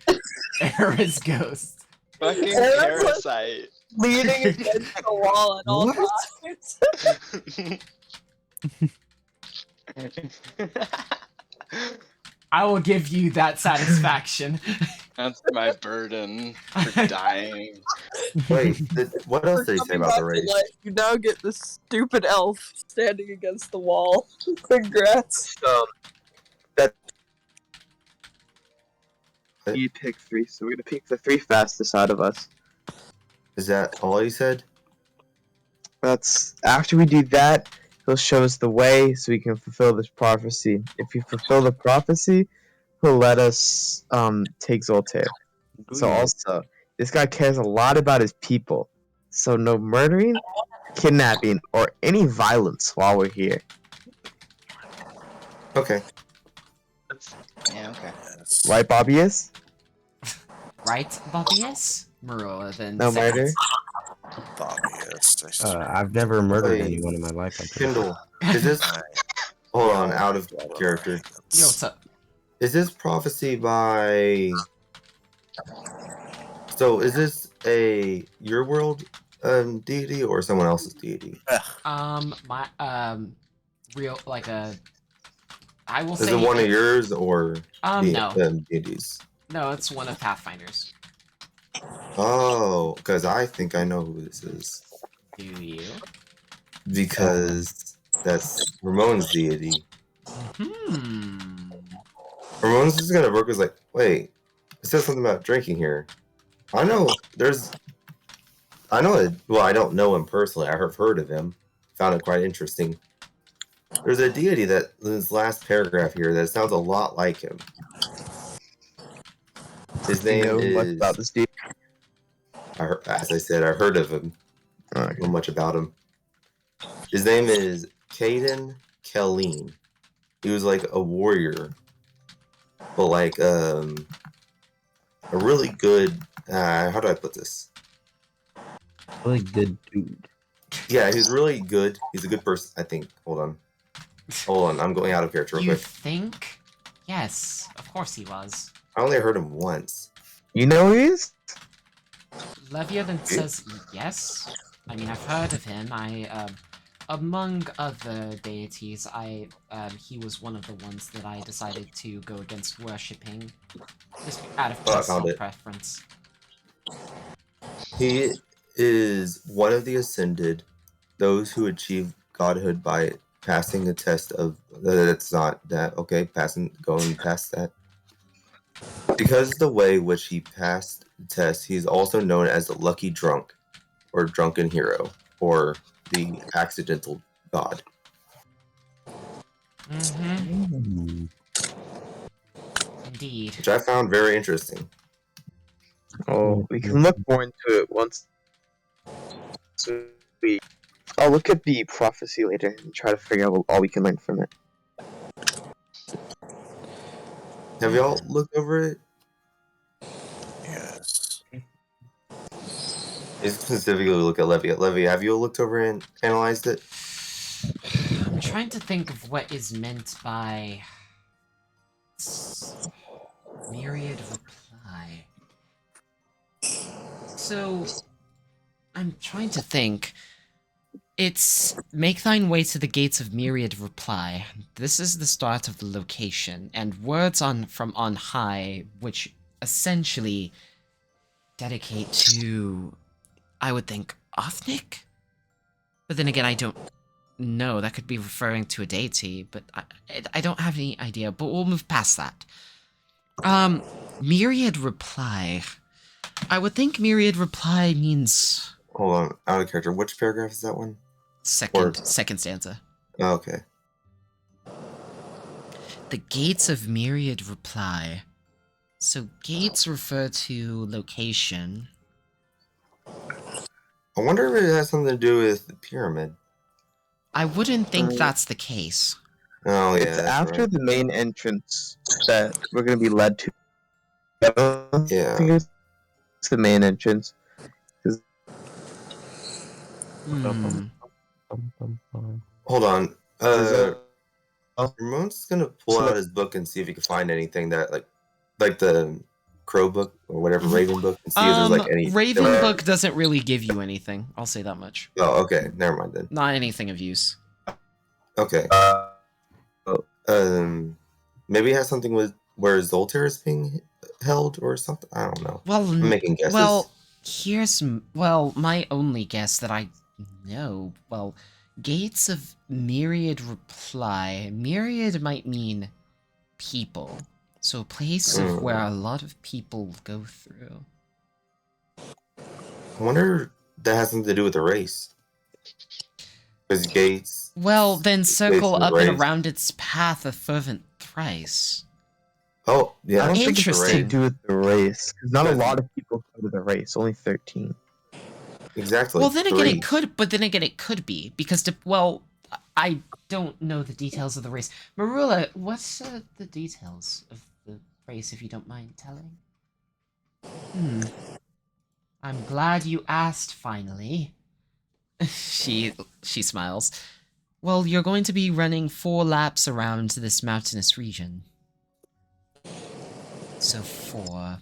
Era's ghost. Fucking parasite. Leaning against the wall at all times. I will give you that satisfaction. That's my burden for dying. Wait, what else did he say Coming about back the to race? life, you now get this stupid elf standing against the wall. Congrats. That you pick 3, so we're gonna pick the 3 fastest out of us. Is that all he said? That's after we do that, he'll show us the way so we can fulfill this prophecy. If we fulfill the prophecy, he'll let us take Zoltaire. So also, this guy cares a lot about his people. So no murdering, kidnapping, or any violence while we're here. Okay. Yeah, okay. Right, Bobbyus? Right, Bobbyus? Marilla then No says. murder? Obvious. I've never murdered Wait, anyone in my life. I'm pretty Kindle, is this? Hold on, out of character. Yo, what's up? Is this prophecy by? So is this your world deity or someone else's deity? My real like a. I will Is say. it one of yours or No. deities? No, it's one of Pathfinder's. Oh, because I think I know who this is. Do you? Because that's Ramon's deity. Hmm. Ramon's just gonna work as like, wait, it says something about drinking here. I know it. Well, I don't know him personally. I've heard of him. Found it quite interesting. There's a deity that in this last paragraph here that sounds a lot like him. His name You know is. much about this dude? As I said, I heard of him. I don't know much about him. His name is Caden Kelleen. He was like a warrior, but like a really good. How do I put this? Really good dude. Yeah, he's really good. He's a good person, I think. Hold on. I'm going out of character real You quick. think? Yes, of course he was. I only heard him once. You know who he is? Levia then says yes. I mean, I've heard of him. Among other deities, he was one of the ones that I decided to go against worshipping, just out of personal preference. He is one of the ascended, those who achieve godhood by passing a test of. That's not that okay. Going past that. Because the way which he passed the test, he is also known as the lucky drunk, or drunken hero, or the accidental god. Mm-hmm. Indeed. Which I found very interesting. Oh, we can look more into it once we. I'll look at the prophecy later and try to figure out all we can learn from it. Have y'all looked over it? Yes. I specifically look at Levy. Levy, have you looked over and analyzed it? I'm trying to think of what is meant by myriad reply. So, I'm trying to think. It's make thine way to the gates of myriad reply. This is the start of the location, and words from on high, which essentially dedicate to, I would think, Othnik? But then again, I don't know. That could be referring to a deity, but I don't have any idea. But we'll move past that. Myriad Reply. I would think Myriad Reply means... Hold on, out of character. Which paragraph is that one? Second stanza. Oh, okay. The gates of Myriad Reply. So gates refer to location. I wonder if it has something to do with the pyramid. I wouldn't think that's the case. Oh yeah, It's that's after right. the main entrance that we're gonna be led to. I don't think it's the main entrance. Hold on. Is Ramon's gonna pull out his book and see if he can find anything that like the Crow book or whatever Raven book, and see if there's like any. Raven book doesn't really give you anything. I'll say that much. Oh, okay. Never mind then. Not anything of use. Okay. Maybe it has something with where Zoltar is being held or something. I don't know. Well, I'm making guesses. Well, here's my only guess that I know. Well, gates of Myriad Reply. Myriad might mean people, so a place of where a lot of people go through. I wonder if that has something to do with the race. Because gates. Well, then circle Basically up race. and around its path a fervent thrice. Oh, yeah. I don't think it's Interesting. to do with the race. Because not a lot of people go to the race. Only 13. Exactly. Well, then again, it could, but then again, it could be because, I don't know the details of the race. Marula, what's the details of the race, if you don't mind telling? I'm glad you asked. Finally, she smiles. Well, you're going to be running 4 laps around this mountainous region. So 4.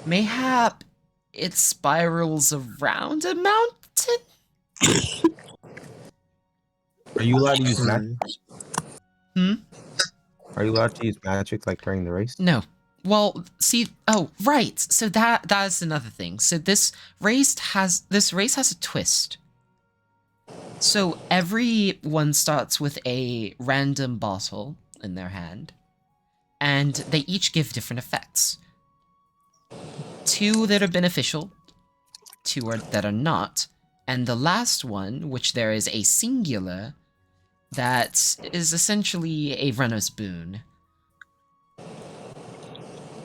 Mayhap it spirals around a mountain? Are you allowed to use magic? Hmm? Are you allowed to use magic like during the race? No. Well, see, oh, right. So that's another thing. So this race has a twist. So everyone starts with a random bottle in their hand, and they each give different effects. 2 that are beneficial, 2 that are not, and the last one, which there is a singular, that is essentially a runner's boon.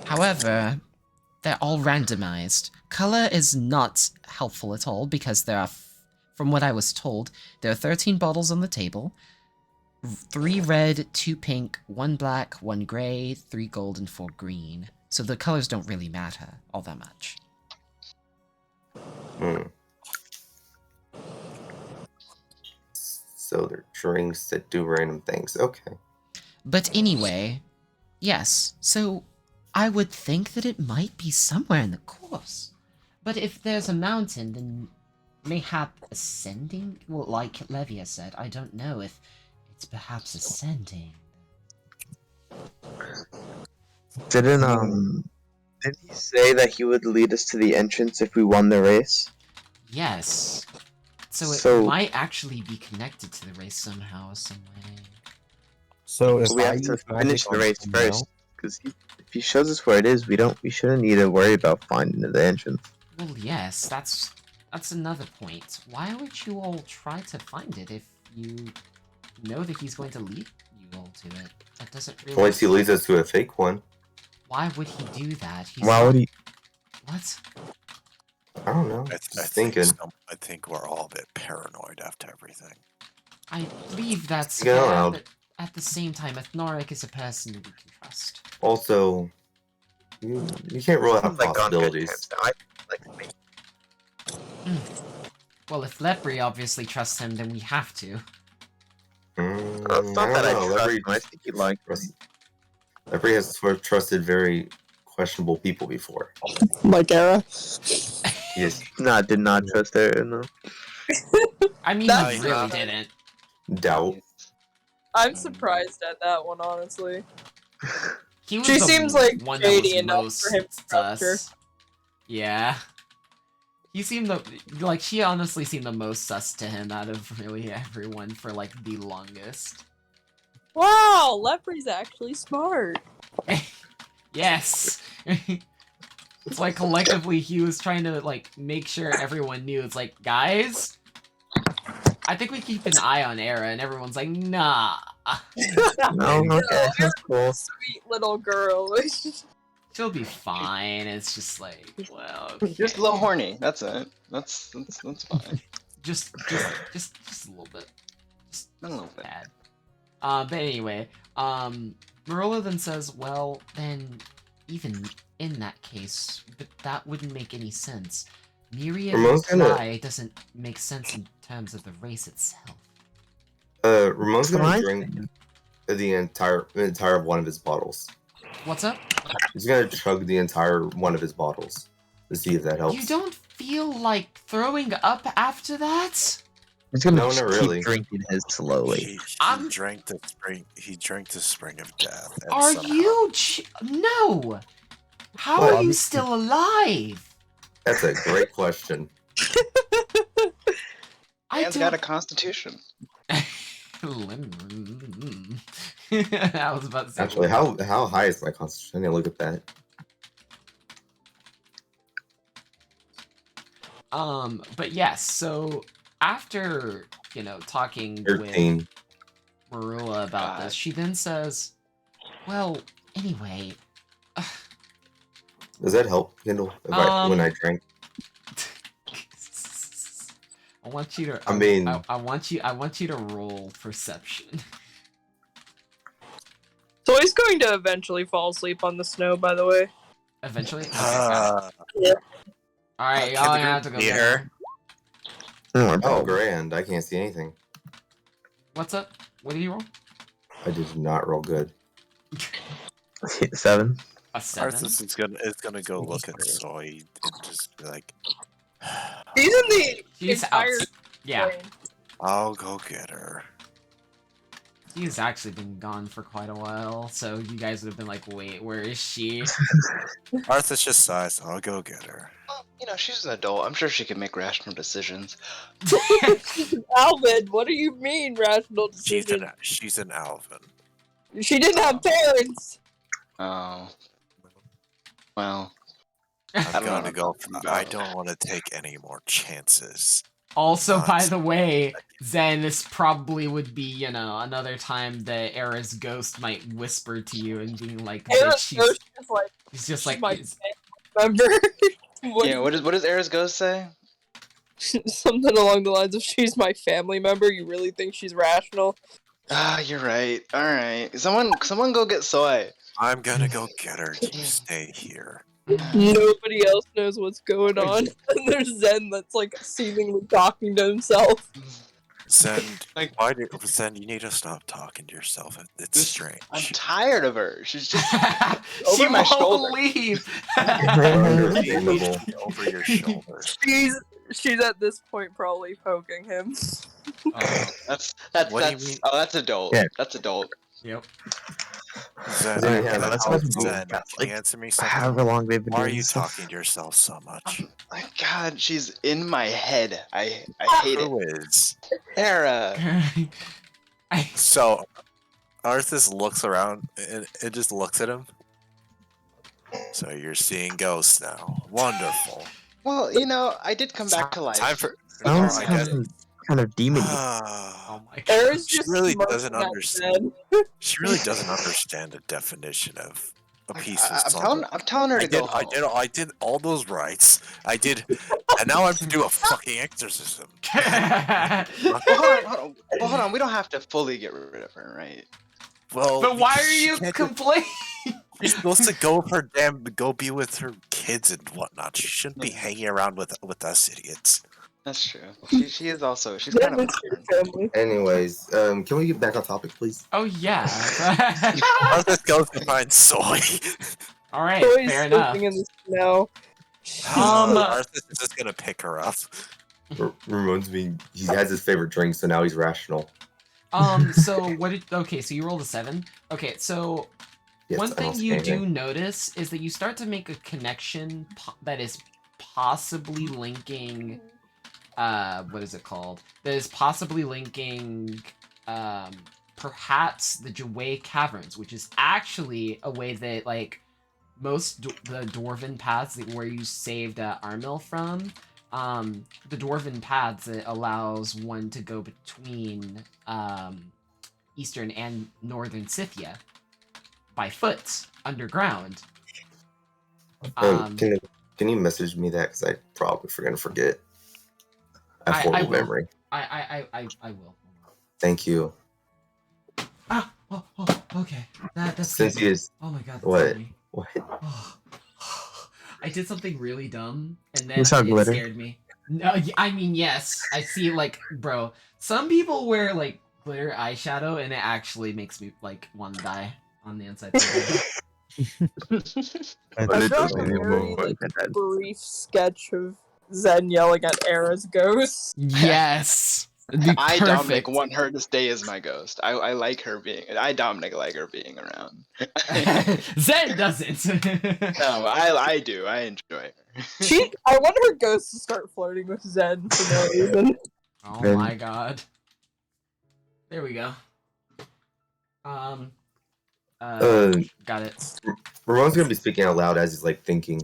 However, they're all randomized. Color is not helpful at all because there are, from what I was told, there are 13 bottles on the table. 3 red, 2 pink, 1 black, 1 gray, 3 gold, and 4 green. So the colors don't really matter all that much. So they're drinks that do random things. Okay. But anyway, yes, so I would think that it might be somewhere in the course. But if there's a mountain, then mayhap ascending? Well, like Levia said, I don't know if it's perhaps ascending. Didn't he say that he would lead us to the entrance if we won the race? Yes. So it might actually be connected to the race somehow, some way. So if we I have to use finish magic the on race someone first. else- Because if he shows us where it is, we shouldn't need to worry about finding the entrance. Well, yes, that's another point. Why would you all try to find it if you know that he's going to lead you all to it? That doesn't really... Once he leads us to a fake one. Why would he do that? Why would he? What? I don't know. I think we're all a bit paranoid after everything. I believe that's Yeah, fair, well. but at the same time, Ethnorik is a person that we can trust. Also, you can't rule out possibilities. Well, if Lepri obviously trusts him, then we have to. It's not that I trust him. I think he likes me. Lepri has trusted very questionable people before. Like Era? Yes. No, did not trust her. No. I mean, That's he really didn't. Doubt. I'm surprised at that one, honestly. He was She the seems like one that was shady enough most for him to trust her. sus. Yeah. He seemed like she honestly seemed the most sus to him out of really everyone for like the longest. Wow, Lepre's actually smart. Yes. It's like collectively he was trying to like make sure everyone knew. It's like, guys, I think we keep an eye on Era, and everyone's like, nah. No, okay, that's cool. Sweet little girl. She'll be fine. It's just like, well, Just a little horny. That's it. That's fine. just a little bit. Just a little bit. Bad. But anyway, Marilla then says, well, then, even in that case, but that wouldn't make any sense. Miriam Fly doesn't make sense in terms of the race itself. Ramon's gonna drink the entire one of his bottles. What's up? He's gonna chug the entire one of his bottles to see if that helps. You don't feel like throwing up after that? He's gonna No, just not keep really. drinking his slowly. He drank the spring. He drank the spring of death. And Are somehow- you? No. How Well, are you still alive? That's a great question. Man's got a constitution. I was about to say. Actually, how high is my constitution? I need to look at that. But yes, so after, talking 13. with Marula about this, she then says, well, anyway... Does that help, Kendall? When I drink? I want you to... I mean... I want you to roll perception. Toy's going to eventually fall asleep on the snow, by the way. Eventually? Okay, Yeah. Alright, y'all have to go there. Oh, grand. I can't see anything. What's up? What did you roll? I did not roll good. 7. A 7? Arthas is gonna go look at Soy and just be like, She's in the She's entire out. Yeah. I'll go get her. He's actually been gone for quite a while, so you guys would have been like, wait, where is she? Arthas just sighs, I'll go get her. Well, she's an adult. I'm sure she can make rational decisions. Alvin, what do you mean rational decision? She's an Alvin. She didn't have parents. Oh. Well. I'm gonna go. I don't want to take any more chances. Also, by the way, Zen, this probably would be, another time that Era's ghost might whisper to you and being like, Era's ghost is like, he's just like, my member. What does Era's ghost say? Something along the lines of, she's my family member. You really think she's rational? Ah, you're right. All right, someone go get Soy. I'm gonna go get her. You stay here. Nobody else knows what's going on. And there's Zen that's like seemingly talking to himself. Zen, Zen, you need to stop talking to yourself. It's strange. I'm tired of her. She's just she over my won't shoulder. leave. Over your shoulder. She's at this point probably poking him. That's What do you mean? that's adult. Yeah. That's adult. Yep. Zen, Let's Zen, can you answer me something? However long they've been Why are doing you this. talking to yourself so much? My God, she's in my head. I hate it. Who is? Era. So, Arthas looks around and it just looks at him. So you're seeing ghosts now. Wonderful. Well, I did come back to life. Time for. Sounds I kind of demon. Oh my god. Era's She just really smirking doesn't at understand. Zen. She really doesn't understand the definition of a piece of I'm something. telling her to go home. I did all those rites. And now I have to do a fucking exorcism. Well, hold on. We don't have to fully get rid of her, right? Well, But why are she you can't- complaining? She's supposed to go be with her kids and whatnot. She shouldn't be hanging around with us idiots. That's true. She is also. She's kind of. Family. Anyways, can we get back on topic, please? Oh yeah. Arthas goes to find Soy. All right, Toy's fair enough. sleeping in the snow. Arthas is just gonna pick her up. Ramon's he has his favorite drink, so now he's rational. So okay, so you rolled a 7. Okay, so Yes, one I don't thing see you do anything. notice is that you start to make a connection that is possibly linking what is it called? That is possibly linking perhaps the Jaway Caverns, which is actually a way that like most the dwarven paths where you saved Armil from, the dwarven paths that allows one to go between eastern and northern Scythia by foot underground. Can you message me that? Because I probably gonna forget. I have horrible memory. I will. Thank you. Okay. That's Since he is. Oh my god. What? What? Oh. I did something really dumb, and then You saw it glitter? scared me. No, I mean yes. I see, like, bro. Some people wear like glitter eyeshadow, and it actually makes me like want to die on the inside. I found a very like brief sketch of Zen yelling at Era's ghost. Yes. It'd be I, perfect. Dominic, want her to stay as my ghost. I like her being. I, Dominic, like her being around. Zen doesn't. No, I do. I enjoy her. I want her ghost to start flirting with Zen for no reason. Oh my god. There we go. Got it. Ramon's gonna be speaking out loud as he's like thinking.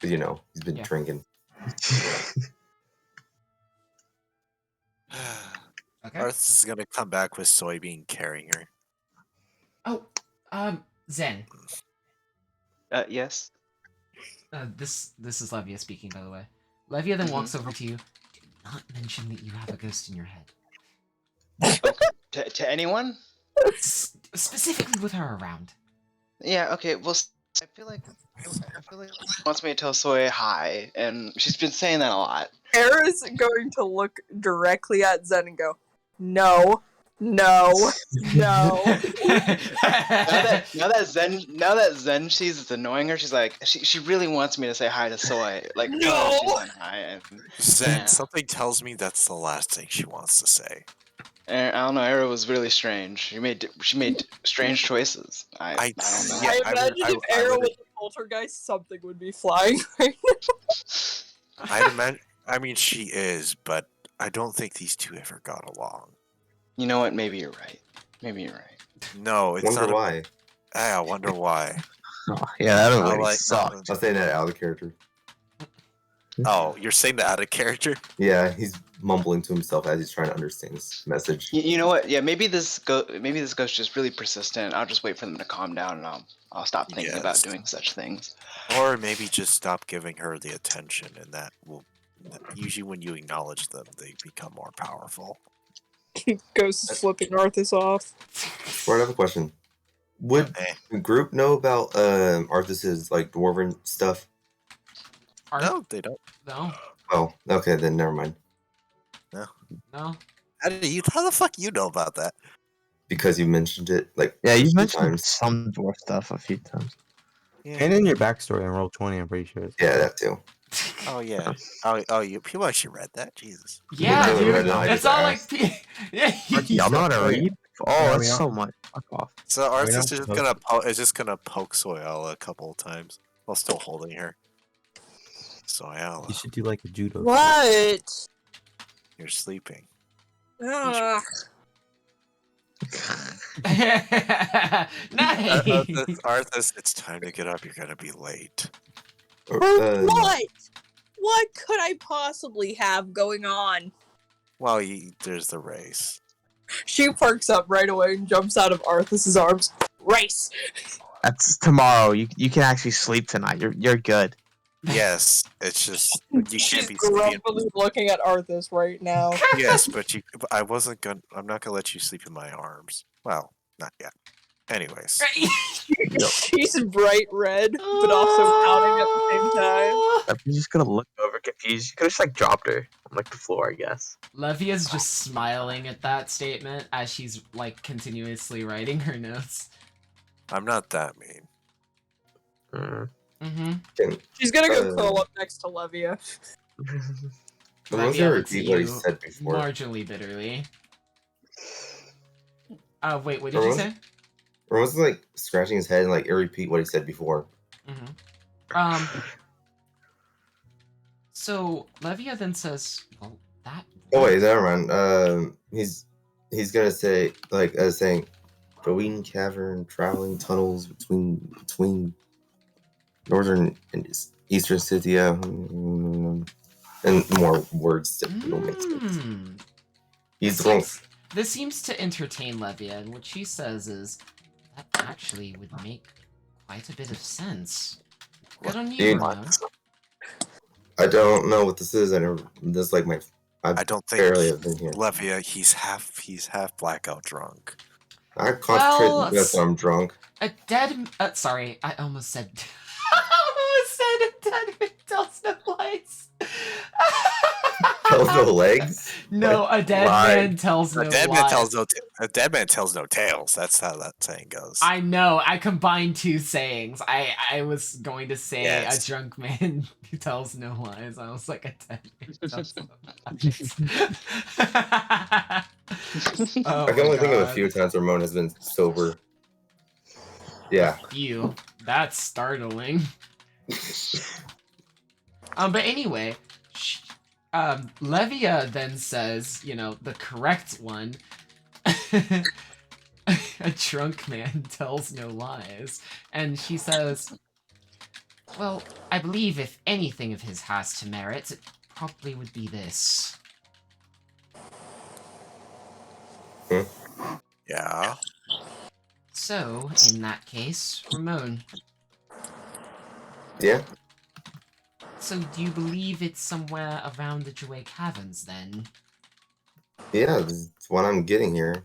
You know, he's been drinking. Arthas is gonna come back with soybean carrying her. Oh, Zen. Yes. This is Levia speaking, by the way. Levia then walks over to you. Do not mention that you have a ghost in your head. To anyone? Specifically with her around. Yeah. Okay. Well, I feel like she wants me to tell Soy hi, and she's been saying that a lot. Era's going to look directly at Zen and go, no, no, no. now that Zen sees it's annoying her, she's like, she really wants me to say hi to Soy. Like, No! she's saying hi. And, Zen, something tells me that's the last thing she wants to say. I don't know. Era was really strange. She made strange choices. I don't know. I imagine if Era was a poltergeist, something would be flying right now. I'd imagine. I mean, she is, but I don't think these two ever got along. You know what? Maybe you're right. Maybe you're right. No, it's Wonder not. why. I wonder why. Oh, yeah, that I really like- sucked. I was saying that out of character. Oh, you're saying that out of character? Yeah, he's mumbling to himself as he's trying to understand his message. You know what? Yeah, maybe this ghost just really persistent. I'll just wait for them to calm down, and I'll stop thinking about doing such things. Or maybe just stop giving her the attention, and that will. Usually, when you acknowledge them, they become more powerful. Ghost is flipping Arthas off. Or I have a question. Would the group know about Arthas's like dwarven stuff? No, they don't. No. Oh, okay, then never mind. No. No. How the fuck you know about that? Because you mentioned it, like Yeah, you a few mentioned times. some dwarf stuff a few times. And in your backstory on Roll20, I'm pretty sure. Yeah, that too. Oh yeah. Oh, you people actually read that? Jesus. Yeah, Yeah, dude. right now, I That's just all like. asked. Yeah. Y'all know how to read? Oh, Yeah, that's we so much. Fuck off. So Are we Arthas not is just supposed gonna poke Soyala a couple of times while still holding her. Soyala, You should do like a judo. What? you're sleeping. Ugh. Nice. Arthas, it's time to get up. You're gonna be late. What? What could I possibly have going on? Well, there's the race. She perks up right away and jumps out of Arthas's arms. Race! That's tomorrow. You can actually sleep tonight. You're good. Yes, it's just you can't She's be sleeping. grumpily looking at Arthas right now. Yes, but I'm not gonna let you sleep in my arms. Well, not yet. Anyways. She's bright red, but also pouting at the same time. I'm just gonna look over confused. You could have just like dropped her on like the floor, I guess. Levia's just smiling at that statement as she's like continuously writing her notes. I'm not that mean. Mm-hmm. She's gonna go curl up next to Levia. Levia looks at repeat what he you said before. marginally bitterly. Wait, what did you say? Ramon's like scratching his head and like repeat what he said before. So Levia then says, "Well, that." Oh wait, never mind. He's gonna say like saying, between cavern traveling tunnels between northern and eastern Scythia, and more words that don't make sense. He's wrong. This seems to entertain Levia, and what she says is that actually would make quite a bit of sense. Good on you, Ramon. I don't know what this is. This is like I don't think barely have been here. Levia, he's half blackout drunk. I concentrate Well, because I'm drunk. A dead. Sorry, I almost said. I almost said a dead man tells no lies. Tells no legs. No, a dead man tells no A dead lies. man tells no tales. That's how that saying goes. I know. I combined two sayings. I was going to say a drunk man who tells no lies. I was like a dead man tells no lies. Oh I can only my think of a God. few times Ramon has been sober. Yeah. You. That's startling. But anyway, Levia then says, you know, the correct one. A drunk man tells no lies. And she says, well, I believe if anything of his has to merit, it probably would be this. Yeah. So, in that case, Ramon. Yeah. So, do you believe it's somewhere around the Jouet Caverns, then? Yeah, this is what I'm getting here.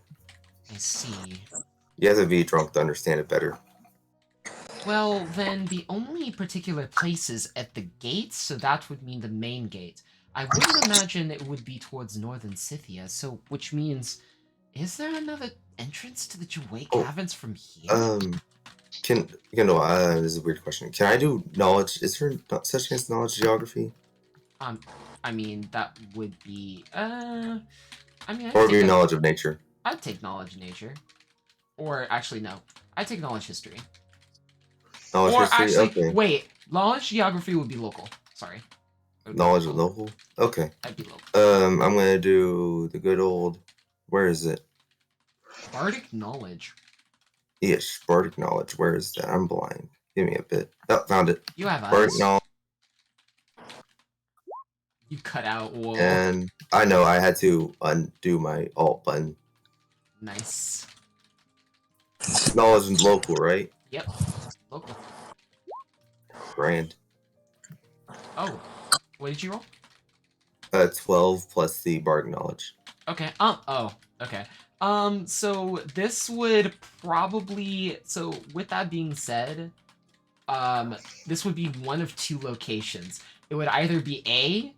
I see. You have to be drunk to understand it better. Well, then, the only particular places at the gates, so that would mean the main gate. I wouldn't imagine it would be towards northern Scythia, so which means, is there another entrance to the Jouet Caverns from here? This is a weird question. Can I do knowledge? Is there such thing as knowledge geography? I mean, that would be, I mean, Or would be knowledge of nature? I'd take knowledge nature. Or, actually, no. I'd take knowledge history. Knowledge history? Actually, Okay. wait. Knowledge geography would be local. Sorry. Knowledge of local? Okay. I'd be local. I'm gonna do the good old... Where is it? Bardic knowledge. Yes, Bardic knowledge. Where is that? I'm blind. Give me a bit. Oh, found it. You have Bardic eyes. knowledge. You cut out, whoa. And I know I had to undo my alt button. Nice. Knowledge and local, right? Yep. Local. Grand. Oh. What did you roll? 12 plus the Bardic knowledge. Okay. Oh. Okay. So this would probably... So, with that being said, this would be one of two locations. It would either be A,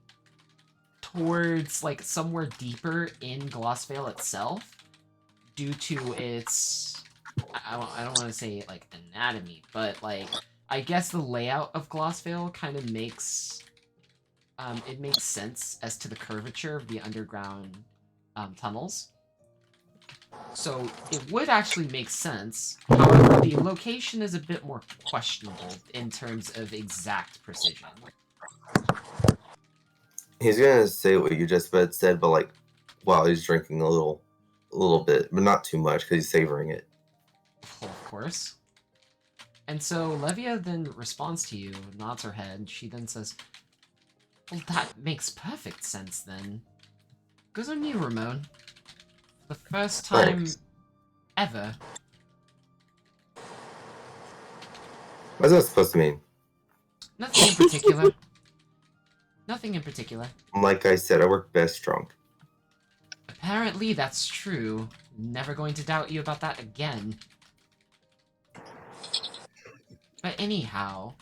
towards, like, somewhere deeper in Glossvale itself, due to its... I don't want to say, like, anatomy, but, like, I guess the layout of Glossvale kind of makes... it makes sense as to the curvature of the underground tunnels. So it would actually make sense. However, the location is a bit more questionable in terms of exact precision. He's gonna say what you just said, but like, while he's drinking a little bit, but not too much because he's savoring it. Well, of course. And so Levia then responds to you, nods her head. She then says, "Well, that makes perfect sense then. Good on you, Ramon. The first time ever." What's that supposed to mean? Nothing in particular. Nothing in particular. Like I said, I work best drunk. Apparently that's true. Never going to doubt you about that again. But anyhow,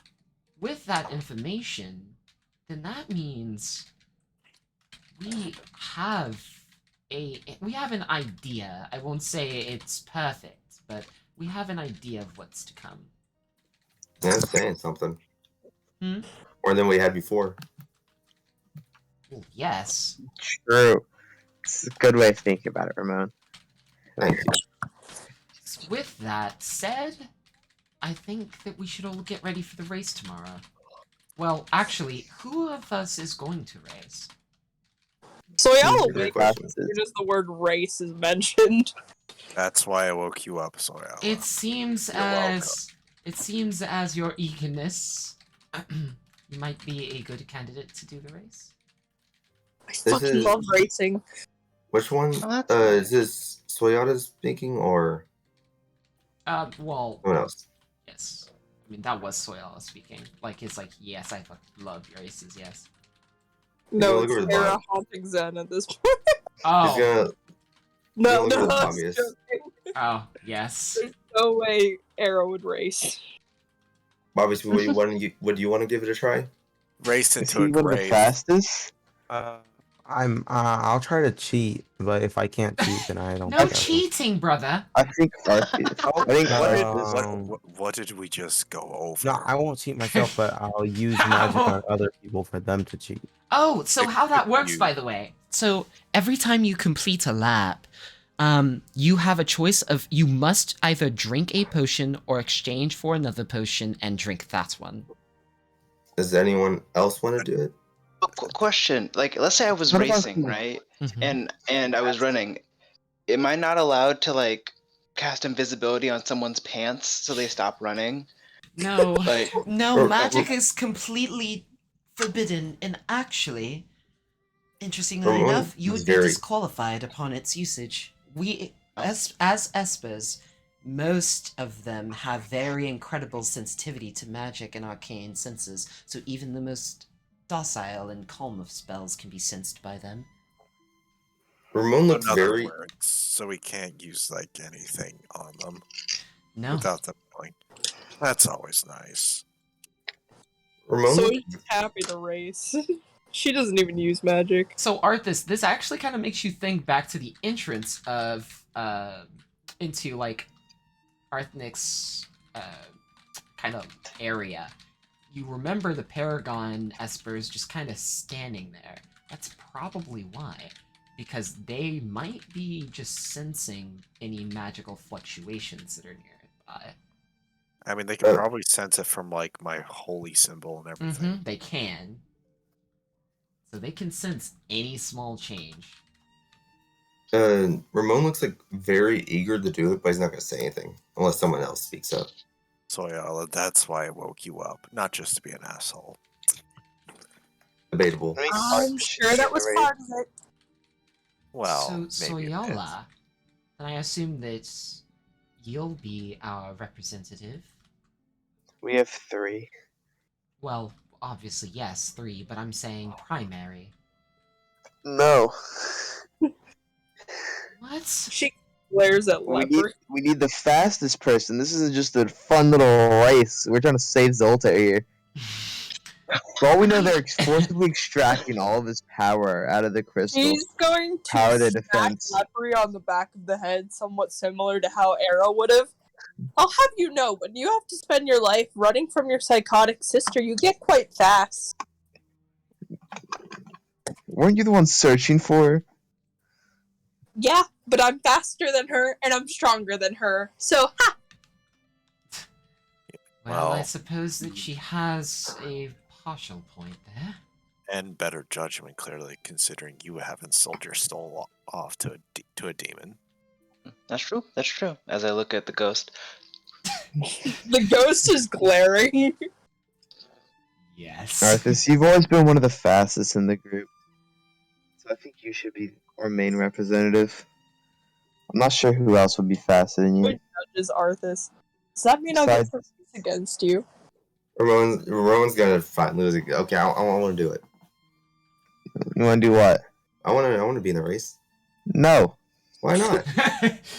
with that information, then that means we have an idea. I won't say it's perfect, but we have an idea of what's to come. That's saying something. Hmm? More than we had before. Well, yes. True. It's a good way of thinking about it, Ramon. Thank you. with that said, I think that we should all get ready for the race tomorrow. Well, actually, who of us is going to race? So y'all Good wake up question. as soon as the word race is mentioned. That's why I woke you up, Soya. It seems as your eagerness, you might be a good candidate to do the race. I This fucking is- love racing. Which one? Is this Soyata speaking or Well, someone else? yes. I mean, that was Soyala speaking. Like, it's like, yes, I fucking love races, yes. No, look it's over the Era bottom. haunting Zen at this point. He's gonna. No, look no, at the I was obvious. joking. Oh, yes. There's no way Era would race. Obviously, what do you want to give it a try? Race Is into he a one of the grave. fastest? I'll try to cheat, but if I can't cheat, then I don't. No think I will. cheating, brother! I think Arceus. I think Arceus. What did we just go over? No, I won't cheat myself, but I'll use magic on other people for them to cheat. Oh, so how that works, by the way. So, every time you complete a lap, you have a choice of, you must either drink a potion or exchange for another potion and drink that one. Does anyone else want to do it? Question: like, let's say I was What about racing, you? right? Mm-hmm. And I was running. Am I not allowed to like cast invisibility on someone's pants so they stop running? No, Like, no, magic is completely forbidden, and actually, interestingly Ramon enough, you is would be very- disqualified upon its usage. We, as espers, most of them have very incredible sensitivity to magic and arcane senses, so even the most docile and calm of spells can be sensed by them. Ramon looks In other very. words, so we can't use like anything on them. No. Without them knowing. That's always nice. Ramon So looks she's happy to race. She doesn't even use magic. So Arthas, this actually kind of makes you think back to the entrance of into like Arthnik's kind of area. You remember the Paragon Espers just kind of standing there. That's probably why. Because they might be just sensing any magical fluctuations that are nearby. I mean, they can probably sense it from like my holy symbol and everything. Mm-hmm, they can. So they can sense any small change. Ramon looks like very eager to do it, but he's not gonna say anything unless someone else speaks up. So yeah, that's why I woke you up, not just to be an asshole. Debatable. I'm sure that was part of it. Well, so maybe a bit. Soyala, then I assume that you'll be our representative. We have 3. Well, obviously yes, 3, but I'm saying primary. No. What? She glares at Leopard. We need the fastest person. This isn't just a fun little race. We're trying to save Zoltar here. For all we know, they're forcibly extracting all of his power out of the crystal. He's going to Power their smack defense. Leopard on the back of the head, somewhat similar to how Arrow would have. I'll have you know, when you have to spend your life running from your psychotic sister, you get quite fast. Weren't you the one searching for her? Yeah, but I'm faster than her, and I'm stronger than her. So, ha! Well, I suppose that she has a partial point there. And better judgment, clearly, considering you haven't sold your soul off to a demon. that's true. That's true. As I look at the ghost, The ghost is glaring. Yes. Arthas, you've always been one of the fastest in the group. So I think you should be our main representative. I'm not sure who else would be faster than you. Who judges Arthas? Does that mean I'll get some peace against you? Ramon's gonna fight lose. Okay, I want to do it. You want to do what? I want to be in the race. No. Why not?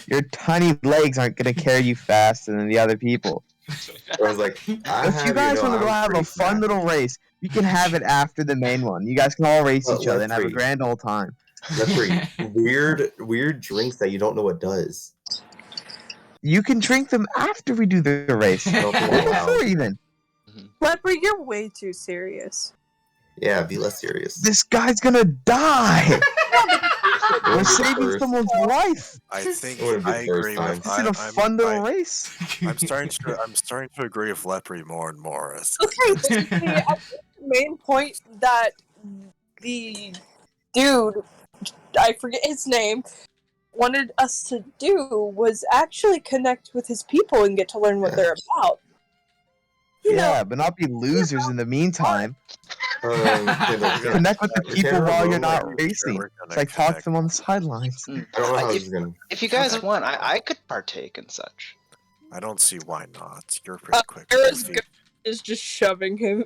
Your tiny legs aren't going to carry you faster than the other people. I was like, If you guys want to go have a fun little race, you can have it after the main one. You guys can all race each other and have a grand old time. weird drinks that you don't know what does. You can drink them after we do the race. Or before even. Leopard, you're way too serious. Yeah, be less serious. This guy's gonna die. We're saving someone's life. I think It wouldn't be I the first agree time. with. This is a fun little race. I'm starting to agree with Lepre more and more. Okay, see, I think the main point that the dude, I forget his name, wanted us to do was actually connect with his people and get to learn what they're about. Yeah, but not be losers in the meantime. Connect with the people while you're not racing. It's like talk to them on the sidelines. I don't know how this is gonna. If you guys want, I could partake in such. I don't see why not. You're pretty quick. Is just shoving him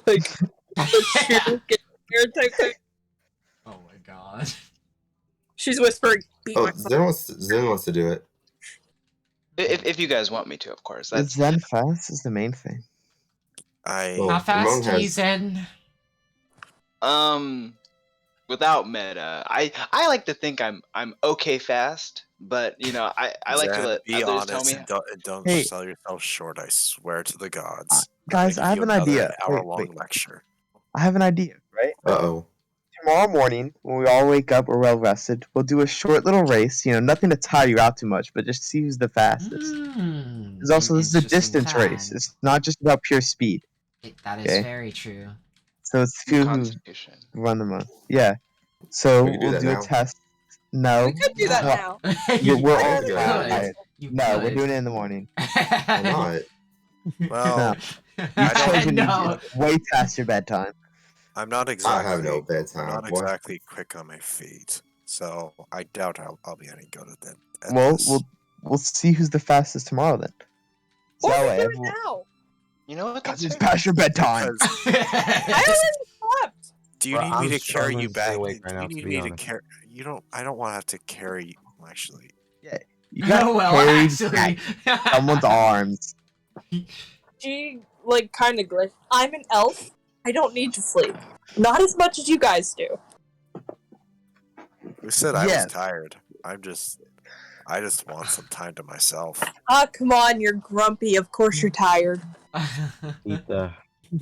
like the shoe get here type thing. Oh my god. She's whispering. "Beat Oh, my fuck." Zen wants to do it. If you guys want me to, of course. Is Zen fast is the main thing. How fast do you Zen? Without meta, I like to think I'm okay fast, but you know I like to Zen, let be others honest tell me. and don't Hey. sell yourself short. I swear to the gods. Guys, I have an idea. Hour-long Wait. lecture. I have an idea, right? Uh-oh. Tomorrow morning, when we all wake up, we're well rested, we'll do a short little race. You know, nothing to tire you out too much, but just see who's the fastest. Because also, this is a distance race. It's not just about pure speed. That is Okay? very true. So it's few who run the most. Yeah. So We can do we'll that do a now. test. No. We could do that now. We're all could. tired. You No, we're could. doing it in the morning. Why not? Well, You've chosen No. way past your bedtime. I'm not I exactly. have no bedtime. I'm not What? exactly quick on my feet, so I doubt I'll be any good at that. Well, we'll see who's the fastest tomorrow then. So What that are way, we doing everyone- now? You know what? That's it's fair. past your bedtime. I already slept. Do you Bro, need me I'm to carry struggling you to stay back? awake right Do now, you to need be me to honest. carry? You don't. I don't want to have to carry you. Actually, You got Oh, well, carried actually. back someone's arms. She like kind of glitched. I'm an elf. I don't need to sleep. Not as much as you guys do. who said I was Yes. tired? I just want some time to myself. Ah, come on, you're grumpy. Of course you're tired. Eat the.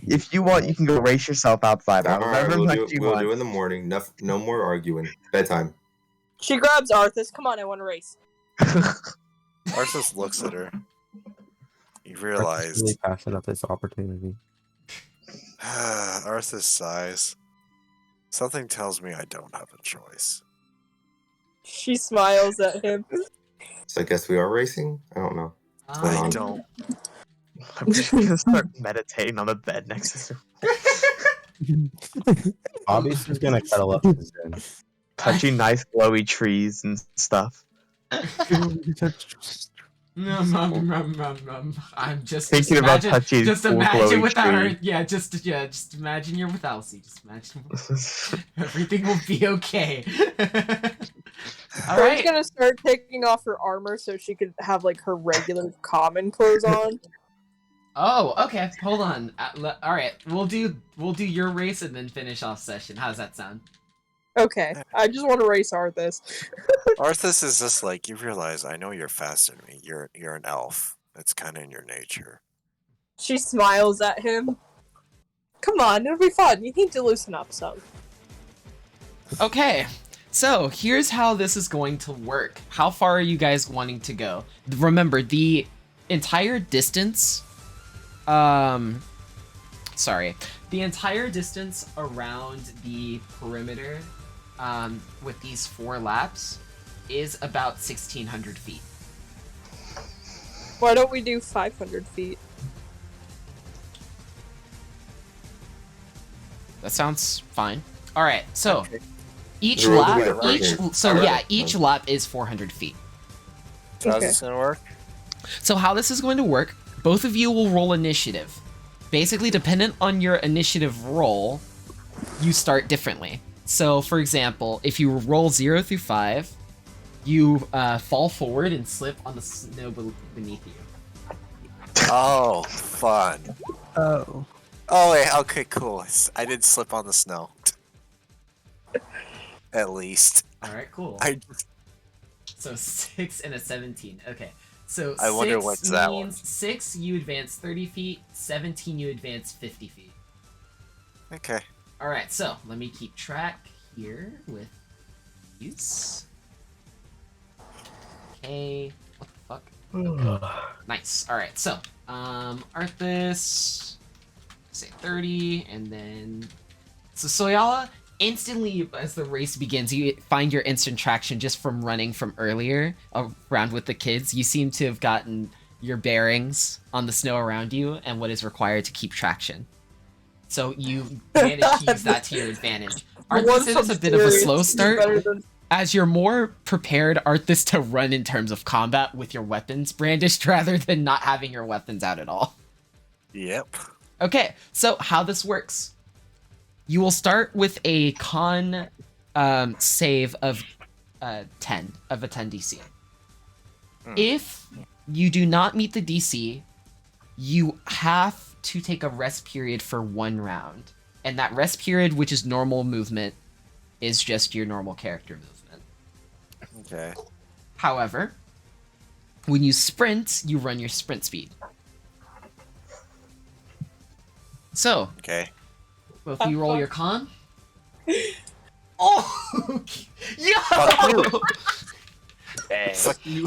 If you want, you can go race yourself outside. All right, However we'll much do you we'll want. do in the morning. No more arguing. Bedtime. She grabs Arthas. Come on, I want to race. Arthas looks at her. You Arthas realize really passing up this opportunity. Arthas sighs. Something tells me I don't have a choice. She smiles at him. So I guess we are racing. I don't know. What's going I on? don't. I'm just gonna start meditating on the bed next to him. Bobby's just gonna cuddle up to Zen. Touching nice glowy trees and stuff. I'm just Thinking about imagine, touching just cool imagine glowy without her. tree. Yeah, just imagine you're with Elsie. Just imagine everything will be okay. All She's right. gonna start taking off her armor so she could have like her regular common clothes on. Oh, okay. Hold on. All right, we'll do your race and then finish off session. How does that sound? Okay, I just want to race Arthas. Arthas is just like, you realize I know you're faster than me. You're an elf. It's kind of in your nature. She smiles at him. Come on, it'll be fun. You need to loosen up some. Okay. So here's how this is going to work. How far are you guys wanting to go? Remember, the entire distance. Sorry. The entire distance around the perimeter, with these 4 laps, is about 1,600 feet. Why don't we do 500 feet? That sounds fine. All right. So each You're lap, looking at it right here. each lap is 400 feet. So how's this gonna work? So how this is going to work, both of you will roll initiative. Basically, dependent on your initiative roll, you start differently. So, for example, if you roll 0 through 5, you fall forward and slip on the snow beneath you. Oh, fun. Oh. Oh, wait, okay, cool. I did slip on the snow. At least. Alright, cool. I So 6 and a 17. Okay. So I wonder 6 what's that one. means 6, you advance 30 feet. 17, you advance 50 feet. Okay. Alright, so let me keep track here with these. Okay. What the fuck? Okay. Nice. All right. So, Arthas, say 30, and then so Soyala. Instantly, as the race begins, you find your instant traction just from running from earlier around with the kids. You seem to have gotten your bearings on the snow around you and what is required to keep traction. So you manage to use that to your advantage. Arthas is a bit of a slow start. As you're more prepared, Arthas, to run in terms of combat with your weapons brandished rather than not having your weapons out at all. Yep. Okay, so how this works. You will start with a con save of 10, of a 10 DC. If you do not meet the DC, you have to take a rest period for 1 round. And that rest period, which is normal movement, is just your normal character movement. Okay. However, when you sprint, you run your sprint speed. So, okay. Both of you roll your con. Oh! Yo! Fuck you.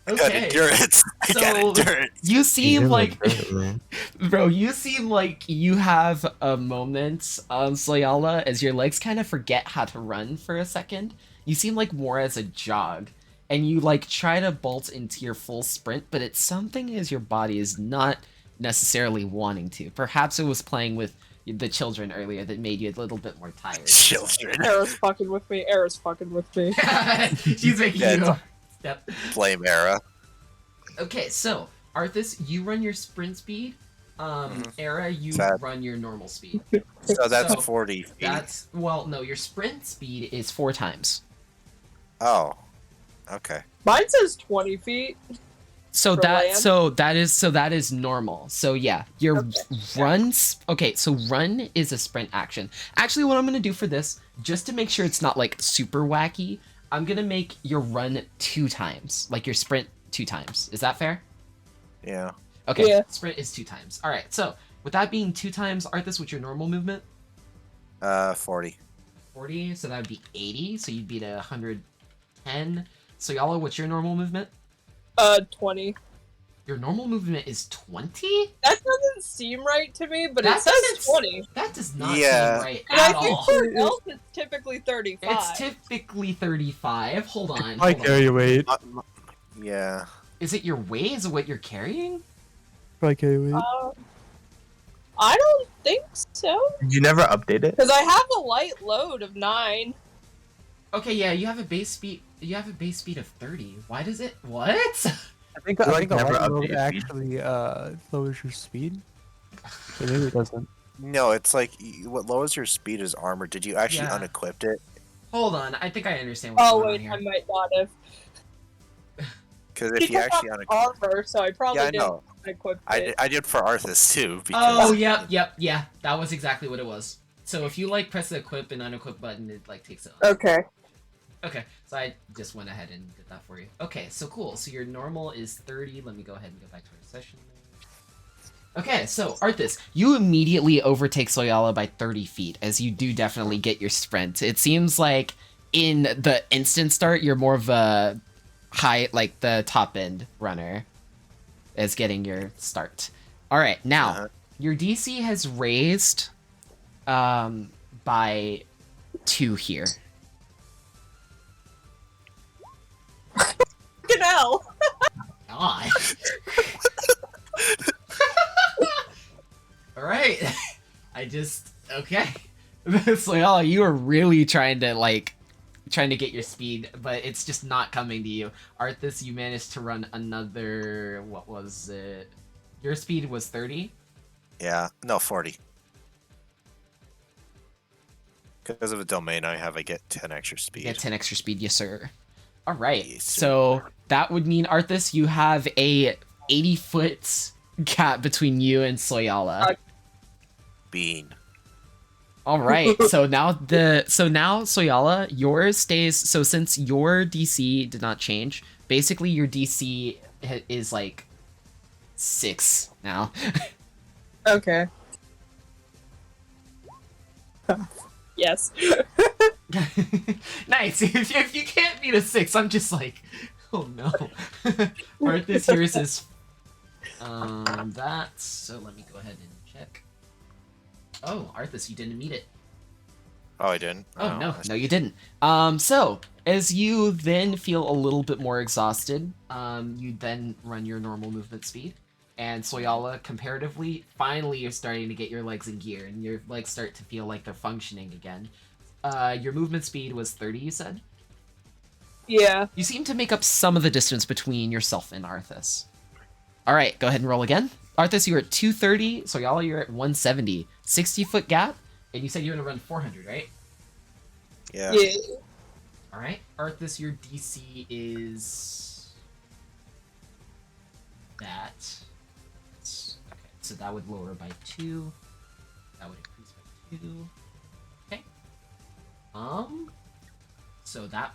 I got Okay. endurance. I got endurance. You seem like, man. bro, you seem like you have a moment, Soyala, as your legs kind of forget how to run for a second. You seem like more as a jog, and you like try to bolt into your full sprint, but it's something as your body is not necessarily wanting to. Perhaps it was playing with the children earlier that made you a little bit more tired. Children. Era's fucking with me. Era's fucking with me. She's making you step. Blame Era. Okay, so Arthas, you run your sprint speed. Era, you run your normal speed. So that's 40 feet. That's no, your sprint speed is 4 times. Oh. Okay. Mine says 20 feet. So For that land? is normal. So yeah, your runs. Okay, so run is a sprint action. Actually, what I'm gonna do for this, just to make sure it's not like super wacky, I'm gonna make your run 2 times, like your sprint 2 times. Is that fair? Yeah. Okay. Yeah. Sprint is 2 times. All right. So with that being 2 times, Arthas, what's your normal movement? 40. 40. So that would be 80. So you'd be to 110. So Yala, what's your normal movement? 20. Your normal movement is 20? That doesn't seem right to me, but That it says doesn't- 20. That does not Yeah. seem right And I at think all. for elf, it's typically 35. It's typically 35. Hold on. I hold on. carry your weight. Yeah. Is it your weight? Is it what you're carrying? I carry weight. I don't think so. You never update it? Because I have a light load of 9. Okay, yeah, you have a base speed. You have a base speed of 30. Why does it? What? I think You, I like, think a never light load update speed. actually lowers your speed. So maybe it doesn't. No, it's like what lowers your speed is armor. Did you actually Yeah. unequipped it? Hold on. I think I understand what's Oh going on wait, here. I might not have. Because if you Because actually I'm unequipped, armor, so I probably yeah, I didn't know. equip I it. did for Arthas too. Because Oh, yep. That was exactly what it was. So if you like press the equip and unequip button, it like takes it off. Okay. Okay, so I just went ahead and did that for you. Okay, so cool. So your normal is 30. Let me go ahead and go back to our session. Okay, so Arthas, you immediately overtake Soyala by 30 feet, as you do definitely get your sprint. It seems like in the instant start, you're more of a high, like the top end runner, as getting your start. All right, now your DC has raised by 2 here. Fucking hell. God. All right. Okay. Soyala, you are really trying to get your speed, but it's just not coming to you. Arthas, you managed to run another, what was it? Your speed was 30? yeah, no 40. Because of a domain I have, I get 10 extra speed. Yeah, 10 extra speed, yes sir. All right, so that would mean, Arthas, you have a 80-foot gap between you and Soyala. Bean. All right, so now Soyala, yours stays. So since your DC did not change, basically your DC is like 6 now. Okay. Yes. Nice. If you can't beat a 6, I'm just like, oh no. Arthas, yours is that. So let me go ahead and check. Oh, Arthas, you didn't meet it. Oh, I didn't. Oh no, you didn't. So as you then feel a little bit more exhausted, you then run your normal movement speed. And Soyala, comparatively, finally you're starting to get your legs in gear, and your legs start to feel like they're functioning again. Your movement speed was 30, you said? Yeah. You seem to make up some of the distance between yourself and Arthas. Alright, go ahead and roll again. Arthas, you're at 230, Soyala, you're at 170. 60-foot gap, and you said you're gonna run 400, right? Yeah. Alright, Arthas, your DC is... that. Okay, so that would lower by 2. That would increase by 2. Okay. So that...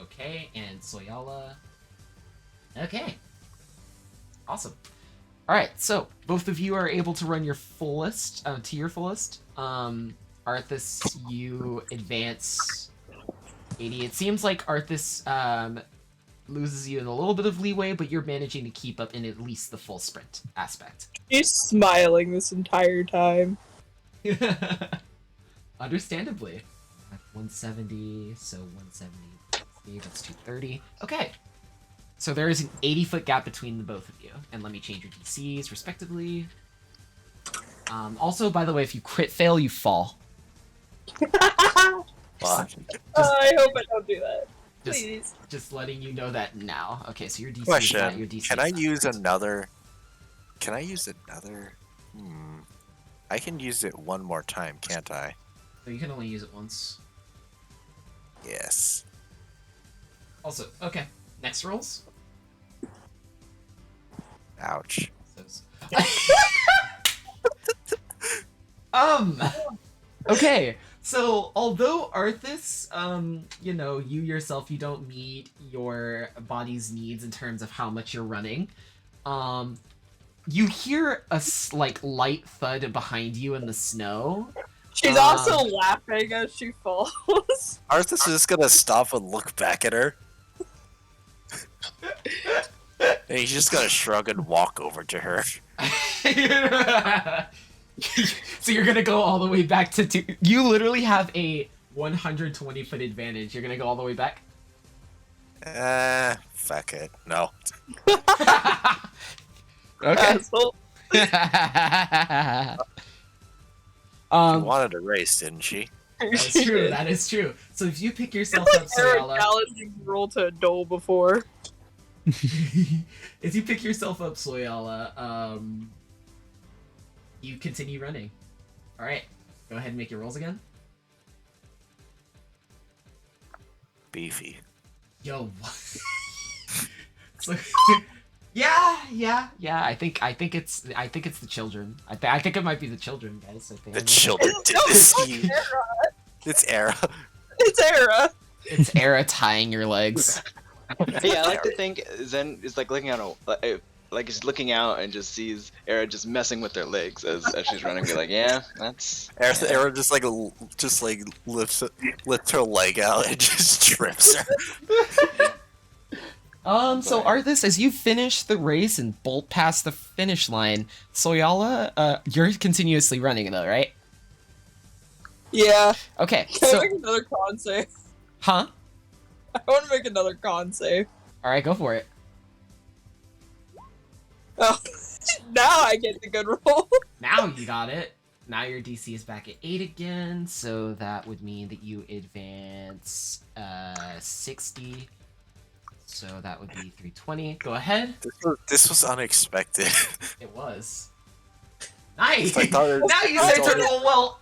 okay, and Soyala... okay. Awesome. Alright, so both of you are able to run your fullest, to your fullest. Arthas, you advance 80. It seems like Arthas loses you in a little bit of leeway, but you're managing to keep up in at least the full sprint aspect. She's smiling this entire time. Understandably. 170, so 170, that's 230. Okay. So there is an 80-foot gap between the both of you. And let me change your DCs, respectively. Also, by the way, if you crit fail, you fall. I hope I don't do that. Please. Just letting you know that now. Okay, so your DC Question: is not your DC. Can I use another? Can I use another? I can use it one more time, can't I? So you can only use it once. Yes. Also, okay. Next rolls. Ouch. Okay. So, although Arthas, you know, you yourself, you don't meet your body's needs in terms of how much you're running, you hear a, like, light thud behind you in the snow. She's also laughing as she falls. Arthas is just gonna stop and look back at her. And he's just gonna shrug and walk over to her. So you're gonna go all the way back to two. You literally have a 120-foot advantage. You're gonna go all the way back? Fuck it. No. Okay. She wanted a race, didn't she? That's true. That is true. So if you pick yourself up, Soyala, challenging roll to a dole before. if you pick yourself up, Soyala, you continue running. All right, go ahead and make your rolls again. Beefy. Yo, what? So, yeah. I think it's the children. I think it might be the children, guys. I think The children did this. It's Era. It's Era. It's Era tying your legs. Yeah, I like to think Zen is like looking out, like he's looking out and just sees Era just messing with their legs as she's running. Be like, yeah, that's. Era just lifts her leg out and just trips her. So Arthas, as you finish the race and bolt past the finish line, Soyala, you're continuously running though, right? Yeah. Okay. Can I make another con save? Huh? I want to make another con save. All right, go for it. Oh, now I get the good roll. Now you got it. Now your DC is back at 8 again, so that would mean that you advance 60. So that would be 320. Go ahead. This was unexpected. It was. Nice! I thought Now you start to roll well.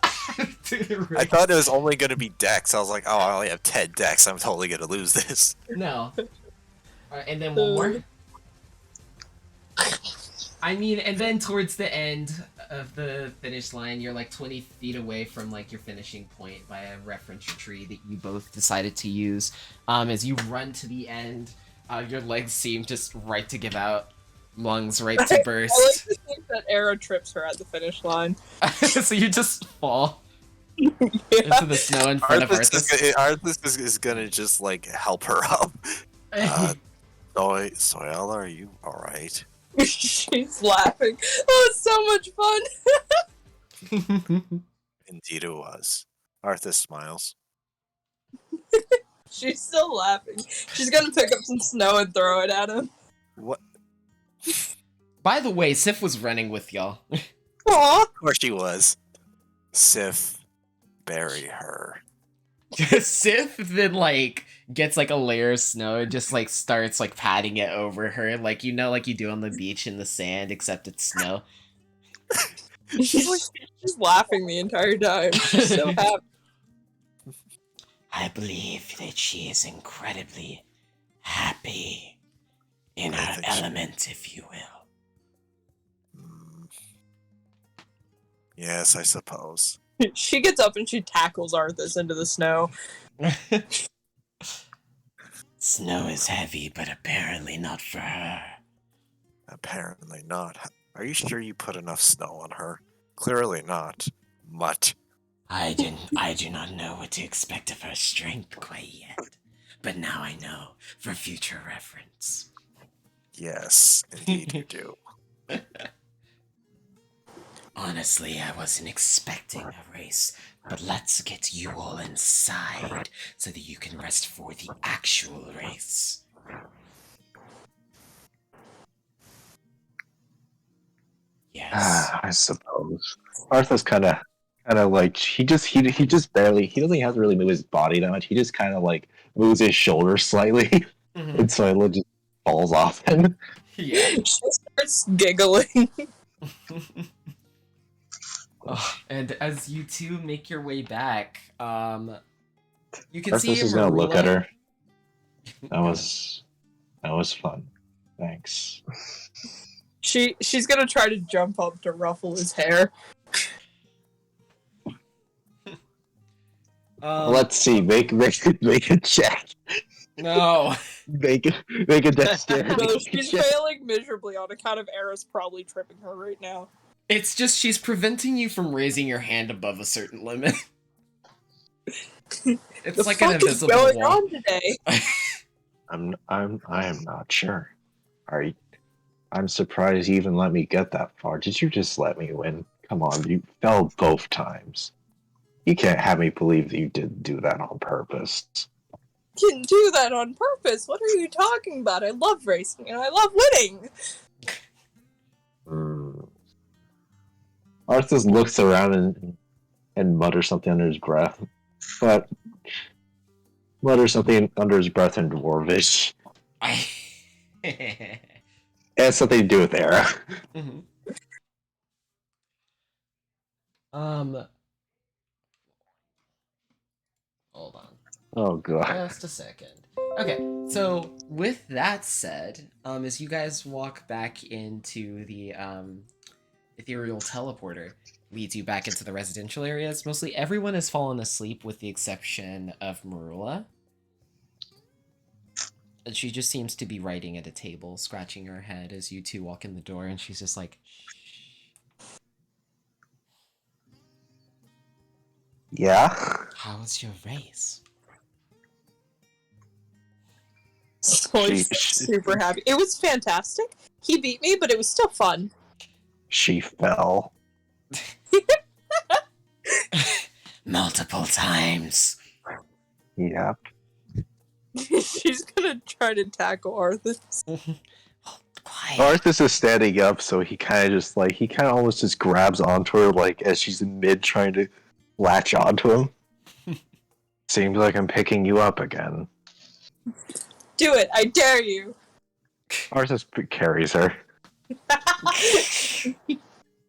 I thought it was only going to be dex. I was like, oh, I only have 10 dex. I'm totally going to lose this. No. Alright, and then one more. I mean, and then towards the end of the finish line, you're like 20 feet away from like your finishing point by a reference tree that you both decided to use. As you run to the end, your legs seem just right to give out, lungs right to burst. I like to think that Era trips her at the finish line. So you just fall. into the snow in front of Arthas is gonna just like help her up. Soyala, are you alright? She's laughing. Oh, it's so much fun. Indeed it was. Arthas smiles. She's still laughing. She's gonna pick up some snow and throw it at him. What? By the way, Sif was running with y'all. Aww. Of course she was. Sif, bury her. Sif then like gets like a layer of snow and just like starts like patting it over her, like you know, like you do on the beach in the sand, except it's snow. She's laughing the entire time. She's so happy. I believe that she is incredibly happy in her element, if you will. Yes, I suppose. She gets up and she tackles Arthas into the snow. Snow is heavy, but apparently not for her. Apparently not. Are you sure you put enough snow on her? Clearly not. Mutt. I do not know what to expect of her strength quite yet, but now I know for future reference. Yes, indeed you do. Honestly, I wasn't expecting a race, but let's get you all inside so that you can rest for the actual race. Yes. I suppose. Arthur's kind of like he just barely he doesn't have to really move his body that much. He just kind of like moves his shoulders slightly, and so it just falls off him. Yeah. She starts giggling. And as you two make your way back, you can Arthur's see is gonna look at Marula. her. That was fun. Thanks. She's gonna try to jump up to ruffle his hair. Let's see. Make a check. No. Make a dexterity. No, she's failing miserably on account of Eris probably tripping her right now. It's just she's preventing you from raising your hand above a certain limit. It's The like fuck an is invisible going wall. on today? I am not sure. I'm surprised you even let me get that far. Did you just let me win? Come on, you fell both times. You can't have me believe that you didn't do that on purpose. Didn't do that on purpose. What are you talking about? I love racing and I love winning. Arthur looks around and mutters something under his breath, but mutters something under his breath in Dwarvish. It has something to do with Era. Hold on. Oh god. Just a second. Okay, so with that said, as you guys walk back into the ethereal teleporter, leads you back into the residential areas. Mostly everyone has fallen asleep with the exception of Marula. And she just seems to be writing at a table, scratching her head as you two walk in the door, and she's just like, Yeah? "How was your race?" So he's super happy. It was fantastic. He beat me, but it was still fun. She fell. Multiple times. Yep. She's gonna try to tackle Arthas. Arthas is standing up, so he kind of almost just grabs onto her, like, as she's in mid trying to latch onto him. Seems like I'm picking you up again. Do it, I dare you. Arthas carries her.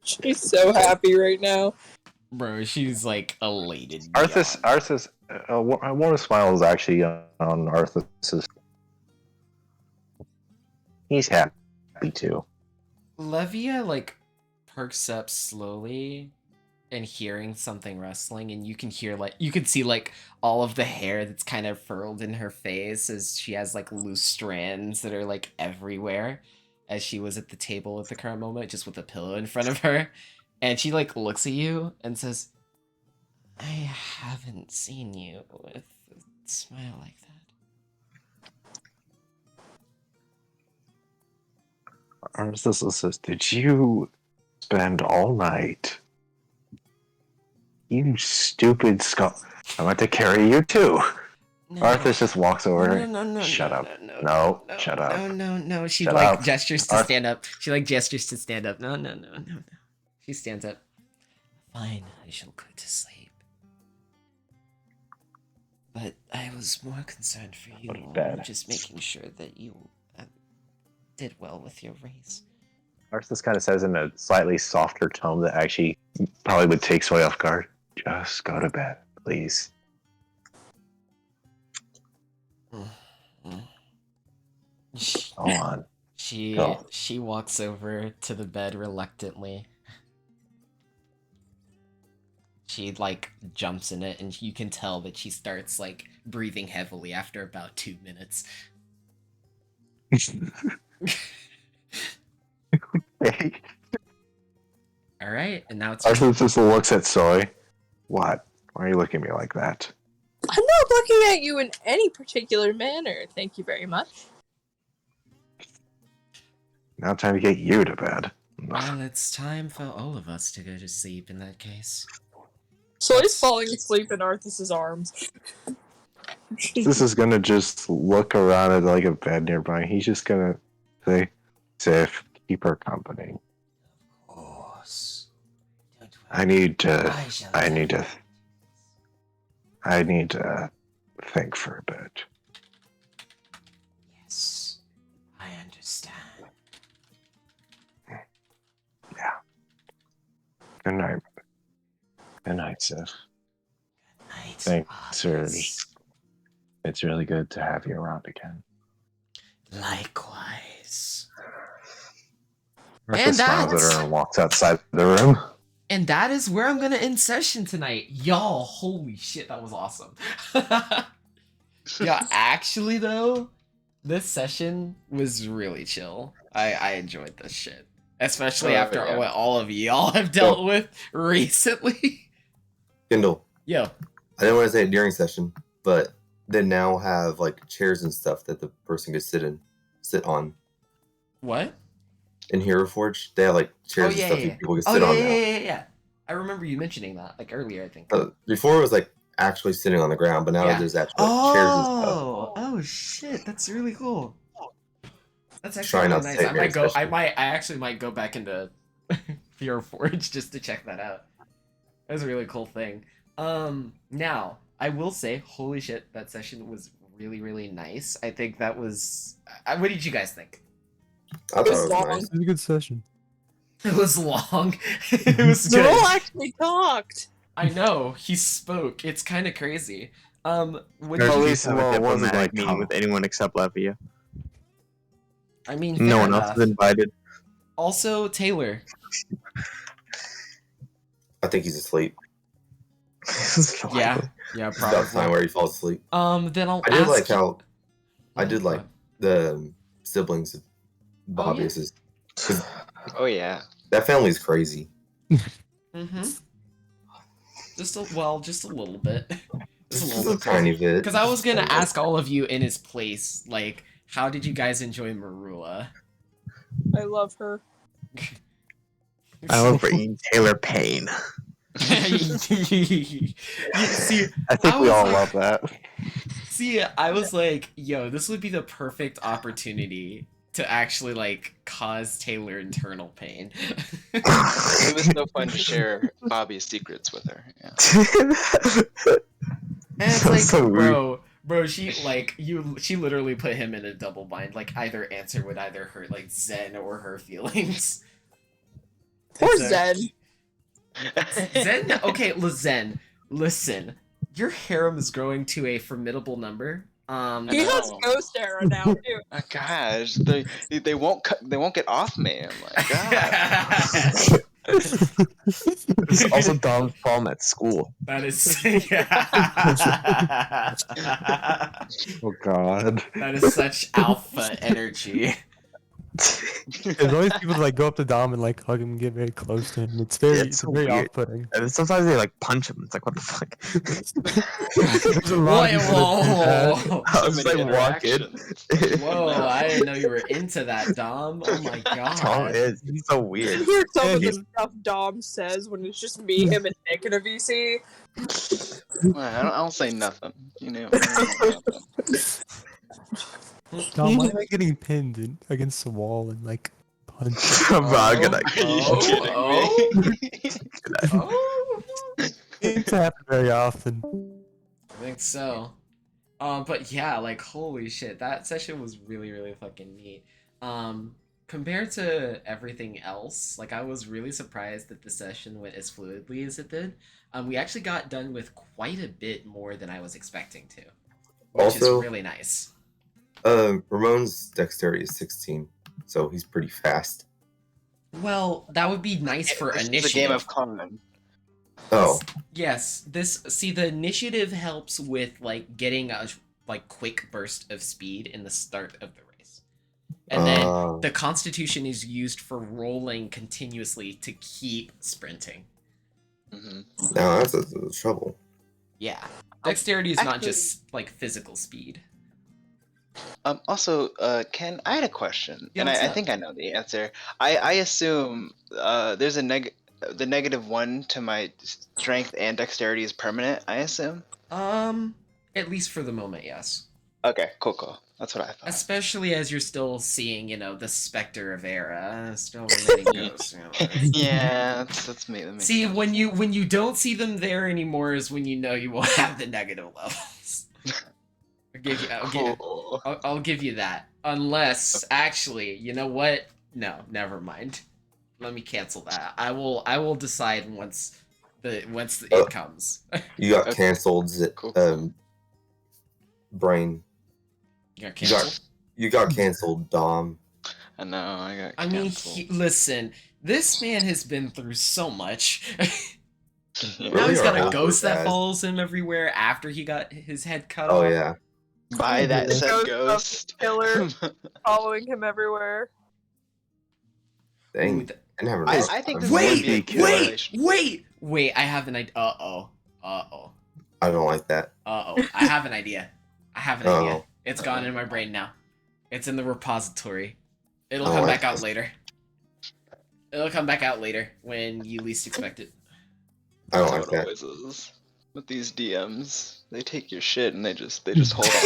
She's so happy right now. Bro, she's like elated. Arthas, Warren's smile is actually on Arthas's. He's happy too. Levia like perks up slowly and hearing something rustling, and you can see like all of the hair that's kind of furled in her face as she has like loose strands that are like everywhere, as she was at the table at the current moment just with a pillow in front of her, and she like looks at you and says, I haven't seen you with a smile like that. Arthas, did you spend all night? You stupid skull. I want to carry you too. No. Arthas just walks over. No, Shut up. No, shut up. No. She Shut like up. gestures to stand up. She like gestures to stand up. No. She stands up. Fine, I shall go to sleep. But I was more concerned for you, just making sure that you did well with your race. Arthas kind of says in a slightly softer tone that actually probably would take Soy off guard. Just go to bed, please. Go on. She walks over to the bed reluctantly. She like jumps in it, and you can tell that she starts like breathing heavily after about 2 minutes. All right, and now it's Arthas just looks at Soy. What? Why are you looking at me like that? I'm not looking at you in any particular manner. Thank you very much. Now time to get you to bed. Well, it's time for all of us to go to sleep in that case. Soy's falling asleep in Arthas's arms. This is gonna just look around at like a bed nearby. He's just gonna say, "Sif, keep her company." Of course. I need to think for a bit. Yes, I understand. Yeah. Good night. Good night, Sif. Thanks, it's really good to have you around again. Likewise. Arthas smiles at her and walks outside the room. And that is where I'm gonna end session tonight. Y'all, holy shit, that was awesome. Yeah, actually though, this session was really chill. I enjoyed this shit. Especially after what all of y'all have dealt with recently. Kindle. Yo. I didn't want to say it during session, but they now have like chairs and stuff that the person could sit on. What? In Hero Forge, they have like chairs and stuff that people can sit on now. Yeah. I remember you mentioning that like earlier, I think. Before it was like actually sitting on the ground, but now there's actually like, chairs and stuff. Oh shit, that's really cool. That's actually Try really not to nice. take I very might go. special. I actually might go back into Hero Forge just to check that out. That's a really cool thing. Now I will say, holy shit, that session was really nice. I think that was. What did you guys think? I thought it was long. nice. It was a good session. It was all Noel actually talked. I know, he spoke. It's kind of crazy. What At did you least think? a diplomatic meeting with anyone except Levia. I mean, No fair one enough. else is invited. Also, Taylor. I think he's asleep. Yeah, It's probably. about time where he falls asleep. Then I'll I did ask like you- how I did like the siblings of Oh, yeah. Bobbius's. 'Cause Oh yeah. that family's crazy. Mm-hmm. Just a little bit. Just a tiny bit. Because I was gonna ask all of you in his place, like, how did you guys enjoy Marula? I love her. I love bringing Taylor pain. See, I think we was all like- love that. See, I was like, yo, this would be the perfect opportunity to actually like cause Taylor internal pain. It was so fun to share Bobby's secrets with her. Yeah. And it's like, So rude. bro, she literally put him in a double bind. Like either answer would either hurt like Zen or her feelings. Poor It's Zen. Zen, okay, Zen, listen. Your harem is growing to a formidable number. He has ghost era now too. Oh, gosh, they won't get off me. I'm like, God. There's also Dom's problem at school. That is Oh God. That is such alpha energy. There's always people that like go up to Dom and like hug him and get very close to him. It's very, Yeah, it's so very weird. off-putting. And sometimes they like punch him. It's like, what the fuck? There's a lot of people that do that. Whoa. I was many like walking. Whoa, I didn't know you were into that, Dom. Oh my god. Tom is. He's so weird. Hear some of the He's- stuff Dom says when it's just me, him, and Nick in a VC. I don't say nothing. You know. I don't say nothing. Dom, why am I getting pinned against the wall and like punched? Bro, good night. Are you kidding me? Oh. It's happened very often. I think so. But yeah, like holy shit, that session was really, really fucking neat. Compared to everything else, like I was really surprised that the session went as fluidly as it did. We actually got done with quite a bit more than I was expecting to, which Also- is really nice. Ramon's dexterity is 16, so he's pretty fast. Well, that would be nice for This initiative. is a game of common. Oh, Yes, the initiative helps with like getting a like quick burst of speed in the start of the race. And then the constitution is used for rolling continuously to keep sprinting. now that's the trouble. Yeah. Dexterity is not Actually- just like physical speed. Also, Ken, I had a question, Yeah, and what's I up? think I know the answer. I assume there's a the -1 to my strength and dexterity is permanent. I assume. At least for the moment, yes. Okay, cool. That's what I thought. Especially as you're still seeing, you know, the specter of Era still remaining ghosts. You know, Yeah, that's me. That makes See, sense. when you don't see them there anymore is when you know you will have the negative levels. I'll give you that. Unless, actually, you know what? No, never mind. Let me cancel that. I will decide once it comes. You got canceled, Brain. You got canceled? You got canceled, Dom. I know. I got. I mean, canceled. listen, this man has been through so much. Now Really, he's got or a ghost that bad? follows him everywhere after he got his head cut Oh off. yeah. By that said ghost. Killer following him everywhere. Dang. I never know. I think this would be a good relationship. Wait! I have an idea. Uh oh. I don't like that. I have an idea. Uh-oh. idea. It's gone in my brain now. It's in the repository. It'll Oh, come I- back out later. It'll come back out later when you least expect it. I don't That's like how it that. always is. With these DMs, they take your shit and they just hold on to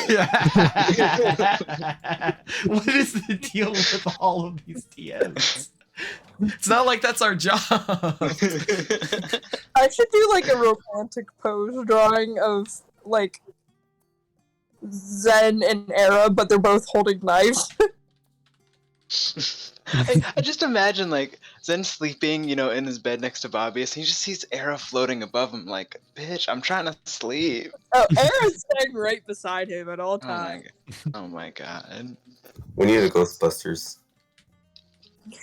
it. What is the deal with all of these DMs? It's not like that's our job. I should do like a romantic pose drawing of like Zen and Era, but they're both holding knives. I just imagine like Zen sleeping, in his bed next to Bobby's, and he just sees Era floating above him, like, "Bitch, I'm trying to sleep." Oh, Era's staying right beside him at all Oh my times. god! Oh my god! We need a Ghostbusters.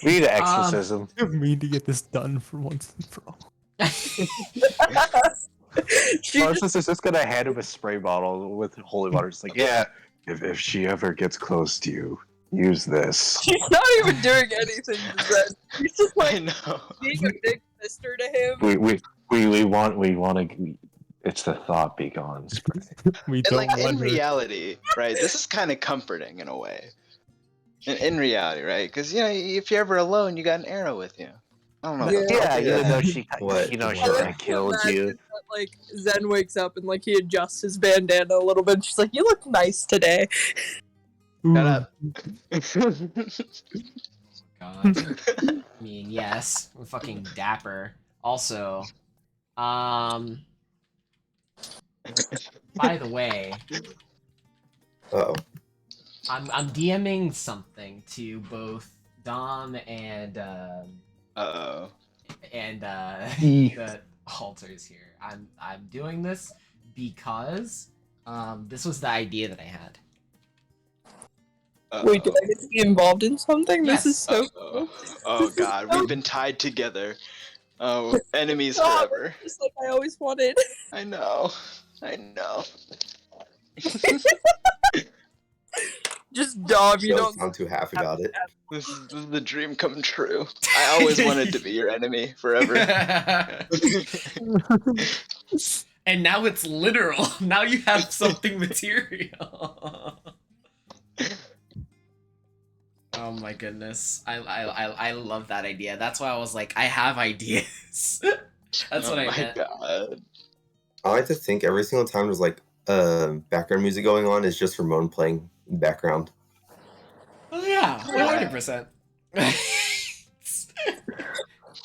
We need an exorcism. I mean to get this done for once and for all. Narcissus is just gonna hand him a spray bottle with holy water. It's like, yeah, if she ever gets close to you, use this. She's not even doing anything to Zen. She's just like know. being a big sister to him. We want to. It's the thought be gone spray. We And don't like in want her. reality, right? This is kind of comforting in a way. In reality, right? Because if you're ever alone, you got an arrow with you. I don't know. Yeah, even though she, What? she I kind like of to killed you. imagine that, like Zen wakes up and like he adjusts his bandana a little bit. And she's like, "You look nice today." Shut up. God. I mean, yes, we're fucking dapper. Also, by the way, Uh-oh. I'm DMing something to both Dom and Uh-oh. the altars here. I'm doing this because this was the idea that I had. Wait, did I get to be involved in something? Yes. This is so Uh-oh. Oh god, we've been tied together. Oh, enemies Oh, forever. just like I always wanted. I know. Just Dom, you Don't don't sound too happy about it. This is the dream come true. I always wanted to be your enemy forever. And now it's literal. Now you have something material. Oh my goodness. I love that idea. That's why I was like, I have ideas. That's what I meant. God. I like to think every single time there's like background music going on is just Ramon playing in the background. Oh yeah, 100%.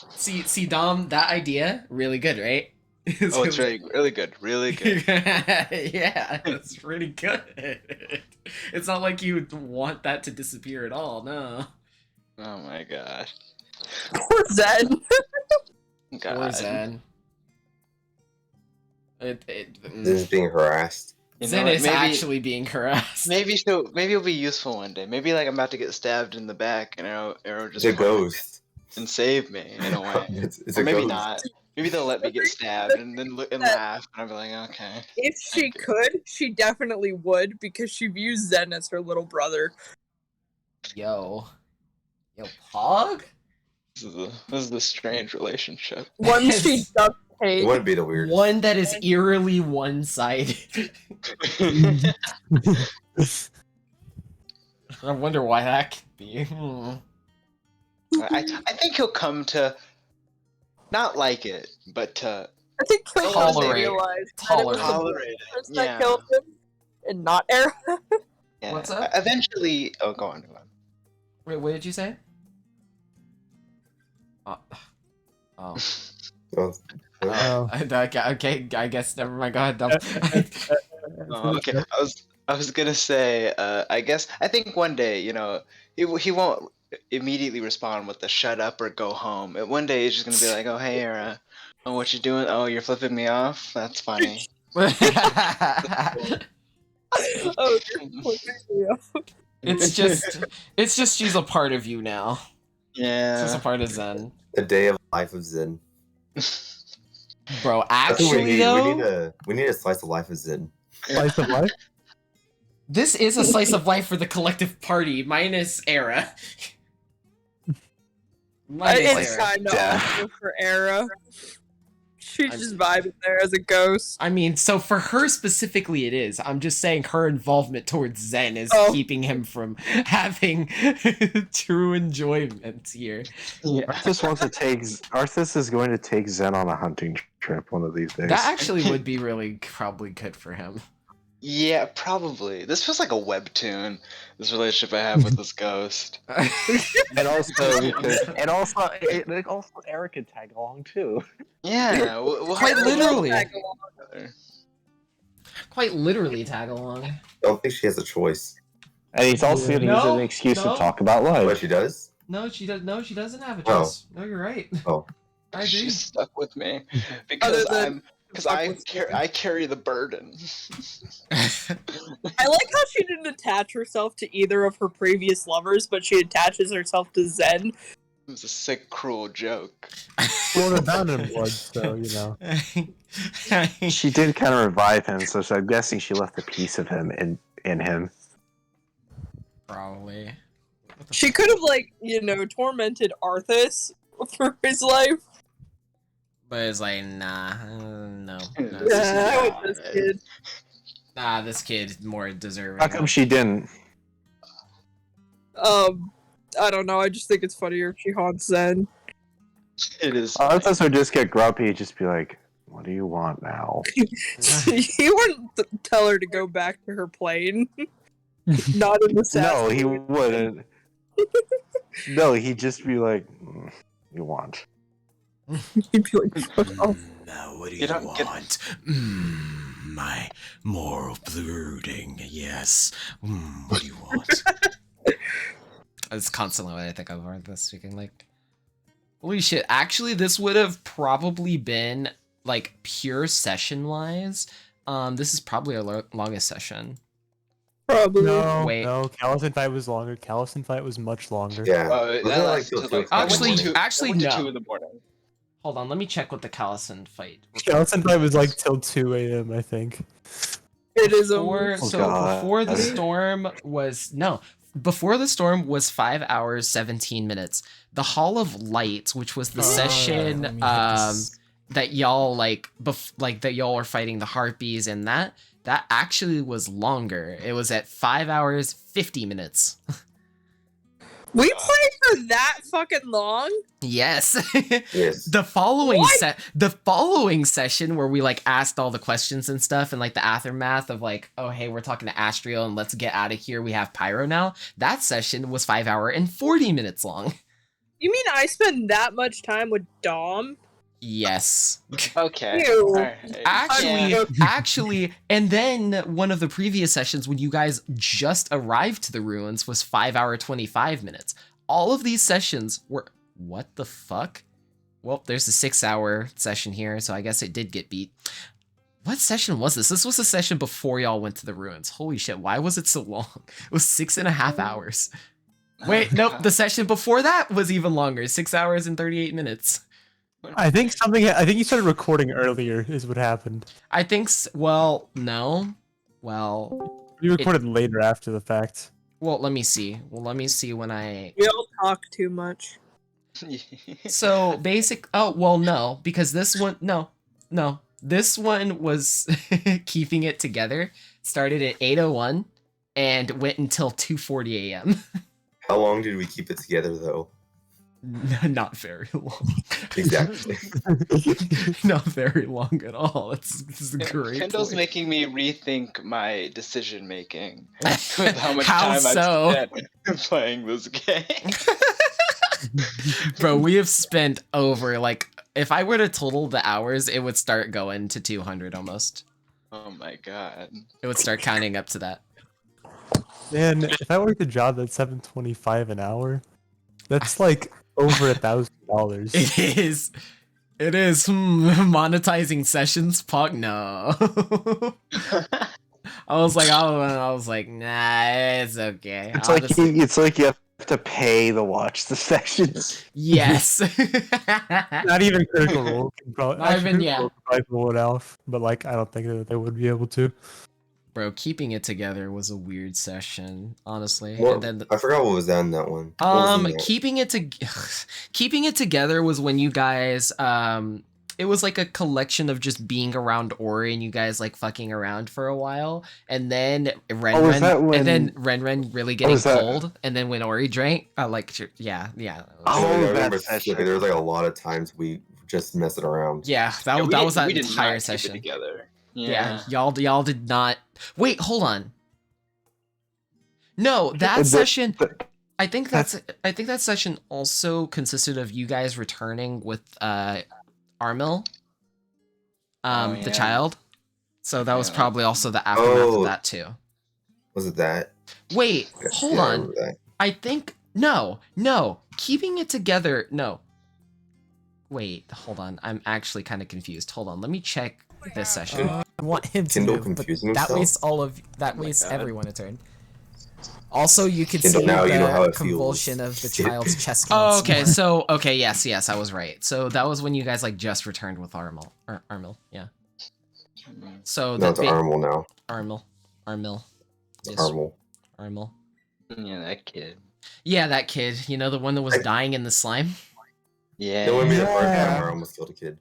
See, Dom, that idea really good, right? Oh, it's really good, really good. Yeah, it's really good. It's not like you want that to disappear at all. No. Oh my gosh. Poor Zen. Poor Zen. Zen's being harassed. Zen is actually being harassed. Maybe it'll be useful one day. Maybe like I'm about to get stabbed in the back, and Arrow just It's a ghost and save me in a way. it's Or a maybe ghost. not. Maybe they'll let me get stabbed and then look and laugh, and I'll be like, okay. If she could, she definitely would because she views Zen as her little brother. Yo, Pog? This is a strange relationship. Once she duct tape. It wouldn't be the weirdest. One that is eerily one-sided. I wonder why that could be. I think he'll come to not like it, but to I think he'll Tolerate. realize that it was the Tolerate it, person yeah. that killed him and not Arrow. Yeah. What's up? Eventually, oh, go on. Wait, what did you say? Oh. Okay, I guess never mind. Go ahead, Dom. Oh, okay. I was gonna say, I think one day, he won't immediately respond with the shut up or go home. One day he's just gonna be like, oh hey, Era, oh what you doing? Oh, you're flipping me off. That's funny. Oh, you're flipping me off. It's just she's a part of you now. Yeah. It's just a part of Zen. A day of life of Zen. Bro, That's what actually though, we need a slice of life of Zen. Slice of life? this is a slice of life for the collective party, minus Era. It's kind of awful for Era. She's just vibing there as a ghost. I mean, so for her specifically it is. I'm just saying her involvement towards Zen is keeping him from having true enjoyment here. Arthas is going to take Zen on a hunting trip one of these days. That actually would be really probably good for him. Yeah, probably. This feels like a webtoon. This relationship I have with this ghost. And also Eric could tag along too. Yeah, Quite literally. Quite literally tag along. I don't think she has a choice. And he's also going to use an excuse to talk about life. But she does? No, she does. No, she doesn't have a choice. No, you're right. Oh, I agree. She's stuck with me because I carry the burden. I like how she didn't attach herself to either of her previous lovers, but she attaches herself to Zen. It was a sick, cruel joke. Floated down in blood, so She did kind of revive him, so I'm guessing she left a piece of him in him. Probably. She could have, tormented Arthas for his life. But it's like, nah, no. I want this kid. Nah, this kid more deserving. How come she didn't? I don't know. I just think it's funnier if she haunts Zen. It is. Arthas would just get grumpy, just be like, "What do you want now?" He wouldn't tell her to go back to her plane. Not in the No, he wouldn't. No, he'd just be like, "You want." He'd be like, "Fuck off." Now, what do you want? My moral brooding, yes. What do you want? That's constantly what I think of Arthas speaking like. Holy shit, actually this would have probably been, like, pure session-wise. This is probably our longest session. Probably. No, Wait. no, Callison fight was longer. Callison fight was much longer. Yeah. Actually, no. 2 in the morning. Hold on, let me check what the Callison fight. Callison fight was like till 2 a.m. I think. It is before the storm was Before the storm was 5 hours 17 minutes. The Hall of Light, which was the session let me hit this. that y'all that y'all are fighting the harpies and that actually was longer. It was at 5 hours 50 minutes. We played for that fucking long? Yes. Yes. The following session where we like asked all the questions and stuff and like the aftermath of like, oh hey, we're talking to Astriel and let's get out of here. We have Pyro now. That session was 5 hour and 40 minutes long. You mean I spend that much time with Dom? Yes. Okay. Ew. Alright. Actually, and then one of the previous sessions when you guys just arrived to the ruins was 5 hour 25 minutes. All of these sessions were what the fuck? Well, there's a 6 hour session here, so I guess it did get beat. What session was this? This was a session before y'all went to the ruins. Holy shit, why was it so long? It was 6.5 hours. Wait, nope, the session before that was even longer, 6 hours and 38 minutes. I think you started recording earlier is what happened. I think, well, no. Well, you recorded later after the fact. Well, let me see. When I... We all talk too much. So, no, because this one, no. This one was keeping it together. Started at 8:01 and went until 2:40 a.m. How long did we keep it together, though? Not very long. Exactly. Not very long at all. It's great. Kendall's making me rethink my decision making with how much How time so? I've spent playing this game. Bro, we have spent over, like, if I were to total the hours, it would start going to 200 almost. Oh my god. It would start counting up to that. Man, if I worked a job at $7.25 an hour, that's like over $1,000. It is. It is. Monetizing sessions, Puck? No. I was like, nah, it's okay. It's like you have to pay to watch the sessions. Yes. Not even Critical Role can probably. Not even, Critical yeah. Role could probably pull it off, but like I don't think that they would be able to. Bro, keeping it together was a weird session, honestly. Well, and then I forgot what was that in that one. What was in that? keeping it together was when you guys it was like a collection of just being around Ori and you guys like fucking around for a while, and then Ren really getting cold, and then when Ori drank, yeah. I remember there was like a lot of times we just messing around. Yeah, that was that entire session. Together. Yeah, y'all did not. Wait, hold on. No, that session. I think that session also consisted of you guys returning with Armil, the child. So that was probably also the aftermath of that too. Was it that? Wait, hold on. I think no. Keeping it together. No. Wait, hold on. I'm actually kind of confused. Hold on. Let me check this session. I want him to Kindle move, but confusing that himself? wastes everyone a turn. Also, you could Kindle, see now the you know how it convulsion feels. of the child's chest. Oh, okay. So, yes, I was right. So that was when you guys like just returned with Armil, yeah. So No, it's Armil now. Armil. It's Armil. Armil. Yeah, that kid. Yeah, that kid. You know, the one that was dying in the slime. Yeah. No, I mean the part where I almost killed a kid.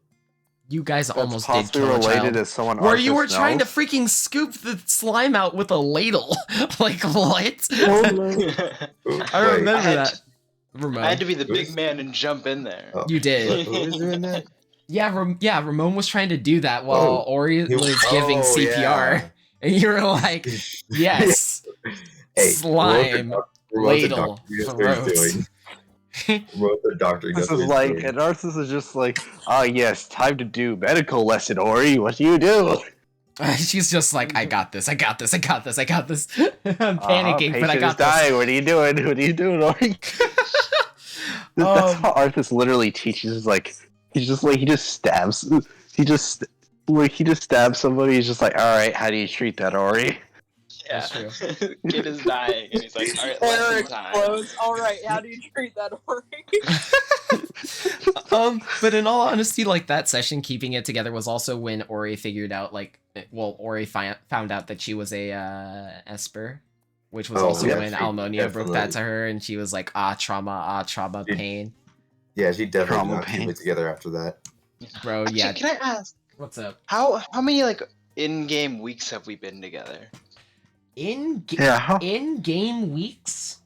You guys That's almost did possibly kill a related child. to someone Where you were Arthas trying to knows. freaking scoop the slime out with a ladle. Like, what? I remember that. Ramon. I had to be the big man and jump in there. You did. Who was doing that? Yeah, Ramon was trying to do that while Ori was giving CPR. Yeah. And you were like, yes, Hey, slime, Remote the ladle, doctor knows what he's throat. doing. Remote the doctor knows This what is he's like, doing. and Arthas is just like, ah, yes, time to do medical lesson, Ori. What do you do? She's just like, I got this. I'm panicking, but I patient got is dying. this. What are you doing? What are you doing, Ori? That's how Arthas literally teaches. Like, he just stabs somebody. He's just like, all right, how do you treat that, Ori? Yeah. Kid is dying, and he's like, all right, lesson time. Alright, how do you treat that, Ori? But in all honesty, like that session, keeping it together was also when Ori figured out, like, Ori found out that she was a Esper. which was Oh, also yeah, when she Almonia broke that definitely- to her, and she was like, trauma, pain. Yeah, she definitely Trauma did not keep pain. it together after that. Bro, yeah. Can I ask, What's up? how many like in-game weeks have we been together? In-game weeks?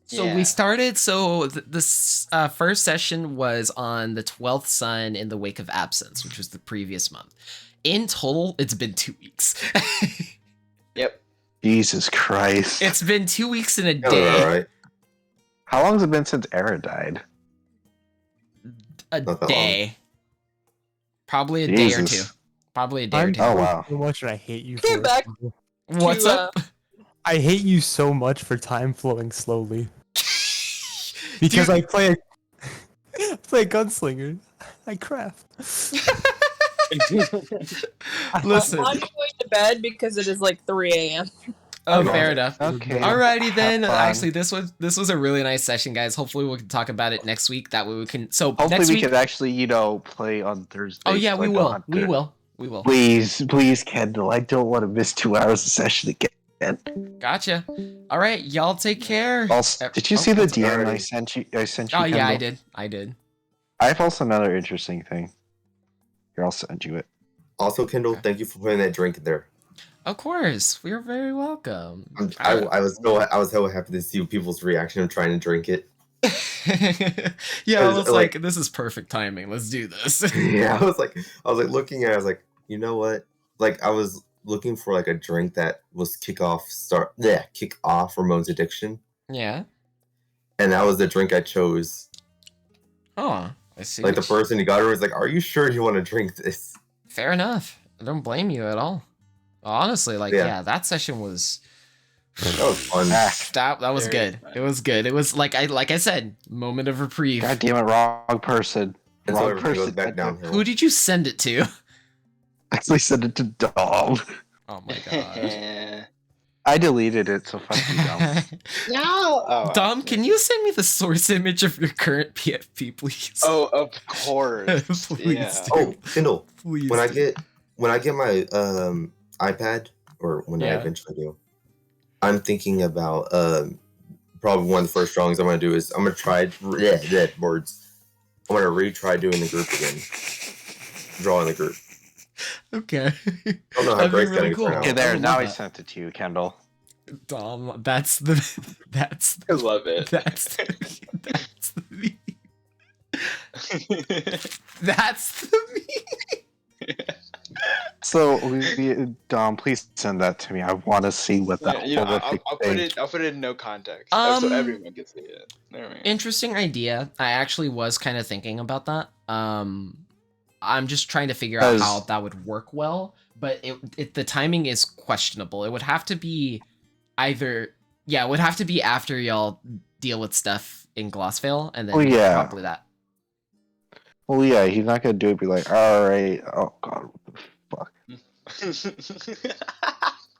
So Yeah. we started, so this first session was on the 12th sun in the wake of absence, which was the previous month. In total, it's been 2 weeks. Yep. Jesus Christ. It's been 2 weeks and a Yeah, day. alright. How long has it been since Era died? A Not that day. Probably a day or two. Jesus. Probably a day or I'm two. Oh, wow. so much, and I hate you Came for back it. What's to, up? I hate you so much for time flowing slowly. Because I play a gunslinger. I craft. Listen. I'm going to bed because it is like 3 a.m. Oh, fair enough. Okay. Alrighty then. Have fun. Actually, this was a really nice session, guys. Hopefully, we can talk about it next week. That way, we can. So Hopefully next we week. can actually, play on Thursday. Oh yeah, so we I don't will. have We to- will. We will. Please, Kendall. I don't want to miss 2 hours of session again. Gotcha. All right, y'all take care. Also, did you see the what's up? DM I sent you? Oh yeah, I Kendall? did. I did. I have also another interesting thing. Here, I'll send you it. Also, Kendall, thank you for putting that drink in there. Of course, you're very welcome. I was so happy to see people's reaction of trying to drink it. Yeah, I was like- like, this is perfect timing. Let's do this. Yeah, I was like looking at it, I was like, you know what? Like I was looking for like a drink that was kick off Ramon's addiction. Yeah. And that was the drink I chose. Oh, I see. Like the person who got her was like, "Are you sure you want to drink this?" Fair enough. I don't blame you at all. Honestly, like Yeah. that session was That was fun. that was Very good. fun. It was good. It was like I said, moment of reprieve. God damn it, wrong person. And so Wrong everything goes person. back downhill. Who did you send it to? Actually sent it to Dom. Oh my god. I deleted it, so fuck you, Dom. No. Oh, Dom, can you send me the source image of your current PFP, please? Oh, of course. Please Yeah. do. Oh, Kindle. Please. When I do. get my iPad, or when I Yeah. eventually do, I'm thinking about probably one of the first drawings I'm gonna do is I'm gonna try words. I'm gonna retry doing the group again. Drawing the group. Okay. I don't know how That'd be Greg's really gonna cool. turn out. Okay, there. I would Now love I that. sent it to you, Kendall. Dom, that's the I love it. that's the meme. That's the meme. So, Dom, please send that to me. I want to see what that You know, horrific I'll put thing. it. I'll put it in no context, so everyone can see it. There we go. Interesting idea. I actually was kind of thinking about that. I'm just trying to figure out how that would work well, but the timing is questionable. It would have to be it would have to be after y'all deal with stuff in Glossvale, and then Oh, yeah. probably that. Well, yeah, he's not gonna do it. Be like, all right. Oh God, what the fuck.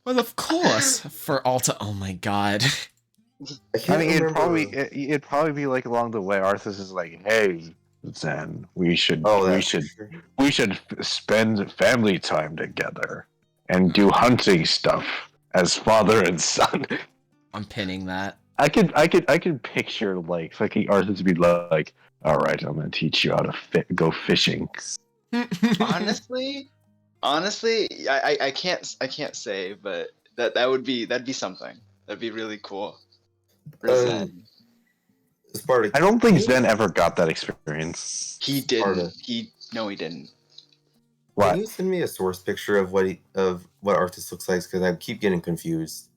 Well, of course, for Alta. Oh my god. I mean, it'd probably be like along the way. Arthas is like, hey, Zen, we should spend family time together and do hunting stuff as father and son. I'm pinning that. I could picture like fucking Arthas be like, all right, I'm gonna teach you how to go fishing. honestly, I can't say, but that'd be something. That'd be really cool. For Zen. I don't think Zen ever got that experience. He didn't. He didn't. Can you send me a source picture of what Arthas looks like? Because I keep getting confused.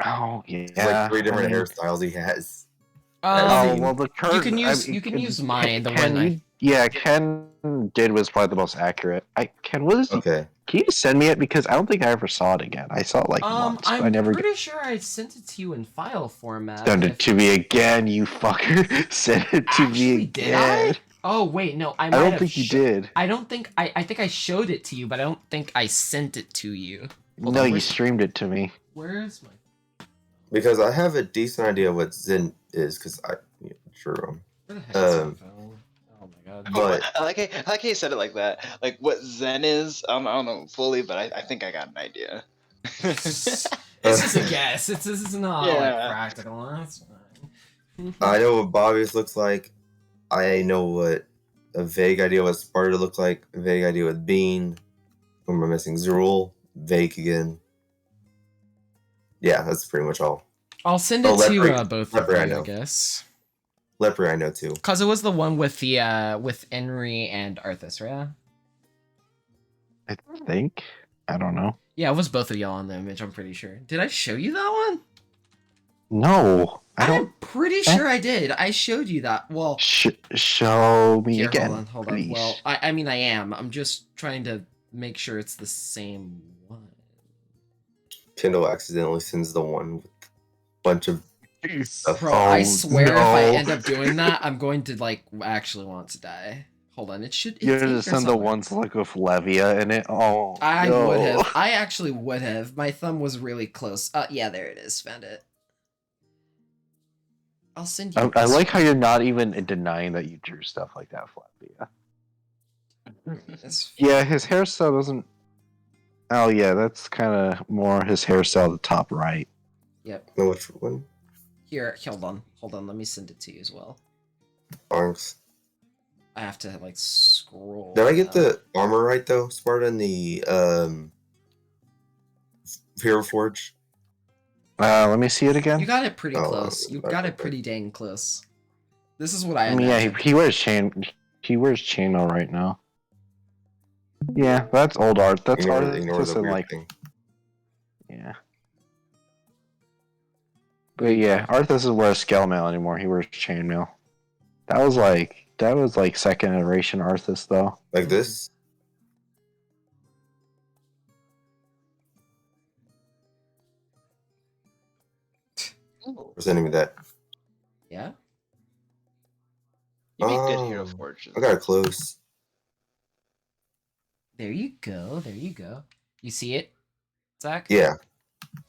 Oh yeah, It's like 3 different hairstyles he has. Well, the current, you can use mine. The one Ken did was probably the most accurate. Ken, what is okay? Can you send me it because I don't think I ever saw it again. I saw it like once. But I I'm never pretty sure I sent it to you in file format. send it to me again, you fucker. Send it to me Did again. I? Oh wait, no. I don't think you did. I don't think I think I showed it to you, but I don't think I sent it to you. Hold No, on, you where's- streamed it to me. Where is my? Because I have a decent idea what Zen is. Because Where the heck is my phone? Oh my god. But I like how you said it like that. Like what Zen is, I don't know fully, but I think I got an idea. It's just a guess. This is not like Yeah. practical. That's fine. I know what Bobby's looks like. I know what a vague idea what Sparta looked like. A vague idea what Bean. Who am I missing? Zerul. Vague again. Yeah, that's pretty much all. I'll send it to Leopard, both of Leopard, you, I I know. guess. Leopard, I know too. Cause it was the one with the with Henry and Arthas, right? I think. I don't know. Yeah, it was both of y'all on the image. I'm pretty sure. Did I show you that one? No, I don't. I'm pretty sure I did. I showed you that. Well, show me here, again. Hold on. Please. Well, I mean, I am. I'm just trying to make sure it's the same one. Kendall accidentally sends the one with a bunch of stuff. Bro, I swear if I end up doing that, I'm going to like actually want to die. Hold on, it should. You're It's in gonna here send the somewhere. ones like with Levia in it. Oh, I no. would have. I actually would have. My thumb was really close. Yeah, there it is. Found it. I'll send you. I this like how one. you're not even denying that you drew stuff like that, Flavia. That's Yeah, his hairstyle doesn't. Oh yeah, that's kind of more his hairstyle at the top right. Yep. No, which one? Here, hold on. Let me send it to you as well. Arms. I have to like scroll. Did I get down. the armor right though? Sparta and the Hero Forge. Let me see it again. You got it pretty Oh, close. You got it pretty dang close. This is what I I mean, yeah, imagine. he wears chain. He wears chainmail right now. Yeah, that's old art. That's Ignore Arthas the and weird like. thing. Yeah. But yeah, Arthas doesn't wear scale mail anymore. He wears chainmail. That was like second iteration Arthas though. Like this? Or sending me that. Yeah. You make good hero forges. I got it close. There you go. There you go. You see it, Zach? Yeah.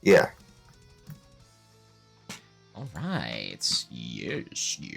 Yeah. All right. Yes.